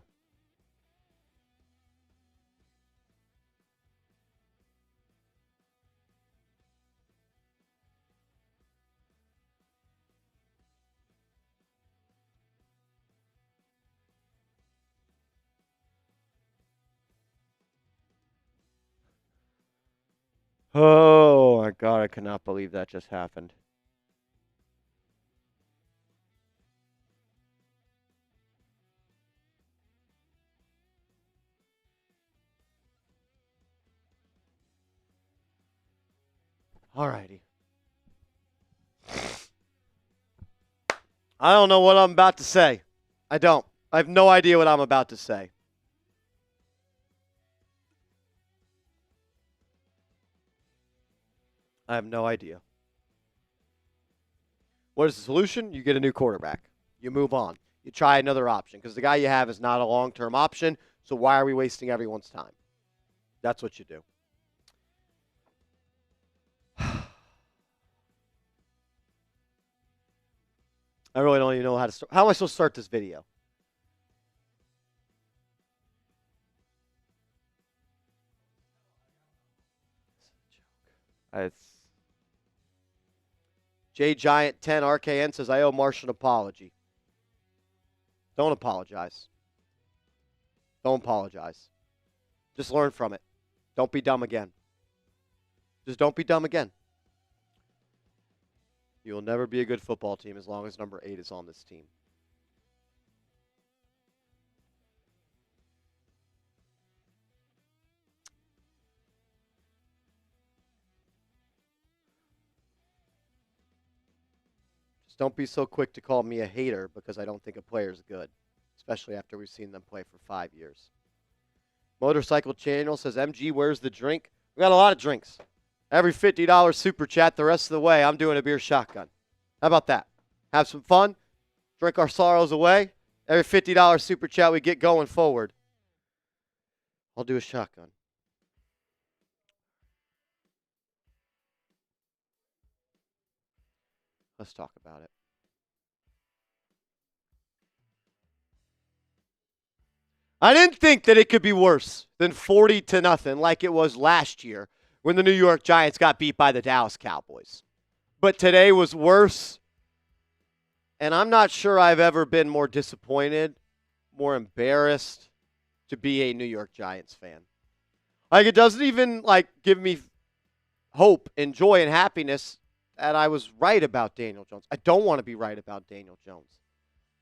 Oh, my God. I cannot believe that just happened. Alrighty. I don't know what I'm about to say. I don't. I have no idea what I'm about to say. I have no idea. What is the solution? You get a new quarterback. You move on. You try another option because the guy you have is not a long-term option, so why are we wasting everyone's time? That's what you do. I really don't even know how to start. How am I supposed to start this video? It's J Giant 10 RKN says I owe Marsh an apology. Don't apologize. Don't apologize. Just learn from it. Don't be dumb again. Just don't be dumb again. You will never be a good football team as long as number 8 is on this team. Just don't be so quick to call me a hater because I don't think a player's good, especially after we've seen them play for 5 years. Motorcycle Channel says, MG, where's the drink? We got a lot of drinks. Every $50 super chat the rest of the way, I'm doing a beer shotgun. How about that? Have some fun. Drink our sorrows away. Every $50 super chat we get going forward, I'll do a shotgun. Let's talk about it. I didn't think that it could be worse than 40-0 like it was last year when the New York Giants got beat by the Dallas Cowboys. But today was worse, and I'm not sure I've ever been more disappointed, more embarrassed to be a New York Giants fan. Like, it doesn't even, give me hope and joy and happiness that I was right about Daniel Jones. I don't want to be right about Daniel Jones.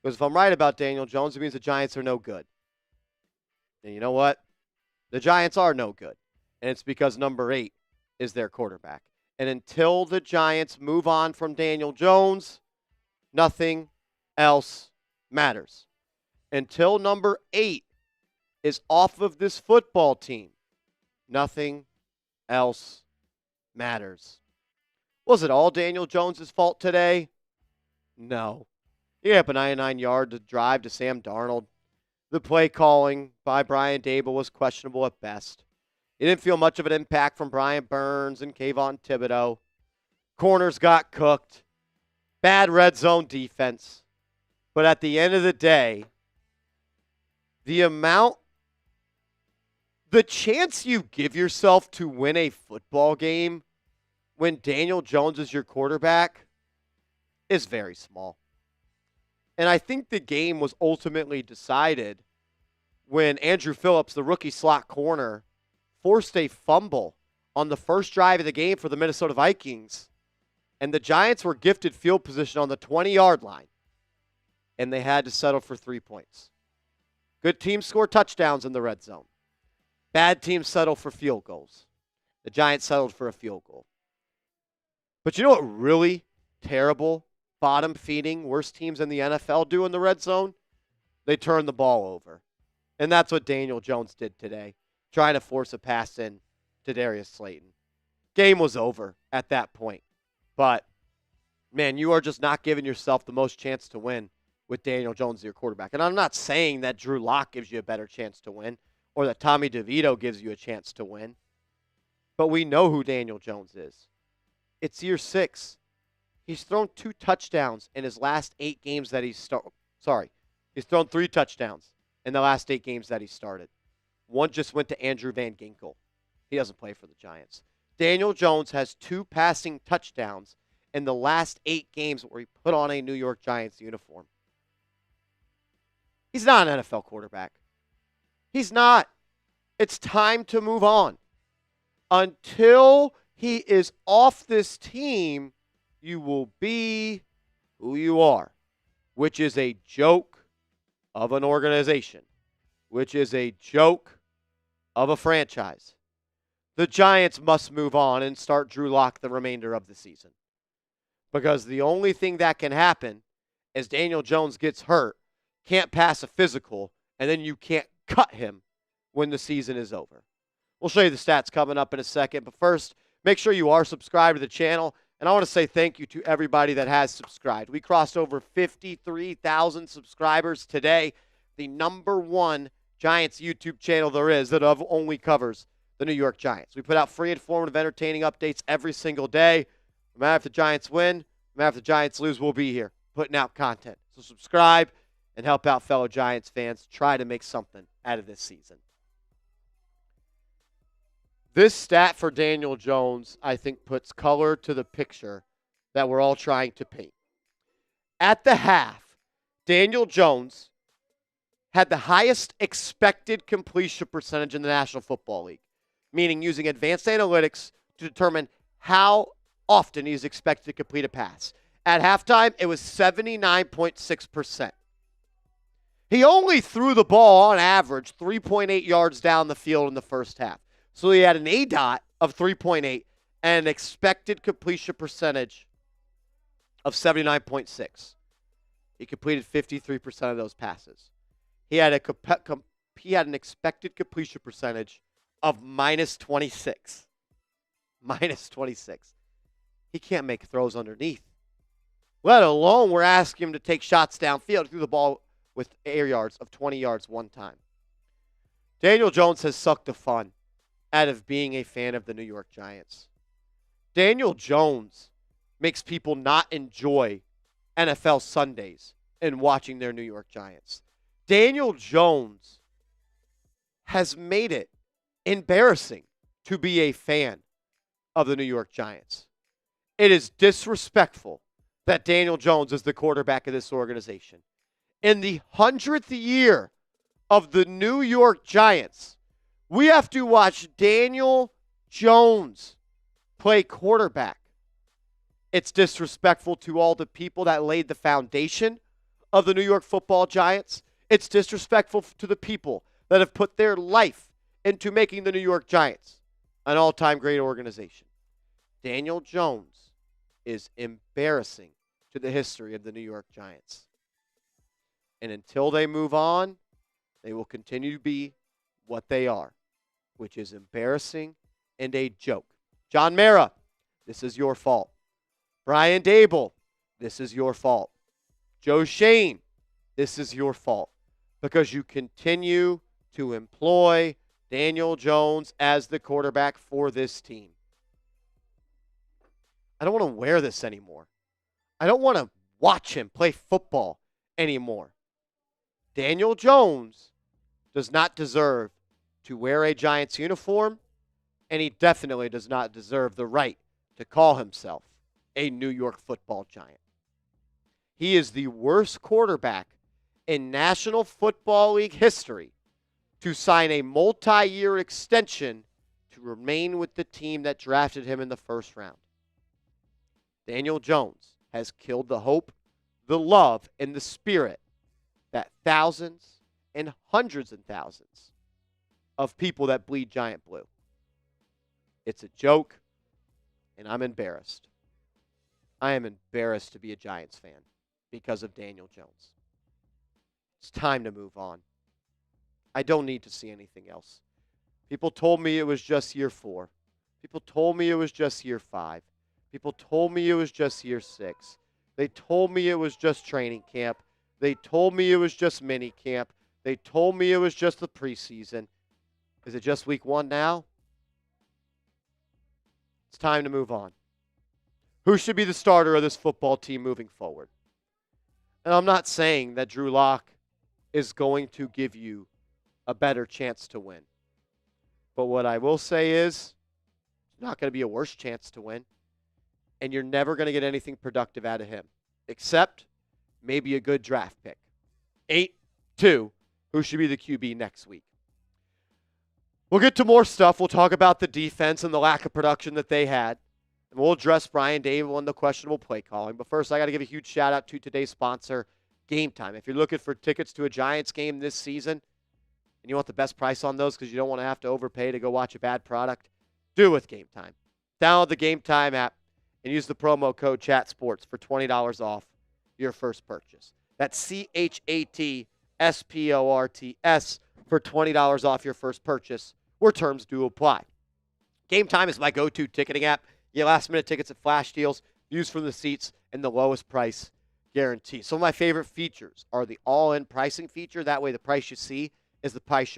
Because if I'm right about Daniel Jones, it means the Giants are no good. And you know what? The Giants are no good. And it's because number 8 is their quarterback. And until the Giants move on from Daniel Jones, nothing else matters. Until number 8 is off of this football team, nothing else matters. Was it all Daniel Jones' fault today? No. He had a 99-yard drive to Sam Darnold. The play calling by Brian Daboll was questionable at best. He didn't feel much of an impact from Brian Burns and Kayvon Thibodeaux. Corners got cooked. Bad red zone defense. But at the end of the day, the chance you give yourself to win a football game when Daniel Jones is your quarterback is very small. And I think the game was ultimately decided when Andrew Phillips, the rookie slot corner, forced a fumble on the first drive of the game for the Minnesota Vikings. And the Giants were gifted field position on the 20-yard line. And they had to settle for 3 points. Good teams score touchdowns in the red zone. Bad teams settle for field goals. The Giants settled for a field goal. But you know what really terrible, bottom-feeding, worst teams in the NFL do in the red zone? They turn the ball over. And that's what Daniel Jones did today, trying to force a pass in to Darius Slayton. Game was over at that point. But, man, you are just not giving yourself the most chance to win with Daniel Jones as your quarterback. And I'm not saying that Drew Lock gives you a better chance to win or that Tommy DeVito gives you a chance to win. But we know who Daniel Jones is. It's year 6. He's thrown 2 touchdowns in his last 8 games that he's he's thrown 3 touchdowns in the last 8 games that he started. One just went to Andrew Van Ginkel. He doesn't play for the Giants. Daniel Jones has 2 passing touchdowns in the last 8 games where he put on a New York Giants uniform. He's not an NFL quarterback. He's not. It's time to move on. Until he is off this team, you will be who you are, which is a joke of an organization, which is a joke of a franchise. The Giants must move on and start Drew Lock the remainder of the season. Because the only thing that can happen is Daniel Jones gets hurt, can't pass a physical, and then you can't cut him when the season is over. We'll show you the stats coming up in a second, but first, make sure you are subscribed to the channel. And I want to say thank you to everybody that has subscribed. We crossed over 53,000 subscribers today. The #1 Giants YouTube channel there is that only covers the New York Giants. We put out free, informative, entertaining updates every single day. No matter if the Giants win, no matter if the Giants lose, we'll be here putting out content. So subscribe and help out fellow Giants fans try to make something out of this season. This stat for Daniel Jones, I think, puts color to the picture that we're all trying to paint. At the half, Daniel Jones had the highest expected completion percentage in the National Football League, meaning using advanced analytics to determine how often he's expected to complete a pass. At halftime, it was 79.6%. He only threw the ball on average 3.8 yards down the field in the first half. So he had an ADOT of 3.8 and an expected completion percentage of 79.6. He completed 53% of those passes. He had an expected completion percentage of -26. -26. He can't make throws underneath. Let alone we're asking him to take shots downfield, threw the ball with air yards of 20 yards one time. Daniel Jones has sucked the fun out of being a fan of the New York Giants. Daniel Jones makes people not enjoy NFL Sundays and watching their New York Giants. Daniel Jones has made it embarrassing to be a fan of the New York Giants. It is disrespectful that Daniel Jones is the quarterback of this organization. In the 100th year of the New York Giants, we have to watch Daniel Jones play quarterback. It's disrespectful to all the people that laid the foundation of the New York Football Giants. It's disrespectful to the people that have put their life into making the New York Giants an all-time great organization. Daniel Jones is embarrassing to the history of the New York Giants. And until they move on, they will continue to be what they are, which is embarrassing and a joke. John Mara, this is your fault. Brian Daboll, this is your fault. Joe Shane, this is your fault because you continue to employ Daniel Jones as the quarterback for this team. I don't want to wear this anymore. I don't want to watch him play football anymore. Daniel Jones does not deserve to wear a Giants uniform, and he definitely does not deserve the right to call himself a New York Football Giant. He is the worst quarterback in National Football League history to sign a multi-year extension to remain with the team that drafted him in the first round. Daniel Jones has killed the hope, the love, and the spirit that thousands and hundreds and thousands of people that bleed giant blue. It's a joke, and I'm embarrassed. I am embarrassed to be a Giants fan because of Daniel Jones. It's time to move on. I don't need to see anything else. People told me it was just year 4. People told me it was just year 5. People told me it was just year 6. They told me it was just training camp. They told me it was just mini camp. They told me it was just the preseason. Is it just week 1 now? It's time to move on. Who should be the starter of this football team moving forward? And I'm not saying that Drew Lock is going to give you a better chance to win. But what I will say is, it's not going to be a worse chance to win. And you're never going to get anything productive out of him, except maybe a good draft pick. 8-2, who should be the QB next week? We'll get to more stuff. We'll talk about the defense and the lack of production that they had. And we'll address Brian Daboll and the questionable play calling. But first, I got to give a huge shout out to today's sponsor, Game Time. If you're looking for tickets to a Giants game this season, and you want the best price on those because you don't want to have to overpay to go watch a bad product, do it with Game Time. Download the Game Time app and use the promo code CHATSPORTS for $20 off your first purchase. That's CHATSPORTS for $20 off your first purchase, where terms do apply. Game Time is my go-to ticketing app. You get last-minute tickets at flash deals, views from the seats, and the lowest price guarantee. Some of my favorite features are the all-in pricing feature. That way the price you see is the price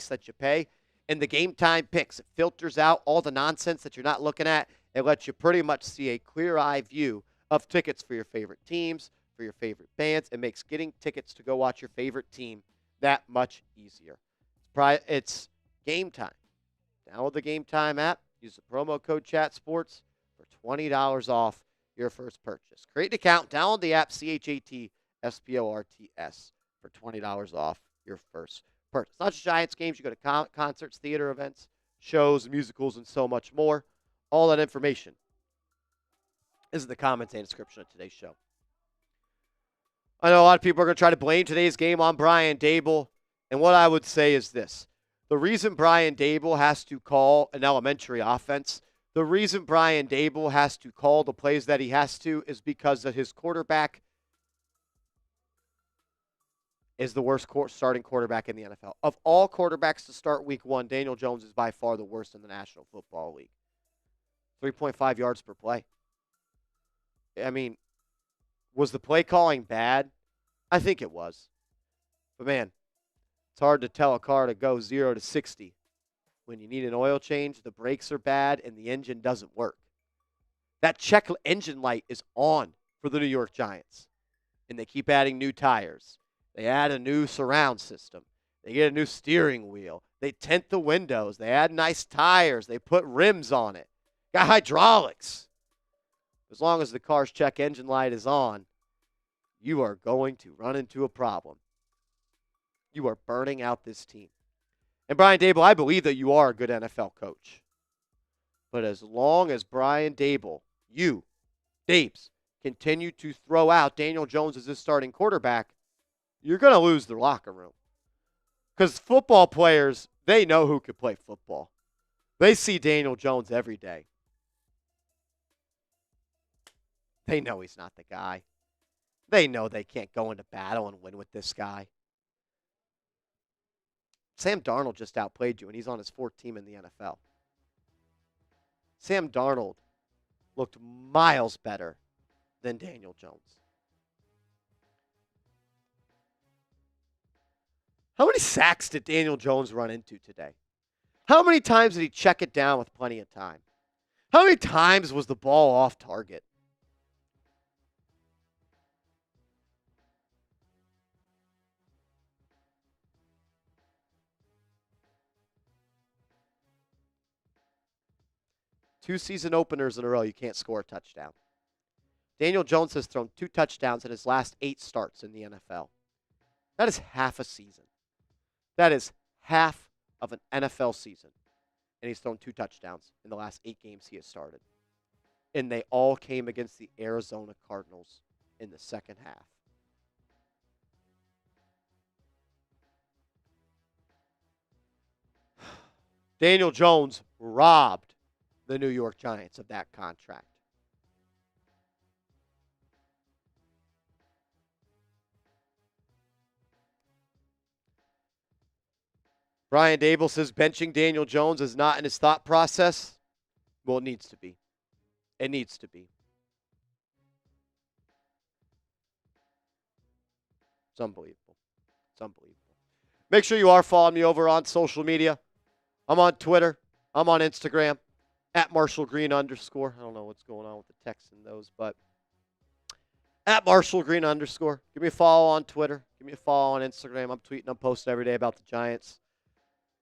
that you pay. And the Game Time picks. It filters out all the nonsense that you're not looking at. It lets you pretty much see a clear-eye view of tickets for your favorite teams, for your favorite bands. It makes getting tickets to go watch your favorite team that much easier. It's Game Time. Download the Game Time app. Use the promo code CHATSPORTS for $20 off your first purchase. Create an account. Download the app, CHATSPORTS, for $20 off your first purchase. Not just Giants games. You go to concerts, theater events, shows, musicals, and so much more. All that information is in the comments and description of today's show. I know a lot of people are going to try to blame today's game on Brian Daboll, and what I would say is this. The reason Brian Daboll has to call an elementary offense, the reason Brian Daboll has to call the plays that he has to is because of his quarterback is the worst starting quarterback in the NFL. Of all quarterbacks to start week 1, Daniel Jones is by far the worst in the National Football League. 3.5 yards per play. I mean, was the play calling bad? I think it was. But man, it's hard to tell a car to go 0 to 60 when you need an oil change, the brakes are bad, and the engine doesn't work. That check engine light is on for the New York Giants, and they keep adding new tires. They add a new surround system. They get a new steering wheel. They tint the windows. They add nice tires. They put rims on it. Got hydraulics. As long as the car's check engine light is on, you are going to run into a problem. You are burning out this team. And Brian Daboll, I believe that you are a good NFL coach. But as long as Brian Daboll, you, Dabes, continue to throw out Daniel Jones as his starting quarterback, you're going to lose the locker room. Because football players, they know who can play football. They see Daniel Jones every day. They know he's not the guy. They know they can't go into battle and win with this guy. Sam Darnold just outplayed you, and he's on his 4th team in the NFL. Sam Darnold looked miles better than Daniel Jones. How many sacks did Daniel Jones run into today? How many times did he check it down with plenty of time? How many times was the ball off target? Two season openers in a row, you can't score a touchdown. Daniel Jones has thrown 2 touchdowns in his last 8 starts in the NFL. That is half a season. That is half of an NFL season. And he's thrown 2 touchdowns in the last 8 games he has started. And they all came against the Arizona Cardinals in the second half. Daniel Jones robbed the New York Giants of that contract. Brian Daboll says benching Daniel Jones is not in his thought process. Well, it needs to be. It needs to be. It's unbelievable. It's unbelievable. Make sure you are following me over on social media. I'm on Twitter. I'm on Instagram. At @MarshallGreen_. I don't know what's going on with the text and those, but at @MarshallGreen_. Give me a follow on Twitter. Give me a follow on Instagram. I'm tweeting, I'm posting every day about the Giants.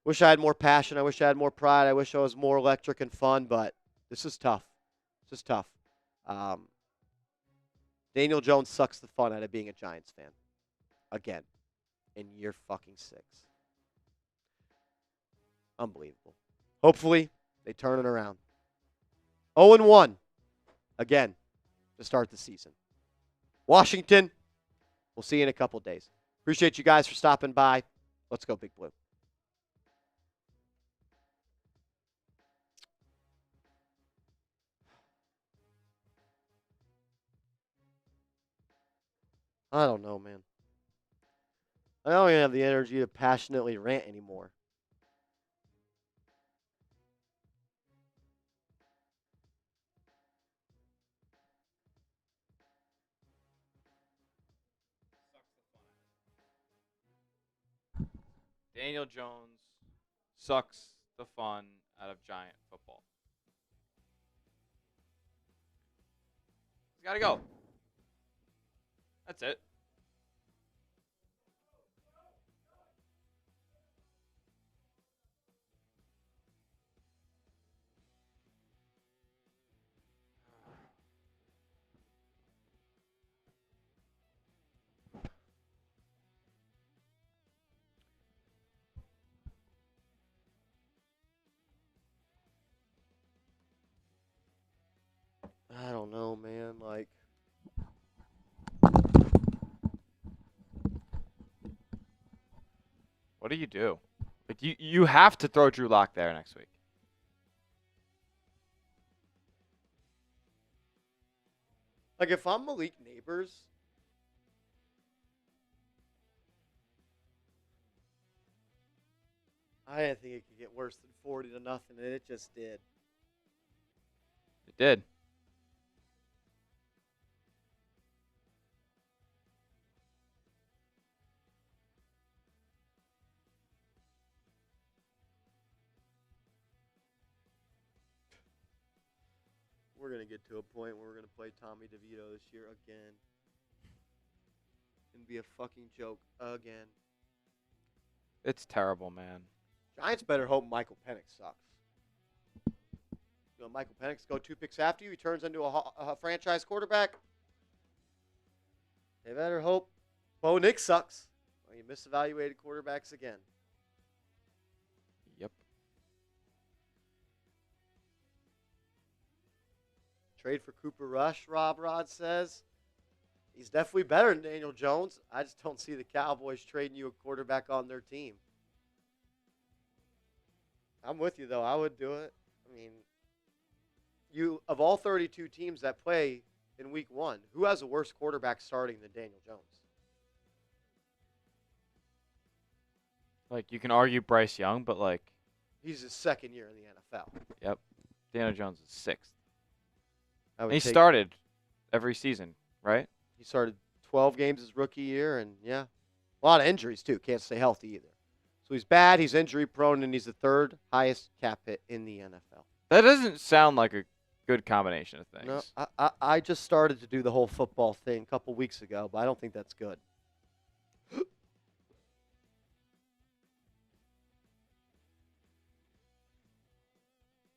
Wish I had more passion. I wish I had more pride. I wish I was more electric and fun, but this is tough. This is tough. Daniel Jones sucks the fun out of being a Giants fan. Again. In year fucking 6. Unbelievable. Hopefully, they turn it around. 0-1. Again, to start the season. Washington, we'll see you in a couple days. Appreciate you guys for stopping by. Let's go, Big Blue. I don't know, man. I don't even have the energy to passionately rant anymore. Daniel Jones sucks the fun out of Giant football. He's got to go. That's it. I don't know, man. Like, What do you do? Like you have to throw Drew Lock there next week. if I'm Malik Nabers, I didn't think it could get worse than 40-0, and it just did. It did. We're going to get to a point where we're going to play Tommy DeVito this year again. And be a fucking joke again. It's terrible, man. Giants better hope Michael Penix sucks. You know, Michael Penix go 2 picks after you. He turns into a franchise quarterback. They better hope Bo Nix sucks. Or you misevaluated quarterbacks again. Yep. Trade for Cooper Rush, Rob Rod says. He's definitely better than Daniel Jones. I just don't see the Cowboys trading you a quarterback on their team. I'm with you, though. I would do it. I mean, of all 32 teams that play in week 1, who has a worse quarterback starting than Daniel Jones? Like, you can argue Bryce Young, but, like... He's his second year in the NFL. Yep. Daniel Jones is 6th. And he started every season, right? He started 12 games his rookie year, and, yeah, a lot of injuries, too. Can't stay healthy either. So he's bad, he's injury-prone, and he's the 3rd highest cap hit in the NFL. That doesn't sound like a good combination of things. No, I just started to do the whole football thing a couple weeks ago, but I don't think that's good.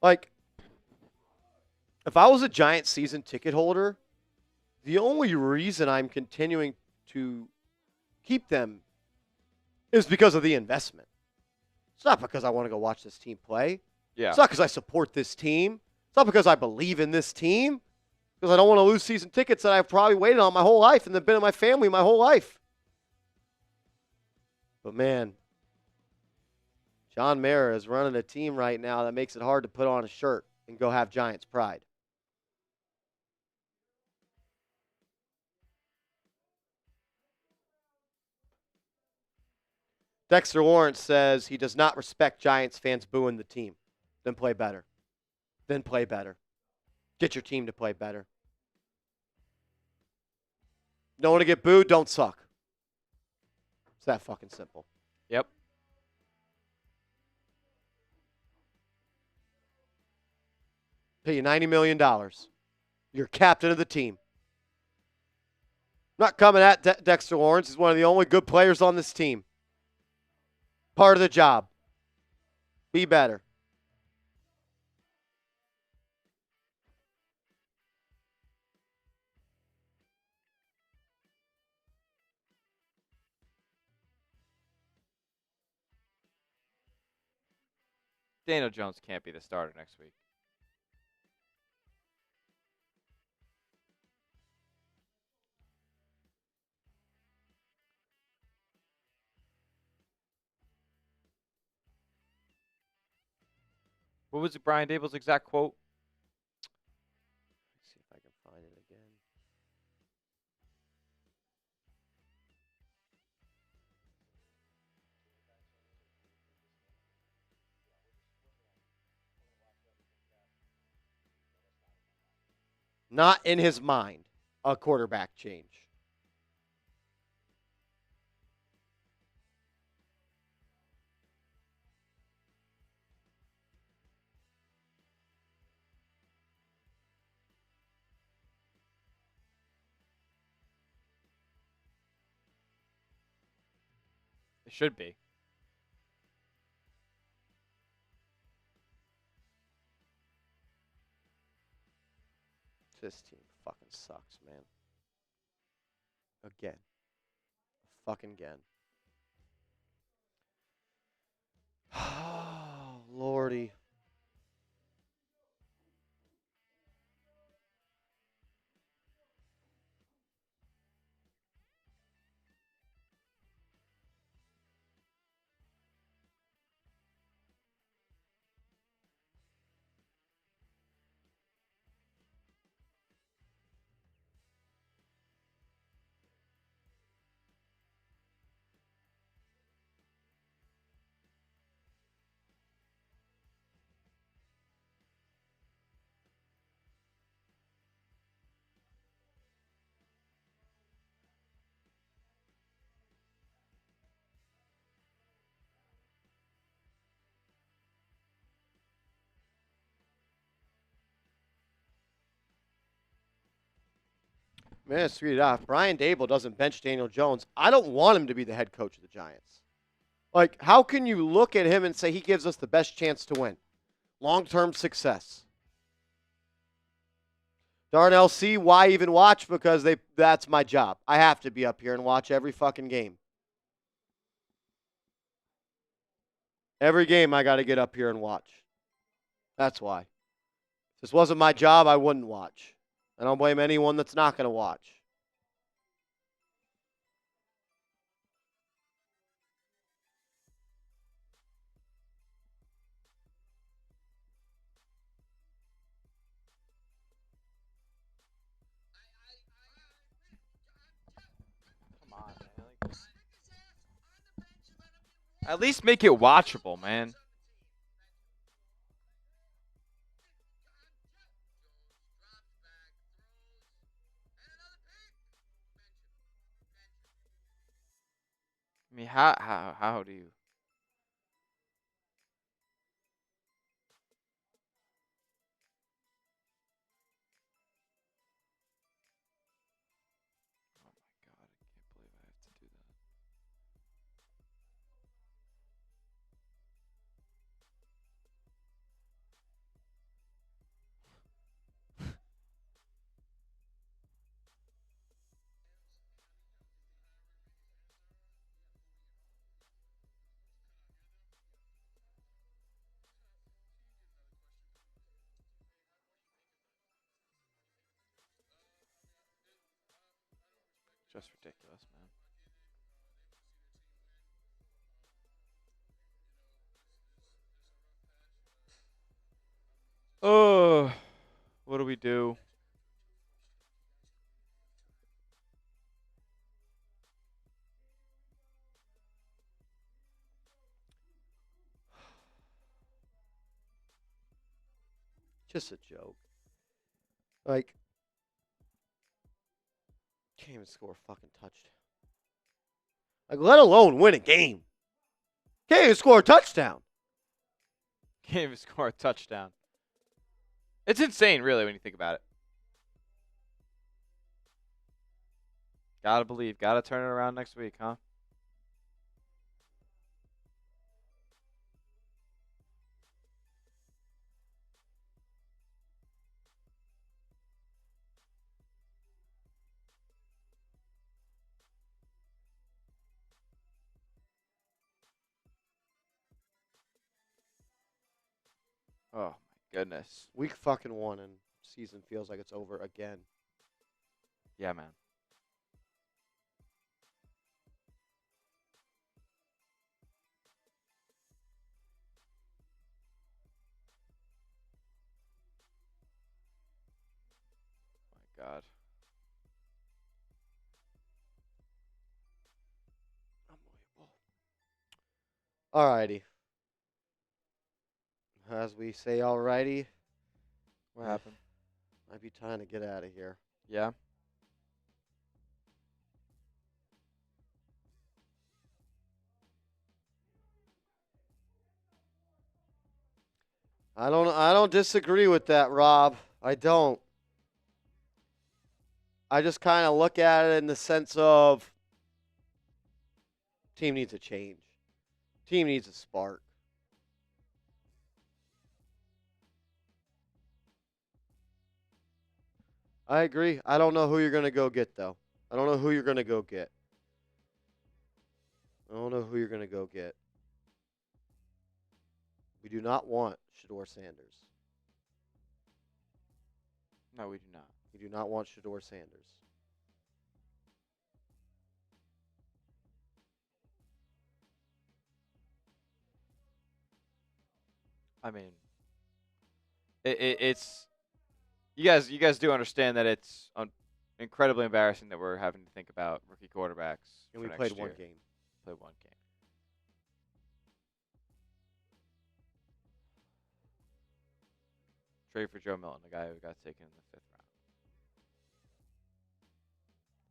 Like, if I was a Giants season ticket holder, the only reason I'm continuing to keep them is because of the investment. It's not because I want to go watch this team play. Yeah. It's not because I support this team. It's not because I believe in this team. Because I don't want to lose season tickets that I've probably waited on my whole life and they've been in my family my whole life. But, man, John Mara is running a team right now that makes it hard to put on a shirt and go have Giants pride. Dexter Lawrence says he does not respect Giants fans booing the team. Then play better. then play better. Get your team to play better. Don't want to get booed, don't suck. It's that fucking simple. Yep. Pay you $90 million. You're captain of the team. Not coming at Dexter Lawrence. He's one of the only good players on this team. Part of the job. Be better. Daniel Jones can't be the starter next week. What was Brian Daboll's exact quote? Let's see if I can find it again. Not in his mind, a quarterback change. It should be. This team fucking sucks, man. Again. Fucking again. Oh, Lordy. Man, let's read it off. Brian Daboll doesn't bench Daniel Jones. I don't want him to be the head coach of the Giants. Like, how can you look at him and say he gives us the best chance to win? Long-term success. Darnell C, why even watch? Because that's my job. I have to be up here and watch every fucking game. Every game I got to get up here and watch. That's why. If this wasn't my job, I wouldn't watch. I don't blame anyone that's not going to watch. Come on, man. At least make it watchable, man. I mean, how do you? Oh my God, I can't believe I have to do that. Just ridiculous, man. Oh, what do we do? Just a joke. Like, can't even score a fucking touchdown. Like, let alone win a game. Can't even score a touchdown. Can't even score a touchdown. It's insane, really, when you think about it. Gotta believe. Gotta turn it around next week, huh? Oh, my goodness. Week fucking 1 and season feels like it's over again. Yeah, man. My God. Unbelievable. Alrighty. As we say alrighty, What happened? might be time to get out of here. Yeah. I don't disagree with that, Rob. I don't. I just kind of look at it in the sense of team needs a change. Team needs a spark. I agree. I don't know who you're going to go get, though. I don't know who you're going to go get. I don't know who you're going to go get. We do not want Shedeur Sanders. No, we do not. We do not want Shedeur Sanders. I mean, it's you guys do understand that it's incredibly embarrassing that we're having to think about rookie quarterbacks. And for we next played year. one game. Played one game. Trade for Joe Milton, the guy who got taken in the 5th round.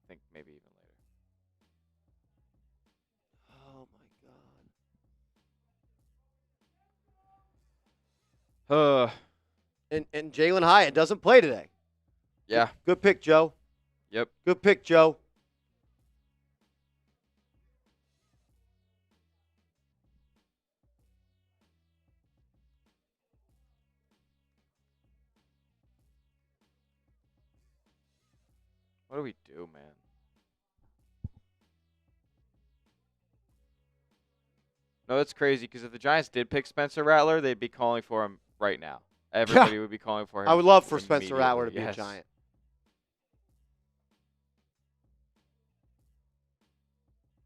I think maybe even Oh, my God. And Jalen Hyatt doesn't play today. Yeah. Good pick, Joe. Yep. Good pick, Joe. What do we do, man? No, it's crazy because if the Giants did pick Spencer Rattler, they'd be calling for him right now. Everybody would be calling for him. I would love for Spencer Rattler to be Yes. a Giant.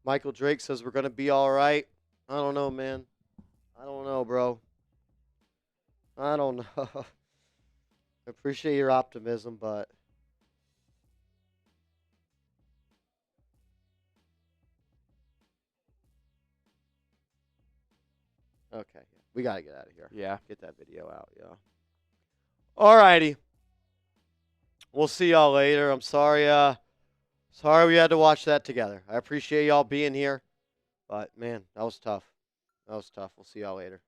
Michael Drake says we're going to be all right. I don't know, man. I don't know, bro. I don't know. I appreciate your optimism, but okay. We got to get out of here. Yeah. Get that video out, yeah. All righty. We'll see y'all later. I'm sorry sorry we had to watch that together. I appreciate y'all being here. But, man, that was tough. That was tough. We'll see y'all later.